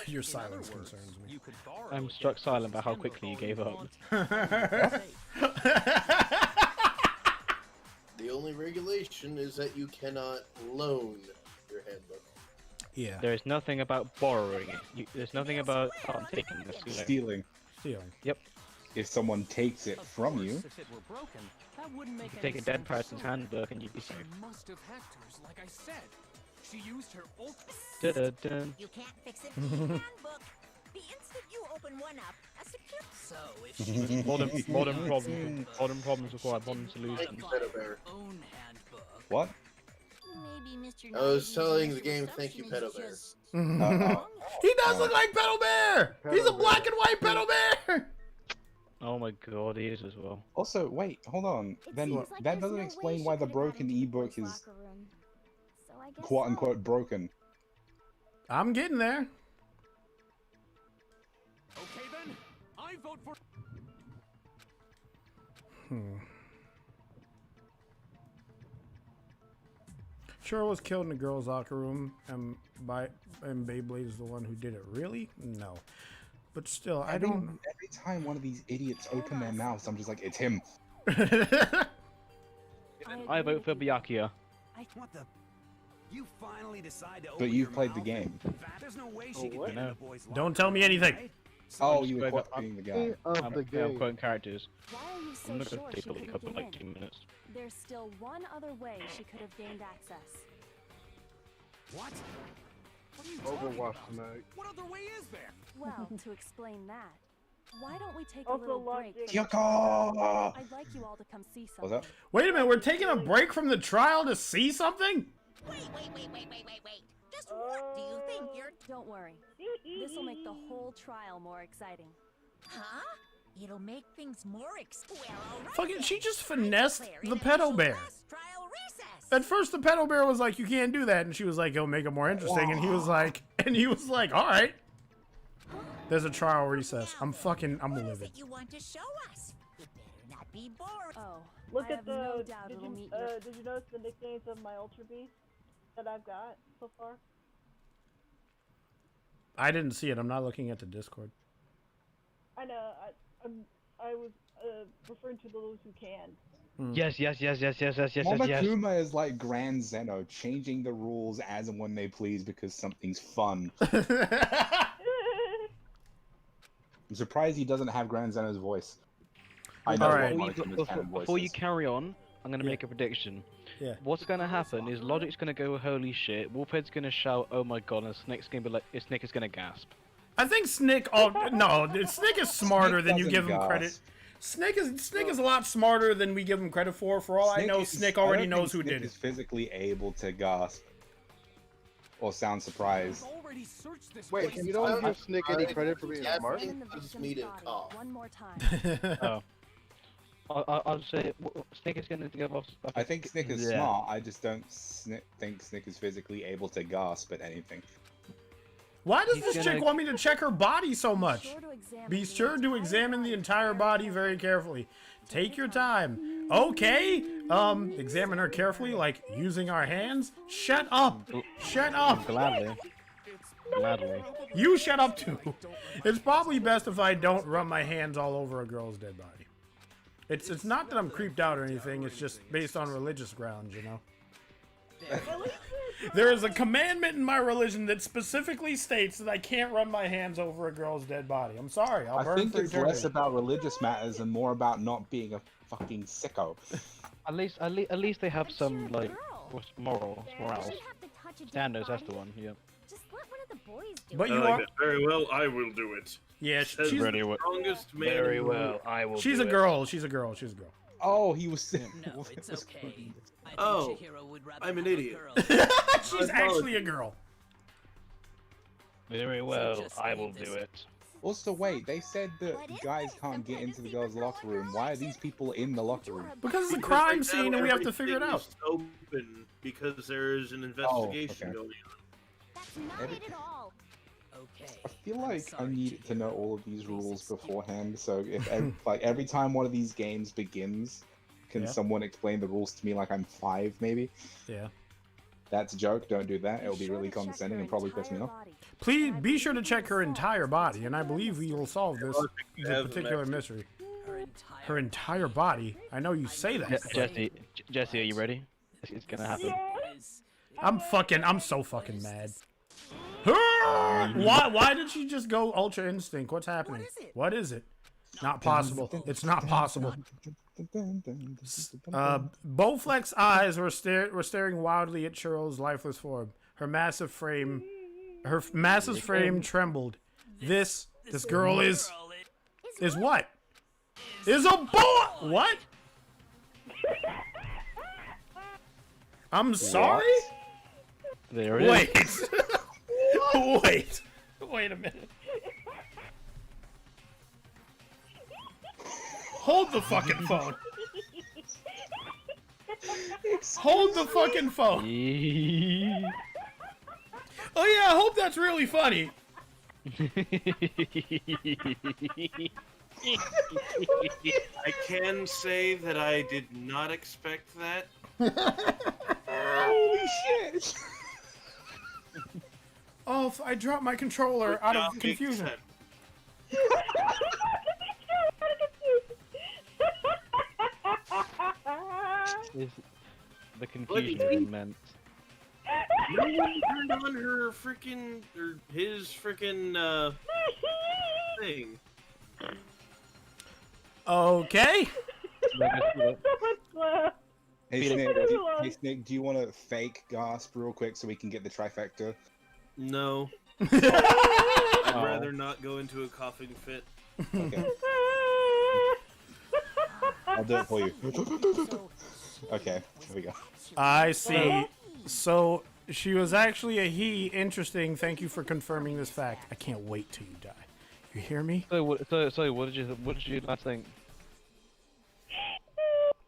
Your silence concerns me. You could borrow I'm struck silent by how quickly you gave up. The only regulation is that you cannot loan your handbook. Yeah. There is nothing about borrowing it. There's nothing about taking this. Stealing. Yep. If someone takes it from you, If it were broken, that wouldn't make You take a dead person's handbook and you'd be safe. She must have hacked hers, like I said. She used her ult. Dun-dun-dun. You can't fix it in the handbook. The instant you open one up, a secure. So if she Modern problems require modern solutions. own handbook. what? Maybe Mr. I was telling the game, thank you, Pedo Bear. He does look like Petal Bear! He's a black and white Petal Bear! Oh my god, he is as well. Also, wait, hold on. Then that doesn't explain why the broken ebook is quote-unquote broken. I'm getting there. Okay then, I vote for. Sure was killed in the girls' locker room, and Beyblade is the one who did it. Really? No. But still, I don't. Every time one of these idiots open their mouths, I'm just like, it's him. I vote for Byakuya. What the? You finally decide to But open you've your played the mouth? game. There's no way she could what? get in the boys' Don't locker tell me room, anything. right? Oh, you were being the guy. I'm quoting characters. Why are you so I'm not sure gonna she take a couldn't couple get like in? 2 minutes. There's still one other way she could have gained access. What? What are you talking Overwatch about? tonight. What other way is there? Well, to explain that, why don't we take Also a little logic. break? Kyoko! I'd like you all to come see What's something. that? Wait a minute, we're taking a break from the trial to see something? Wait. Just what do you think you're? Don't worry. This will make the whole trial more exciting. Huh? It'll make things more well, all right Fucking, then. she just I finessed declare the an pedo official bear. last trial recess. At first, the pedo bear was like, "You can't do that," and she was like, "It'll make it more interesting." And he was like, "All right." There's a trial recess. I'm livid. You want to show us? It better not be boring. Oh, look I at have no the. doubt Did it'll you meet your- did you notice the nicknames of my Ultra Beast that I've got so far? I didn't see it. I'm not looking at the Discord. I know. I was referring to those who can. Yes. Monokuma is like Grand Zeno, changing the rules as and when they please because something's fun. I'm surprised he doesn't have Grand Zeno's voice. I know Alright. what Monokuma's canon voice Before you is. carry on, I'm gonna make a prediction. Yeah. What's gonna happen is Logic's gonna go holy shit, Wolfhead's gonna shout oh my god, and Snake's gonna be like, Snake is gonna gasp. I think Snick. Oh no, Snick is smarter than you doesn't give him gasp. credit. Snick is a lot smarter than we give him credit for. For all I know, Snick already knows who did Is it. physically able to gasp or sound surprised. Wait, you don't give Snick any credit for being smart? One more time. Oh. I'll say Snake is gonna give us. I think Snick is Yeah. smart. I just don't think Snick is physically able to gasp at anything. Why does He's this gonna- chick want me to check her body so much? Be sure to examine the entire body very carefully. Take your time. Okay. Examine her carefully, like using our hands. Shut up. Shut up. Gladly. You shut up too. It's probably best if I don't run my hands all over a girl's dead body. It's not that I'm creeped out or anything. It's just based on religious grounds, you know. There is a commandment in my religion that specifically states that I can't run my hands over a girl's dead body. I'm sorry. I'll I burn think for it's eternity. less about religious matters and more about not being a fucking sicko. At least they have some like morals. Standards, that's the one. Yeah. Just let one of the boys do But it. you I like are. that. Very well, I will do it. Yeah, Says she's the strongest man. Very in the well, world. I will. she's do a it. girl. She's a girl. She's a girl. Oh, he was. No, it's okay. I think Oh, Chihiro would rather I'm an have a idiot. girl. She's actually a girl. Very well, I will do it. Also, wait, they said that guys can't get into the girls' locker room. Why are these people in the locker room? Because it's a Because crime right now scene and we have to figure it everything out. is open because there is an investigation okay. going on. That's not it at all. Okay. I feel like I sorry, need to know all of these rules beforehand. So if every time one of these games begins, can Yeah. someone explain the rules to me like I'm 5 maybe? Yeah. That's a joke. Don't do that. It'll be really condescending and probably piss me off. Please be sure to check her entire body, and I believe we will solve this have particular an mystery. Her entire Her entire body. I know you say that. Jesse, are you ready? It's gonna happen. is I'm so fucking mad. Why did she just go Ultra Instinct? What's happening? What is it? Not possible. It's not possible. Bowfleck's eyes were staring wildly at Churro's lifeless form. Her massive frame trembled. This girl is what? Is a boy? What? I'm sorry. There it is. Wait. Wait a minute. Hold the fucking phone. Hold the fucking phone. Oh yeah, I hope that's really funny. I can say that I did not expect that. Holy shit! Oh, I dropped my controller out of Makes confusion. sense. The confusion is immense. No one turned on her freaking or his freaking thing. Okay. Hey Snake, do you want to fake gasp real quick so we can get the trifecta? No. I'd rather not go into a coughing fit. Okay. I'll do it for you. Okay, here we go. I see. So she was actually a he. Interesting. Thank you for confirming this fact. I can't wait till you die. You hear me? So what did you last think?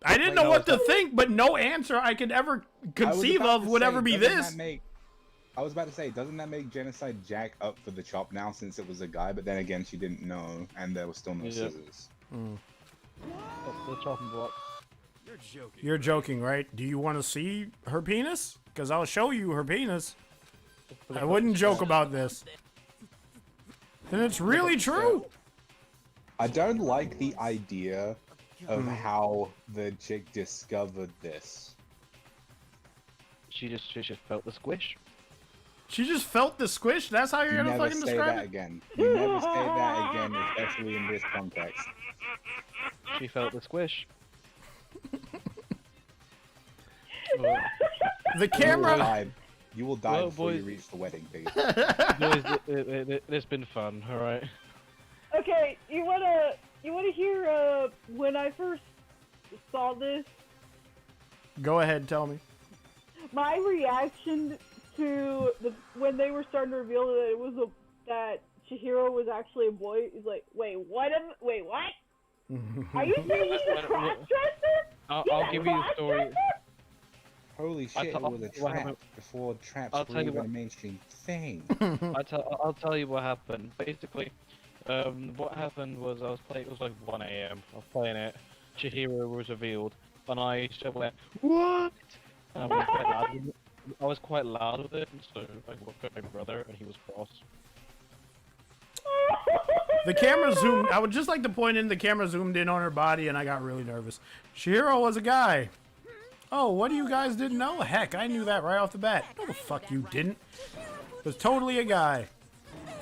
I didn't know what to think, but no answer I could ever conceive of would ever be this. I was about to say, doesn't that make Genocide Jack up for the chop now since it was a guy? But then again, she didn't know, and there was still no scissors. The chopping block. You're joking, right? Do you want to see her penis? Because I'll show you her penis. I wouldn't joke about this. And it's really true. I don't like the idea of how the chick discovered this. She just felt the squish. She just felt the squish? That's how you're gonna fucking describe it? Never say that again. You never say that again, especially in this context. She felt the squish. The camera... You will die before you reach the wedding, Pete. Boys, it's been fun, alright? Okay, you wanna hear when I first saw this? Go ahead, tell me. My reaction to when they were starting to reveal that it was that Chihiro was actually a boy is like, wait, what? Are you saying he's a cross-dresser? I'll give you the story. Holy shit, it was a trap before traps were even a mainstream thing. I'll tell you what happened. Basically, what happened was I was playing, it was like 1 AM. I was playing it, Chihiro was revealed, and I just went, what? And I was quite loud with it, so I looked at my brother, and he was cross. The camera zoomed. I would just like to point in the camera zoomed in on her body, and I got really nervous. Chihiro was a guy. Oh, what do you guys didn't know? Heck, I knew that right off the bat. No, the fuck you didn't. Was totally a guy.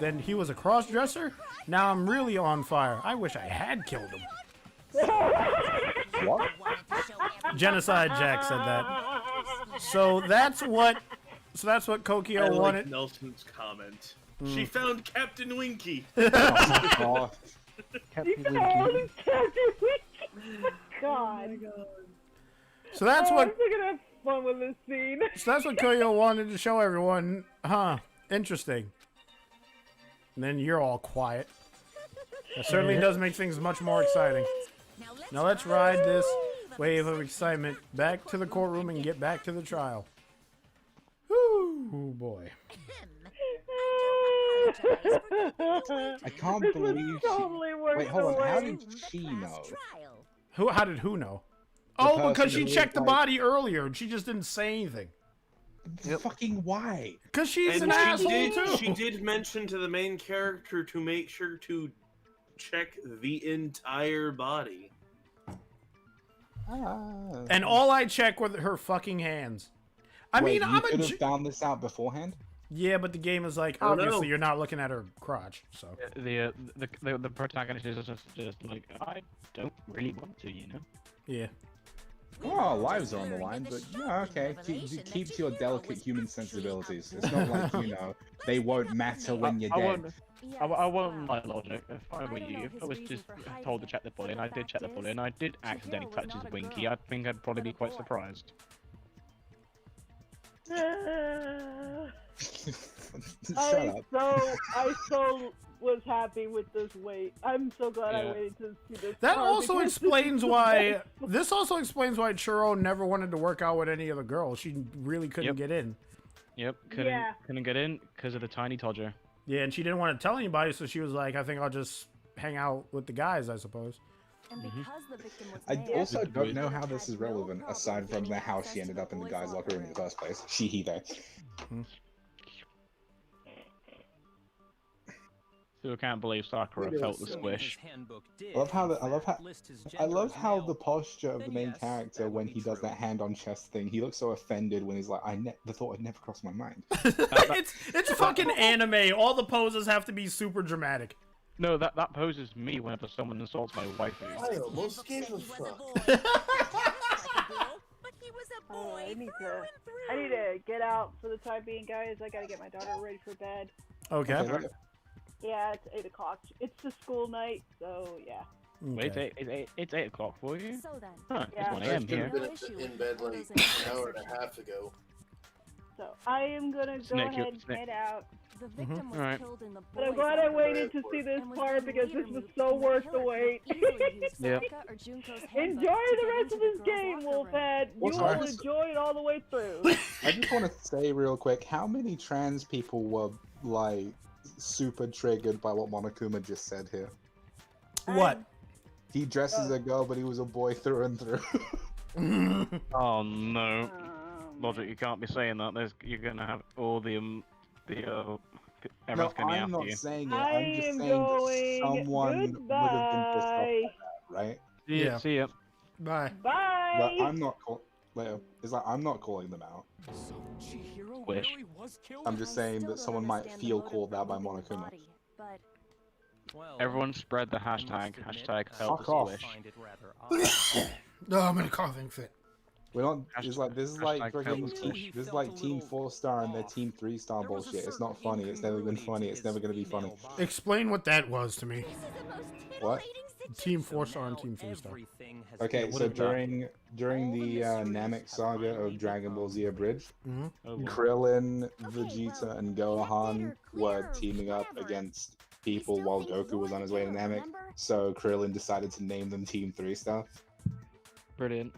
Then he was a cross-dresser? Now I'm really on fire. I wish I had killed him. What? Genocide Jack said that. So that's what Kokio wanted. Nelson's comment. She found Captain Winky. Oh, Captain Winky. God. So that's what. I'm gonna have fun with this scene. So that's what Koyo wanted to show everyone. Huh? Interesting. And then you're all quiet. That certainly does make things much more exciting. Now let's ride this wave of excitement back to the courtroom and get back to the trial. Whoo, boy. I can't believe she... Wait, hold on. How did she know? How did who know? Oh, because she checked the body earlier and she just didn't say anything. Fucking why? Because she's an asshole too. She did mention to the main character to make sure to check the entire body. And all I checked were her fucking hands. I mean, you could have found this out beforehand. Yeah, but the game is like, obviously you're not looking at her crotch, so. The protagonist is just like, I don't really want to, you know? Yeah. Well, our lives are on the line, but yeah, okay. Keep to your delicate human sensibilities. It's not like, you know, they won't matter when you're dead. I won't my logic. If I were you, if I was just told to check the body, and I did check the body, and I did accidentally touch his winky, I think I'd probably be quite surprised. Shut up. I so was happy with this wait. I'm so glad I waited to see this. That also explains why. This also explains why Churro never wanted to work out with any of the girls. She really couldn't get in. Yep, couldn't get in because of the tiny Todger. Yeah, and she didn't want to tell anybody, so she was like, I think I'll just hang out with the guys, I suppose. And because the victim was I male, also don't know how this is relevant, aside from the how she ended up in the guy's locker room in the first place. He there. Still can't believe Sakura felt the squish. I love how the posture of the main character when he does that hand on chest thing. He looks so offended when he's like, the thought had never crossed my mind. it's fucking anime. All the poses have to be super dramatic. No, that poses me whenever someone insults my wife. I almost gave a fuck. I need to get out for the time being, guys. I gotta get my daughter ready for bed. Okay. Yeah, it's 8 o'clock. It's the school night, so yeah. Okay. Wait, it's 8 o'clock for you? So then, Huh, yeah. it's 1 AM here. I should have been in bed like an hour and a half ago. So I am gonna go Snake, ahead and Snake. head out. The victim was Alright. killed in the But I'm boys' glad I locker waited room to see this and was part then because later this was moved so when the worth the killer wait. either used Yep. Sokka or Junko's handbook Enjoy to the get rest into of the this girls' game, locker room. Wolfhead. You Also, will I just- enjoy it all the way through. I just want to say real quick, how many trans people were like super triggered by what Monokuma just said here? What? He dresses as a girl, but he was a boy through and through. Oh no, Logic, you can't be saying that. You're gonna have all the No, everyone's gonna be I'm after not you. saying it. I I'm just am saying that going. someone would have been pissed off Goodbye. by that, right? Yeah. See ya. Bye. Bye. But I'm not Leo, it's like I'm not calling them out. So Chihiro Wish. really was killed? I'm just saying that someone might feel called out by Monokuma. But Well, Everyone spread the hashtag. Hashtag help Fuck off. Wish. find it rather odd. No, I'm in a coughing fit. We're not. It's like this is like Hashtag freaking. help Wish. This is like Team 4-star and their Team 3-star bullshit. It's not funny. It's never been funny. It's never gonna be funny. Explain what that was to me. What? Team 4-star and Team 3-star. Okay, what so is that? during the Namek saga of Dragon Ball Z Abridged, Mhm. Krillin, Vegeta, and Gohan were teaming up against people while Goku was on his way to Namek. So Krillin decided to name them Team 3-star, Brilliant.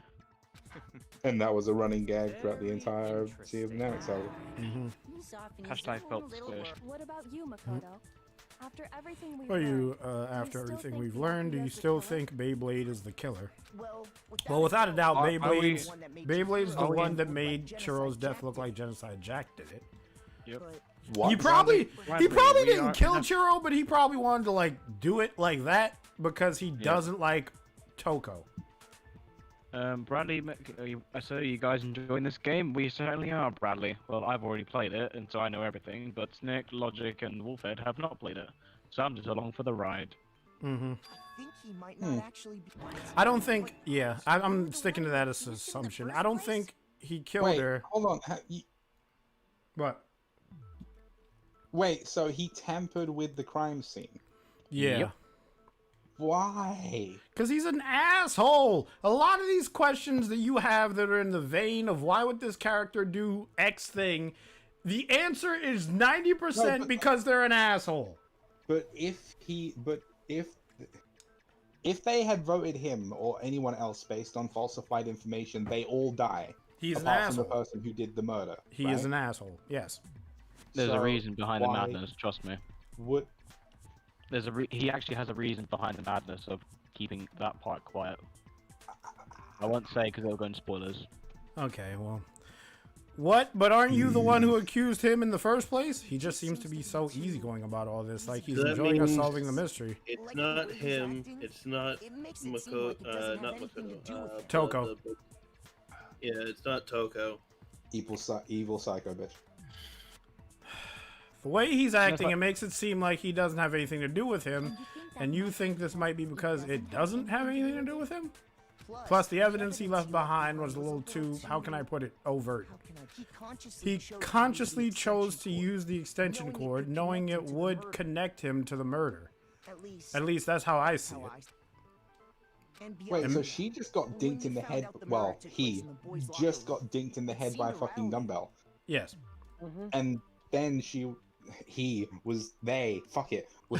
and that was a running gag throughout the entire Sea of Namek saga. Hashtag help Wish. what about you, Makoto? After everything we've Are you, learned, after you still everything think we've Byakuya learned, do you is the still killer? think Beyblade is the killer? Well, Well, without a doubt, Are we- Beyblade's the are we- one that made Chiro's death look like Genocide Jack did it. Yep. What? He probably Bradley, we didn't are- kill Chiro, but he probably wanted to like do it like that because he doesn't like Toko. Bradley, so you guys enjoying this game? We certainly are, Bradley. Well, I've already played it, and so I know everything, but Nick, Logic, and Wolfhead have not played it. So I'm just along for the ride. Mm-hmm. I think he might not actually be. I don't think. Yeah, I'm sticking to that as an assumption. I don't think he killed Wait, her. hold on. What? Wait, so he tampered with the crime scene? Yeah. Yep. Why? Because he's an asshole. A lot of these questions that you have that are in the vein of why would this character do X thing, the answer is 90% No, but- because they're an asshole. But if they had voted him or anyone else based on falsified information, they all die. He's an apart from the asshole. person who did the murder. He right? is an asshole. Yes. There's a So, reason behind the why madness, trust me. Would He actually has a reason behind the madness of keeping that part quiet. I won't say because it'll go in spoilers. Okay, well. What? But aren't you the one who accused him in the first place? He just seems to be so easygoing about all this, like he's That enjoying us means solving the mystery. It's not him. It's not not Makoto. Toko. Yeah, it's not Toko. evil psycho bitch. The way he's acting, it makes it seem like he doesn't have anything to do with him, and you think this might be because it doesn't have anything to do with him? Plus, the evidence he left behind was a little too, how can I put it, overt. He consciously chose to use the extension cord, knowing it would connect him to the murder. At least that's how I see it. Wait, so she just got dinked in the head. Well, he just got dinked in the head by a fucking dumbbell. Yes. And then was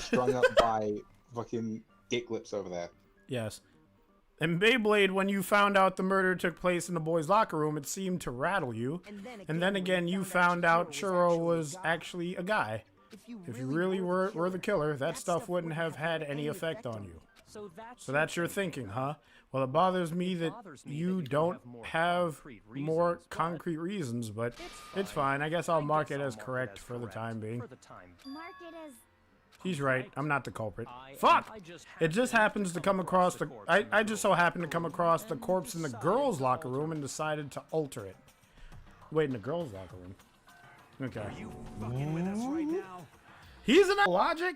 strung up by fucking dick lips over there. Yes. And Beyblade, when you found out the murder took place in the boys' locker room, it seemed to rattle you. And then again, you found out Churro was actually a guy. If you really were the killer, that stuff wouldn't have had any effect on you. So that's your thinking, huh? Well, it bothers me that you don't have more concrete reasons, but it's fine. I guess I'll mark it as correct for the time being. Mark it as He's right. I'm not the culprit. Fuck! It just happens to come across the... I just so happened to come across the corpse in the girls' locker room and decided to alter it. Wait, in the girls' locker room? Okay. Are you fucking with us right now? He's an logic?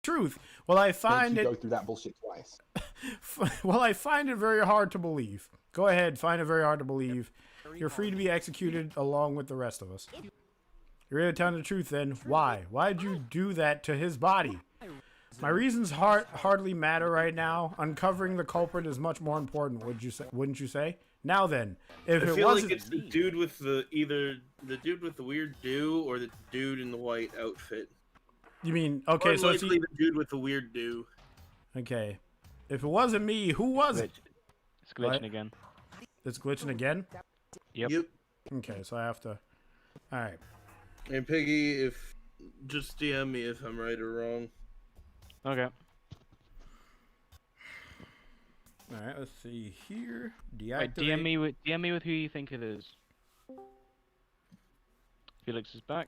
Truth. Well, I find Don't you it... go through that bullshit twice. Well, I find it very hard to believe. Go ahead, find it very hard to believe. You're free to be executed along with the rest of us. You're really telling the truth then. Why? Why'd you do that to his body? victim. My reasons hardly matter right now. Uncovering the culprit is much more important. Wouldn't you say? Now then, if I it feel like wasn't, it's the dude with either the dude with the weird do or the dude in the white outfit. you mean okay? More So it's likely the dude with the weird do. okay. If it wasn't me, who was it? It's glitching What? again. It's glitching again. Yep. Okay, so I have to. All right. And Piggy, if just DM me if I'm right or wrong. Okay. All right. Let's see here. Wait, Deactivate. DM me with who you think it is. Felix is back.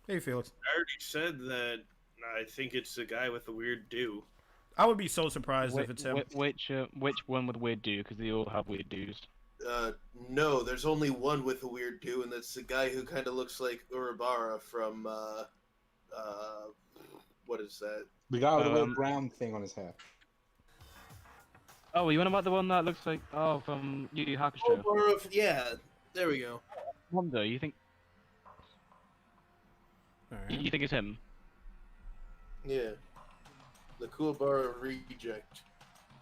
Hey, Felix. I already said that I think it's the guy with the weird do. I would be so surprised if it's him. Which one with weird do? Because they all have weird do's. No, there's only one with a weird do, and that's the guy who kind of looks like Urabara from, what is that? The guy with the weird brown thing on his hair. Oh, you want about the one that looks like from Yu Yu Hakusho? Yeah, there we go. Wonder, you think? You think it's him? Yeah. The Kuwabara reject.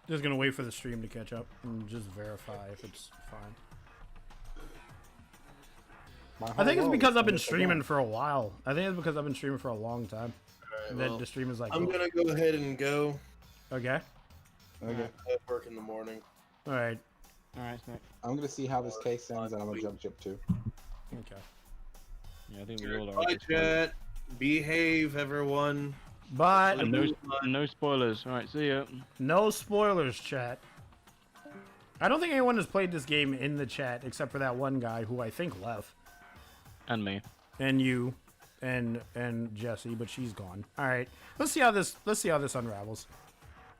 Just gonna wait for the stream to catch up and just verify if it's fine. I think it's because I've been streaming for a while. I think it's because I've been streaming for a long time. Alright, Then well, the stream is like. I'm gonna go ahead and go. Okay. Okay. I have work in the morning. All right. I'm gonna see how this case ends, and I'm gonna jump ship too. Okay. Yeah, I think we all are. Bye, chat. Behave, everyone. But And no spoilers. All right, see ya. No spoilers, chat. I don't think anyone has played this game in the chat except for that one guy who I think left. And me. And you, and Jesse, but she's gone. All right, let's see how this unravels.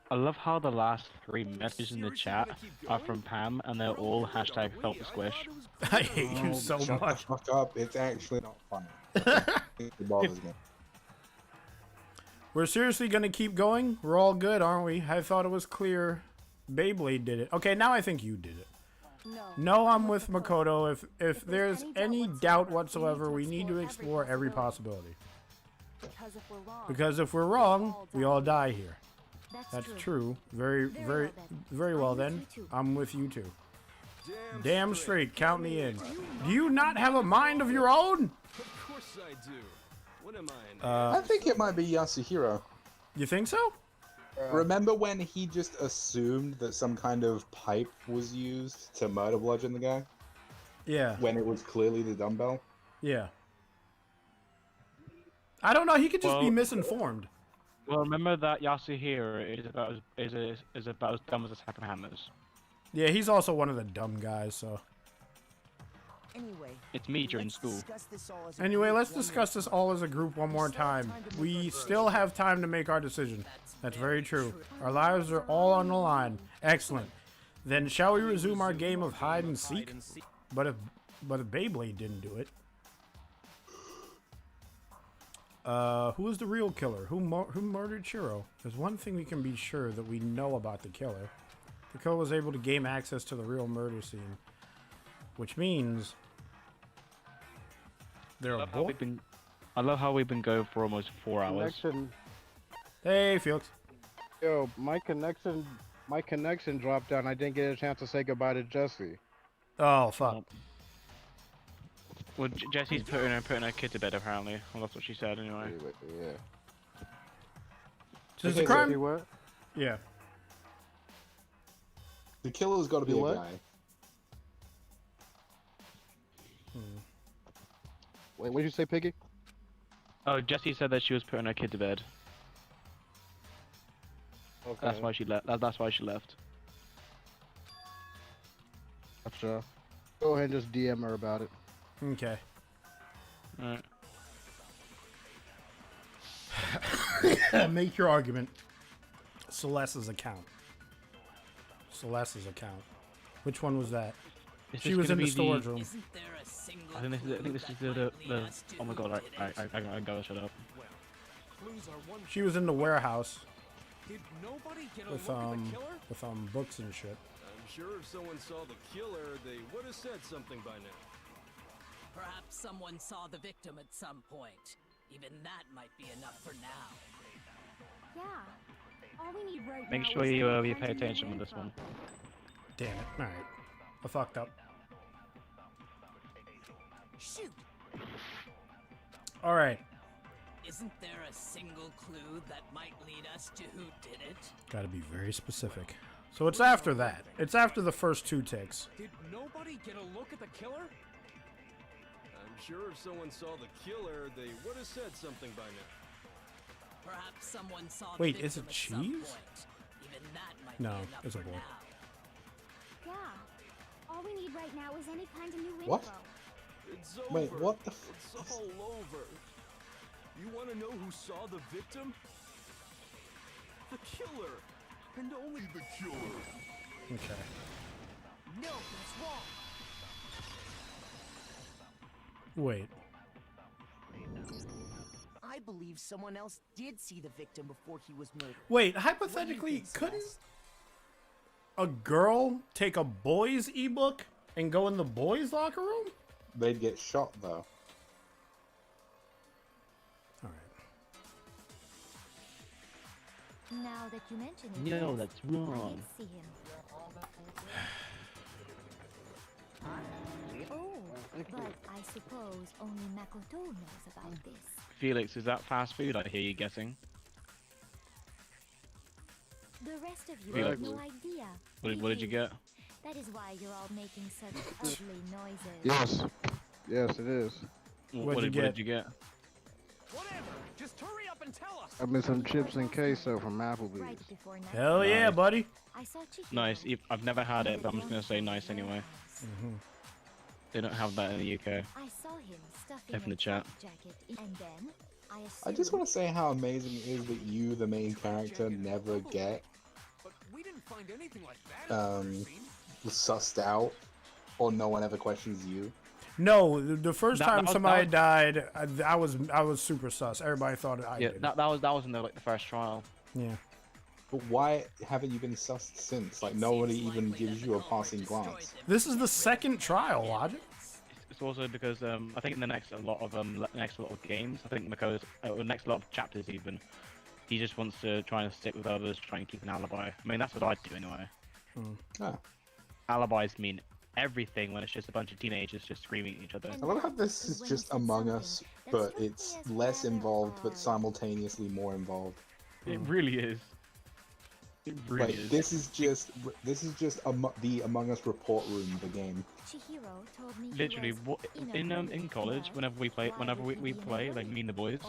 I love how the last 3 messages in the chat are from Pam, and they're all hashtag felt the squish. I hate you so Shut much. the fuck up! It's actually not funny. It bothers me. We're seriously gonna keep going? We're all good, aren't we? I thought it was clear Beyblade did it. Okay, now I think you did it. No, I'm with Makoto. If there's any doubt whatsoever, we need to explore every possibility. Because if we're wrong, we all die here. That's true. Very well then. I'm with you too. Damn straight, count me in. Do you not have a mind of your own? Of course I do. What am I? I think it might be Yasuhiro. You think so? Remember when he just assumed that some kind of pipe was used to murder bludgeon the guy? Yeah. When it was clearly the dumbbell? Yeah. I don't know. He could just be misinformed. Well, remember that Yasuhiro is about as dumb as a sack of hammers. Yeah, he's also one of the dumb guys. So. Anyway, It's me during school. Anyway, let's discuss this all as a group one more time. We still have time to make our decision. That's very true. Our lives are all on the line. Excellent. Then shall we resume our game of hide and seek? But if Beyblade didn't do it. Who is the real killer? Who murdered Shiro? There's one thing we can be sure that we know about the killer. The killer was able to gain access to the real murder scene. Which means... I love how we've been going for almost 4 hours. Hey, Felix. Yo, my connection dropped down. I didn't get a chance to say goodbye to Jesse. Oh, fuck. Well, Jesse's putting her kid to bed apparently. Well, that's what she said anyway. Yeah. Does the crime? What? Yeah. The killer's got to be a What? guy. Wait, what did you say, Piggy? Oh, Jessie said that she was putting her kid to bed. Okay. That's why she left. That's why she left. Gotcha. Go ahead and just DM her about it. Okay. Alright. Make your argument. Celeste's account. Which one was that? She was in the storage room. I think this is the oh my god, I gotta shut up. She was in the warehouse Did nobody get a with look at the killer? books and shit. I'm sure if someone saw the killer, they would have said something by now. Perhaps someone saw the victim at some point. Even that might be enough for now. Yeah, All we need right Make now sure is you some you kind pay of new attention with this info. one. Damn it. Alright. I fucked up. Shoot! Alright. Isn't there a single clue that might lead us to who did it? Gotta be very specific. So it's after that. It's after the first 2 ticks. Did nobody get a look at the killer? I'm sure if someone saw the killer, they would have said something by now. Perhaps someone saw Wait, the is it victim at some cheese? point. Even that might No, be enough it's a for boy. now. Yeah. All we need right now is any kind of new What? info. It's over. Wait, what the It's all over. You want to know who saw the victim? The killer. And only the killer. Okay. No, that's wrong. Wait. I believe someone else did see the victim before he was murdered. Wait, What do you hypothetically, think, couldn't Celeste? a girl take a boy's ebook and go in the boys' locker room? They'd get shot though. Now that you mention it, No, yes, that's I wrong. did see him. Oh, but I suppose only Makoto knows about this. Felix, is that fast food I hear you getting? The rest of you Felix. have no idea. What did you get? That is why you're all making such ugly noises. Yes. Yes, it is. What did you get? Whatever. Just hurry up and tell us. I've been some chips and queso from Applebee's. Right before night. Hell yeah, Nice. buddy. I saw Chihiro. Nice. I've never had it, but I'm just gonna say nice anyway. They don't have that in the UK. I saw him stuffing F in a the chat. jacket, and then I just want to say how amazing it is that you, the main character, never get But we didn't find anything like that. sussed out, or no one ever questions you. No, the first That- time that was- somebody that died, I was super sus. Everybody thought I Yeah, did. that was in the first trial. Yeah. But why haven't you been sussed since? Like nobody even gives you a passing glance. This is the second trial, Logic. It's also because I think in the next lot of games, I think Makoto's the next lot of chapters even, he just wants to try and stick with others, try and keep an alibi. I mean that's what I'd do anyway. Ah. Alibis mean everything when it's just a bunch of teenagers just screaming at each other. I love how this is just Among Us, but it's less involved, but simultaneously more involved. It really is. It really Like is. this is just the Among Us report room, the game. Chihiro told me he Literally, was what in college, whenever we play, like me and the boys,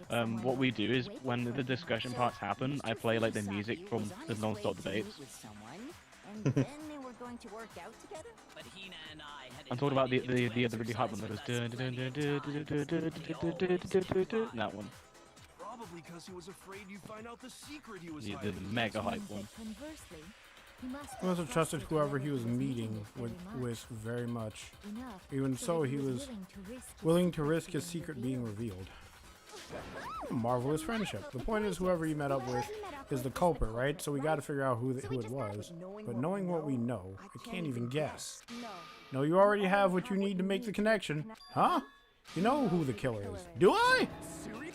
only what we do is when the discussion parts happen, I play like the music from the non-stop debates. With someone, and then they were going to work out together. But Hina and I had I'm talking about the really hype one that goes dun, dun, dun, dun, dun, dun, dun, dun, dun, dun, dun, dun, that one. Probably because he was afraid you'd find out the secret he was The hiding. mega hype one. Conversely, he must He must have trusted whoever he was meeting with very much. enough Even so, that he was willing to risk his secret being revealed. Marvelous friendship. The point is, whoever you met up with is the culprit, right? So we got to figure out who it was. But knowing what we know, I can't even guess. No, you already have what you need to make the connection. Huh? You know who the killer is. Do I?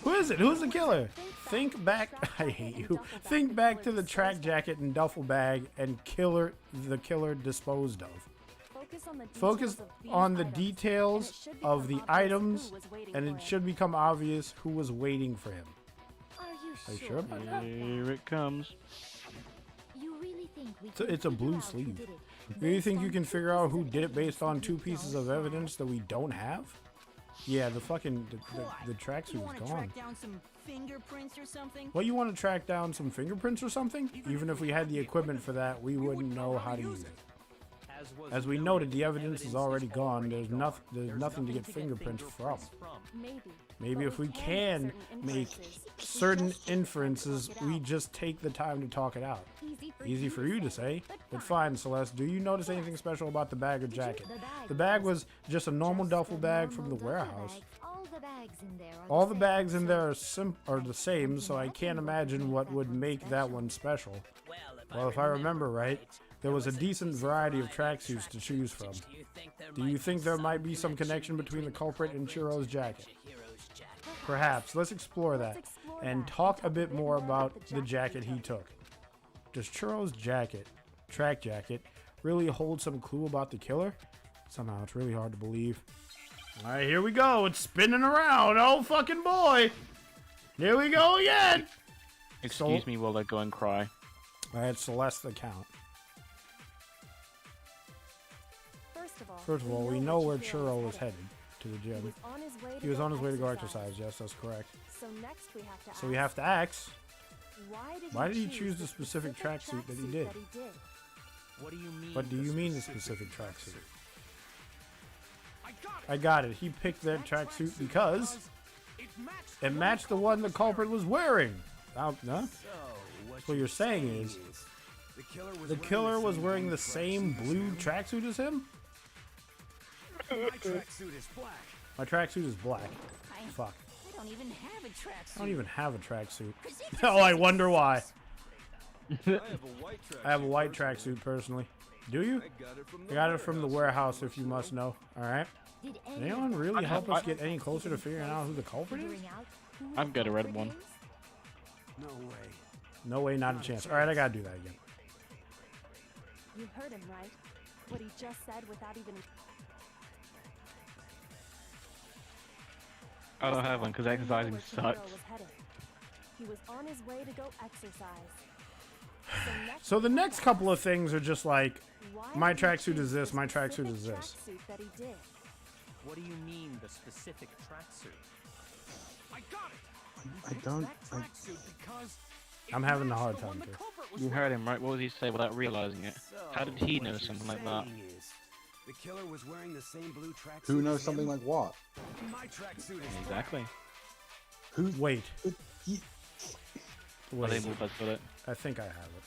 Who is it? Who's the killer? Think back. I hate you. Think back to the track jacket and duffel bag and the killer disposed of. Focus on the details of the items, and it should become obvious who was waiting for him. Are you sure about that? Here it comes. You really think we It's a blue sleeve. Do you think you can figure out who did it based on 2 pieces of evidence that we don't have? Yeah, the fucking the tracksuit is gone. Track down some fingerprints or something. What, you want to track down some fingerprints or something? Even if we had the equipment for that, we wouldn't know how to use it. As we noted, the evidence is already gone. There's nothing to get fingerprints from. Maybe if we can make certain inferences, we just take the time to talk it out. Easy for you to say, but fine, Celeste. Do you notice anything special about the bag or jacket? The bag was just a normal duffel bag from the warehouse. All the bags in there are the same, so I can't imagine what would make that one special. Well, if I remember right, there was a decent variety of tracksuits to choose from. Do you think there might be some connection between the culprit and Chihiro's jacket? Perhaps. Let's explore that and talk a bit more about the jacket he took. Does Churro's track jacket, really hold some clue about the killer? Somehow it's really hard to believe. All right, here we go. It's spinning around. Oh, fucking boy. Here we go again. Excuse me while I go and cry. All right, Celeste the count. First of all, we know where Churro was headed, to the gym. He was on his way to go exercise. Yes, that's correct. So we have to ask, why did he choose the specific tracksuit that he did? What do you mean the specific tracksuit? I got it. He picked that tracksuit because it matched the one the culprit was wearing. No? So what you're saying is the killer was wearing the same blue tracksuit as him? My tracksuit is black. My tracksuit is black. Fuck. I don't even have a tracksuit. I don't even have a tracksuit. Oh, I wonder why. I have a white tracksuit personally. Do you? I got it from the warehouse, if you must know. Alright. Did anyone really help us get any closer to figuring out who the culprit is? I've got a red one. No way. No way, not a chance. Alright, I gotta do that again. You heard him, right? What he just said without even... I don't have one because exercising sucks. He was on his way to go exercise. So the next couple of things are just like, my tracksuit is this, my tracksuit is this. What do you mean, the specific tracksuit? I got it! I'm having a hard time too. You heard him, right? What was he say without realizing it? How did he know something like that? The killer was wearing the same blue tracksuit. Who knows something like what? My tracksuit is Exactly. Who's Wait. Well, they moved us with it. I think I have it.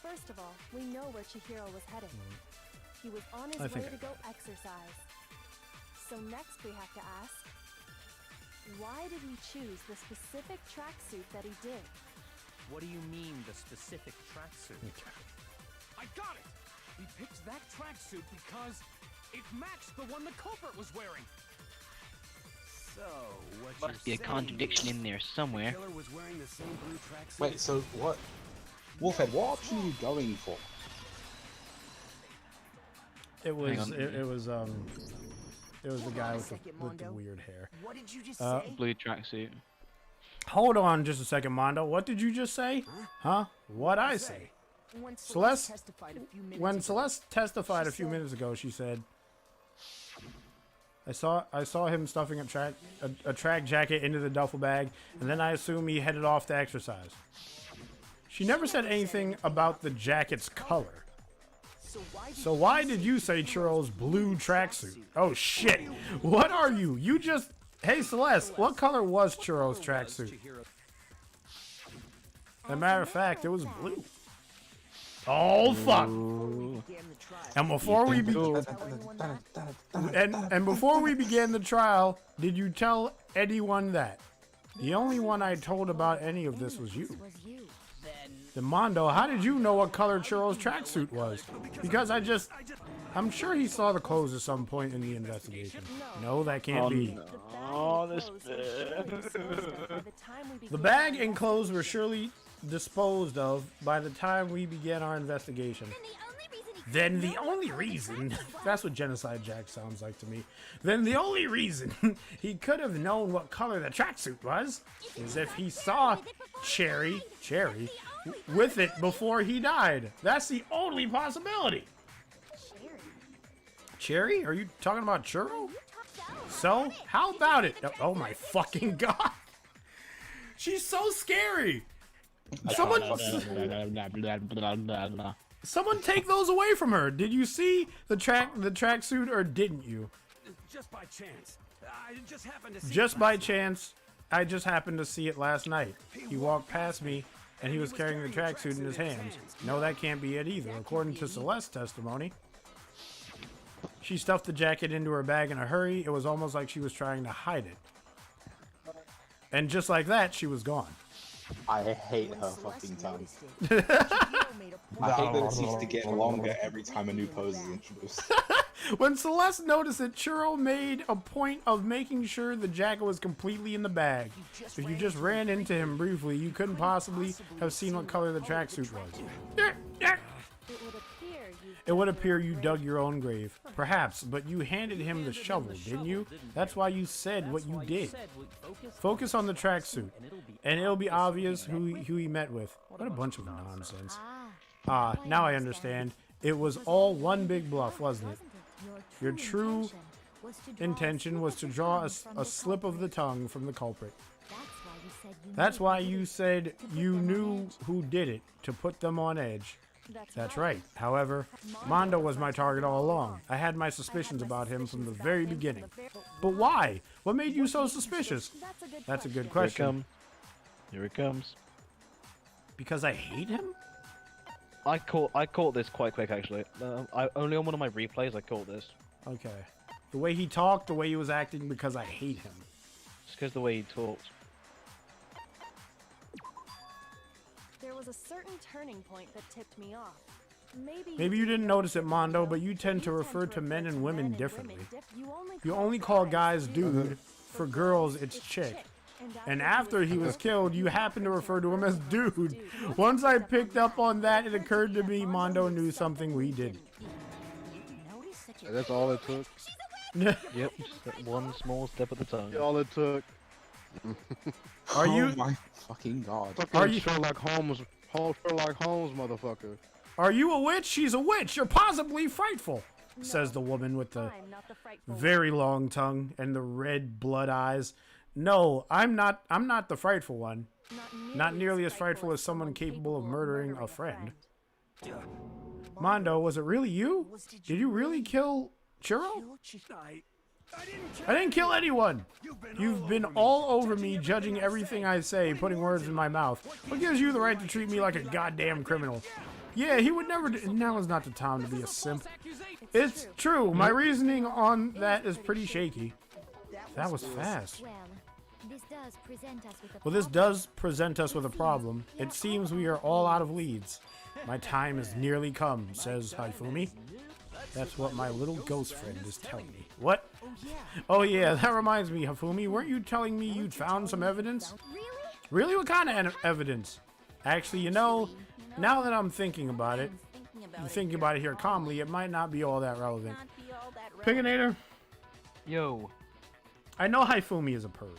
First of all, we know where Chihiro was heading. He was on his I way think to go exercise. So next we have to ask, why did he choose the specific tracksuit that he did? What do you mean, the specific tracksuit? I got it! He picked that tracksuit because it matched the one the culprit was wearing. So, what Must be a contradiction in there somewhere. The killer was wearing the same blue tracksuit. Wait, so what? Wolfhead, what option are you going for? It was the guy with the weird hair. What did you just say? Blue tracksuit. Hold on just a second, Mondo. What did you just say? Huh? What'd I say? When Celeste, testified a few minutes when ago, Celeste testified a few minutes ago, she said, I saw him stuffing a track jacket into the duffel bag, and then I assume he headed off to exercise. She never said anything about the jacket's color. So why did you say Churro's blue tracksuit? Oh shit! What are you? You just... Hey Celeste, what color was Churro's tracksuit? As a matter of fact, it was blue. Oh fuck! And before we before we began the trial, did you tell anyone that? The only one I told about any of this was you. Then Mondo, how did you know what color Churro's tracksuit was? Because I'm sure he saw the clothes at some point in the investigation. No, that can't be. Oh, this. The bag and clothes were surely disposed of by the time we began our investigation. Then the only reason, that's what Genocide Jack sounds like to me. Then the only reason he could have known what color the tracksuit was is if he saw Cherry with it before he died. That's the only possibility. Cherry? Are you talking about Churro? So, how about it? Oh my fucking god. She's so scary. Someone take those away from her. Did you see the tracksuit or didn't you? Just by chance. I just happened to see Just by chance, I just happened to see it last night. He walked past me and he was carrying the tracksuit in his hands. No, that can't be it either. According to Celeste's testimony, she stuffed the jacket into her bag in a hurry. It was almost like she was trying to hide it. And just like that, she was gone. I hate her fucking tongue. I hate that it seems to get longer every time a new pose is introduced. When Celeste noticed it, Churro made a point of making sure the jacket was completely in the bag. If you just ran into him briefly, you couldn't possibly have seen what color the tracksuit was. It would appear you dug your own grave. Perhaps, but you handed him the shovel, didn't you? That's why you said what you did. Focus on the tracksuit, and it'll be obvious who he met with. What a bunch of nonsense. Ah, now I understand. It was all one big bluff, wasn't it? Your true intention was to draw a slip of the tongue from the culprit. That's why you said you knew who did it, to put them on edge. That's right. However, Mondo was my target all along. I had my suspicions about him from the very beginning. But why? What made you so suspicious? That's a good question. Here it comes. Because I hate him? I caught this quite quick, actually. Only on one of my replays I caught this. Okay. The way he talked, the way he was acting, because I hate him. It's because the way he talked. There was a certain turning point that tipped me off. Maybe you didn't notice it, Mondo, but you tend to refer to men and women differently. You only call guys dude. For girls, it's chick. And after he was killed, you happened to refer to him as dude. Once I picked up on that, it occurred to me Mondo knew something we didn't. That's all it took. Yep, just that one small step at a time. That's all it took. Are you? Oh my fucking god! Are you Sherlock Holmes? Sherlock Holmes, motherfucker. Are you a witch? She's a witch. You're possibly frightful, says the woman with the very long tongue and the red blood eyes. No, I'm not the frightful one. Not nearly as frightful as someone capable of murdering a friend. Mondo, was it really you? Did you really kill Churro? I didn't kill anyone. You've been all over me, judging everything I say, putting words in my mouth. What gives you the right to treat me like a goddamn criminal? Yeah, he would never do. Now is not the time to be a simp. It's true. My reasoning on that is pretty shaky. That was fast. Well, this does present us with a problem. It seems we are all out of leads. My time has nearly come, says Haifumi. That's what my little ghost friend is telling me. What? Oh yeah, that reminds me, Hifumi. Weren't you telling me you'd found some evidence? Really? What kind of evidence? Actually, you know, now that I'm thinking about it, here calmly, it might not be all that relevant. Piginator? Yo. I know Haifumi is a perv.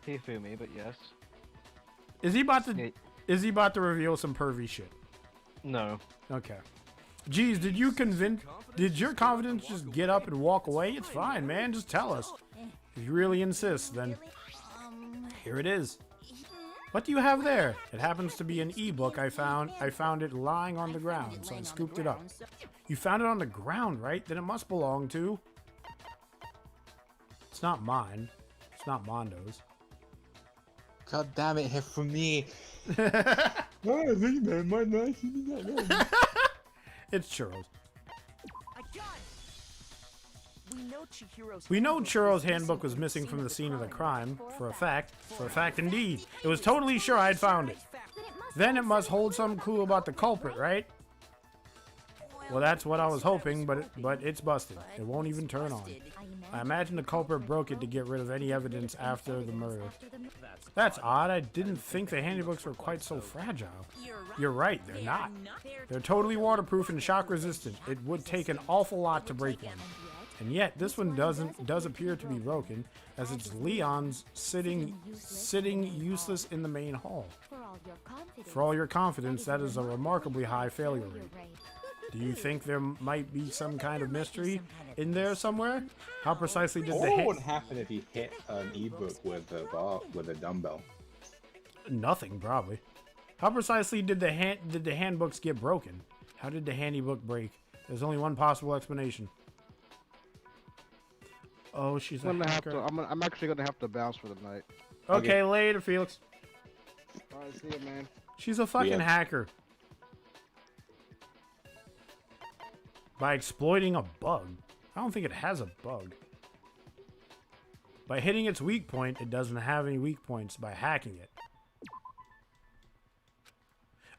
Hifumi, but yes. Is he about to reveal some pervy shit? No. Okay. Geez, did your confidence just get up and walk away? It's fine, man. Just tell us. If you really insist, then here it is. What do you have there? It happens to be an ebook I found. I found it lying on the ground, so I scooped it up. You found it on the ground, right? Then it must belong to... It's not mine. It's not Mondo's. God damn it, Hifumi. I think that might not. It's Churro's. We know Churro's handbook was missing from the scene of the crime, for a fact. For a fact indeed. It was totally sure I'd found it. Then it must hold some clue about the culprit, right? Well, that's what I was hoping, but it's busted. It won't even turn on. I imagine the culprit broke it to get rid of any evidence after the murder. That's odd. I didn't think the handbooks were quite so fragile. You're right, they're not. They're totally waterproof and shock resistant. It would take an awful lot to break one. And yet, this one does appear to be broken, as it's Leon's sitting useless in the main hall. For all your confidence, that is a remarkably high failure rate. Do you think there might be some kind of mystery in there somewhere? How precisely did What would happen if he hit an ebook with a dumbbell? Nothing, probably. How precisely did the handbooks get broken? How did the handybook break? There's only one possible explanation. Oh, she's a hacker. I'm actually gonna have to bounce for the night. Okay, later, Felix. Alright, see ya, man. She's a fucking hacker. By exploiting a bug. I don't think it has a bug. By hitting its weak point, it doesn't have any weak points by hacking it.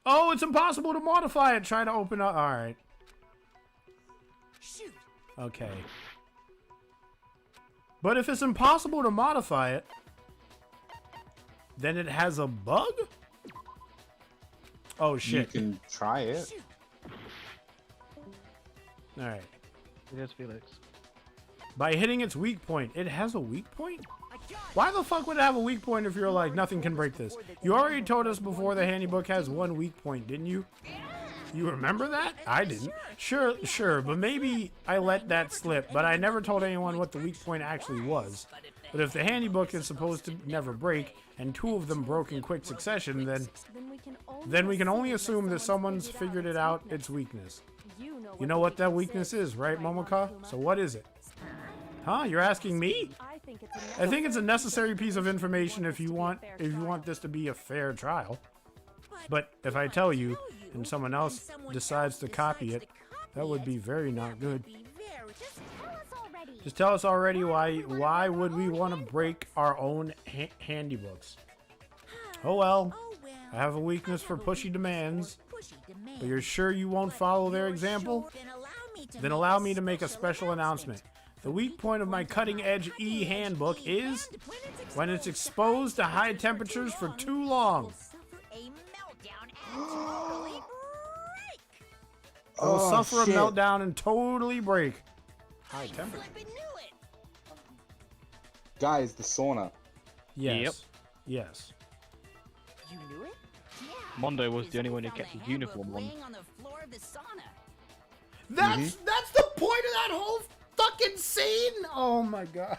Oh, it's impossible to modify it. Try to open up. Alright. Shoot! Okay. But if it's impossible to modify it, then it has a bug? Oh shit. You can try it. Alright. Yes, Felix. By hitting its weak point. It has a weak point? Why the fuck would it have a weak point if you're like, nothing can break this? You already told us before the handy book has one weak point, didn't you? You remember that? I didn't. Sure, but maybe I let that slip, but I never told anyone what the weak point actually was. But if the handy book is supposed to never break, and two of them broke in quick succession, then we can only assume that someone's figured it out, its weakness. You know what that weakness is, right, Momoka? So what is it? Huh? You're asking me? I think it's a necessary piece of information if you want this to be a fair trial. But if I tell you, and someone else decides to copy it, that would be very not good. Just tell us already why would we want to break our own handy books? Oh well, I have a weakness for pushy demands, but you're sure you won't follow their example? Then allow me to make a special announcement. The weak point of my cutting-edge e-handbook is when it's exposed to high temperatures for too long. It will suffer a meltdown and totally break. High temperature. Guys, the sauna. Yes. Yep. Yes. You knew it? Mondo was the only one who kept his uniform on. That's the point of that whole fucking scene. Oh my god.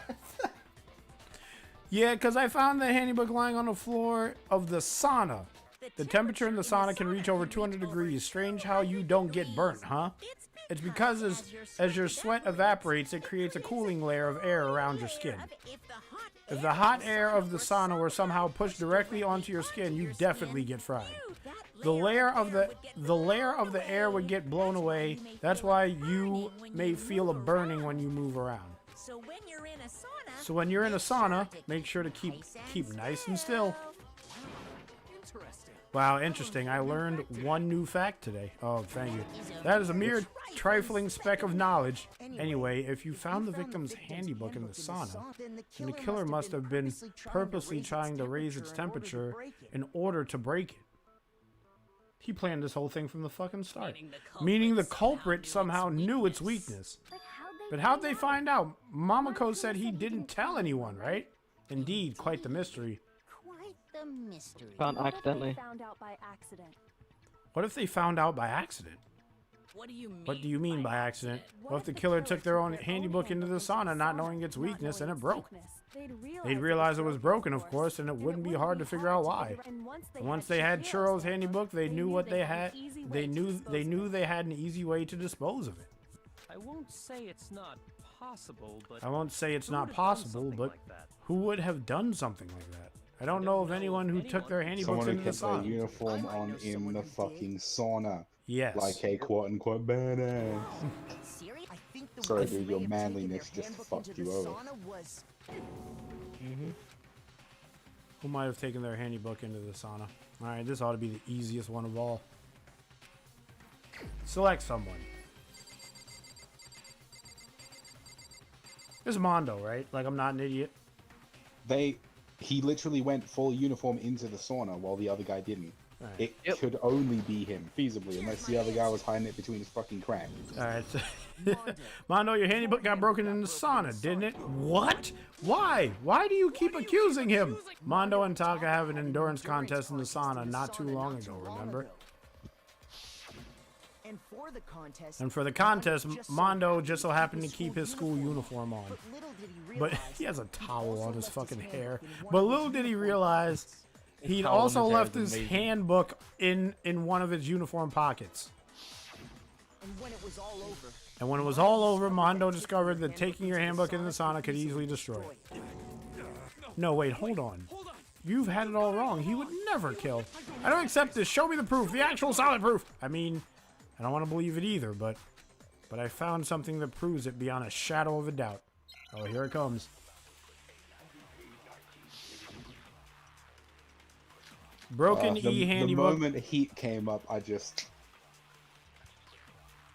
Yeah, because I found the handybook lying on the floor of the sauna. The temperature in the sauna can reach over 200 degrees. Strange how you don't get burnt, huh? It's because as your sweat evaporates, it creates a cooling layer of air around your skin. If the hot air of the sauna were somehow pushed directly onto your skin, you definitely get fried. The layer of the air would get blown away. That's why you may feel a burning when you move around. So when you're in a sauna, make sure to keep nice and still. Wow, interesting. I learned one new fact today. Oh, thank you. That is a mere trifling speck of knowledge. Anyway, if you found the victim's handybook in the sauna, then the killer must have been purposely trying to raise its temperature in order to break it. He planned this whole thing from the fucking start. Meaning the culprit somehow knew its weakness. But how'd they find out? Mamako said he didn't tell anyone, right? Indeed, quite the mystery. The mystery. Found accidentally. What if they found out by accident? What do you mean? What do you mean by accident? What if the killer took their own handybook into the sauna not knowing its weakness and it broke? They'd realize it was broken, of course, and it wouldn't be hard to figure out why. And once they had Churro's handybook, they knew what they had. They knew they had an easy way to dispose of it. I won't say it's not possible, but I won't say it's not possible, but who would have done something like that? I don't know of anyone who took their handybooks Someone who into the kept their sauna. uniform on in the fucking sauna. Yes. Like a quote-unquote badass. Sorry, dude, your manliness just fucked you over. Who might have taken their handybook into the sauna? Alright, this ought to be the easiest one of all. Select someone. It's Mondo, right? Like, I'm not an idiot. He literally went full uniform into the sauna while the other guy didn't. Right. It could only be him, feasibly, unless the other guy was hiding it between his fucking cracks. Alright, so Mondo, your handybook got broken in the sauna, didn't it? What? Why? Why do you keep accusing him? Mondo and Taka have an endurance contest in the sauna not too long ago, remember? And for the contest, Mondo just so happened to keep his school uniform on. But he has a towel on his fucking hair. But little did he realize he'd also left his handbook in one of his uniform pockets. And when it was all over, Mondo discovered that taking your handbook in the sauna could easily destroy it. No, wait, hold on. You've had it all wrong. He would never kill. I don't accept this. Show me the proof. The actual solid proof. I mean, I don't want to believe it either, but I found something that proves it beyond a shadow of a doubt. Oh, here it comes. Broken e-handybook. The moment heat came up, I just...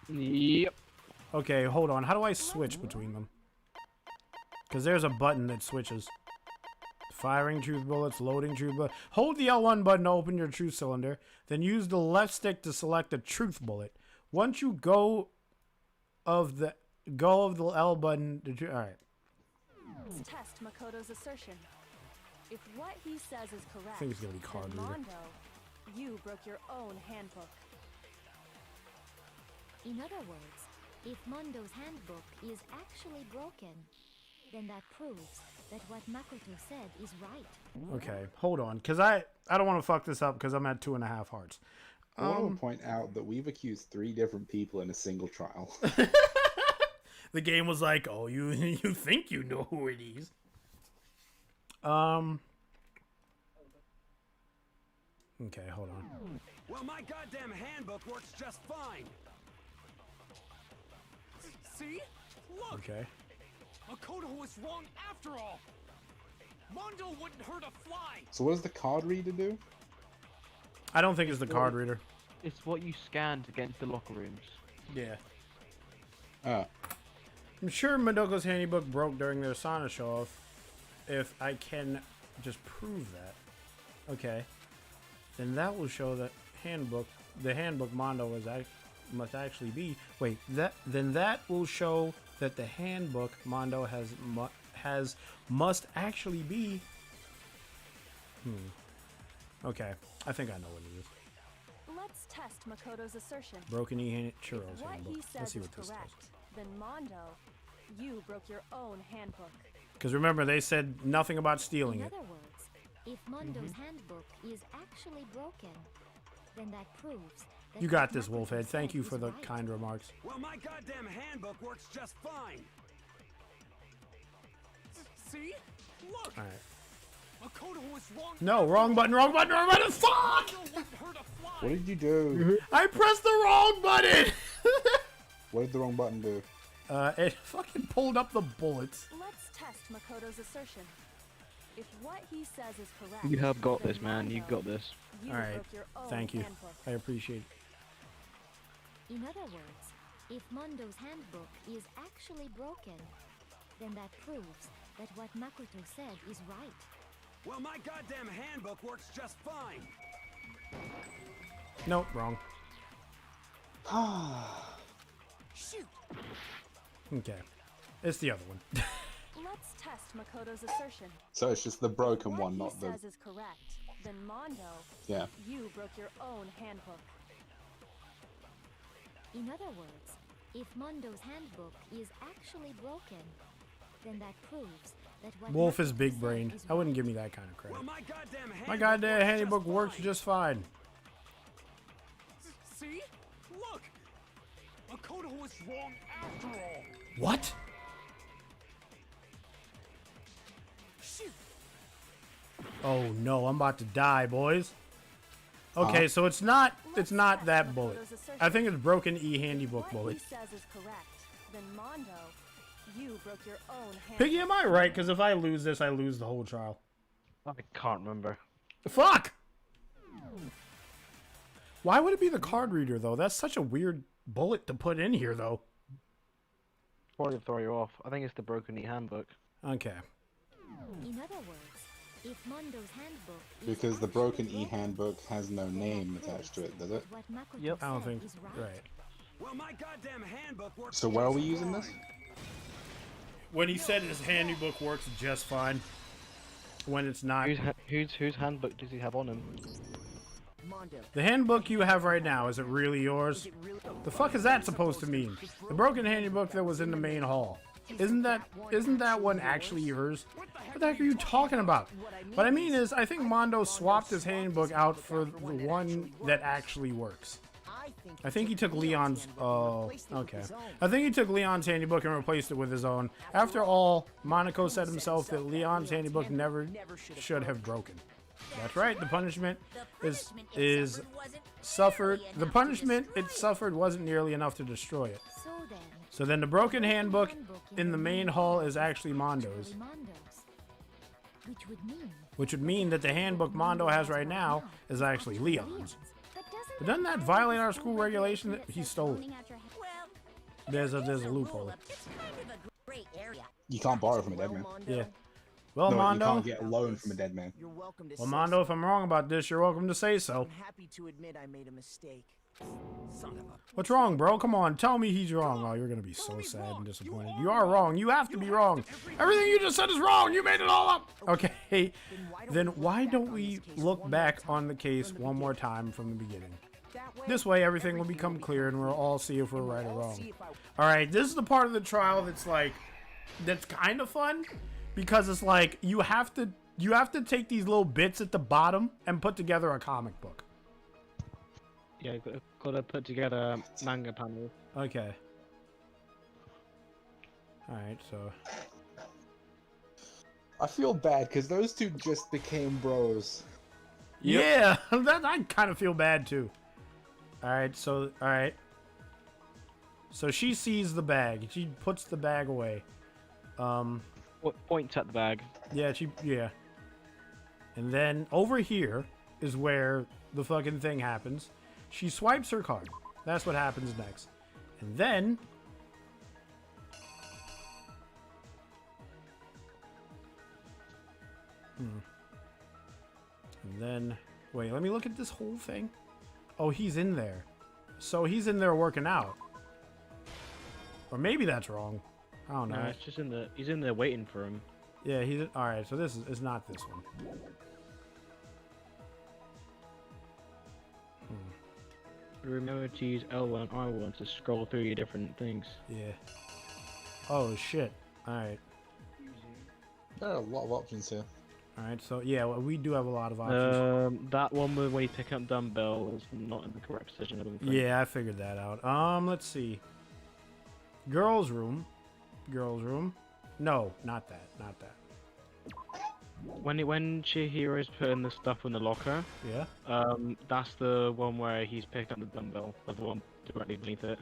Yep. Okay, hold on. How do I switch between them? Because there's a button that switches. Firing truth bullets, loading truth bullet. Hold the L1 button to open your truth cylinder. Then use the left stick to select a truth bullet. Once you go of the L button. Alright. Let's test Makoto's assertion. If what he says is correct, I think it's gonna be card then reader. Mondo, you broke your own handbook. In other words, if Mondo's handbook is actually broken, then that proves that what Makoto said is right. Okay, hold on. Because I don't want to fuck this up because I'm at 2.5 hearts. I want to point out that we've accused 3 different people in a single trial. The game was like, oh, you think you know who it is. Okay, hold on. Well, my goddamn handbook works just fine. See? Look! Okay. Makoto was wrong after all. Mondo wouldn't hurt a fly. So what does the card reader do? I don't think it's the card reader. It's what you scan to get into the locker rooms. Yeah. Oh. I'm sure Madoko's handbook broke during their sauna show-off. If I can just prove that. Okay. Then that will show that the handbook Mondo must actually be. Wait, then that will show that the handbook Mondo must actually be. Okay, I think I know what it is. Let's test Makoto's assertion. Broken E Churros If what handbook. he Let's says see is what this correct, does. then Mondo, you broke your own handbook. Because remember, they said nothing about stealing In it. other words, if Mondo's handbook is actually broken, then that proves that You got what this, Makoto Wolfhead. Thank said you is for the right. kind remarks. Well, my goddamn handbook works just fine. See? Look! Alright. Makoto was wrong. No, wrong button, wrong button, wrong button! Fuck! What did you do? I pressed the wrong button! What did the wrong button do? It fucking pulled up the bullets. Let's test Makoto's assertion. If what he says is correct, You have got then this, man. You Mondo, got this. you Alright, broke your own thank you. handbook. I appreciate it. In other words, if Mondo's handbook is actually broken, then that proves that what Makoto said is right. Well, my goddamn handbook works just fine. Nope, wrong. Shoot! Okay. It's the other one. Let's test Makoto's assertion. So it's just the broken If one, what not he the... says is correct, then Mondo, Yeah. you broke your own handbook. In other words, if Mondo's handbook is actually broken, then that proves that what Wolf is Makoto big said brain. is I wouldn't right. give me that kind of credit. Well, my goddamn handbook My goddamn works handbook just works fine. just fine. See? Look! Makoto was wrong after all. What? Shoot! Oh no, I'm about to die, boys. Okay, so it's not that bullet. I think it's broken E handybook What bullet. he says is correct, then Mondo, you broke your own handbook. Piggy, am I right? Because if I lose this, I lose the whole trial. I can't remember. Fuck! Why would it be the card reader, though? That's such a weird bullet to put in here, though. Probably throw you off. I think it's the Broken E handbook. Okay. In other words, if Mondo's handbook is Because the actually broken E handbook has no name attached to it, does it? what Makoto Yep. I don't said think. is right. Right. Well, my goddamn handbook works So where are we just using this? fine. When he said his handybook works just fine. When it's not. Whose handbook does he have on him? Mondo. The handbook you have right now, is it really yours? The fuck is that supposed to mean? The broken handybook that was in the main hall. Isn't that one actually yours? What the heck are you talking about? What I mean is, I think Mondo swapped his handbook out for the one that actually works. I think he took Leon's, okay. I think he took Leon's handybook and replaced it with his own. After all, Monaco said himself that Leon's handybook never should have broken. That's right, the punishment is suffered. The punishment it suffered wasn't nearly enough to destroy it. So then the broken handbook in the main hall is actually Mondo's. Which would mean that the handbook Mondo has right now is actually Leon's. But doesn't that violate our school regulation that he stole it? There's a loophole. It's kind of a gray area. You can't borrow from a dead man. Yeah. Well, No, Mondo. you can't get a loan from a dead man. You're welcome to Well, say Mondo, so. if I'm wrong about this, you're welcome to say so. I'm happy to admit I made a mistake. Son of a... What's wrong, bro? Come on, tell me he's wrong. Oh, you're gonna be so sad and disappointed. You are wrong. You have to be wrong. Everything you just said is wrong. You made it all up. Okay, then why don't we look back on the case one more time from the beginning? This way, everything will become clear, and we'll all see if we're right or wrong. All right, this is the part of the trial that's like, that's kind of fun, because it's like you have to take these little bits at the bottom and put together a comic book. Yeah, gotta put together a manga panel. Okay. All right, so. I feel bad because those two just became bros. Yeah, that I kind of feel bad too. All right, so So she sees the bag. She puts the bag away. Points at the bag. Yeah. And then over here is where the fucking thing happens. She swipes her card. That's what happens next. And then wait, let me look at this whole thing. Oh, he's in there. So he's in there working out. Or maybe that's wrong. I don't know. No, it's just he's in there waiting for him. Yeah, all right. So this is not this one. Remember to use L1 and R1 to scroll through your different things. Yeah. Oh shit. All right. There are a lot of options here. All right. So yeah, well, we do have a lot of options. That one where you pick up dumbbell is not in the correct position. I don't think. Yeah, I figured that out. Let's see. Girls' room. No, not that. When Chihiro's putting the stuff in the locker, yeah, that's the one where he's picked up the dumbbell, the one directly beneath it.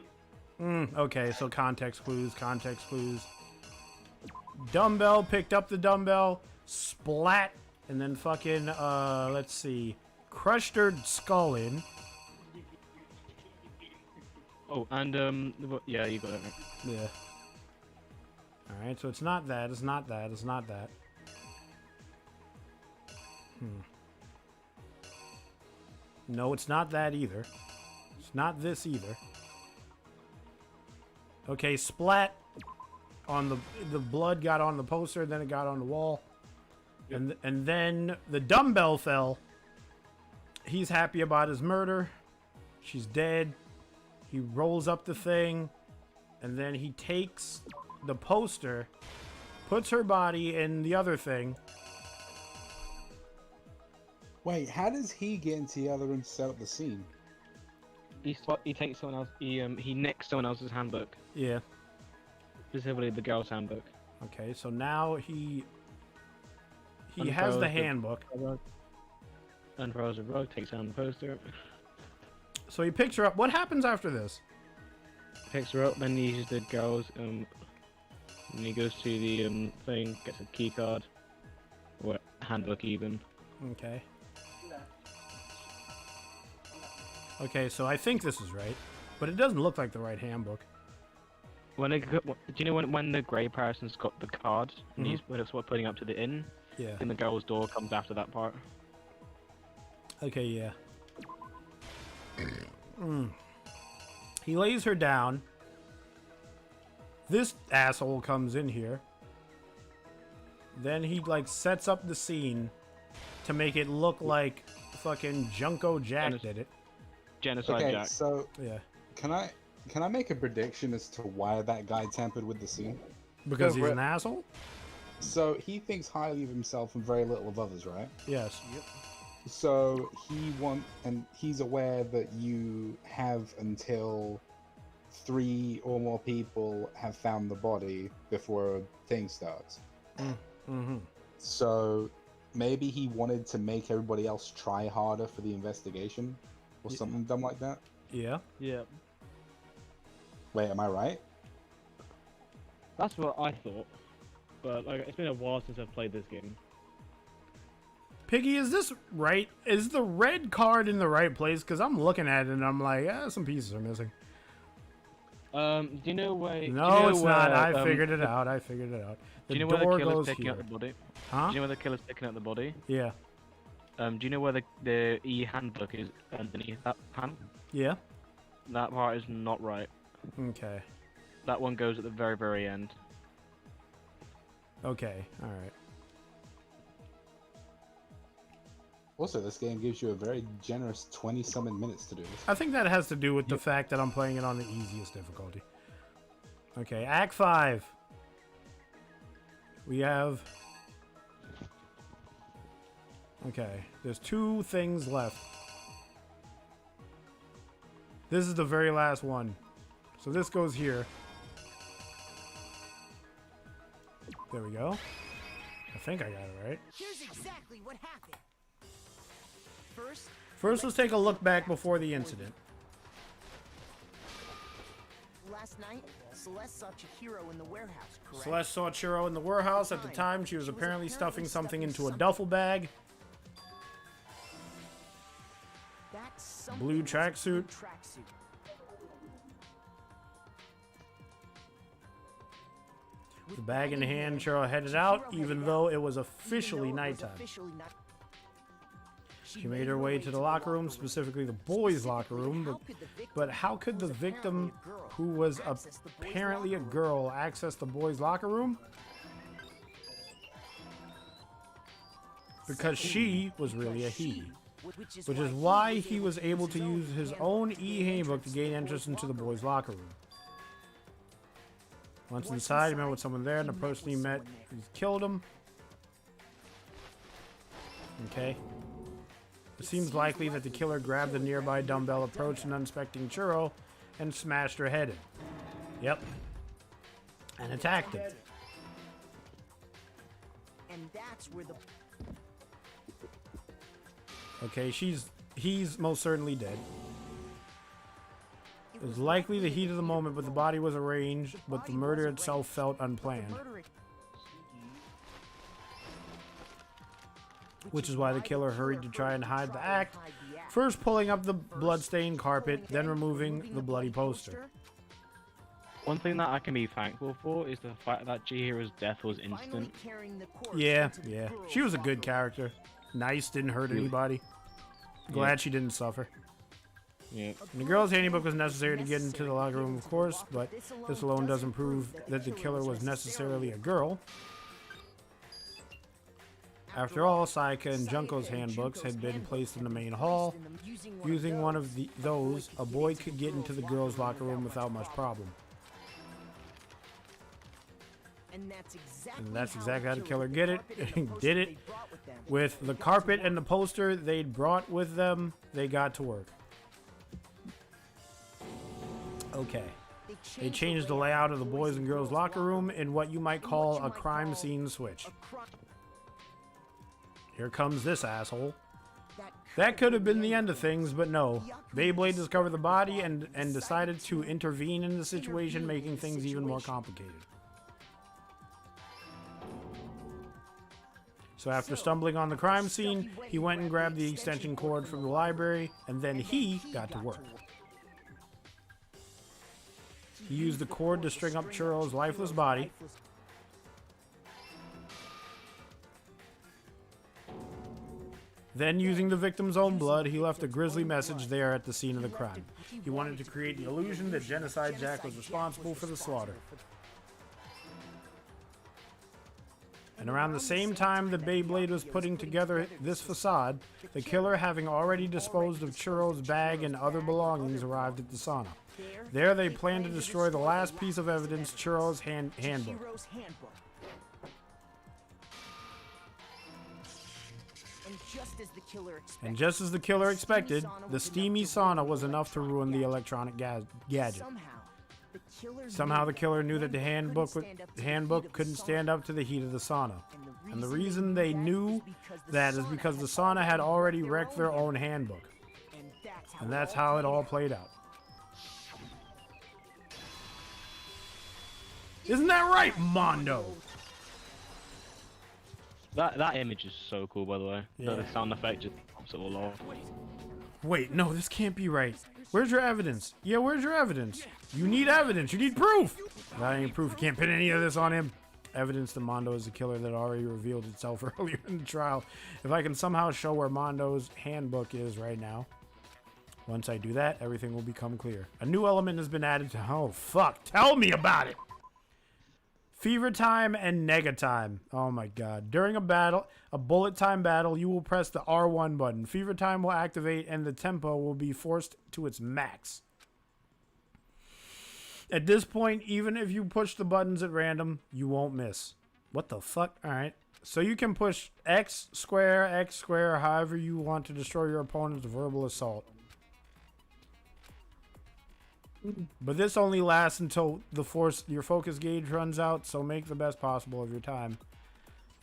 Okay, so context clues. Dumbbell, picked up the dumbbell, splat, and then fucking, let's see, crushed her skull in. Oh, and, yeah, you got it right. Yeah. Alright, so it's not that. No, it's not that either. It's not this either. Okay, splat on the blood got on the poster, then it got on the wall. Yep. And then the dumbbell fell. He's happy about his murder. She's dead. He rolls up the thing, and then he takes the poster, puts her body in the other thing. Wait, how does he get into the other room to set up the scene? He takes someone else. He nicks someone else's handbook. Yeah. Specifically the girl's handbook. Okay, so now he has the handbook. Unfurls the rug, takes down the poster. So he picks her up. What happens after this? Picks her up, then he uses the girl's, and he goes to the thing, gets a key card, or handbook even. Okay. Okay, so I think this is right, but it doesn't look like the right handbook. Do you know when the grey person's got the card, and he's putting up to the inn? Yeah. And the girl's door comes after that part. Okay, yeah. He lays her down. This asshole comes in here. Then he like sets up the scene to make it look like fucking Junko Jack did it. Genocide okay, Jack. So yeah. Can I make a prediction as to why that guy tampered with the scene? Because he's an asshole? So he thinks highly of himself and very little of others, right? Yes. Yep. So he's aware that you have until 3 or more people have found the body before a thing starts. So maybe he wanted to make everybody else try harder for the investigation or something dumb like that. Yeah. Yeah. Wait, am I right? That's what I thought. But like, it's been a while since I've played this game. Piggy, is this right? Is the red card in the right place? Because I'm looking at it and I'm like, some pieces are missing. Do you know where? do you No, know it's not. where, I figured it out. I figured it out. Do The you know where the door killer's goes picking here. up the body? Huh? Do you know where the killer's picking up the body? Yeah. Do you know where the E handbook is underneath that pan? Yeah. That part is not right. Okay. That one goes at the very, very end. Okay. All right. Also, this game gives you a very generous 20-something minutes to do this. I think that has to do with the fact that I'm playing it on the easiest difficulty. Okay, Act 5. We have... Okay, there's 2 things left. This is the very last one. So this goes here. There we go. I think I got it right. Here's exactly what happened. First, let's take a look back before the incident. Last night, Celeste saw Chihiro in the warehouse, correct? Celeste saw Chiro in the warehouse. At the time, she was apparently stuffing something into a duffel bag. Blue tracksuit. With the bag in hand, Chiro headed out, even though it was officially nighttime. She made her way to the locker room, specifically the boys' locker room, but how could the victim, who was apparently a girl, access the boys' locker room? Because she was really a he. Which is why he was able to use his own e-handbook to gain entrance into the boys' locker room. Once inside, he met with someone there, and the person he met killed him. Okay. It seems likely that the killer grabbed the nearby dumbbell, approached an unsuspecting Churro, and smashed her head in. Yep. And attacked him. And that's where the Okay, he's most certainly dead. It was likely the heat of the moment, but the body was arranged, but the murder itself felt unplanned. Which is why the killer hurried to try and hide the act, first pulling up the bloodstained carpet, then removing the bloody poster. One thing that I can be thankful for is the fact that Chihiro's death was instant. Yeah. She was a good character. Nice, didn't hurt anybody. Glad she didn't suffer. Yeah. And the girl's handbook was necessary to get into the locker room, of course, but this alone doesn't prove that the killer was necessarily a girl. After all, Sayaka and Junko's handbooks had been placed in the main hall. Using one of those, a boy could get into the girls' locker room without much problem. And that's exactly how the killer did it. With the carpet and the poster they'd brought with them, they got to work. Okay. They changed the layout of the boys' and girls' locker room in what you might call a crime scene switch. Here comes this asshole. That could have been the end of things, but no. Beyblade discovered the body and decided to intervene in the situation, making things even more complicated. So after stumbling on the crime scene, he went and grabbed the extension cord from the library, and then he got to work. He used the cord to string up Churro's lifeless body. Then, using the victim's own blood, he left a grisly message there at the scene of the crime. He wanted to create the illusion that Genocide Jack was responsible for the slaughter. And around the same time that Beyblade was putting together this facade, the killer, having already disposed of Churro's bag and other belongings, arrived at the sauna. There they planned to destroy the last piece of evidence, Churro's handbook. And just as the killer expected, the steamy sauna was enough to ruin the electronic gadget. Somehow the killer knew that the handbook couldn't stand up to the heat of the sauna. And the reason they knew that is because the sauna had already wrecked their own handbook. And that's how it all played out. Isn't that right, Mondo? That image is so cool, by the way. Yeah. The sound effect just pops it all off. Wait, no, this can't be right. Where's your evidence? Yeah, where's your evidence? You need evidence. You need proof. Without any proof, you can't pin any of this on him. Evidence that Mondo is the killer that already revealed itself earlier in the trial. If I can somehow show where Mondo's handbook is right now, once I do that, everything will become clear. A new element has been added to... Oh, fuck. Tell me about it. Fever time and nega time. Oh my god. During a bullet time battle, you will press the R1 button. Fever time will activate and the tempo will be forced to its max. At this point, even if you push the buttons at random, you won't miss. What the fuck? Alright. So you can push X square, however you want to destroy your opponent's verbal assault. But this only lasts until your focus gauge runs out, so make the best possible of your time.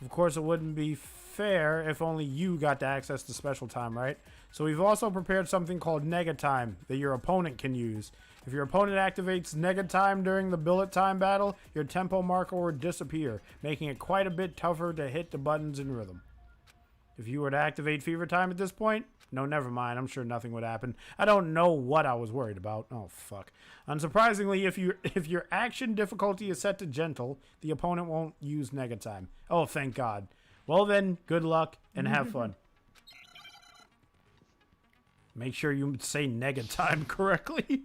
Of course, it wouldn't be fair if only you got to access the special time, right? So we've also prepared something called nega time that your opponent can use. If your opponent activates nega time during the bullet time battle, your tempo marker will disappear, making it quite a bit tougher to hit the buttons in rhythm. If you were to activate fever time at this point, no, never mind. I'm sure nothing would happen. I don't know what I was worried about. Oh, fuck. Unsurprisingly, if your action difficulty is set to gentle, the opponent won't use nega time. Oh, thank God. Well then, good luck and have fun. Make sure you say nega time correctly.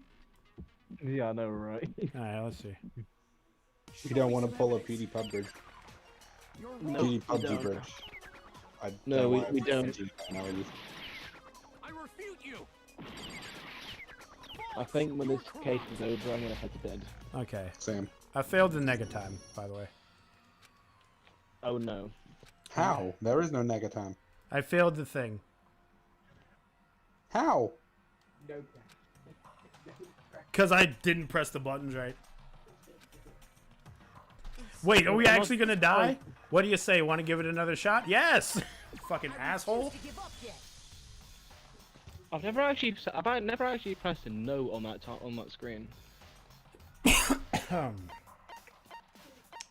Yeah, I know, right? Alright, let's see. You don't want to pull a PewDiePie bridge. No, PewDiePie bridge. No, we don't. I refute you. I think when this case is over, I'm gonna head to bed. Okay. Same. I failed the nega time, by the way. Oh no. How? There is no nega time. I failed the thing. How? Because I didn't press the buttons right. Wait, are we actually gonna die? What do you say? Want to give it another shot? Yes! Fucking asshole. I've never actually pressed a no on that screen.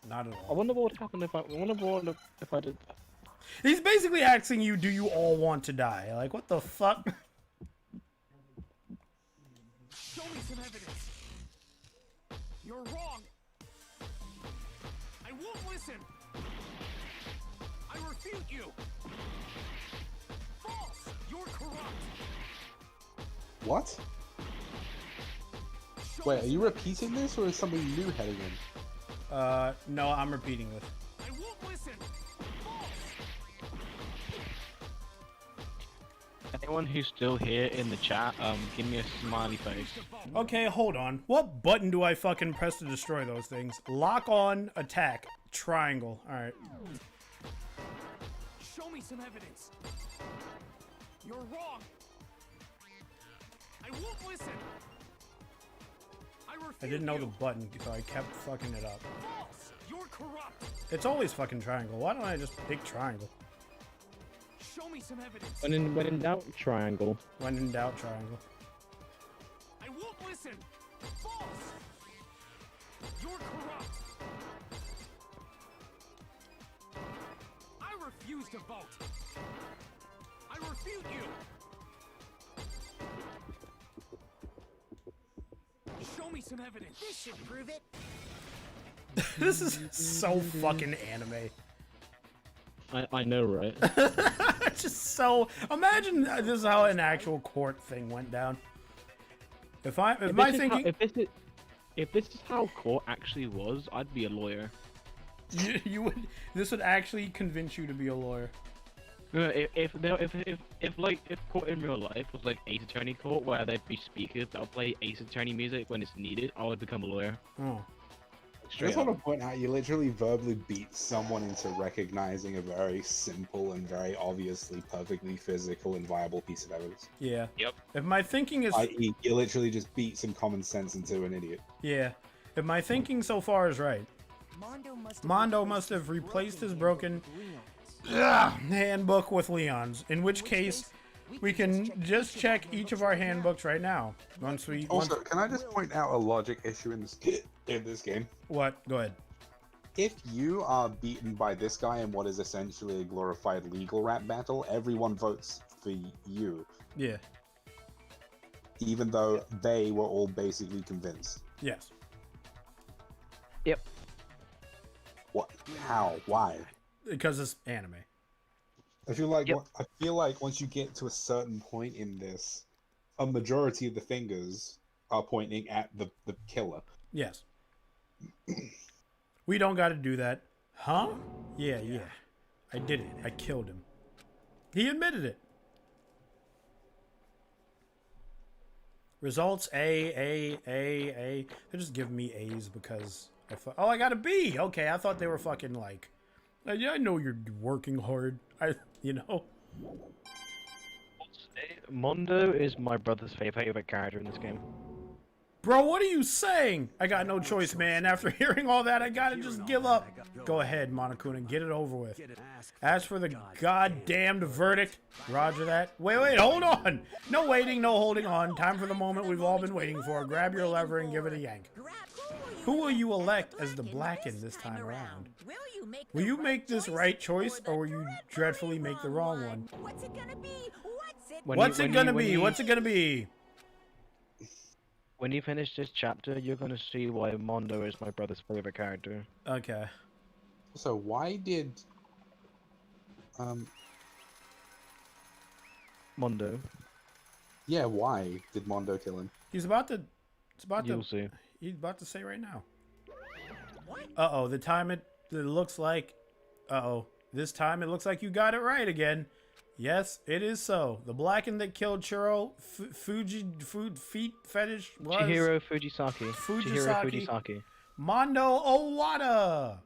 Not at all. I wonder what would happen if I did that. He's basically asking you, do you all want to die? Like, what the fuck? Show me some evidence. You're wrong. I won't listen. I refute you. False. You're corrupt. What? Wait, are you repeating this or is something new heading in? No, I'm repeating this. I won't listen. Anyone who's still here in the chat, give me a smiley face. Okay, hold on. What button do I fucking press to destroy those things? Lock on, attack, triangle. Alright. Show me some evidence. You're wrong. I won't listen. I didn't know the button, so I kept fucking it up. False. You're corrupt. It's always fucking triangle. Why don't I just pick triangle? Show me some evidence. When in doubt, triangle. When in doubt, triangle. I won't listen. False. You're corrupt. I refuse to vote. I refute you. Show me some evidence. This should prove it. This is so fucking anime. I know, right? It's just so. Imagine this is how an actual court thing went down. If this is how court actually was, I'd be a lawyer. you would. This would actually convince you to be a lawyer. If court in real life was like Ace Attorney court, where there'd be speakers that'll play Ace Attorney music when it's needed, I would become a lawyer. Oh. I just want to point out, you literally verbally beat someone into recognizing a very simple and very obviously perfectly physical and viable piece of evidence. Yeah. Yep. If my thinking is... i.e., you literally just beat some common sense into an idiot. Yeah. If my thinking so far is right, Mondo must have replaced his broken handbook with Leon's, in which case we can just check each of our handbooks right now. Also, can I just point out a logic issue in this game? What? Go ahead. If you are beaten by this guy in what is essentially a glorified legal rap battle, everyone votes for you. Yeah. even though they were all basically convinced. Yes. Yep. What? How? Why? Because it's anime. I feel like once you get to a certain point in this, a majority of the fingers are pointing at the killer. Yes. We don't got to do that. Huh? Yeah. I did it. I killed him. He admitted it. Results A. They're just giving me A's because oh, I got a B. Okay, I thought they were fucking like, yeah, I know you're working hard. Mondo is my brother's favorite character in this game. Bro, what are you saying? I got no choice, man. After hearing all that, I gotta just give up. Go ahead, Monokuna, get it over with. As for the goddamned verdict, roger that. Wait, hold on. No waiting, no holding on. Time for the moment we've all been waiting for. Grab your lever and give it a yank. Who will you elect as the Blackened this time around? Will you make this right choice, or will you dreadfully make the wrong one? What's it gonna be? What's it gonna be? When you finish this chapter, you're gonna see why Mondo is my brother's favorite character. Okay. So why did Mondo? Yeah, why did Mondo kill him? He's about to. You'll see. He's about to say right now. Uh-oh, the time it looks like. Uh-oh, this time it looks like you got it right again. Yes, it is so. The Blackened that killed Churro, feet fetish was Chihiro Fujisaki. Mondo Owada.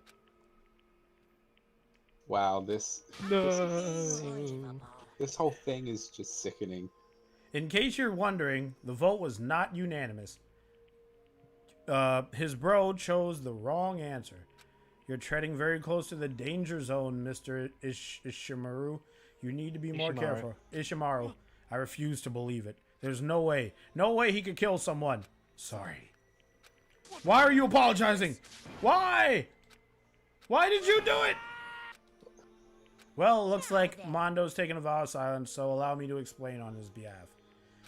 Wow, this whole thing is just sickening. In case you're wondering, the vote was not unanimous. His bro chose the wrong answer. You're treading very close to the danger zone, Mr. Ishimaru. You need to be more careful. Ishimaru. I refuse to believe it. There's no way. No way he could kill someone. Sorry. Why are you apologizing? Why? Why did you do it? Well, it looks like Mondo's taken a vow of silence, so allow me to explain on his behalf.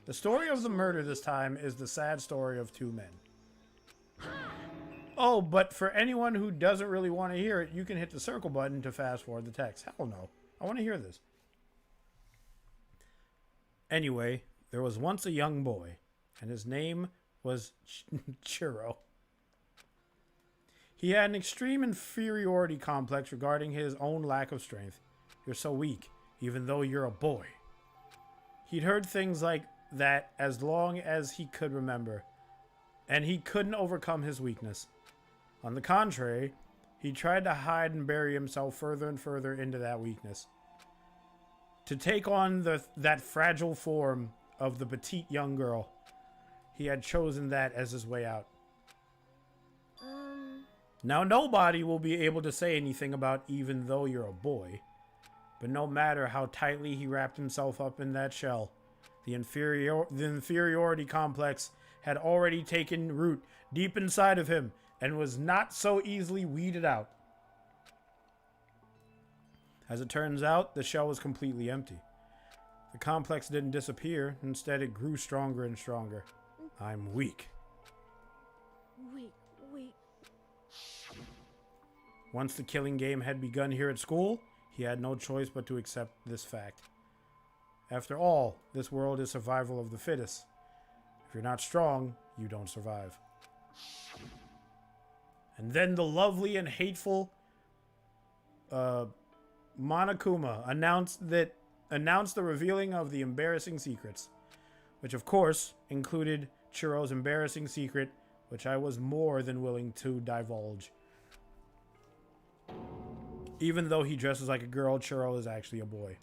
The story of the murder this time is the sad story of two men. Oh, but for anyone who doesn't really want to hear it, you can hit the circle button to fast forward the text. Hell no. I want to hear this. Anyway, there was once a young boy, and his name was Churro. He had an extreme inferiority complex regarding his own lack of strength. You're so weak, even though you're a boy. He'd heard things like that as long as he could remember, and he couldn't overcome his weakness. On the contrary, he tried to hide and bury himself further and further into that weakness. To take on that fragile form of the petite young girl, he had chosen that as his way out. Now nobody will be able to say anything about even though you're a boy, but no matter how tightly he wrapped himself up in that shell, the inferiority complex had already taken root deep inside of him and was not so easily weeded out. As it turns out, the shell was completely empty. The complex didn't disappear, instead it grew stronger and stronger. I'm weak. Weak. Once the killing game had begun here at school, he had no choice but to accept this fact. After all, this world is survival of the fittest. If you're not strong, you don't survive. And then the lovely and hateful Monokuma announced the revealing of the embarrassing secrets, which of course included Churro's embarrassing secret, which I was more than willing to divulge. Even though he dresses like a girl, Churro is actually a boy.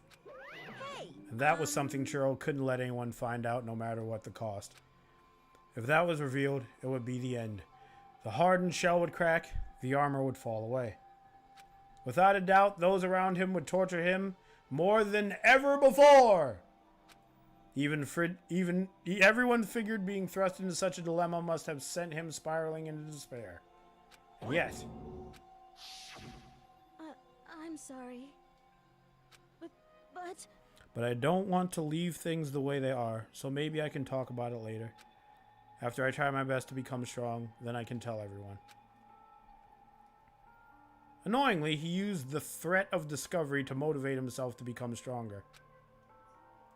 And that was something Churro couldn't let anyone find out, no matter what the cost. If that was revealed, it would be the end. The hardened shell would crack, the armor would fall away. Without a doubt, those around him would torture him more than ever before. Everyone figured being thrust into such a dilemma must have sent him spiraling into despair. And yet, I'm sorry. But I don't want to leave things the way they are, so maybe I can talk about it later. After I try my best to become strong, then I can tell everyone. Annoyingly, he used the threat of discovery to motivate himself to become stronger.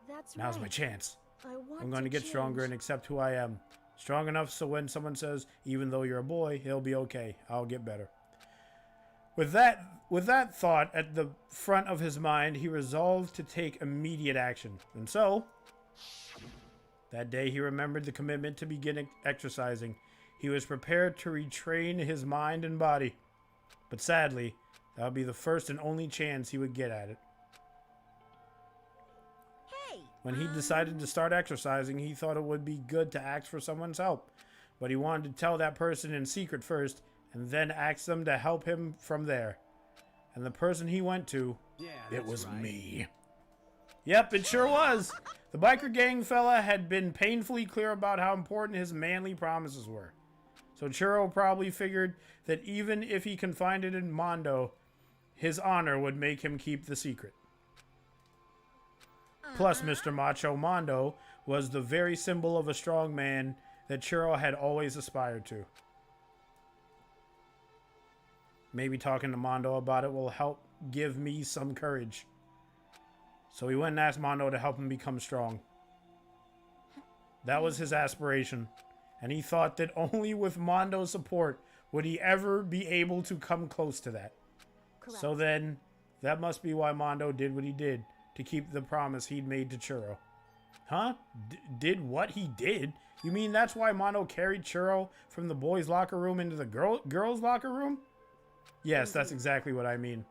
That's Now's right. my chance. I want I'm going to get stronger and change. accept who I am. Strong enough so when someone says, even though you're a boy, he'll be okay. I'll get better. With that thought at the front of his mind, he resolved to take immediate action. And so, that day he remembered the commitment to begin exercising. He was prepared to retrain his mind and body. But sadly, that would be the first and only chance he would get at it. When he decided to start exercising, he thought it would be good to ask for someone's help. But he wanted to tell that person in secret first, and then ask them to help him from there. And the person he went to, it was me. Yep, it sure was. The biker gang fella had been painfully clear about how important his manly promises were. So Churro probably figured that even if he confided in Mondo, his honor would make him keep the secret. Plus, Mr. Macho Mondo was the very symbol of a strong man that Churro had always aspired to. Maybe talking to Mondo about it will help give me some courage. So he went and asked Mondo to help him become strong. That was his aspiration, and he thought that only with Mondo's support would he ever be able to come close to that. Correct. So then, that must be why Mondo did what he did, to keep the promise he'd made to Churro. Huh? Did what he did? You mean that's why Mondo carried Churro from the boys' locker room into the girls' locker room? Yes, that's exactly what I mean.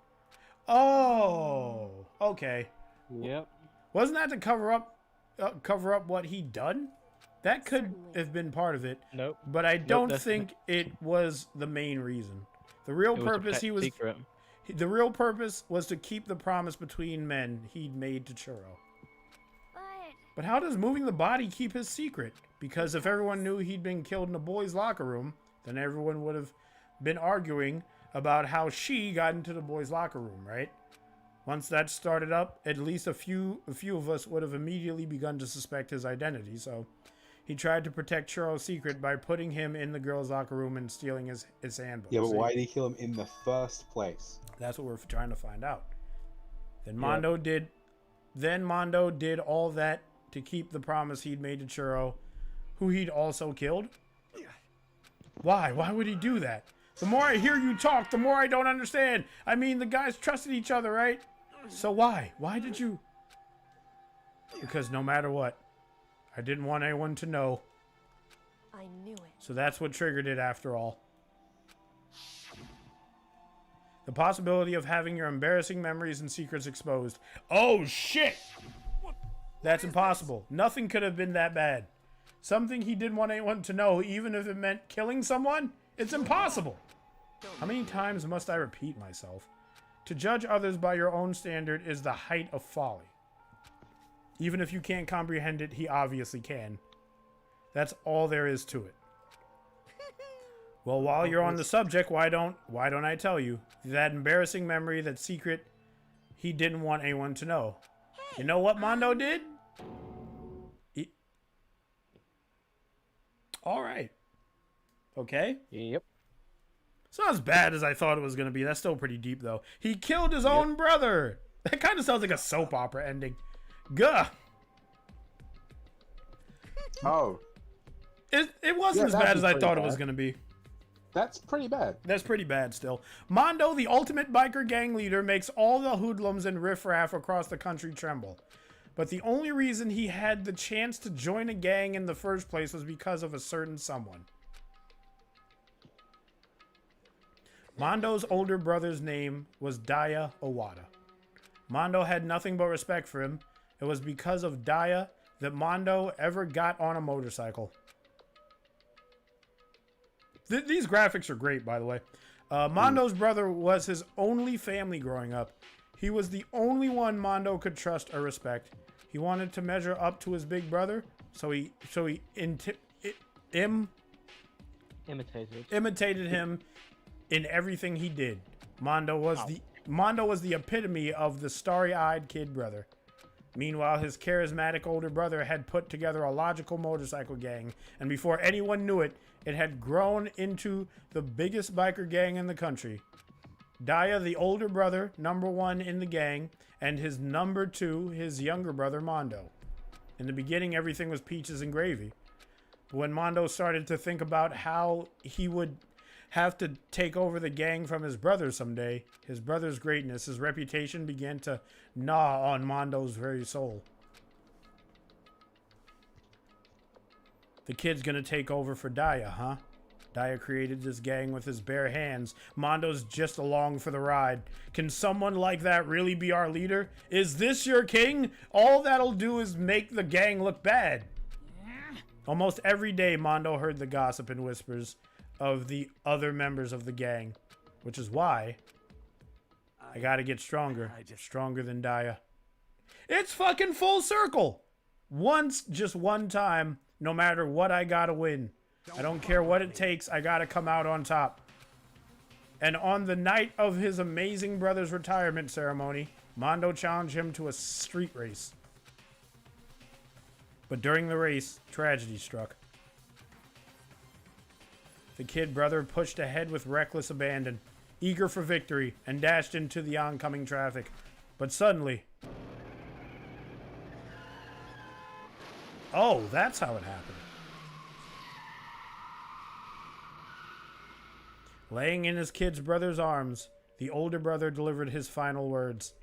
Oh, okay. Yep. Wasn't that to cover up what he'd done? That could have been part of it. Nope. But I don't that's think it was the main reason. The real It was a purpose pet he was secret. the real purpose was to keep the promise between men he'd made to Churro. But how does moving the body keep his secret? Because if everyone knew he'd been killed in a boys' locker room, then everyone would have been arguing about how she got into the boys' locker room, right? Once that started up, at least a few of us would have immediately begun to suspect his identity, so he tried to protect Churro's secret by putting him in the girls' locker room and stealing his handbook. Yeah, but why did he kill him in the first place? That's what we're trying to find out. Then Mondo did all that to keep the promise he'd made to Churro, who he'd also killed. Why? Why would he do that? The more I hear you talk, the more I don't understand. I mean, the guys trusted each other, right? So why? Why did you? Because no matter what, I didn't want anyone to know. I knew it. So that's what triggered it after all. The possibility of having your embarrassing memories and secrets exposed. Oh, shit! That's impossible. Nothing could have been that bad. Something he didn't want anyone to know, even if it meant killing someone? It's impossible. How many times must I repeat myself? To judge others by your own standard is the height of folly. Even if you can't comprehend it, he obviously can. That's all there is to it. Well, while you're on the subject, why don't I tell you? That embarrassing memory, that secret he didn't want anyone to know. You know what Mondo did? All right. Okay. Yep. It's not as bad as I thought it was going to be. That's still pretty deep, though. He killed his own brother. That kind of sounds like a soap opera ending. Gah. Oh. It wasn't as bad as I thought it was going to be. That's pretty bad. That's pretty bad still. Mondo, the ultimate biker gang leader, makes all the hoodlums and riffraff across the country tremble. But the only reason he had the chance to join a gang in the first place was because of a certain someone. Mondo's older brother's name was Daya Owada. Mondo had nothing but respect for him. It was because of Daya that Mondo ever got on a motorcycle. These graphics are great, by the way. Mondo's brother was his only family growing up. He was the only one Mondo could trust or respect. He wanted to measure up to his big brother, so he imitated him in everything he did. Mondo was the epitome of the starry-eyed kid brother. Meanwhile, his charismatic older brother had put together a logical motorcycle gang, and before anyone knew it, it had grown into the biggest biker gang in the country. Daya, the older brother, #1 in the gang, and his #2, his younger brother, Mondo. In the beginning, everything was peaches and gravy. But when Mondo started to think about how he would have to take over the gang from his brother someday, his brother's greatness, his reputation began to gnaw on Mondo's very soul. The kid's gonna take over for Daya, huh? Daya created this gang with his bare hands. Mondo's just along for the ride. Can someone like that really be our leader? Is this your king? All that'll do is make the gang look bad. Almost every day, Mondo heard the gossip and whispers of the other members of the gang, which is why I gotta get stronger. Stronger than Daya. It's fucking full circle. Once, just one time, no matter what, I gotta win. I don't care what it takes, I gotta come out on top. And on the night of his amazing brother's retirement ceremony, Mondo challenged him to a street race. But during the race, tragedy struck. The kid brother pushed ahead with reckless abandon, eager for victory, and dashed into the oncoming traffic. But suddenly... Oh, that's how it happened. Laying in his kid's brother's arms, the older brother delivered his final words.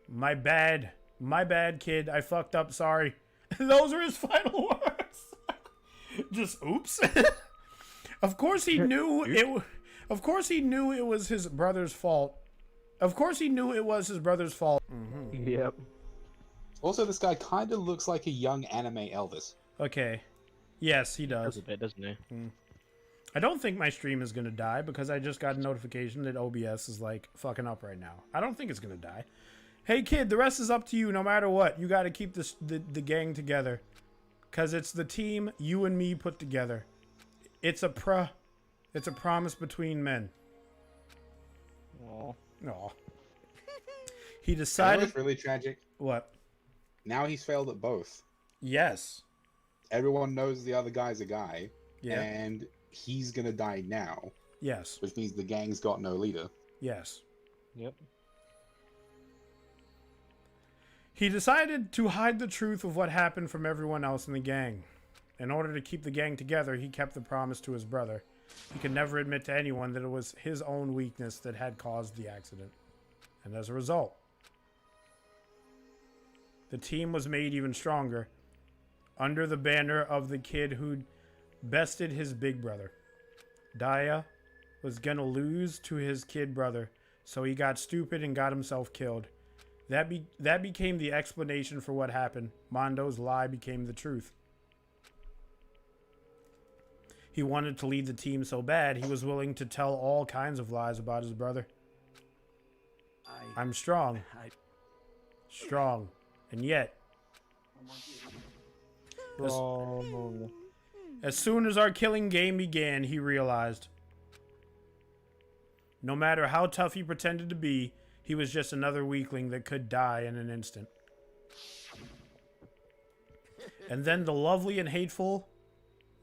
My bad, kid. I fucked up, sorry. Those were his final words. Just oops. Of course he knew it. Of course he knew it was his brother's fault. Of course he knew it was his brother's fault. Mm-hmm. Yep. Also, this guy kind of looks like a young anime Elvis. Okay. Yes, he does. A bit, doesn't he? I don't think my stream is gonna die because I just got a notification that OBS is like fucking up right now. I don't think it's gonna die. Hey kid, the rest is up to you. No matter what, you got to keep the gang together, cause it's the team you and me put together. It's a promise between men. Aww. Aw. He decided. It's really tragic. What? Now he's failed at both. Yes. Everyone knows the other guy's a guy. Yeah. And he's gonna die now. Yes. Which means the gang's got no leader. Yes. Yep. He decided to hide the truth of what happened from everyone else in the gang. In order to keep the gang together, he kept the promise to his brother. He could never admit to anyone that it was his own weakness that had caused the accident. And as a result, the team was made even stronger under the banner of the kid who'd bested his big brother. Daya was gonna lose to his kid brother, so he got stupid and got himself killed. That became the explanation for what happened. Mondo's lie became the truth. He wanted to lead the team so bad, he was willing to tell all kinds of lies about his brother. I'm strong. Strong. And yet... As soon as our killing game began, he realized. No matter how tough he pretended to be, he was just another weakling that could die in an instant. And then the lovely and hateful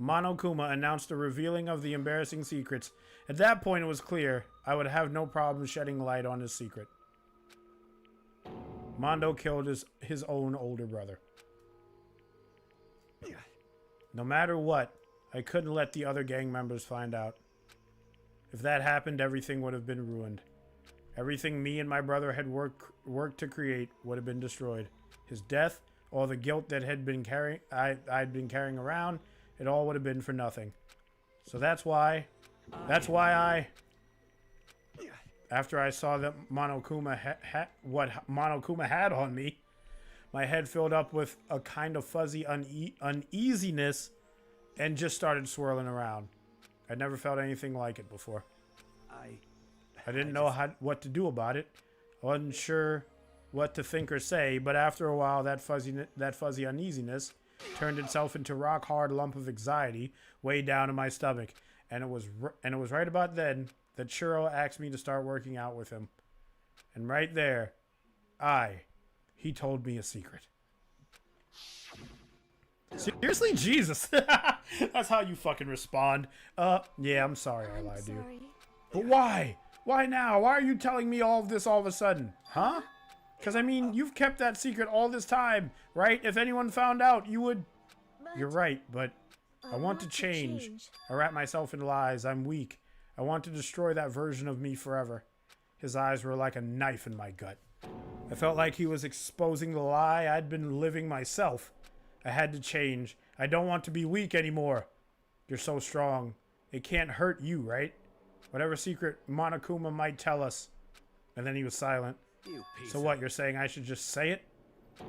Monokuma announced a revealing of the embarrassing secrets. At that point, it was clear I would have no problem shedding light on his secret. Mondo killed his own older brother. No matter what, I couldn't let the other gang members find out. If that happened, everything would have been ruined. Everything me and my brother had worked to create would have been destroyed. His death, all the guilt that I'd been carrying around, it all would have been for nothing. So that's why I, after I saw that what Monokuma had on me, my head filled up with a kind of fuzzy uneasiness and just started swirling around. I'd never felt anything like it before. I didn't know what to do about it. I wasn't sure what to think or say, but after a while, that fuzzy uneasiness turned itself into a rock-hard lump of anxiety way down in my stomach. And it was right about then that Churro asked me to start working out with him. And right there, He told me a secret. Seriously? Jesus. That's how you fucking respond. Yeah, I'm sorry I lied to you. But why? Why now? Why are you telling me all of this all of a sudden? Huh? Because, I mean, you've kept that secret all this time, right? If anyone found out, you would... You're right, but I want to change. I wrap myself in lies. I'm weak. I want to destroy that version of me forever. His eyes were like a knife in my gut. I felt like he was exposing the lie I'd been living myself. I had to change. I don't want to be weak anymore. You're so strong. It can't hurt you, right? Whatever secret Monokuma might tell us. And then he was silent. So what, you're saying I should just say it?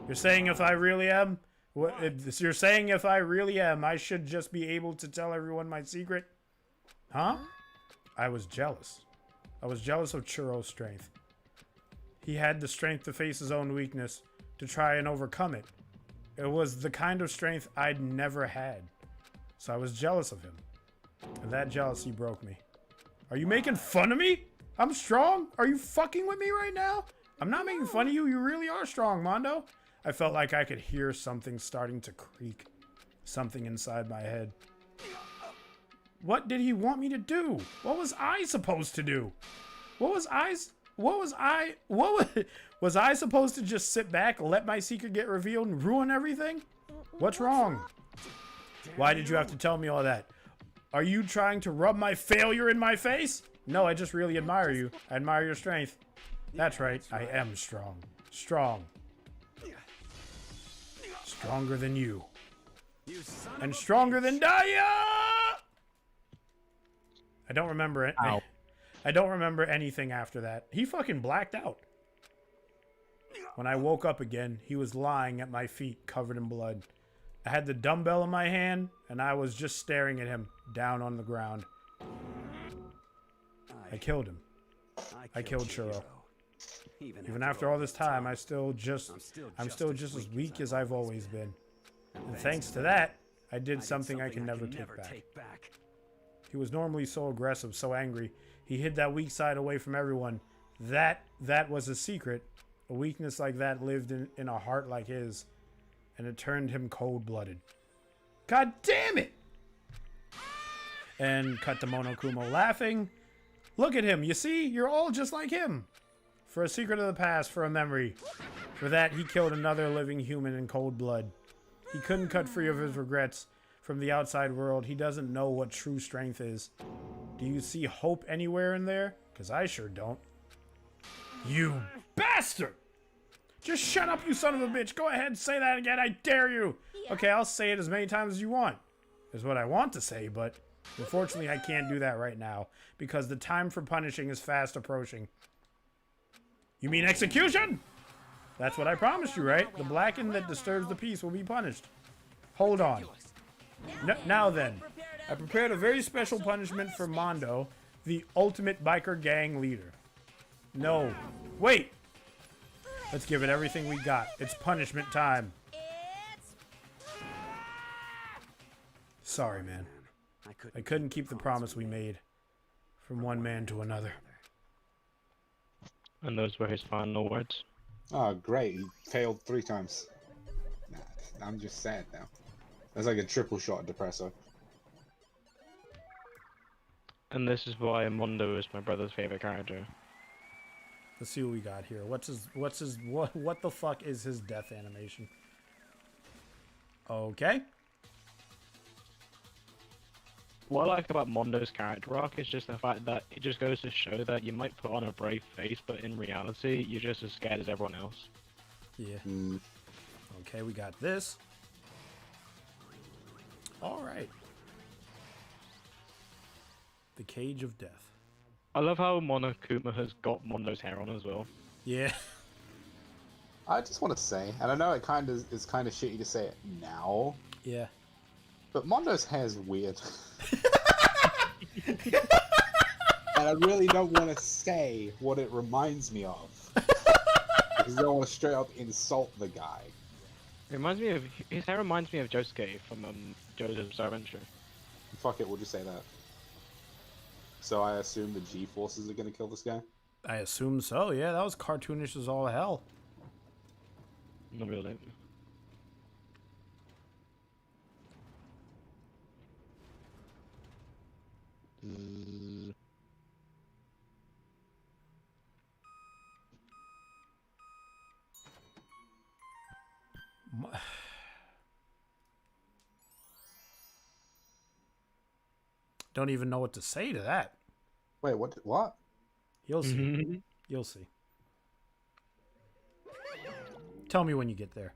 You're saying if I really am? You're saying if I really am, I should just be able to tell everyone my secret? Huh? I was jealous. I was jealous of Churo's strength. He had the strength to face his own weakness, to try and overcome it. It was the kind of strength I'd never had. So I was jealous of him. And that jealousy broke me. Are you making fun of me? I'm strong? Are you fucking with me right now? I'm not making fun of you. You really are strong, Mondo. I felt like I could hear something starting to creak. Something inside my head. What did he want me to do? What was I supposed to do? Was I supposed to just sit back, let my secret get revealed and ruin everything? What's wrong? Why did you have to tell me all that? Are you trying to rub my failure in my face? No, I just really admire you. I admire your strength. That's right, I am strong. Strong. Stronger than you. And stronger than Daya! I don't remember it. I don't remember anything after that. He fucking blacked out. When I woke up again, he was lying at my feet, covered in blood. I had the dumbbell in my hand, and I was just staring at him, down on the ground. I killed him. I killed Churo. Even after all this time, I'm still just as weak as I've always been. And thanks to that, I did something I can never take back. He was normally so aggressive, so angry. He hid that weak side away from everyone. That was a secret. A weakness like that lived in a heart like his. And it turned him cold-blooded. God damn it! And cut to Monokuma laughing. Look at him, you see? You're all just like him. For a secret of the past, for a memory. For that, he killed another living human in cold blood. He couldn't cut free of his regrets. From the outside world, he doesn't know what true strength is. Do you see hope anywhere in there? Because I sure don't. You bastard! Just shut up, you son of a bitch! Go ahead and say that again, I dare you! Okay, I'll say it as many times as you want. Is what I want to say, but unfortunately I can't do that right now. Because the time for punishing is fast approaching. You mean execution? That's what I promised you, right? The blackened that disturbs the peace will be punished. Hold on. Now then, I prepared a very special punishment for Mondo, the ultimate biker gang leader. No. Wait! Let's give it everything we got. It's punishment time. Sorry, man. I couldn't keep the promise we made. From one man to another. And those were his final words. Oh, great. He failed 3 times. Nah, I'm just sad now. That's like a triple shot depressor. And this is why Mondo is my brother's favorite character. Let's see what we got here. What the fuck is his death animation? Okay. What I like about Mondo's character arc is just the fact that it just goes to show that you might put on a brave face, but in reality, you're just as scared as everyone else. Yeah. Okay, we got this. Alright. The Cage of Death. I love how Monokuma has got Mondo's hair on as well. Yeah. I just want to say, and I know it is kind of shitty to say it now. Yeah. But Mondo's hair is weird. And I really don't want to say what it reminds me of. Because I don't want to straight up insult the guy. It reminds me of... His hair reminds me of Josuke from JoJo's Bizarre Adventure. Fuck it, we'll just say that. So I assume the G-Forces are going to kill this guy? I assume so, yeah. That was cartoonish as all hell. Not really. Don't even know what to say to that. Wait, what? What? You'll see. You'll see. Tell me when you get there.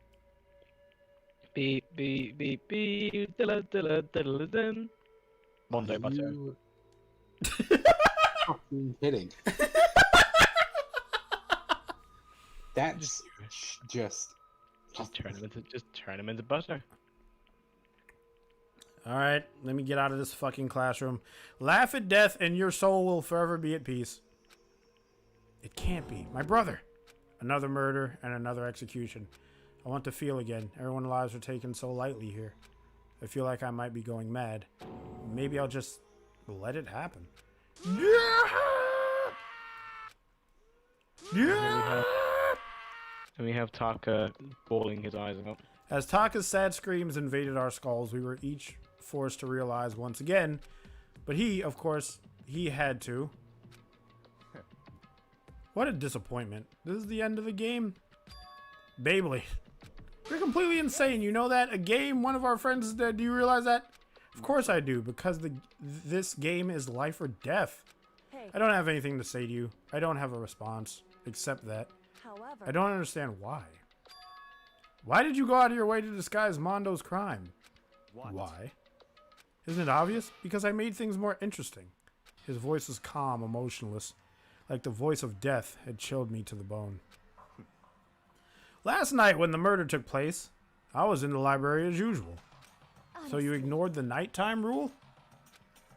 Beep, beep, beep, beep. Diddle, diddle, diddle, din. Monday, my turn. Fucking kidding. That's just turn him into butter. All right, let me get out of this fucking classroom. Laugh at death and your soul will forever be at peace. It can't be. My brother. Another murder and another execution. I want to feel again. Everyone's lives are taken so lightly here. I feel like I might be going mad. Maybe I'll just let it happen. And we have Taka bawling his eyes out. As Taka's sad screams invaded our skulls, we were each forced to realize once again, but he, of course, he had to. What a disappointment. This is the end of the game. Beyblade. You're completely insane. You know that? A game, one of our friends is dead. Do you realize that? Of course I do, because this game is life or death. Hey. I don't have anything to say to you. I don't have a response, except that. However, I don't understand why. Why did you go out of your way to disguise Mondo's crime? What? Why? Isn't it obvious? Because I made things more interesting. His voice was calm, emotionless, like the voice of death had chilled me to the bone. Last night when the murder took place, I was in the library as usual. So you ignored the nighttime rule?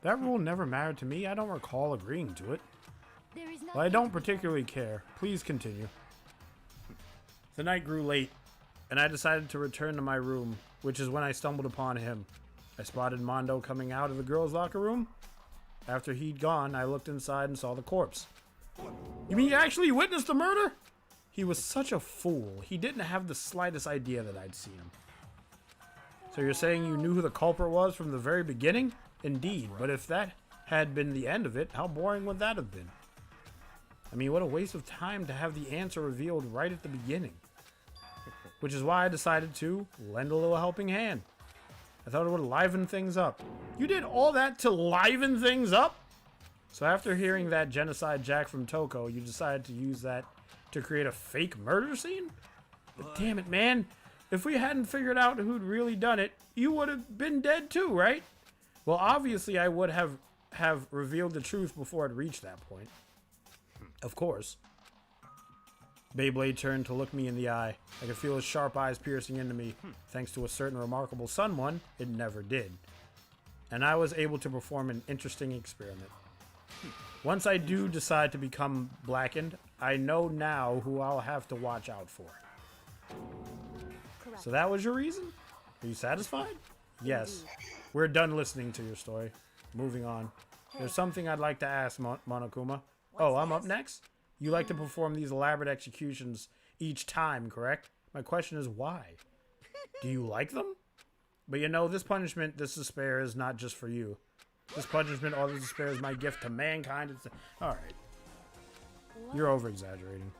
That rule never mattered to me. I don't recall agreeing to it. Well, I don't particularly care. Please continue. The night grew late, and I decided to return to my room, which is when I stumbled upon him. I spotted Mondo coming out of the girls' locker room. After he'd gone, I looked inside and saw the corpse. You mean you actually witnessed the murder? He was such a fool. He didn't have the slightest idea that I'd seen him. So you're saying you knew who the culprit was from the very beginning? Indeed, but if that had been the end of it, how boring would that have been? I mean, what a waste of time to have the answer revealed right at the beginning. Which is why I decided to lend a little helping hand. I thought it would liven things up. You did all that to liven things up? So after hearing that Genocide Jack from Toko, you decided to use that to create a fake murder scene? But damn it, man. If we hadn't figured out who'd really done it, you would have been dead too, right? Well, obviously I would have revealed the truth before it reached that point. Of course. Beyblade turned to look me in the eye. I could feel his sharp eyes piercing into me. Thanks to a certain remarkable someone, it never did. And I was able to perform an interesting experiment. Once I do decide to become blackened, I know now who I'll have to watch out for. correct. So that was your reason? Are you satisfied? Yes. We're done listening to your story. Moving on. There's something I'd like to ask, Monokuma. Oh, I'm up next? You like to perform these elaborate executions each time, correct? My question is why? Do you like them? But you know, this punishment, this despair is not just for you. This punishment or this despair is my gift to mankind. Alright. You're over-exaggerating.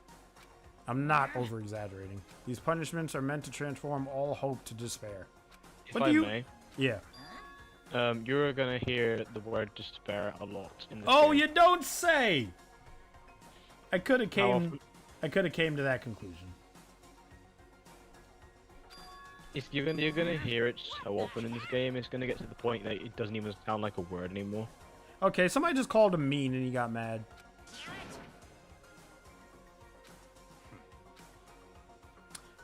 I'm not over-exaggerating. These punishments are meant to transform all hope to despair. If I may. Yeah. You're gonna hear the word despair a lot in this Oh, game. you don't say! I could have came to that conclusion. You're gonna hear it so often in this game. It's gonna get to the point that it doesn't even sound like a word anymore. Okay, somebody just called him mean and he got mad.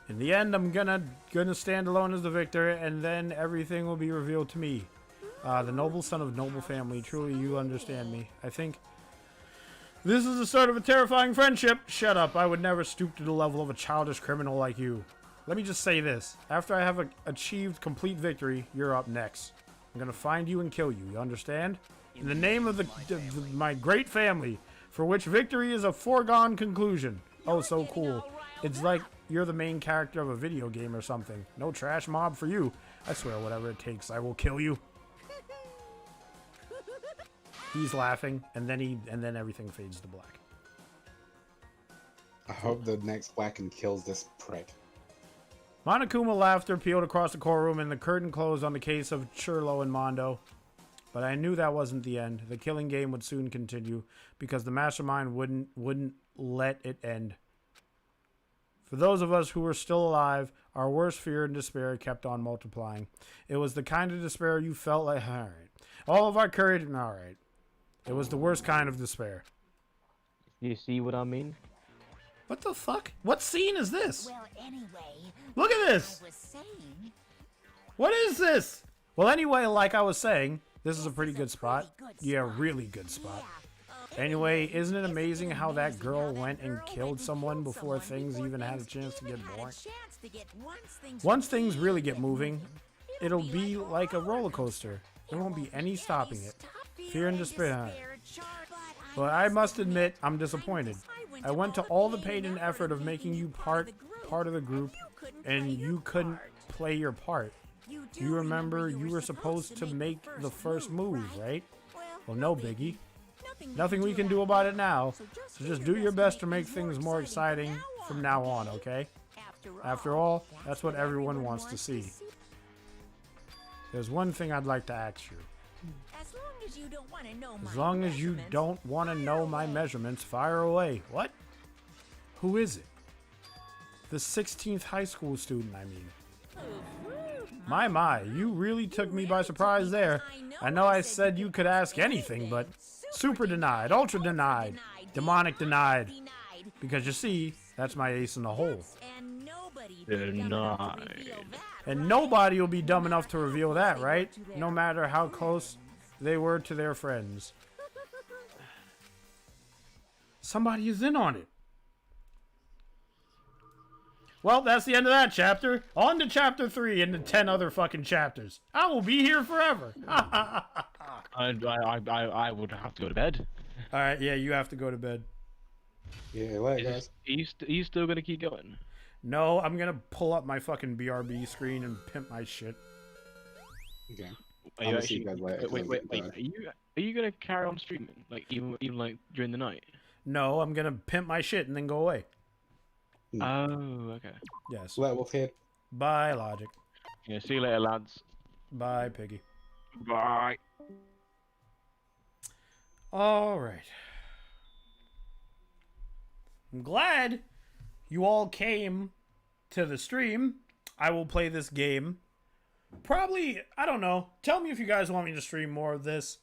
In the end, I'm gonna stand alone as the victor, and then everything will be revealed to me. The noble son of noble family. Truly, you understand me. I think this is the start of a terrifying friendship. Shut up. I would never stoop to the level of a childish criminal like you. Let me just say this. After I have achieved complete victory, you're up next. I'm gonna find you and kill you. You understand? In the name of my great family, for which victory is a foregone conclusion. Oh, so cool. It's like you're the main character of a video game or something. No trash mob for you. I swear, whatever it takes, I will kill you. He's laughing, and then everything fades to black. I hope the next Blacken kills this prick. Monokuma laughter peeled across the courtroom, and the curtain closed on the case of Churlo and Mondo. But I knew that wasn't the end. The killing game would soon continue, because the mastermind wouldn't let it end. For those of us who were still alive, our worst fear and despair kept on multiplying. It was the kind of despair you felt like, alright. All of our courage, alright. It was the worst kind of despair. You see what I mean? What the fuck? What scene is this? Well, anyway, Look at this! I was saying, What is this? Well, anyway, like I was saying, this is a pretty good spot. Yeah, really good spot. Anyway, isn't it amazing how that girl went and killed someone before things even had a chance to get boring? Once things really get moving, it'll be like a roller coaster. There won't be any stopping it. Fear and despair. But I must admit, I'm disappointed. I went to all the pain and effort of making you part of the group, and you couldn't play your part. You remember you were supposed to make the first move, right? Well, no biggie. Nothing we can do about it now, so just do your best to make things more exciting from now on, okay? After all, that's what everyone wants to see. There's one thing I'd like to ask you. as long as you don't want to know As my long as you measurements, don't want to know my measurements, fire away. What? Who is it? The 16th high school student, I mean. My, you really took me by surprise there. I know I said you could ask anything, but super denied, ultra denied, demonic denied. Because you see, that's my ace in the hole. Denied. And nobody will be dumb enough to reveal that, right? No matter how close they were to their friends. Somebody is in on it. Well, that's the end of that chapter. On to chapter 3 and the 10 other fucking chapters. I will be here forever. I would have to go to bed. Alright, yeah, you have to go to bed. Yeah, later, guys. Are you still gonna keep going? No, I'm gonna pull up my fucking BRB screen and pimp my shit. Okay. Are I'm you gonna see you actually, guys later. wait. Are you gonna carry on streaming? Like even like during the night? No, I'm gonna pimp my shit and then go away. Oh, okay. Yes. Let Wolf head. Bye, Logic. Yeah, see you later, lads. Bye, Piggy. Bye. Alright. I'm glad you all came to the stream. I will play this game. Probably, I don't know. Tell me if you guys want me to stream more of this.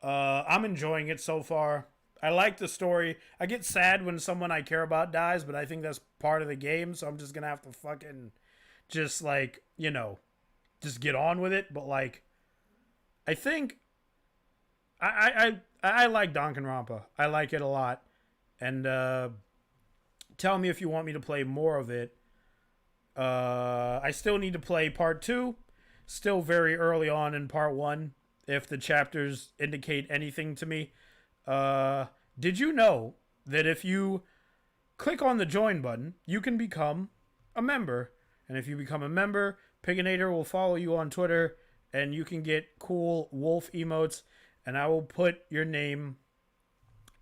I'm enjoying it so far. I like the story. I get sad when someone I care about dies, but I think that's part of the game, so I'm just gonna have to fucking just, like, you know, just get on with it. But, like, I think I like Dananronpa. I like it a lot. And tell me if you want me to play more of it. I still need to play part 2. Still very early on in part 1, if the chapters indicate anything to me. Did you know that if you click on the join button, you can become a member? And if you become a member, Piginator will follow you on Twitter, and you can get cool wolf emotes, and I will put your name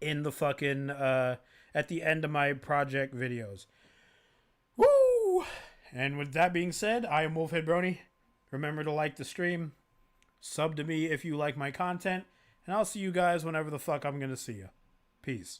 in the fucking, at the end of my project videos. Woo! And with that being said, I am Wolfhead Brony. Remember to like the stream, sub to me if you like my content, and I'll see you guys whenever the fuck I'm gonna see you. Peace.